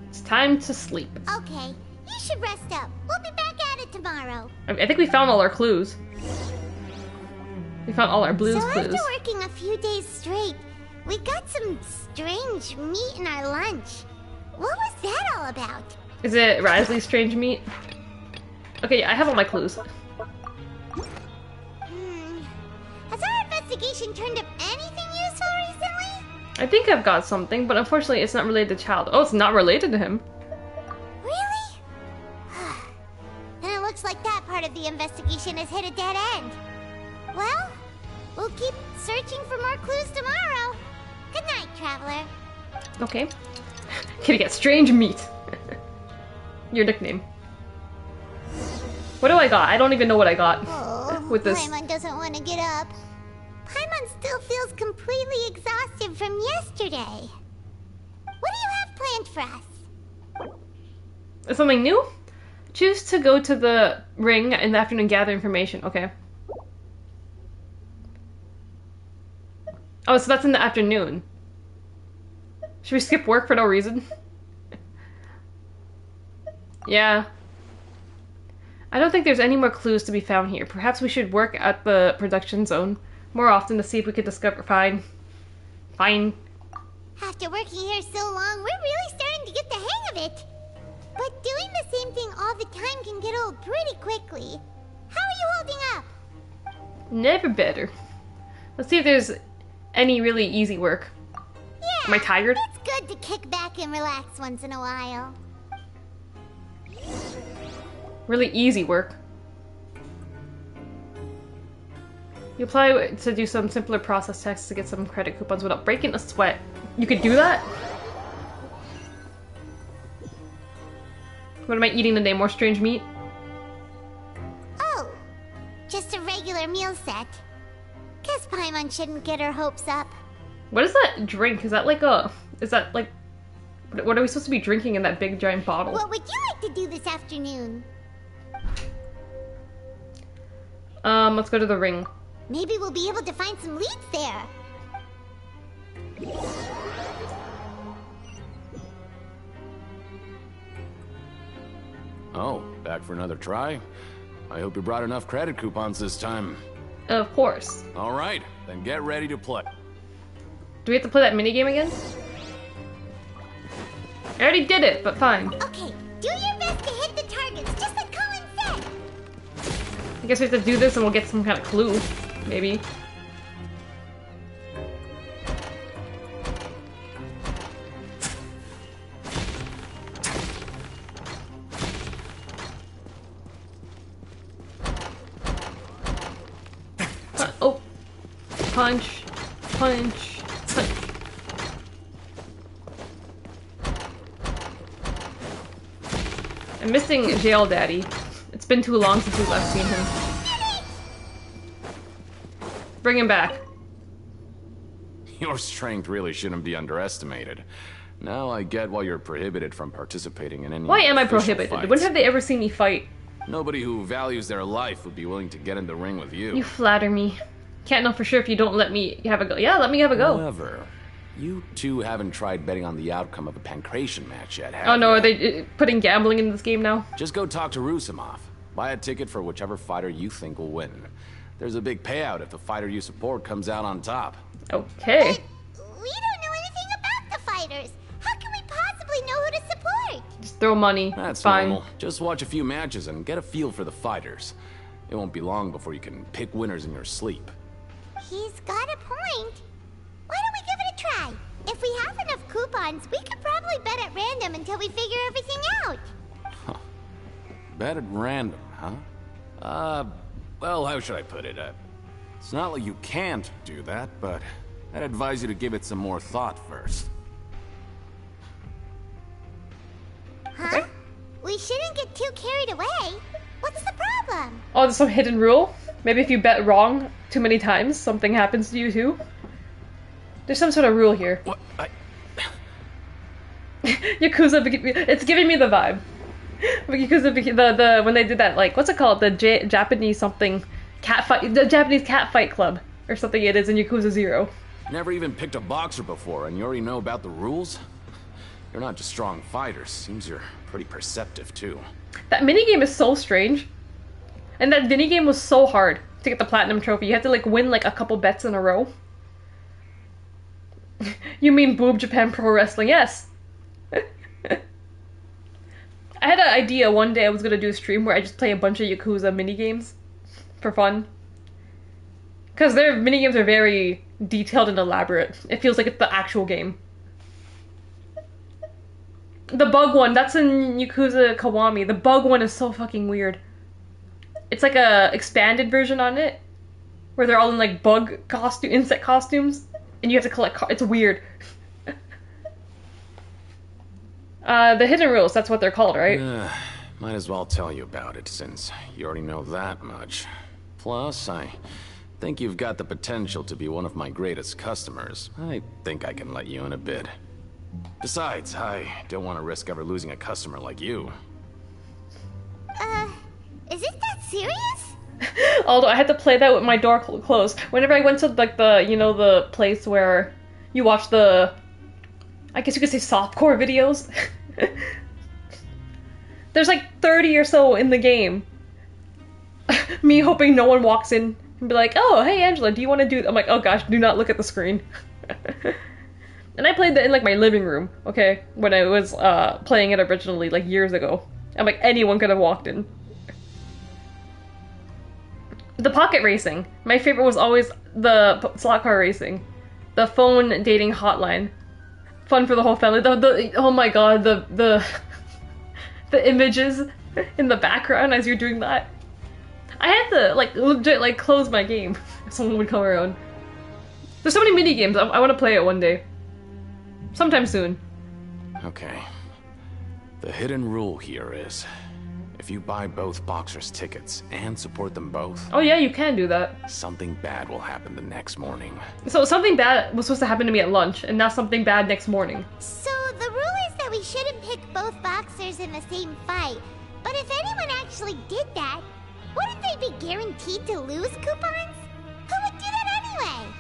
Speaker 6: It's time to sleep.
Speaker 5: Okay, you should rest up. We'll be back at it tomorrow.
Speaker 6: I think we found all our clues. We found all our clues.
Speaker 5: So after working a few days straight, we got some strange meat in our lunch. What was that all about?
Speaker 6: Is it Risley's strange meat? Okay, I have all my clues.
Speaker 5: Has our investigation turned up anything useful recently?
Speaker 6: I think I've got something, but unfortunately it's not related to Child. Oh, it's not related to him.
Speaker 5: Really? Then it looks like that part of the investigation has hit a dead end. Well, we'll keep searching for more clues tomorrow. Good night, Traveler.
Speaker 6: Okay. Kitty cat, strange meat. Your nickname. What do I got? I don't even know what I got with this.
Speaker 5: Paimon doesn't want to get up. Paimon still feels completely exhausted from yesterday. What do you have planned for us?
Speaker 6: Something new? Choose to go to the ring in the afternoon, gather information. Okay. Oh, so that's in the afternoon. Should we skip work for no reason? Yeah. I don't think there's any more clues to be found here. Perhaps we should work at the production zone more often to see if we could discover... Fine.
Speaker 5: after working here so long, we're really starting to get the hang of it. But doing the same thing all the time can get old pretty quickly. How are you holding up?
Speaker 6: Never better. Let's see if there's any really easy work.
Speaker 5: Yeah,
Speaker 6: am I tired?
Speaker 5: It's good to kick back and relax once in a while.
Speaker 6: Really easy work. You apply to do some simpler process tests to get some credit coupons without breaking a sweat. You could do that? What am I eating today? More strange meat?
Speaker 5: Oh, just a regular meal set. Guess Paimon shouldn't get her hopes up.
Speaker 6: What is that drink? Is that like a... Is that like... What are we supposed to be drinking in that big giant bottle?
Speaker 5: What would you like to do this afternoon?
Speaker 6: Let's go to the ring.
Speaker 5: Maybe we'll be able to find some leads there.
Speaker 2: Oh, back for another try? I hope you brought enough credit coupons this time.
Speaker 6: Of course.
Speaker 2: All right, then get ready to play.
Speaker 6: Do we have to play that minigame again? I already did it, but fine.
Speaker 5: Okay, do your best to hit the targets, just like Colin said.
Speaker 6: I guess we have to do this and we'll get some kind of clue. Maybe. Oh. Punch. Punch. Punch. I'm missing Jail Daddy. It's been too long since we've last seen him. Bring him back.
Speaker 2: Your strength really shouldn't be underestimated. Now I get why you're prohibited from participating in any
Speaker 6: Why am I
Speaker 2: official
Speaker 6: prohibited?
Speaker 2: fights.
Speaker 6: When have they ever seen me fight?
Speaker 2: Nobody who values their life would be willing to get in the ring with you.
Speaker 6: You flatter me. Can't know for sure if you don't let me have a go. Yeah, let me have a go.
Speaker 2: However, you two haven't tried betting on the outcome of a pancration match yet, have
Speaker 6: Oh no,
Speaker 2: you?
Speaker 6: are they putting gambling in this game now?
Speaker 2: Just go talk to Rusimov. Buy a ticket for whichever fighter you think will win. There's a big payout if the fighter you support comes out on top.
Speaker 6: Okay.
Speaker 5: We don't know anything about the fighters. How can we possibly know who to support?
Speaker 6: Just throw money.
Speaker 2: That's
Speaker 6: fine.
Speaker 2: normal. Just watch a few matches and get a feel for the fighters. It won't be long before you can pick winners in your sleep.
Speaker 5: He's got a point. Why don't we give it a try? If we have enough coupons, we could probably bet at random until we figure everything out.
Speaker 2: Bet at random, huh? Well, how should I put it? It's not like you can't do that, but I'd advise you to give it some more thought first.
Speaker 5: Huh? We shouldn't get too carried away. What's the problem?
Speaker 6: Oh, there's some hidden rule? Maybe if you bet wrong too many times, something happens to you too? There's some sort of rule here.
Speaker 2: What?
Speaker 6: Yakuza, it's giving me the vibe. Yakuza, the when they did that, like, what's it called? The Japanese something cat fight, the Japanese cat fight club or something. It is in Yakuza 0.
Speaker 2: Never even picked a boxer before, and you already know about the rules? You're not just strong fighters. Seems you're pretty perceptive too.
Speaker 6: That minigame is so strange. And that minigame was so hard to get the platinum trophy. You had to like win like a couple bets in a row. You mean Boob Japan Pro Wrestling? Yes. I had an idea one day I was gonna do a stream where I just play a bunch of Yakuza minigames for fun. Because their minigames are very detailed and elaborate. It feels like it's the actual game. The bug one, that's in Yakuza Kiwami. The bug one is so fucking weird. It's like a expanded version on it, where they're all in like bug costume, insect costumes, and you have to collect it's weird. The hidden rules, that's what they're called, right?
Speaker 2: Might as well tell you about it, since you already know that much. Plus, I think you've got the potential to be one of my greatest customers. I think I can let you in a bid. Besides, I don't want to risk ever losing a customer like you.
Speaker 5: Is it that serious?
Speaker 6: Although I had to play that with my door closed. Whenever I went to like the, you know, the place where you watch the, I guess you could say softcore videos. There's like 30 or so in the game. Me hoping no one walks in and be like, oh, hey Angela, do you want to do... I'm like, oh gosh, do not look at the screen. And I played that in like my living room, okay? When I was playing it originally, like years ago. And like anyone could have walked in. The pocket racing. My favorite was always the slot car racing. The phone dating hotline. Fun for the whole family. Oh my god, the images in the background as you're doing that. I had to like legit like close my game if someone would come around. There's so many mini games. I want to play it one day. Sometime soon.
Speaker 2: Okay. The hidden rule here is, if you buy both boxers' tickets and support them both...
Speaker 6: Oh yeah, you can do that.
Speaker 2: Something bad will happen the next morning.
Speaker 6: So something bad was supposed to happen to me at lunch, and now something bad next morning.
Speaker 5: So the rule is that we shouldn't pick both boxers in the same fight. But if anyone actually did that, wouldn't they be guaranteed to lose coupons? Who would do that anyway?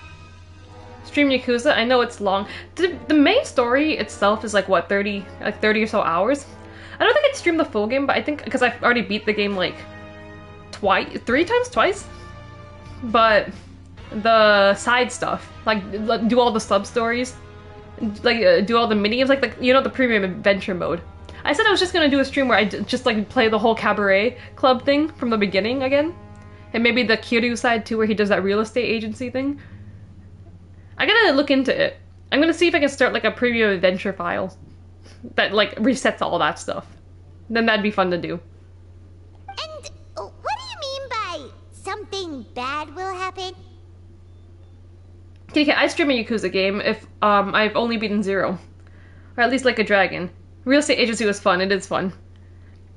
Speaker 6: Stream Yakuza, I know it's long. The main story itself is like what, 30 or so hours? I don't think I'd stream the full game, but I think because I've already beat the game like twice. But the side stuff, like do all the sub stories, like do all the mini games, like you know, the premium adventure mode. I said I was just gonna do a stream where I just like play the whole cabaret club thing from the beginning again, and maybe the Kiryu side too, where he does that real estate agency thing. I gotta look into it. I'm gonna see if I can start like a premium adventure file that like resets all that stuff. Then that'd be fun to do.
Speaker 5: And what do you mean by something bad will happen?
Speaker 6: Okay, I stream a Yakuza game if I've only beaten 0. Or at least like a dragon. Real estate agency was fun, it is fun.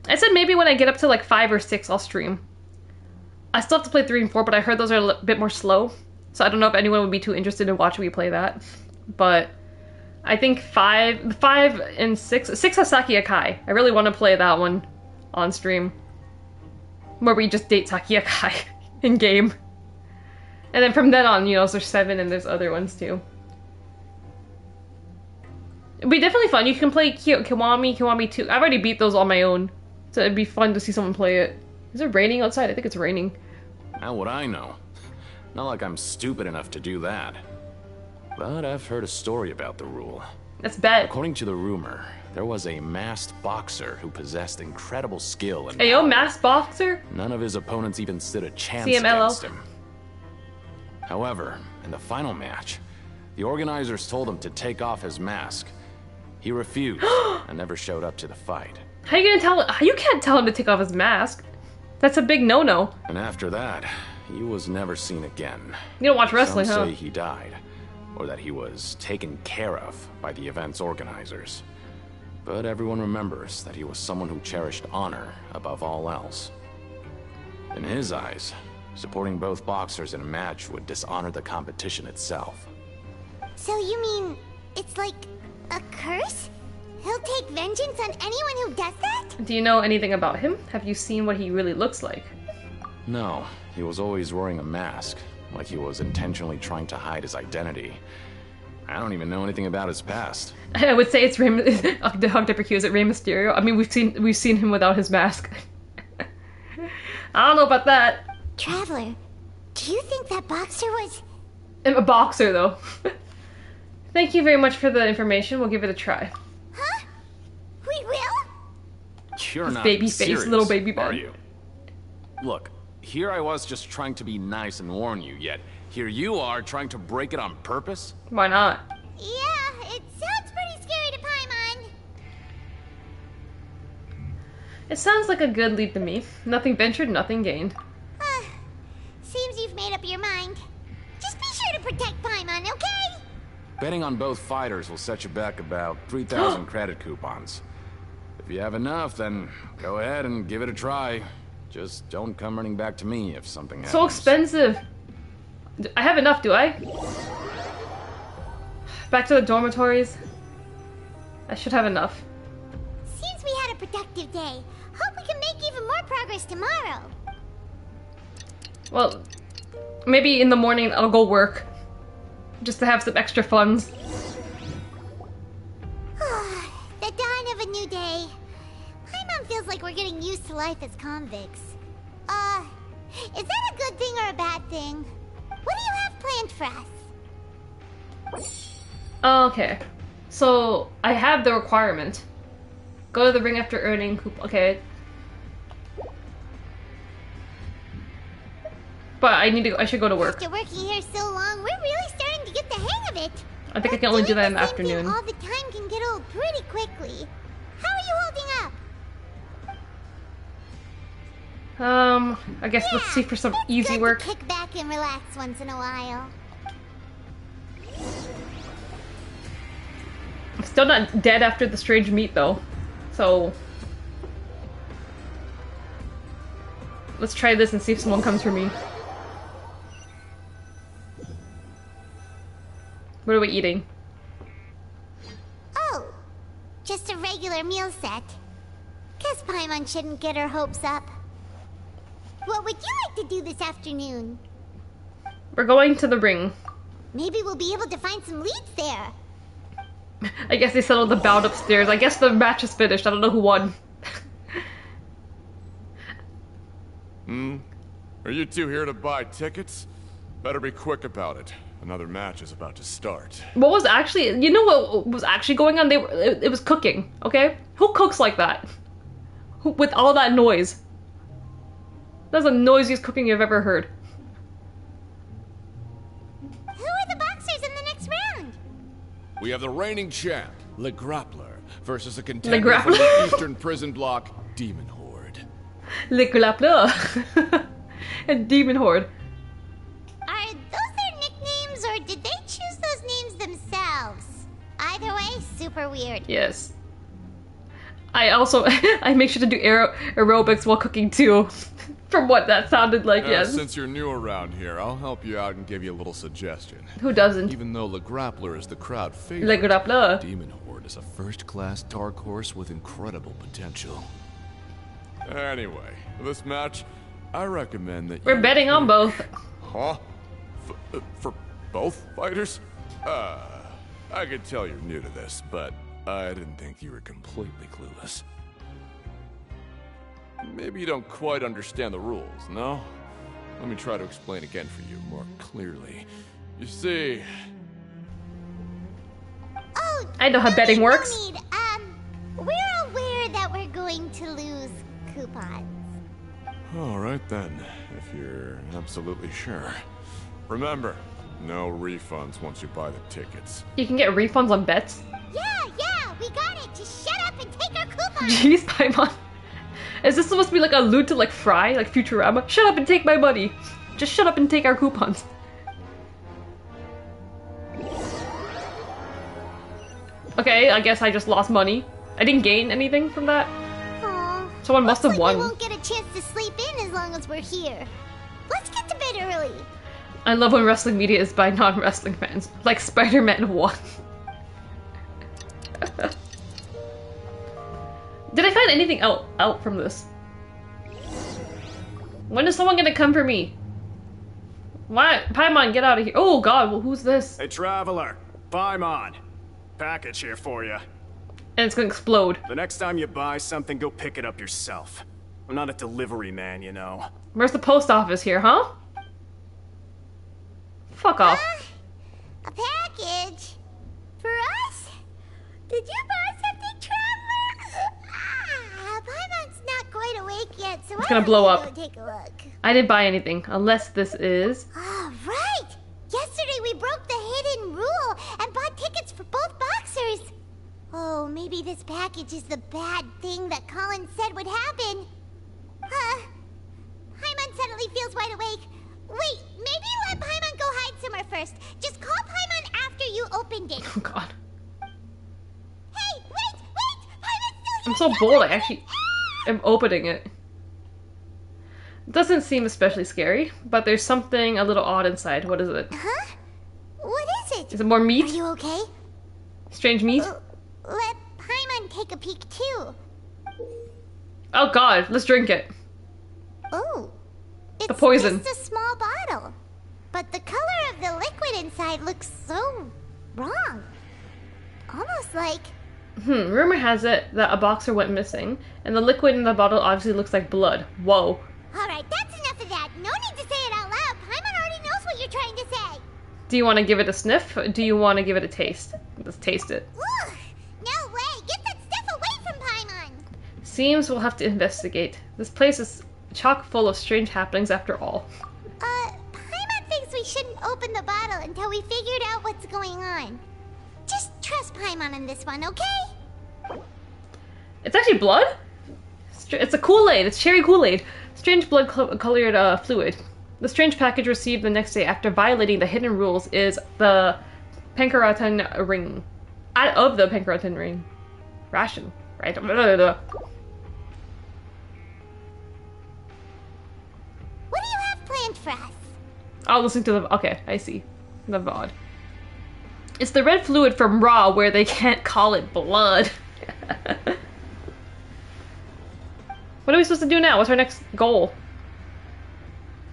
Speaker 6: I said maybe when I get up to like 5 or 6 I'll stream. I still have to play 3 and 4, but I heard those are a bit more slow. So I don't know if anyone would be too interested in watching me play that. But I think 5 and 6 Sasaki Akai. I really want to play that one on stream. Where we just date Saki Akai in game. And then from then on, you know, there's 7 and there's other ones too. It'd be definitely fun. You can play Kiwami 2. I've already beat those on my own. So it'd be fun to see someone play it. Is it raining outside? I think it's raining.
Speaker 2: How would I know? Not like I'm stupid enough to do that. But I've heard a story about the rule.
Speaker 6: That's bad.
Speaker 2: According to the rumor, there was a masked boxer who possessed incredible skill and
Speaker 6: Ayo, masked boxer?
Speaker 2: None of his opponents even stood a chance
Speaker 6: CMLO.
Speaker 2: against him. However, in the final match, the organizers told him to take off his mask. He refused and never showed up to the fight.
Speaker 6: How are you gonna tell? You can't tell him to take off his mask. That's a big no-no.
Speaker 2: And after that, he was never seen again.
Speaker 6: You don't watch wrestling,
Speaker 2: Some
Speaker 6: huh?
Speaker 2: say he died, or that he was taken care of by the event's organizers. But everyone remembers that he was someone who cherished honor above all else. In his eyes, supporting both boxers in a match would dishonor the competition itself.
Speaker 5: So you mean it's like a curse? He'll take vengeance on anyone who does that?
Speaker 6: Do you know anything about him? Have you seen what he really looks like?
Speaker 2: No, he was always wearing a mask, like he was intentionally trying to hide his identity. I don't even know anything about his past.
Speaker 6: I would say it's Rey. The Hug Dipper is it Rey Mysterio? I mean, we've seen him without his mask. I don't know about that.
Speaker 5: Traveler, do you think that boxer was...
Speaker 6: I'm a boxer, though. Thank you very much for the information. We'll give it a try.
Speaker 5: Huh? We will?
Speaker 2: You're not
Speaker 6: baby
Speaker 2: serious,
Speaker 6: face, little baby
Speaker 2: are
Speaker 6: Ben.
Speaker 2: you? Look, here I was just trying to be nice and warn you, yet here you are trying to break it on purpose?
Speaker 6: Why not?
Speaker 5: Yeah, it sounds pretty scary to Paimon.
Speaker 6: It sounds like a good lead to me. Nothing ventured, nothing gained.
Speaker 5: Seems you've made up your mind. Just be sure to protect Paimon, okay?
Speaker 2: Betting on both fighters will set you back about 3,000 credit coupons. If you have enough, then go ahead and give it a try. Just don't come running back to me if something happens.
Speaker 6: So expensive. I have enough, do I? Back to the dormitories. I should have enough.
Speaker 5: Seems we had a productive day. Hope we can make even more progress tomorrow.
Speaker 6: Well, maybe in the morning I'll go work. Just to have some extra funds.
Speaker 5: The dawn of a new day. Paimon feels like we're getting used to life as convicts. Is that a good thing or a bad thing? What do you have planned for us?
Speaker 6: Okay. So, I have the requirement. Go to the ring after earning coupon. Okay. But I should go to work.
Speaker 5: After working here so long, we're really starting to get the hang of it.
Speaker 6: I think I can only do that in the afternoon.
Speaker 5: All the time can get old pretty quickly. How are you holding up?
Speaker 6: I guess let's see for some easy work.
Speaker 5: Kick back and relax once in a while.
Speaker 6: I'm still not dead after the strange meat though. So let's try this and see if someone comes for me. What are we eating?
Speaker 5: Oh, just a regular meal set. Guess Paimon shouldn't get her hopes up. What would you like to do this afternoon?
Speaker 6: We're going to the ring.
Speaker 5: Maybe we'll be able to find some leads there.
Speaker 6: I guess they settled the bout upstairs. I guess the match is finished. I don't know who won.
Speaker 3: Are you two here to buy tickets? Better be quick about it. Another match is about to start.
Speaker 6: What was actually, you know what was actually going on? It was cooking, okay? Who cooks like that? With all that noise? That's the noisiest cooking you've ever heard.
Speaker 5: Who are the boxers in the next round?
Speaker 3: We have the reigning champ, Le Grappler, versus a contender from the Eastern Prison Block, Demon Horde.
Speaker 6: Le Grappler. A Demon Horde.
Speaker 5: Are those their nicknames, or did they choose those names themselves? Either way, super weird.
Speaker 6: Yes. I also, I make sure to do aerobics while cooking too. From what that sounded like, yes.
Speaker 3: Since you're new around here, I'll help you out and give you a little suggestion.
Speaker 6: Who doesn't?
Speaker 3: Even though Le Grappler is the crowd favorite,
Speaker 6: Le Grappler.
Speaker 3: Demon Horde is a first-class dark horse with incredible potential. Anyway, for this match, I recommend that
Speaker 6: We're betting on both.
Speaker 3: Huh? For both fighters? I could tell you're new to this, but I didn't think you were completely clueless. Maybe you don't quite understand the rules, no? Let me try to explain again for you more clearly. You see...
Speaker 5: Oh,
Speaker 6: I know how betting works.
Speaker 5: We're aware that we're going to lose coupons.
Speaker 3: Alright then, if you're absolutely sure. Remember, no refunds once you buy the tickets.
Speaker 6: You can get refunds on bets?
Speaker 5: Yeah, we got it. Just shut up and take our coupons.
Speaker 6: Jeez, Paimon. Is this supposed to be like a allude to like Fry, like Futurama? Shut up and take my money. Just shut up and take our coupons. Okay, I guess I just lost money. I didn't gain anything from that.
Speaker 5: Aww,
Speaker 6: someone must have won.
Speaker 5: We won't get a chance to sleep in as long as we're here. Let's get to bed early.
Speaker 6: I love when wrestling media is by non-wrestling fans, like Spider-Man 1. Did I find anything out from this? When is someone gonna come for me? Why? Paimon, get out of here. Oh god, well, who's this?
Speaker 19: Hey, Traveler. Paimon. Package here for you.
Speaker 6: And it's gonna explode.
Speaker 19: The next time you buy something, go pick it up yourself. I'm not a delivery man, you know.
Speaker 6: Where's the post office here, huh? Fuck off.
Speaker 5: A package? For us? Did you buy something, Traveler? Paimon's not quite awake yet, so
Speaker 6: it's gonna blow up.
Speaker 5: Go take a look.
Speaker 6: I didn't buy anything, unless this is...
Speaker 5: Oh, right! Yesterday we broke the hidden rule and bought tickets for both boxers. Oh, maybe this package is the bad thing that Colin said would happen. Paimon suddenly feels wide awake. Wait, maybe let Paimon go hide somewhere first. Just call Paimon after you opened it.
Speaker 6: Oh god.
Speaker 5: Hey, wait! Paimon's
Speaker 6: I'm so bold, I actually am opening it. It doesn't seem especially scary, but there's something a little odd inside. What is it?
Speaker 5: Huh? What is it?
Speaker 6: Is it more meat?
Speaker 5: Are you okay?
Speaker 6: Strange meat?
Speaker 5: Let Paimon take a peek too.
Speaker 6: Oh god, let's drink it.
Speaker 5: Oh. It's
Speaker 6: the poison.
Speaker 5: Just a small bottle. But the color of the liquid inside looks so wrong. Almost like...
Speaker 6: Rumor has it that a boxer went missing, and the liquid in the bottle obviously looks like blood. Whoa.
Speaker 5: Alright, that's enough of that. No need to say it out loud. Paimon already knows what you're trying to say.
Speaker 6: Do you want to give it a sniff? Or do you want to give it a taste? Let's taste it.
Speaker 5: Ugh, no way! Get that stuff away from Paimon!
Speaker 6: Seems we'll have to investigate. This place is chock full of strange happenings after all.
Speaker 5: Paimon thinks we shouldn't open the bottle until we figured out what's going on. Just trust Paimon on this one, okay?
Speaker 6: It's actually blood? It's a Kool-Aid. It's cherry Kool-Aid. Strange blood-colored fluid. The strange package received the next day after violating the hidden rules is the Pankaraton ring. Out of the Pankaraton ring. Ration. Right?
Speaker 5: What do you have planned for us?
Speaker 6: I'll listen to the... Okay, I see. The VOD. It's the red fluid from Ra where they can't call it blood. What are we supposed to do now? What's our next goal?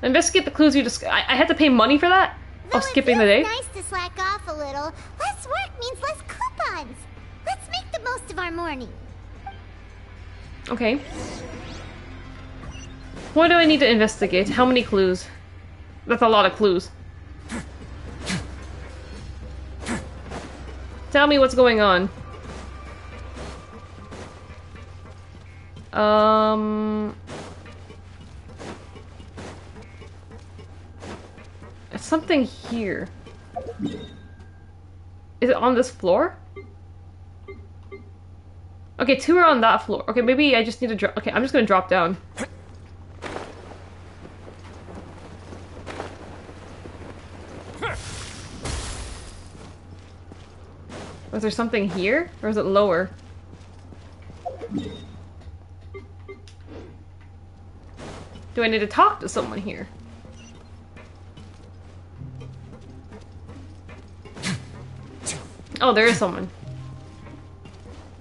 Speaker 6: Investigate the clues you just... I had to pay money for that? Oh, skipping the day?
Speaker 5: It's nice to slack off a little. Less work means less coupons. Let's make the most of our morning.
Speaker 6: Okay. What do I need to investigate? How many clues? That's a lot of clues. Tell me what's going on. It's something here. Is it on this floor? Okay, 2 are on that floor. Okay, maybe I just need to drop. Okay, I'm just gonna drop down. Was there something here? Or is it lower? Do I need to talk to someone here? Oh, there is someone.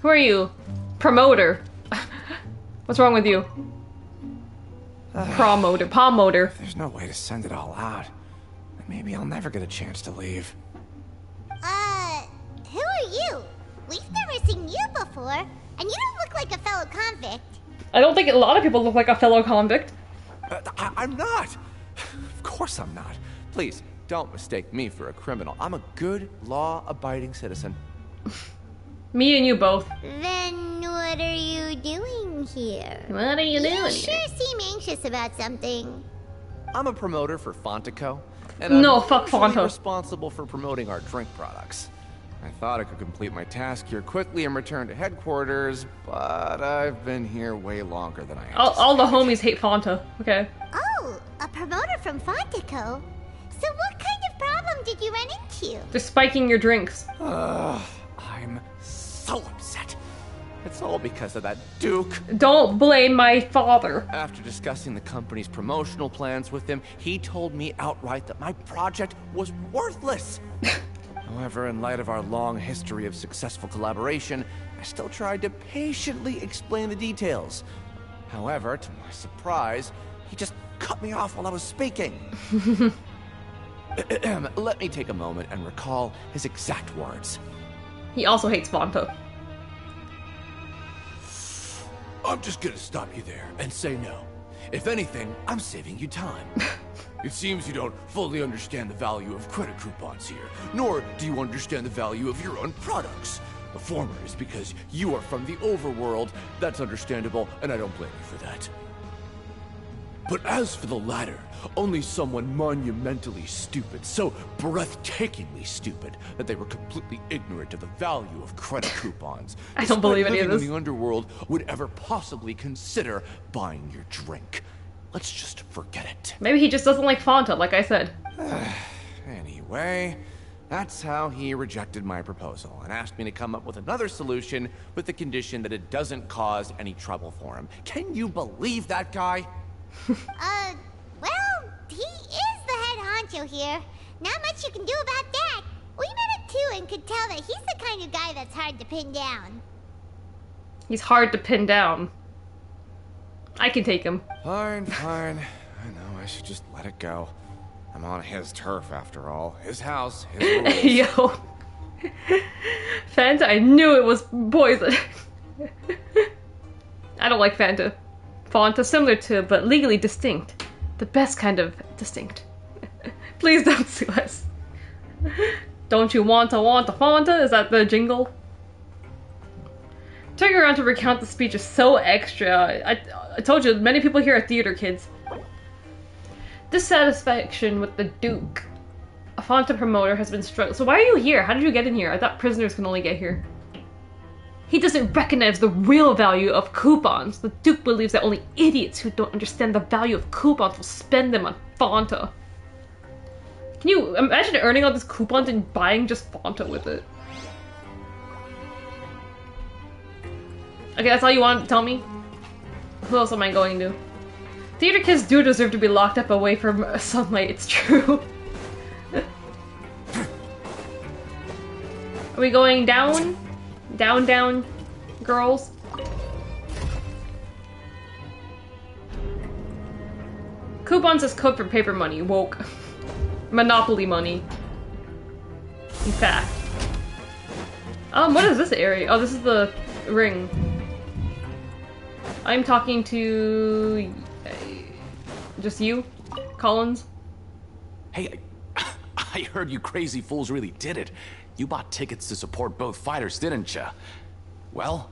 Speaker 6: Who are you? Promoter. What's wrong with you? Promoter.
Speaker 3: There's no way to send it all out. Maybe I'll never get a chance to leave.
Speaker 5: Who are you? We've never seen you before, and you don't look like a fellow convict.
Speaker 6: I don't think a lot of people look like a fellow convict.
Speaker 3: I'm not. Of course I'm not. Please, don't mistake me for a criminal. I'm a good, law-abiding citizen.
Speaker 6: Me and you both.
Speaker 5: Then what are you doing here?
Speaker 6: What are you doing
Speaker 5: You
Speaker 6: here?
Speaker 5: sure seem anxious about something.
Speaker 3: I'm a promoter for Fontaine, and
Speaker 6: No,
Speaker 3: I'm
Speaker 6: fuck
Speaker 3: usually
Speaker 6: Fonta.
Speaker 3: responsible for promoting our drink products. I thought I could complete my task here quickly and return to headquarters, but I've been here way longer than I anticipated.
Speaker 6: All the homies hate Fonta. Okay.
Speaker 5: Oh, a promoter from Fontico. So what kind of problem did you run into?
Speaker 6: They're spiking your drinks.
Speaker 3: I'm so upset. It's all because of that Duke.
Speaker 6: Don't blame my father.
Speaker 3: After discussing the company's promotional plans with him, he told me outright that my project was worthless. However, in light of our long history of successful collaboration, I still tried to patiently explain the details. However, to my surprise, he just cut me off while I was speaking. Let me take a moment and recall his exact words.
Speaker 6: He also hates Fonta.
Speaker 3: I'm just gonna stop you there and say no. If anything, I'm saving you time. It seems you don't fully understand the value of credit coupons here, nor do you understand the value of your own products. The former is because you are from the overworld. That's understandable, and I don't blame you for that. But as for the latter, only someone monumentally stupid, so breathtakingly stupid, that they were completely ignorant of the value of credit coupons.
Speaker 6: I don't believe any of
Speaker 3: living
Speaker 6: this.
Speaker 3: in the underworld would ever possibly consider buying your drink. Let's just forget it.
Speaker 6: Maybe he just doesn't like Fonta, like I said.
Speaker 3: Anyway, that's how he rejected my proposal and asked me to come up with another solution with the condition that it doesn't cause any trouble for him. Can you believe that guy?
Speaker 5: Well, he is the head honcho here. Not much you can do about that. We met him too and could tell that he's the kind of guy that's hard to pin down.
Speaker 6: He's hard to pin down. I can take him.
Speaker 3: Fine. I know, I should just let it go. I'm on his turf after all. His house, his rules.
Speaker 6: Yo. Fanta, I knew it was poison. I don't like Fanta. Fonta, similar to, but legally distinct. The best kind of distinct. Please don't sue us. Don't you want to Fanta? Is that the jingle? Turning around to recount the speech is so extra. I told you, many people here are theater kids. Dissatisfaction with the Duke. A Fanta promoter has been struck. So why are you here? How did you get in here? I thought prisoners can only get here. He doesn't recognize the real value of coupons. The Duke believes that only idiots who don't understand the value of coupons will spend them on Fanta. Can you imagine earning all these coupons and buying just Fanta with it? Okay, that's all you want to tell me? Who else am I going to? Theater kids do deserve to be locked up away from sunlight, it's true. Are we going down? Down, girls? Coupons is code for paper money, woke. Monopoly money. In fact. What is this area? Oh, this is the ring. I'm talking to... just you? Collins?
Speaker 2: Hey, I heard you crazy fools really did it. You bought tickets to support both fighters, didn't ya? Well,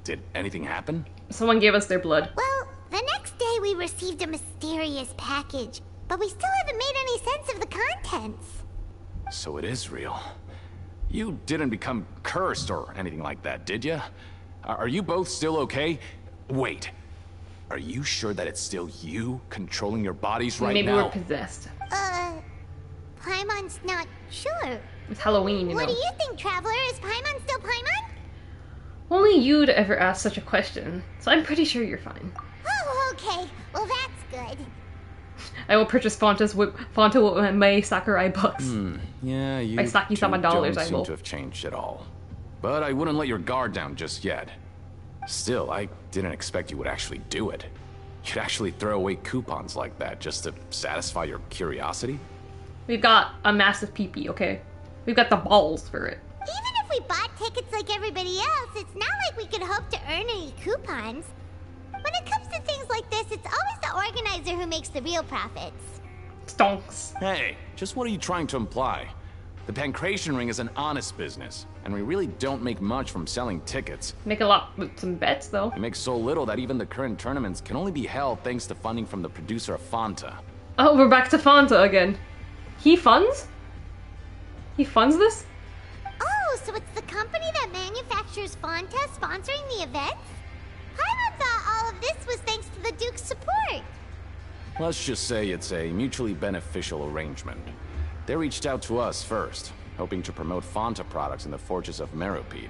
Speaker 2: did anything happen?
Speaker 6: Someone gave us their blood.
Speaker 5: Well, the next day we received a mysterious package, but we still haven't made any sense of the contents.
Speaker 2: So it is real. You didn't become cursed or anything like that, did ya? Are you both still okay? Wait. Are you sure that it's still you controlling your bodies right now?
Speaker 6: Maybe we're possessed.
Speaker 5: Paimon's not sure.
Speaker 6: It's Halloween, you know.
Speaker 5: What do you think, Traveler? Is Paimon still Paimon?
Speaker 6: Only you'd ever ask such a question, so I'm pretty sure you're fine.
Speaker 5: Oh, okay. Well, that's good.
Speaker 6: I will purchase Fanta with my Sakurai bucks.
Speaker 2: Yeah, you
Speaker 6: by Saki-sama dollars,
Speaker 2: don't
Speaker 6: I
Speaker 2: seem
Speaker 6: will.
Speaker 2: to have changed at all. But I wouldn't let your guard down just yet. Still, I didn't expect you would actually do it. You'd actually throw away coupons like that just to satisfy your curiosity?
Speaker 6: We've got a massive pee-pee, okay? We've got the balls for it.
Speaker 5: Even if we bought tickets like everybody else, it's not like we could hope to earn any coupons. When it comes to things like this, it's always the organizer who makes the real profits.
Speaker 6: Stonks.
Speaker 2: Hey, just what are you trying to imply? The Pancration Ring is an honest business, and we really don't make much from selling tickets.
Speaker 6: Make a lot with some bets, though.
Speaker 2: We make so little that even the current tournaments can only be held thanks to funding from the producer of Fanta.
Speaker 6: Oh, we're back to Fanta again. He funds? He funds this?
Speaker 5: Oh, so it's the company that manufactures Fanta sponsoring the events? Paimon thought all of this was thanks to the Duke's support.
Speaker 2: Let's just say it's a mutually beneficial arrangement. They reached out to us first, hoping to promote Fanta products in the Fortress of Meropide.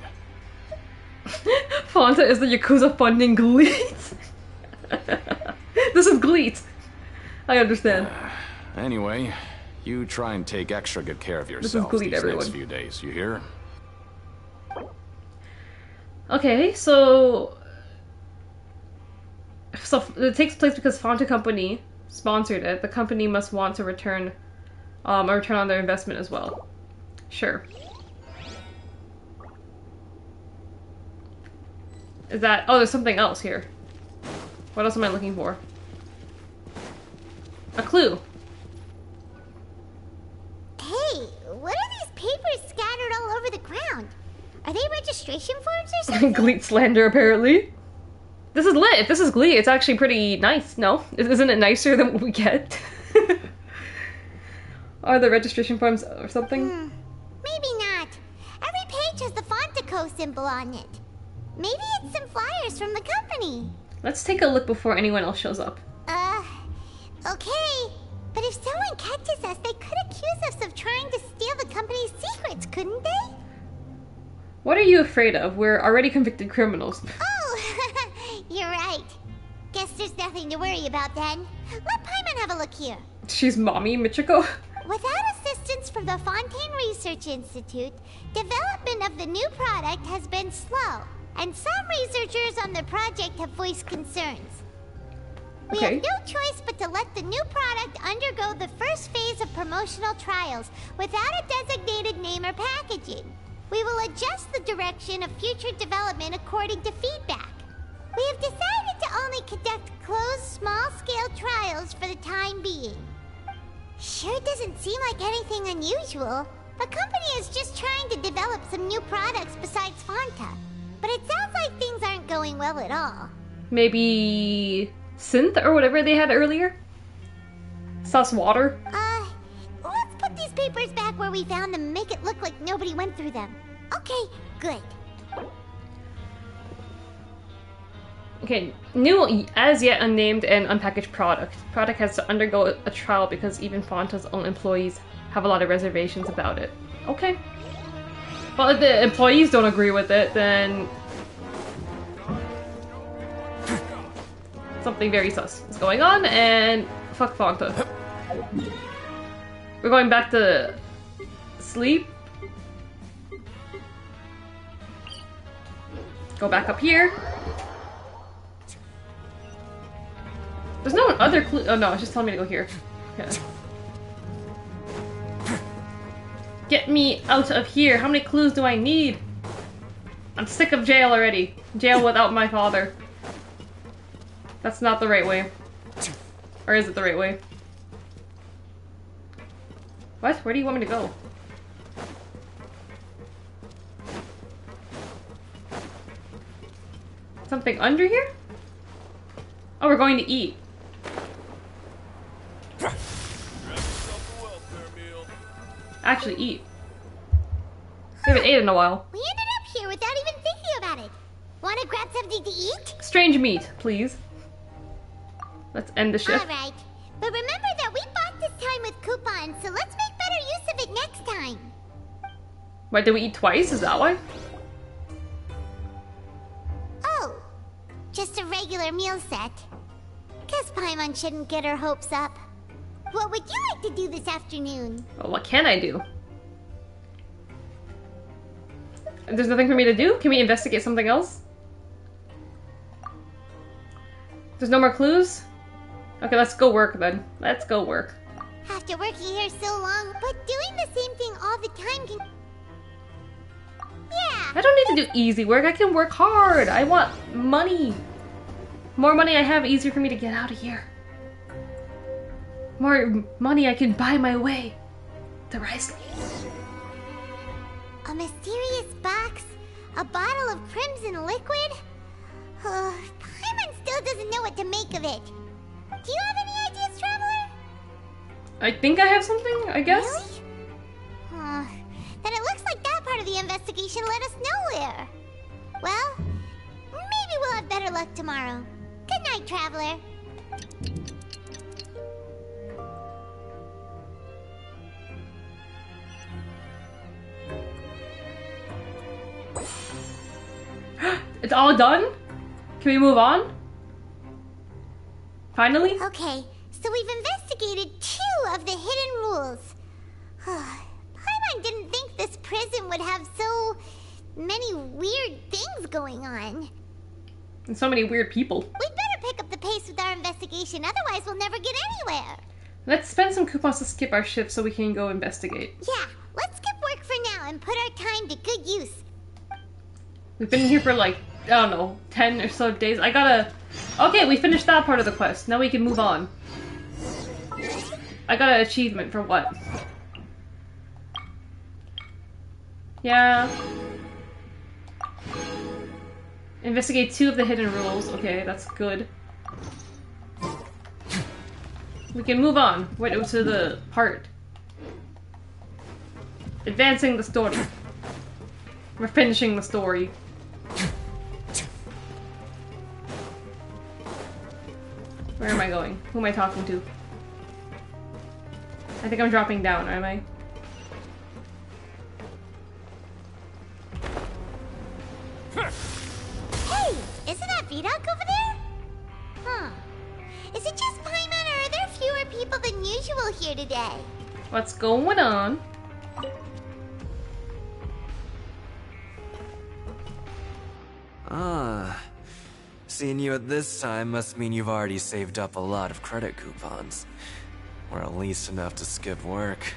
Speaker 6: Fanta is the Yakuza funding Gleet. This is Gleet. I understand.
Speaker 2: Anyway, you try and take extra good care of yourself these next few days, you hear?
Speaker 6: Okay, so it takes place because Fanta Company sponsored it. The company must want to return a return on their investment as well. Sure. Is that... Oh, there's something else here. What else am I looking for? A clue.
Speaker 5: Hey, what are these papers scattered all over the ground? Are they registration forms or something?
Speaker 6: Gleet slander, apparently. This is lit. If this is Glee, it's actually pretty nice, no? Isn't it nicer than what we get? Are the registration forms or something?
Speaker 5: Maybe not. Every page has the Fontaco symbol on it. Maybe it's some flyers from the company.
Speaker 6: Let's take a look before anyone else shows up.
Speaker 5: Okay. But if someone catches us, they could accuse us of trying to steal the company's secrets, couldn't they?
Speaker 6: What are you afraid of? We're already convicted criminals.
Speaker 5: Oh, you're right. Guess there's nothing to worry about then. Let Paimon have a look here.
Speaker 6: She's mommy, Michiko?
Speaker 5: Without assistance from the Fontaine Research Institute, development of the new product has been slow, and some researchers on the project have voiced concerns. We have no choice but to let the new product undergo the first phase of promotional trials without a designated name or packaging. We will adjust the direction of future development according to feedback. We have decided to only conduct closed, small-scale trials for the time being. Sure doesn't seem like anything unusual, The company is just trying to develop some new products besides Fanta. But it sounds like things aren't going well at all.
Speaker 6: Maybe synth or whatever they had earlier? Sus water?
Speaker 5: Let's put these papers back where we found them and make it look like nobody went through them. Okay, good.
Speaker 6: Okay, new as yet unnamed and unpackaged product. Product has to undergo a trial because even Fanta's own employees have a lot of reservations about it. Okay. Well, if the employees don't agree with it, then something very sus is going on, and fuck Fanta. We're going back to sleep. Go back up here. There's no other clue. Oh no, it's just telling me to go here. Okay. Get me out of here. How many clues do I need? I'm sick of jail already. Jail without my father. That's not the right way. Or is it the right way? What? Where do you want me to go? Something under here? Oh, we're going to eat. Actually eat. We haven't ate in a while.
Speaker 5: We ended up here without even thinking about it. Want to grab something to eat?
Speaker 6: Strange meat, please. Let's end the shift.
Speaker 5: Alright, but remember that we bought this time with coupons, so let's make better use of it next time.
Speaker 6: Why, did we eat twice? Is that why?
Speaker 5: Oh, just a regular meal set. Guess Paimon shouldn't get her hopes up. What would you like to do this afternoon?
Speaker 6: Well, what can I do? There's nothing for me to do? Can we investigate something else? There's no more clues? Okay, let's go work then. Let's go work.
Speaker 5: After working here so long, but doing the same thing all the time can... Yeah!
Speaker 6: I don't need to do easy work. I can work hard. I want money. More money I have, easier for me to get out of here. More money I can buy my way to Risley.
Speaker 5: A mysterious box? A bottle of crimson liquid? Paimon still doesn't know what to make of it. Do you have any ideas, Traveler?
Speaker 6: I think I have something, I guess?
Speaker 5: Really? Then it looks like that part of the investigation led us nowhere. Well, maybe we'll have better luck tomorrow. Good night, Traveler.
Speaker 6: It's all done? Can we move on? Finally?
Speaker 5: Okay, so we've investigated 2 of the hidden rules. Paimon didn't think this prison would have so many weird things going on.
Speaker 6: And so many weird people.
Speaker 5: We'd better pick up the pace with our investigation, otherwise we'll never get anywhere.
Speaker 6: Let's spend some coupons to skip our shift so we can go investigate.
Speaker 5: Yeah, let's skip work for now and put our time to good use.
Speaker 6: We've been here for like, I don't know, 10 or so days. I gotta... Okay, we finished that part of the quest. Now we can move on. I got an achievement for what? Yeah. Investigate 2 of the hidden rules. Okay, that's good. We can move on. Wait, to the part. Advancing the story. We're finishing the story. Where am I going? Who am I talking to? I think I'm dropping down, am I?
Speaker 5: Hey! Isn't that Vidocq over there? Huh. Is it just Paimon or are there fewer people than usual here today?
Speaker 6: What's going on?
Speaker 21: Ah. Seeing you at this time must mean you've already saved up a lot of credit coupons. Or at least enough to skip work.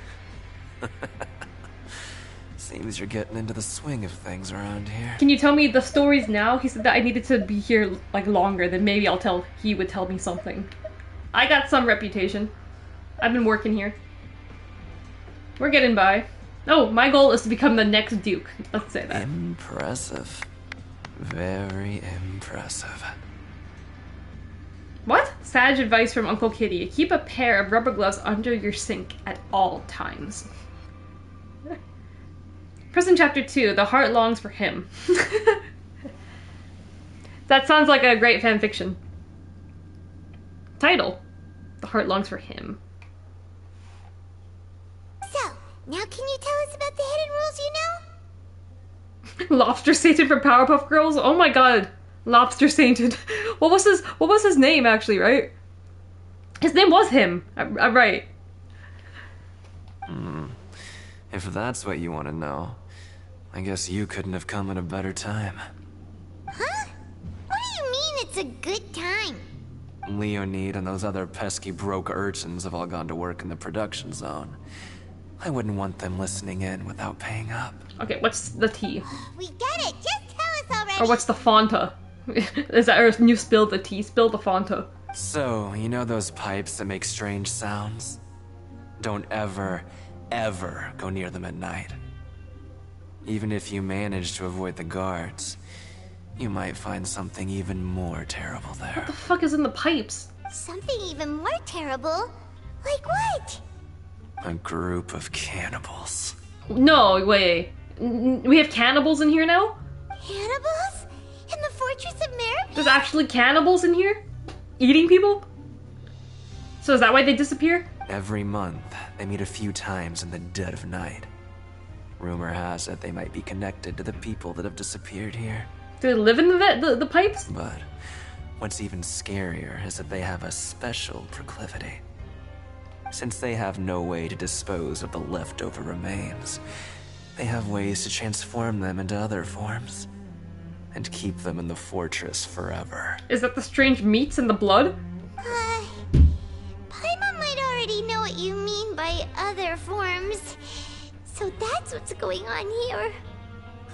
Speaker 21: Seems you're getting into the swing of things around here.
Speaker 6: Can you tell me the stories now? He said that I needed to be here like longer, then maybe he would tell me something. I got some reputation. I've been working here. We're getting by. Oh, my goal is to become the next Duke. Let's say that.
Speaker 21: Impressive. Very impressive.
Speaker 6: What? Sage advice from Uncle Kitty. Keep a pair of rubber gloves under your sink at all times. Prison Chapter 2. The Heart Longs for Him. That sounds like a great fanfiction. Title. The Heart Longs for Him.
Speaker 5: So, now can you tell us about the hidden rules you know?
Speaker 6: Lobster Sainted for Powerpuff Girls? Oh my god. Lobster Sainted. What was his name actually, right? His name was him. I'm right.
Speaker 21: If that's what you want to know, I guess you couldn't have come at a better time.
Speaker 5: Huh? What do you mean it's a good time?
Speaker 21: Leonid and those other pesky broke urchins have all gone to work in the production zone. I wouldn't want them listening in without paying up.
Speaker 6: Okay, what's the tea?
Speaker 5: We get it. Just tell us already.
Speaker 6: Or what's the Fanta? Is that, or you spilled the tea? Spill the Fanta.
Speaker 21: So, you know those pipes that make strange sounds? Don't ever, ever go near them at night. Even if you manage to avoid the guards, you might find something even more terrible there.
Speaker 6: What the fuck is in the pipes?
Speaker 5: Something even more terrible? Like what?
Speaker 21: A group of cannibals.
Speaker 6: No way. We have cannibals in here now?
Speaker 5: Cannibals? In the Fortress of Merit?
Speaker 6: There's actually cannibals in here? Eating people? So is that why they disappear?
Speaker 21: Every month, they meet a few times in the dead of night. Rumor has it they might be connected to the people that have disappeared here.
Speaker 6: Do they live in the pipes?
Speaker 21: But what's even scarier is that they have a special proclivity. Since they have no way to dispose of the leftover remains, they have ways to transform them into other forms and keep them in the fortress forever.
Speaker 6: Is that the strange meats in the blood?
Speaker 5: Paimon might already know what you mean by other forms. So that's what's going on here.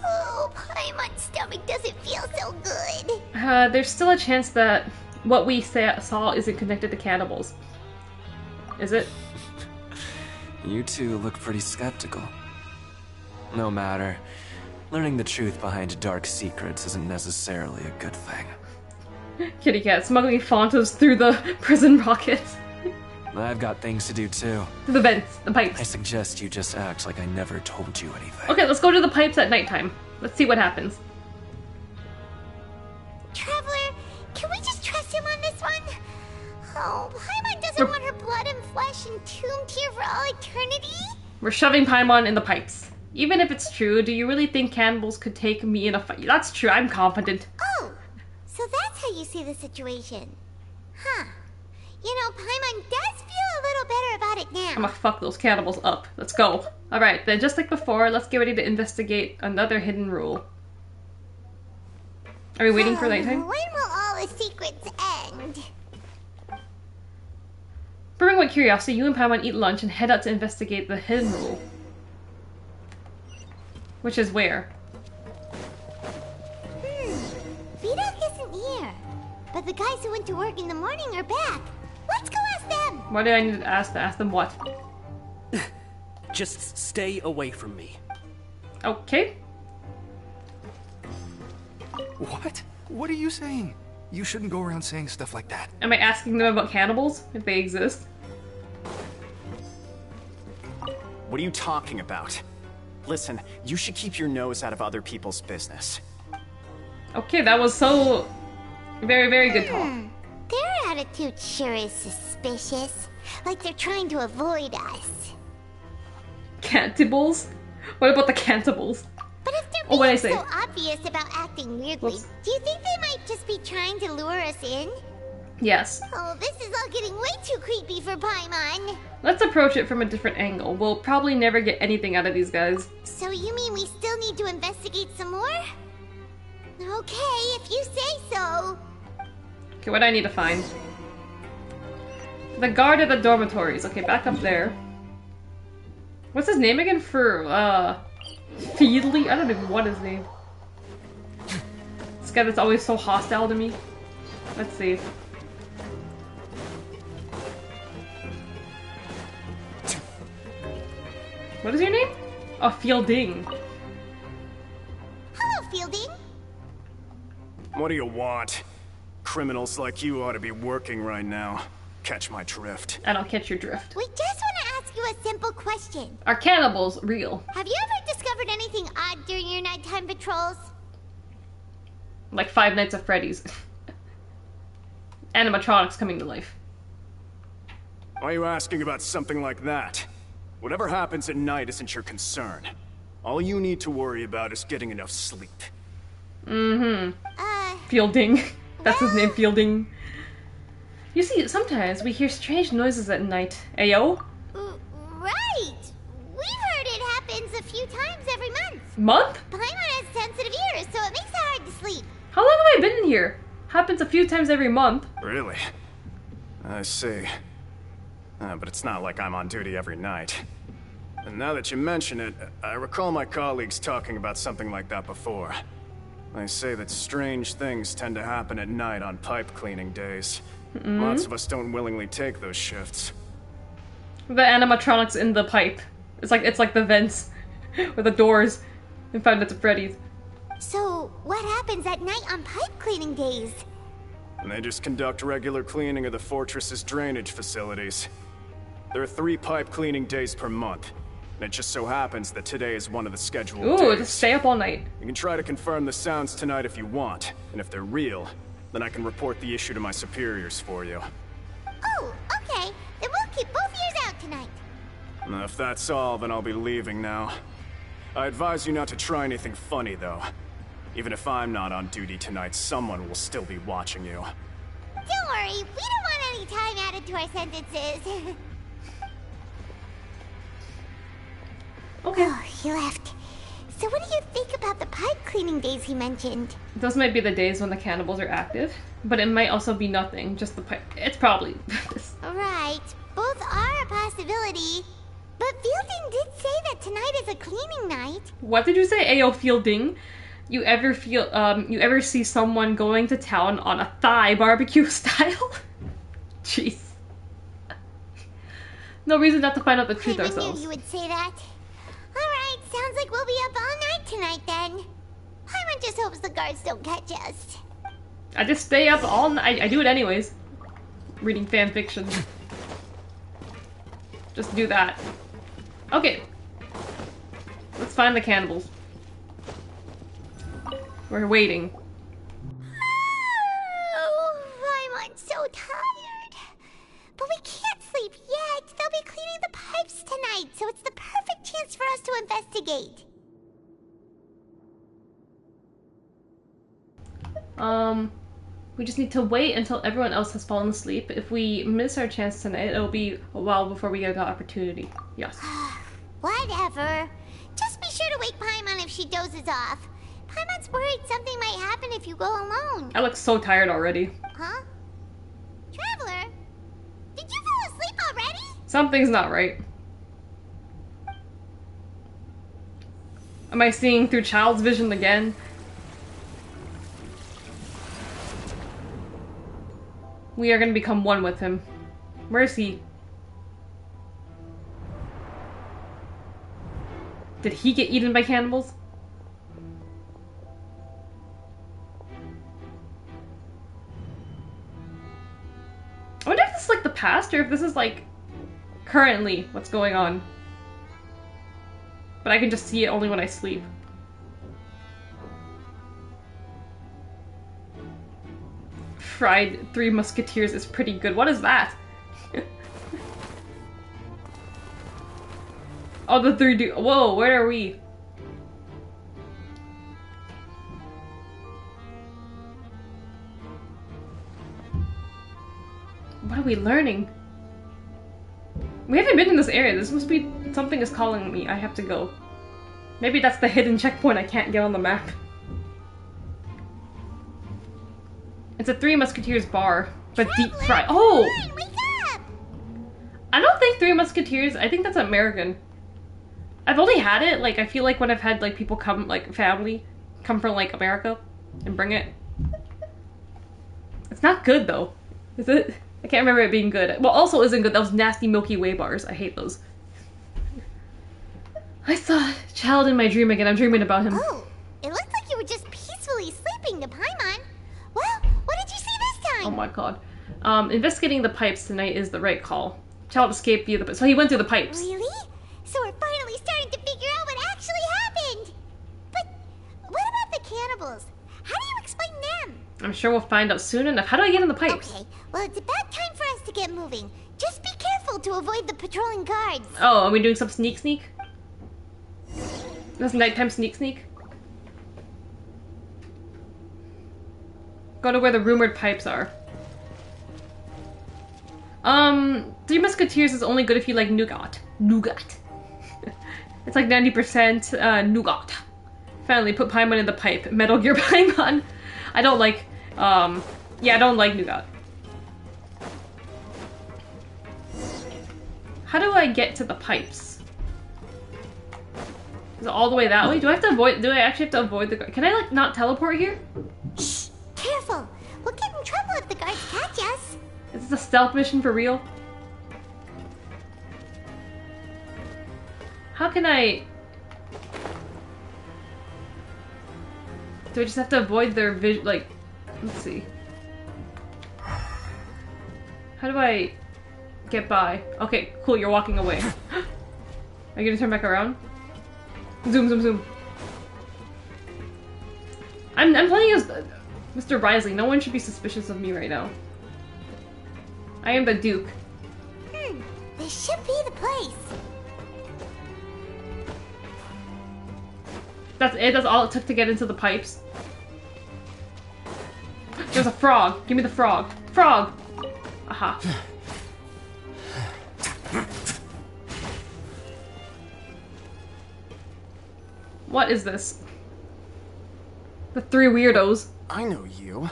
Speaker 5: Oh, Paimon's stomach doesn't feel so good.
Speaker 6: There's still a chance that what we saw isn't connected to cannibals. Is it?
Speaker 21: You two look pretty skeptical. No matter. Learning the truth behind dark secrets isn't necessarily a good thing.
Speaker 6: Kitty cat smuggling Fantas through the prison rockets.
Speaker 21: I've got things to do too.
Speaker 6: The vents, the pipes.
Speaker 21: I suggest you just act like I never told you anything.
Speaker 6: Okay, let's go to the pipes at nighttime. Let's see what happens.
Speaker 5: Traveler, can we just trust him on this one? Oh, Paimon doesn't want her blood and flesh entombed here for all eternity?
Speaker 6: We're shoving Paimon in the pipes. Even if it's true, do you really think cannibals could take me in a fight? That's true, I'm confident.
Speaker 5: Oh, so that's how you see the situation. Huh. You know, Paimon does feel a little better about it now.
Speaker 6: I'm gonna fuck those cannibals up. Let's go. Alright, then just like before, let's get ready to investigate another hidden rule. Are we waiting for nighttime?
Speaker 5: When will all the secrets end?
Speaker 6: Burning with curiosity, you and Paimon eat lunch and head out to investigate the hidden rule. Which is where?
Speaker 5: Vidok isn't here. But the guys who went to work in the morning are back. Let's go ask them!
Speaker 6: Why do I need to ask them what?
Speaker 10: Just stay away from me.
Speaker 6: Okay.
Speaker 17: What? What are you saying? You shouldn't go around saying stuff like that.
Speaker 6: Am I asking them about cannibals, if they exist?
Speaker 9: What are you talking about? Listen, you should keep your nose out of other people's business.
Speaker 6: Okay, that was so... very, very good talk.
Speaker 5: Their attitude sure is suspicious. Like they're trying to avoid us.
Speaker 6: Cantables? What about the cantables?
Speaker 5: But if they're
Speaker 6: what I
Speaker 5: being
Speaker 6: say?
Speaker 5: so obvious about acting weirdly, do you think they might just be trying to lure us in?
Speaker 6: Yes.
Speaker 5: Oh, this is all getting way too creepy for Paimon.
Speaker 6: Let's approach it from a different angle. We'll probably never get anything out of these guys.
Speaker 5: So you mean we still need to investigate some more? Okay, if you say so.
Speaker 6: Okay, what do I need to find? The guard at the dormitories. Okay, back up there. What's his name again for, Feedly? I don't even know what his name. This guy that's always so hostile to me. Let's see. What is your name? A Fielding.
Speaker 5: Hello, Fielding.
Speaker 19: What do you want? Criminals like you ought to be working right now. Catch my drift.
Speaker 6: I don't catch your drift.
Speaker 5: We just want to ask you a simple question.
Speaker 6: Are cannibals real?
Speaker 5: Have you ever discovered anything odd during your nighttime patrols?
Speaker 6: Like Five Nights at Freddy's. Animatronics coming to life.
Speaker 19: Why are you asking about something like that? Whatever happens at night isn't your concern. All you need to worry about is getting enough sleep.
Speaker 6: Mm-hmm. Fielding. That's his name, Fielding. You see, sometimes we hear strange noises at night. Ayo?
Speaker 5: Right! We've heard it happens a few times every month.
Speaker 6: Month?
Speaker 5: Paimon has sensitive ears, so it makes it hard to sleep.
Speaker 6: How long have I been in here? Happens a few times every month.
Speaker 19: Really? I see. But it's not like I'm on duty every night. And now that you mention it, I recall my colleagues talking about something like that before. They say that strange things tend to happen at night on pipe cleaning days. Lots of us don't willingly take those shifts.
Speaker 6: The animatronics in the pipe. It's like the vents or the doors in Five Nights at Freddy's.
Speaker 5: So, what happens at night on pipe cleaning days?
Speaker 19: And they just conduct regular cleaning of the fortress's drainage facilities. There are 3 pipe cleaning days per month. And it just so happens that today is one of the scheduled days.
Speaker 6: Just stay up all night.
Speaker 19: You can try to confirm the sounds tonight if you want. And if they're real, then I can report the issue to my superiors for you.
Speaker 5: Oh, okay. Then we'll keep both ears out tonight.
Speaker 19: If that's all, then I'll be leaving now. I advise you not to try anything funny, though. Even if I'm not on duty tonight, someone will still be watching you.
Speaker 5: Don't worry, we don't want any time added to our sentences.
Speaker 6: Okay.
Speaker 5: Oh, he left. So what do you think about the pipe cleaning days he mentioned?
Speaker 6: Those might be the days when the cannibals are active, but it might also be nothing, just the pipe. It's probably this.
Speaker 5: Right, both are a possibility. But Fielding did say that tonight is a cleaning night.
Speaker 6: What did you say, Ayo Fielding? You ever see someone going to town on a thigh barbecue style? Jeez. No reason not to find out the truth ourselves.
Speaker 5: I knew you would say that. Alright, sounds like we'll be up all night tonight then. Paimon just hopes the guards don't catch us.
Speaker 6: I just stay up all night. I do it anyways. Reading fan fiction. Just do that. Okay. Let's find the cannibals. We're waiting.
Speaker 5: Oh, Paimon's so tired. But we can't sleep yet. They'll be cleaning the pipes tonight, so it's the perfect chance for us to investigate.
Speaker 6: We just need to wait until everyone else has fallen asleep. If we miss our chance tonight, it'll be a while before we get the opportunity. Yes.
Speaker 5: Whatever. Just be sure to wake Paimon if she dozes off. Paimon's worried something might happen if you go alone.
Speaker 6: I look so tired already.
Speaker 5: Huh? Traveler? Did you fall asleep already?
Speaker 6: Something's not right. Am I seeing through Child's vision again? We are going to become one with him. Where is he? Did he get eaten by cannibals? I wonder if this is like the past or if this is like currently what's going on. But I can just see it only when I sleep. Fried Three Musketeers is pretty good. What is that? Oh, the three do- Whoa, where are we? What are we learning? We haven't been in this area. This must be- something is calling me. I have to go. Maybe that's the hidden checkpoint I can't get on the map. It's a Three Musketeers bar, but deep fried. Oh!
Speaker 5: Wake up!
Speaker 6: I don't think Three Musketeers, I think that's American. I've only had it, like, I feel like when I've had, like, people come, like, family, come from, like, America and bring it. It's not good, though. Is it? I can't remember it being good. Well, also isn't good. Those nasty Milky Way bars. I hate those. I saw a child in my dream again. I'm dreaming about him.
Speaker 5: Oh, it looked like you were just peacefully sleeping to Paimon. Well, what did you see this time?
Speaker 6: Oh my god. Investigating the pipes tonight is the right call. Child escaped via the... So he went through the pipes.
Speaker 5: Really? So we're finally starting to figure out what actually happened. But what about the cannibals? How do you explain them?
Speaker 6: I'm sure we'll find out soon enough. How do I get in the pipes?
Speaker 5: Okay, well, it's about time for us to get moving. Just be careful to avoid the patrolling guards.
Speaker 6: Oh, are we doing some sneak? That's nighttime sneak? Go to where the rumored pipes are. Three Musketeers is only good if you like nougat. It's like 90% nougat. Finally put Paimon in the pipe. Metal Gear Paimon. I don't like, yeah, I don't like nougat. How do I get to the pipes? Is it all the way that way? Do I actually have to avoid the... Can I, like, not teleport here?
Speaker 5: Shh! Careful! We'll get in trouble if the guards catch us.
Speaker 6: Is this a stealth mission for real? How can I... Do I just have to avoid their vision? Like, let's see. How do I get by? Okay, cool, you're walking away. Are you gonna turn back around? Zoom. I'm playing as Mr. Risley. No one should be suspicious of me right now. I am the Duke.
Speaker 5: This should be the place.
Speaker 6: That's it? That's all it took to get into the pipes? There's a frog. Give me the frog. Frog! Aha. What is this? The three weirdos.
Speaker 9: I know you.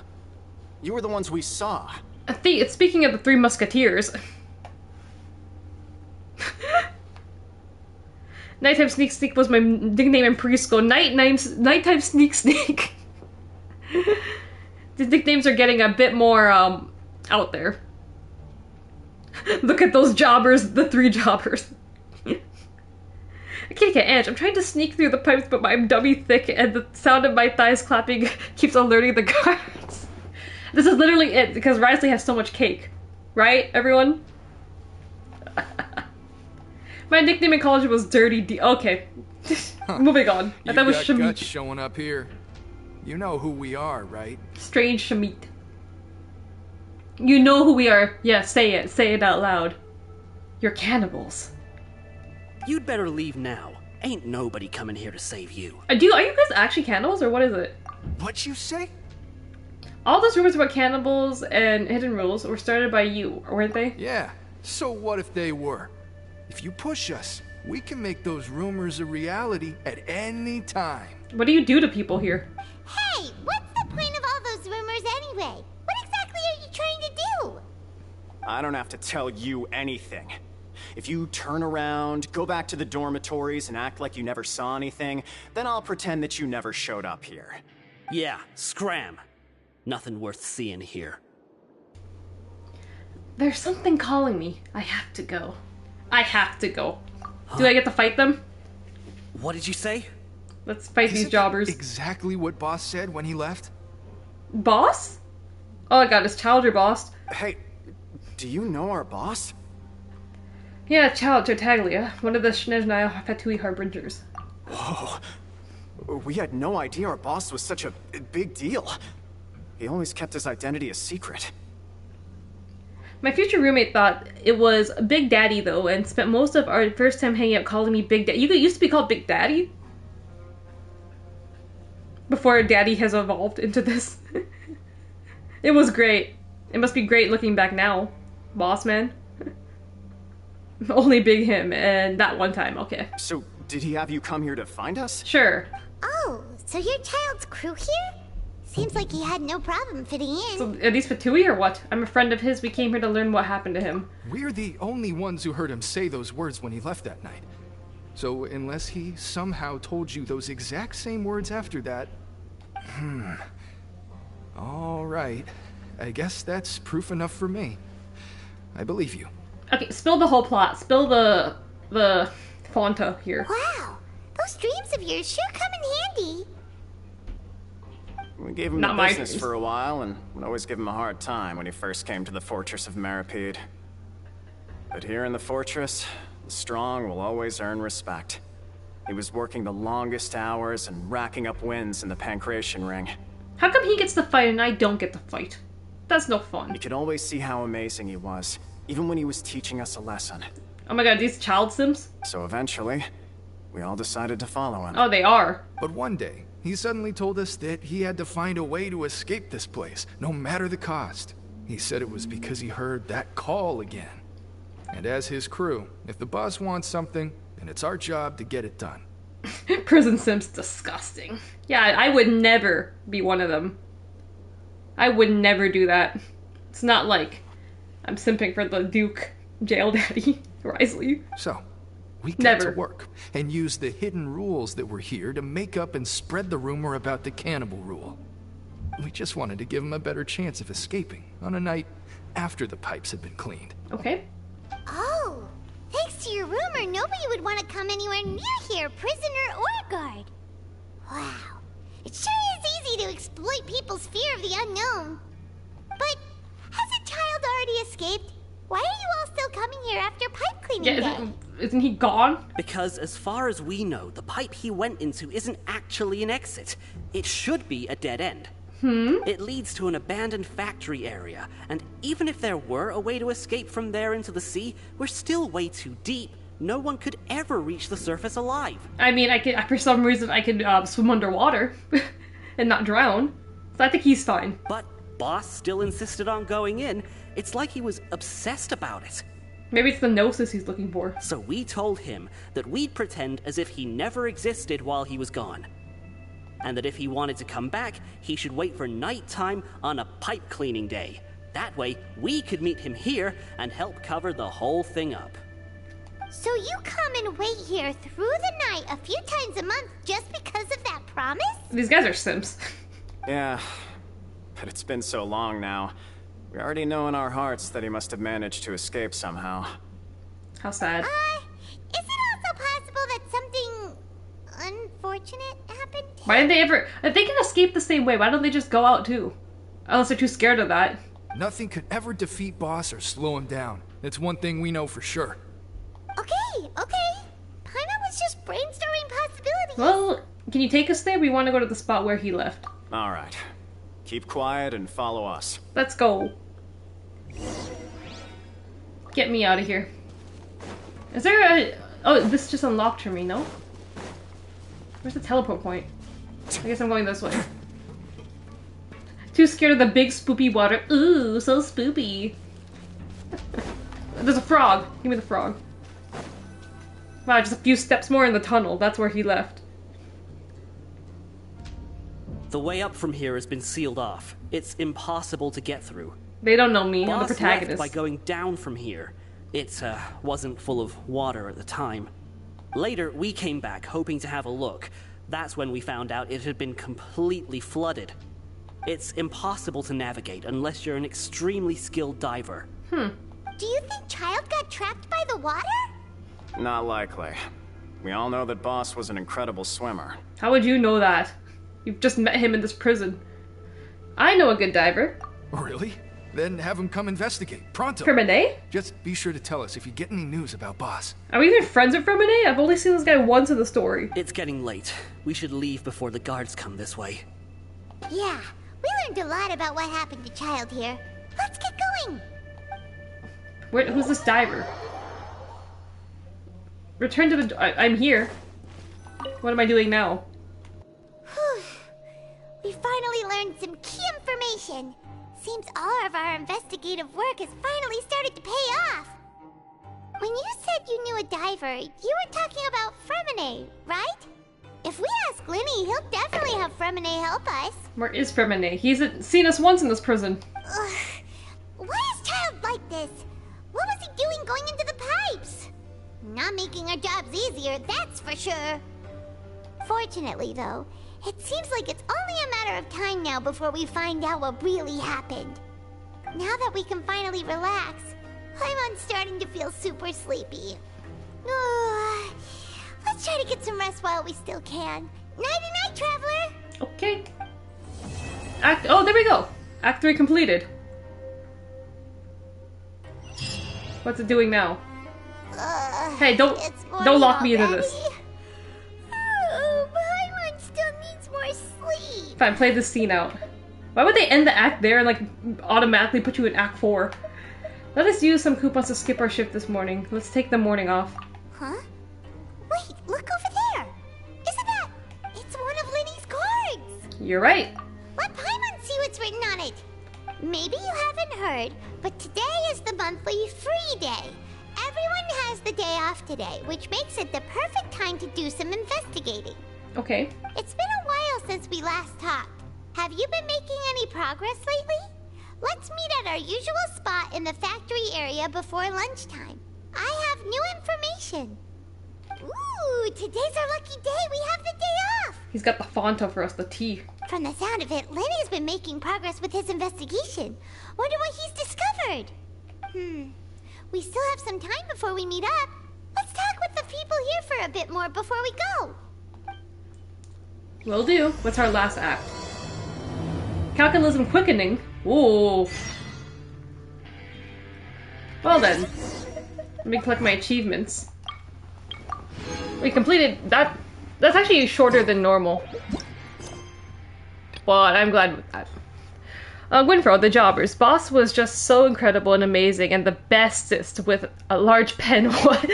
Speaker 9: You were the ones we saw.
Speaker 6: It's speaking of the Three Musketeers. Nighttime Sneak was my nickname in preschool. Nighttime Sneak. These nicknames are getting a bit more, out there. Look at those jobbers, the three jobbers. I can't get edge. I'm trying to sneak through the pipes, but I'm dummy thick, and the sound of my thighs clapping keeps alerting the guards. This is literally it, because Risley has so much cake. Right, everyone? My nickname in college was Dirty D. Okay. Moving on. I thought it was Shamit.
Speaker 17: Guts showing up here. You know who we are, right?
Speaker 6: Strange Shamit. You know who we are. Yeah, say it. Say it out loud. You're cannibals.
Speaker 11: You'd better leave now. Ain't nobody coming here to save you.
Speaker 6: Are you guys actually cannibals, or what is it?
Speaker 17: What'd you say?
Speaker 6: All those rumors about cannibals and hidden rules were started by you, weren't they?
Speaker 17: Yeah. So what if they were? If you push us, we can make those rumors a reality at any time.
Speaker 6: What do you do to people here?
Speaker 5: Hey, what's the point of all those rumors anyway? What exactly are you trying to do?
Speaker 9: I don't have to tell you anything. If you turn around, go back to the dormitories and act like you never saw anything, then I'll pretend that you never showed up here.
Speaker 11: Yeah, scram. Nothing worth seeing here.
Speaker 6: There's something calling me. I have to go. I have to go. Huh? Do I get to fight them?
Speaker 11: What did you say?
Speaker 6: Let's fight these jobbers.
Speaker 17: Exactly what Boss said when he left?
Speaker 6: Boss? Oh my god, is Child your boss?
Speaker 9: Hey, do you know our boss?
Speaker 6: Yeah, Child Tartaglia, one of the Snezhnaya Fatui Harbingers.
Speaker 9: Whoa. We had no idea our boss was such a big deal. He always kept his identity a secret.
Speaker 6: My future roommate thought it was Big Daddy, though, and spent most of our first time hanging out calling me Big Daddy. You used to be called Big Daddy? Before Daddy has evolved into this. It was great. It must be great looking back now. Boss man. Only Big him, and that one time, okay.
Speaker 9: So, did he have you come here to find us?
Speaker 6: Sure.
Speaker 5: Oh, so you're Child's crew here? Seems like he had no problem fitting in.
Speaker 6: So, are these Fatui or what? I'm a friend of his. We came here to learn what happened to him.
Speaker 17: We're the only ones who heard him say those words when he left that night. So, unless he somehow told you those exact same words after that... All right. I guess that's proof enough for me. I believe you.
Speaker 6: Okay, spill the whole plot. Spill the Fonta here.
Speaker 5: Wow, Those dreams of yours sure come in handy.
Speaker 9: We gave him the business for a while, and would always give him a hard time when he first came to the Fortress of Meripede. But here in the fortress, the strong will always earn respect. He was working the longest hours and racking up wins in the Pancration Ring.
Speaker 6: How come he gets to fight and I don't get to fight? That's no fun.
Speaker 9: You could always see how amazing he was, even when he was teaching us a lesson.
Speaker 6: Oh my god, these child sims?
Speaker 9: So eventually, we all decided to follow him.
Speaker 6: Oh, they are.
Speaker 17: But one day, he suddenly told us that he had to find a way to escape this place, no matter the cost. He said it was because he heard that call again. And as his crew, if the boss wants something, then it's our job to get it done.
Speaker 6: Prison Sim's disgusting. Yeah, I would never be one of them. I would never do that. It's not like I'm simping for the Duke jail daddy, Risley.
Speaker 17: So, we got to work and use the hidden rules that were here to make up and spread the rumor about the cannibal rule. We just wanted to give him a better chance of escaping on a night after the pipes had been cleaned.
Speaker 6: Okay.
Speaker 5: Oh, thanks to your rumor, nobody would want to come anywhere near here, prisoner or guard. Wow, it sure is easy to exploit people's fear of the unknown. But has a child already escaped? Why are you all still coming here after pipe cleaning day?
Speaker 6: Isn't he gone?
Speaker 11: Because as far as we know, the pipe he went into isn't actually an exit. It should be a dead end. It leads to an abandoned factory area, and even if there were a way to escape from there into the sea, we're still way too deep. No one could ever reach the surface alive.
Speaker 6: I mean, for some reason, I could swim underwater and not drown. So I think he's fine.
Speaker 11: But Boss still insisted on going in. It's like he was obsessed about it.
Speaker 6: Maybe it's the gnosis he's looking for.
Speaker 11: So we told him that we'd pretend as if he never existed while he was gone. And that if he wanted to come back, he should wait for nighttime on a pipe cleaning day. That way, we could meet him here and help cover the whole thing up.
Speaker 5: So you come and wait here through the night a few times a month just because of that promise?
Speaker 6: These guys are simps.
Speaker 9: Yeah, but it's been so long now. We already know in our hearts that he must have managed to escape somehow.
Speaker 6: How sad.
Speaker 5: Is it also possible that something unfortunate happened?
Speaker 6: Why did they ever... If they can escape the same way, why don't they just go out too? Unless they're too scared of that.
Speaker 17: Nothing could ever defeat Boss or slow him down. It's one thing we know for sure.
Speaker 5: Okay. Paimon was just brainstorming possibilities.
Speaker 6: Well, can you take us there? We want to go to the spot where he left.
Speaker 9: All right. Keep quiet and follow us.
Speaker 6: Let's go. Get me out of here. Is there a... Oh, this just unlocked for me, no? Where's the teleport point? I guess I'm going this way. Too scared of the big spoopy water. Ooh, so spoopy. There's a frog. Give me the frog. Wow, just a few steps more in the tunnel. That's where he left.
Speaker 11: The way up from here has been sealed off. It's impossible to get through.
Speaker 6: They don't know me. I'm the
Speaker 11: Boss
Speaker 6: protagonist.
Speaker 11: left by going down from here. It wasn't full of water at the time. Later, we came back hoping to have a look. That's when we found out it had been completely flooded. It's impossible to navigate unless you're an extremely skilled diver.
Speaker 5: Do you think Child got trapped by the water?
Speaker 9: Not likely. We all know that Boss was an incredible swimmer.
Speaker 6: How would you know that? You've just met him in this prison. I know a good diver.
Speaker 17: Really? Then have him come investigate. Pronto.
Speaker 6: Fermine?
Speaker 17: Just be sure to tell us if you get any news about Boss.
Speaker 6: Are we even friends with Fermine? I've only seen this guy once in the story.
Speaker 11: It's getting late. We should leave before the guards come this way.
Speaker 5: Yeah, we learned a lot about what happened to Child here. Let's get going.
Speaker 6: Who's this diver? Return to the... I'm here. What am I doing now?
Speaker 5: We finally learned some key information. Seems all of our investigative work has finally started to pay off. When you said you knew a diver, you were talking about Fremine, right? If we ask Linny, he'll definitely have Fremine help us.
Speaker 6: Where is Fremine? He's seen us once in this prison.
Speaker 5: Ugh. Why is Child like this? What was he doing going into the pipes? Not making our jobs easier, that's for sure. Fortunately, though, it seems like it's only a matter of time now before we find out what really happened. Now that we can finally relax, I'm starting to feel super sleepy. Let's try to get some rest while we still can. Nighty-night, traveler!
Speaker 6: Okay. Oh, there we go. Act 3 completed. What's it doing now? Hey, don't lock me into this.
Speaker 5: Oh, Paimon still needs more sleep.
Speaker 6: Fine, play this scene out. Why would they end the act there and like automatically put you in Act 4? Let us use some coupons to skip our shift this morning. Let's take the morning off.
Speaker 5: Huh? Wait, look over there. Isn't that? It's one of Linny's cards.
Speaker 6: You're right.
Speaker 5: Let Paimon see what's written on it. Maybe you haven't heard, but today is the monthly free day. Everyone has the day off today, which makes it the perfect time to do some investigating.
Speaker 6: Okay.
Speaker 5: It's been a while since we last talked. Have you been making any progress lately? Let's meet at our usual spot in the factory area before lunchtime. I have new information. Ooh, today's our lucky day. We have the day off.
Speaker 6: He's got the font up for us, the T.
Speaker 5: From the sound of it, Lenny's been making progress with his investigation. Wonder what he's discovered. We still have some time before we meet up. Let's talk with the people here for a bit more before we go.
Speaker 6: Will do. What's our last act? Calculism quickening. Ooh. Well then. Let me collect my achievements. We completed that. That's actually shorter than normal. But I'm glad with that. Gwynfro, the Jobber's boss, was just so incredible and amazing and the bestest with a large pen. What?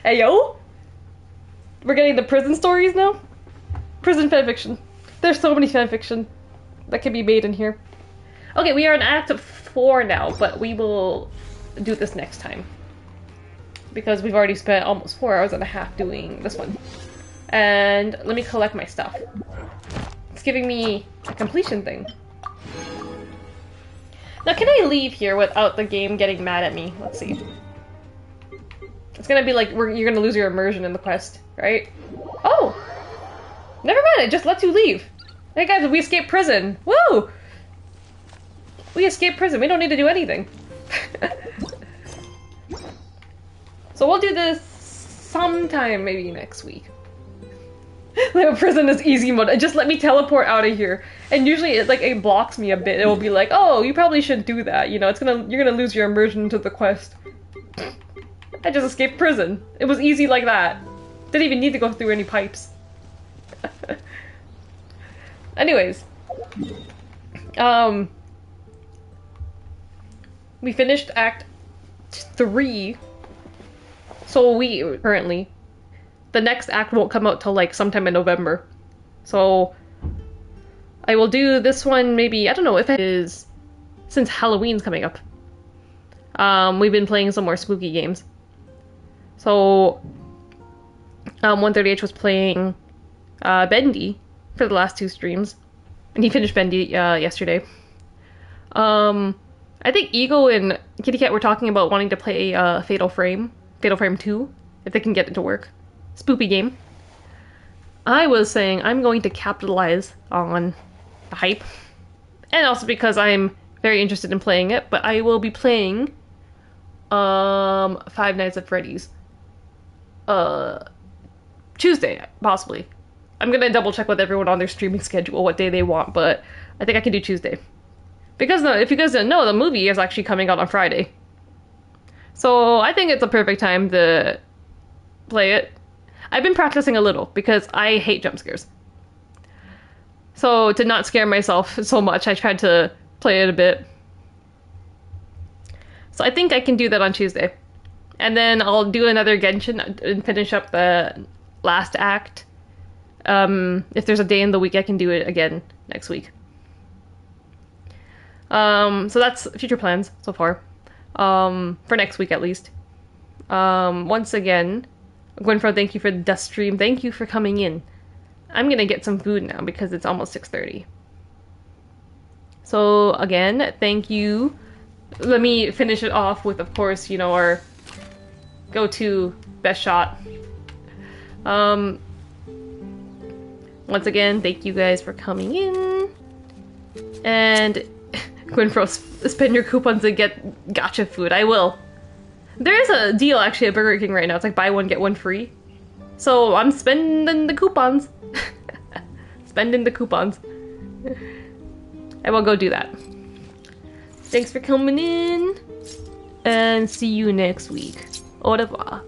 Speaker 6: Hey, yo? We're getting the prison stories now? Prison fanfiction. There's so many fanfiction that can be made in here. Okay, we are in Act 4 now, but we will do this next time. Because we've already spent almost 4 hours and a half doing this one. And let me collect my stuff. It's giving me a completion thing. Now, can I leave here without the game getting mad at me? Let's see. It's gonna be like, you're gonna lose your immersion in the quest, right? Oh! Never mind, it just lets you leave. Hey guys, we escaped prison! Woo! We escaped prison, we don't need to do anything. So we'll do this sometime, maybe next week. Like, prison is easy mode. Just let me teleport out of here. And usually it blocks me a bit. It will be like, oh, you probably shouldn't do that. You know, you're gonna lose your immersion into the quest. I just escaped prison. It was easy like that. Didn't even need to go through any pipes. Anyways. We finished Act 3. So we currently, the next act won't come out till like sometime in November. So I will do this one maybe, I don't know if it is, since Halloween's coming up. We've been playing some more spooky games. So 130H was playing Bendy for the last 2 streams. And he finished Bendy yesterday. I think Ego and Kitty Cat were talking about wanting to play Fatal Frame 2, if they can get it to work. Spoopy game. I was saying I'm going to capitalize on the hype. And also because I'm very interested in playing it, but I will be playing Five Nights at Freddy's. Tuesday, possibly. I'm gonna double check with everyone on their streaming schedule what day they want, but I think I can do Tuesday. Because if you guys didn't know, the movie is actually coming out on Friday. So I think it's a perfect time to play it. I've been practicing a little because I hate jump scares. So to not scare myself so much, I tried to play it a bit. So I think I can do that on Tuesday. And then I'll do another Genshin and finish up the last act. If there's a day in the week, I can do it again next week. So that's future plans so far. For next week at least. Once again, Gwynfro, thank you for the stream. Thank you for coming in. I'm gonna get some food now because it's almost 6:30. So again, thank you. Let me finish it off with, of course, you know, our go-to best shot. Once again, thank you guys for coming in. And Gwynfro, spend your coupons and get gacha food. I will. There is a deal actually at Burger King right now. It's like buy one, get one free. So I'm spending the coupons. Spending the coupons. I will go do that. Thanks for coming in. And see you next week. Au revoir.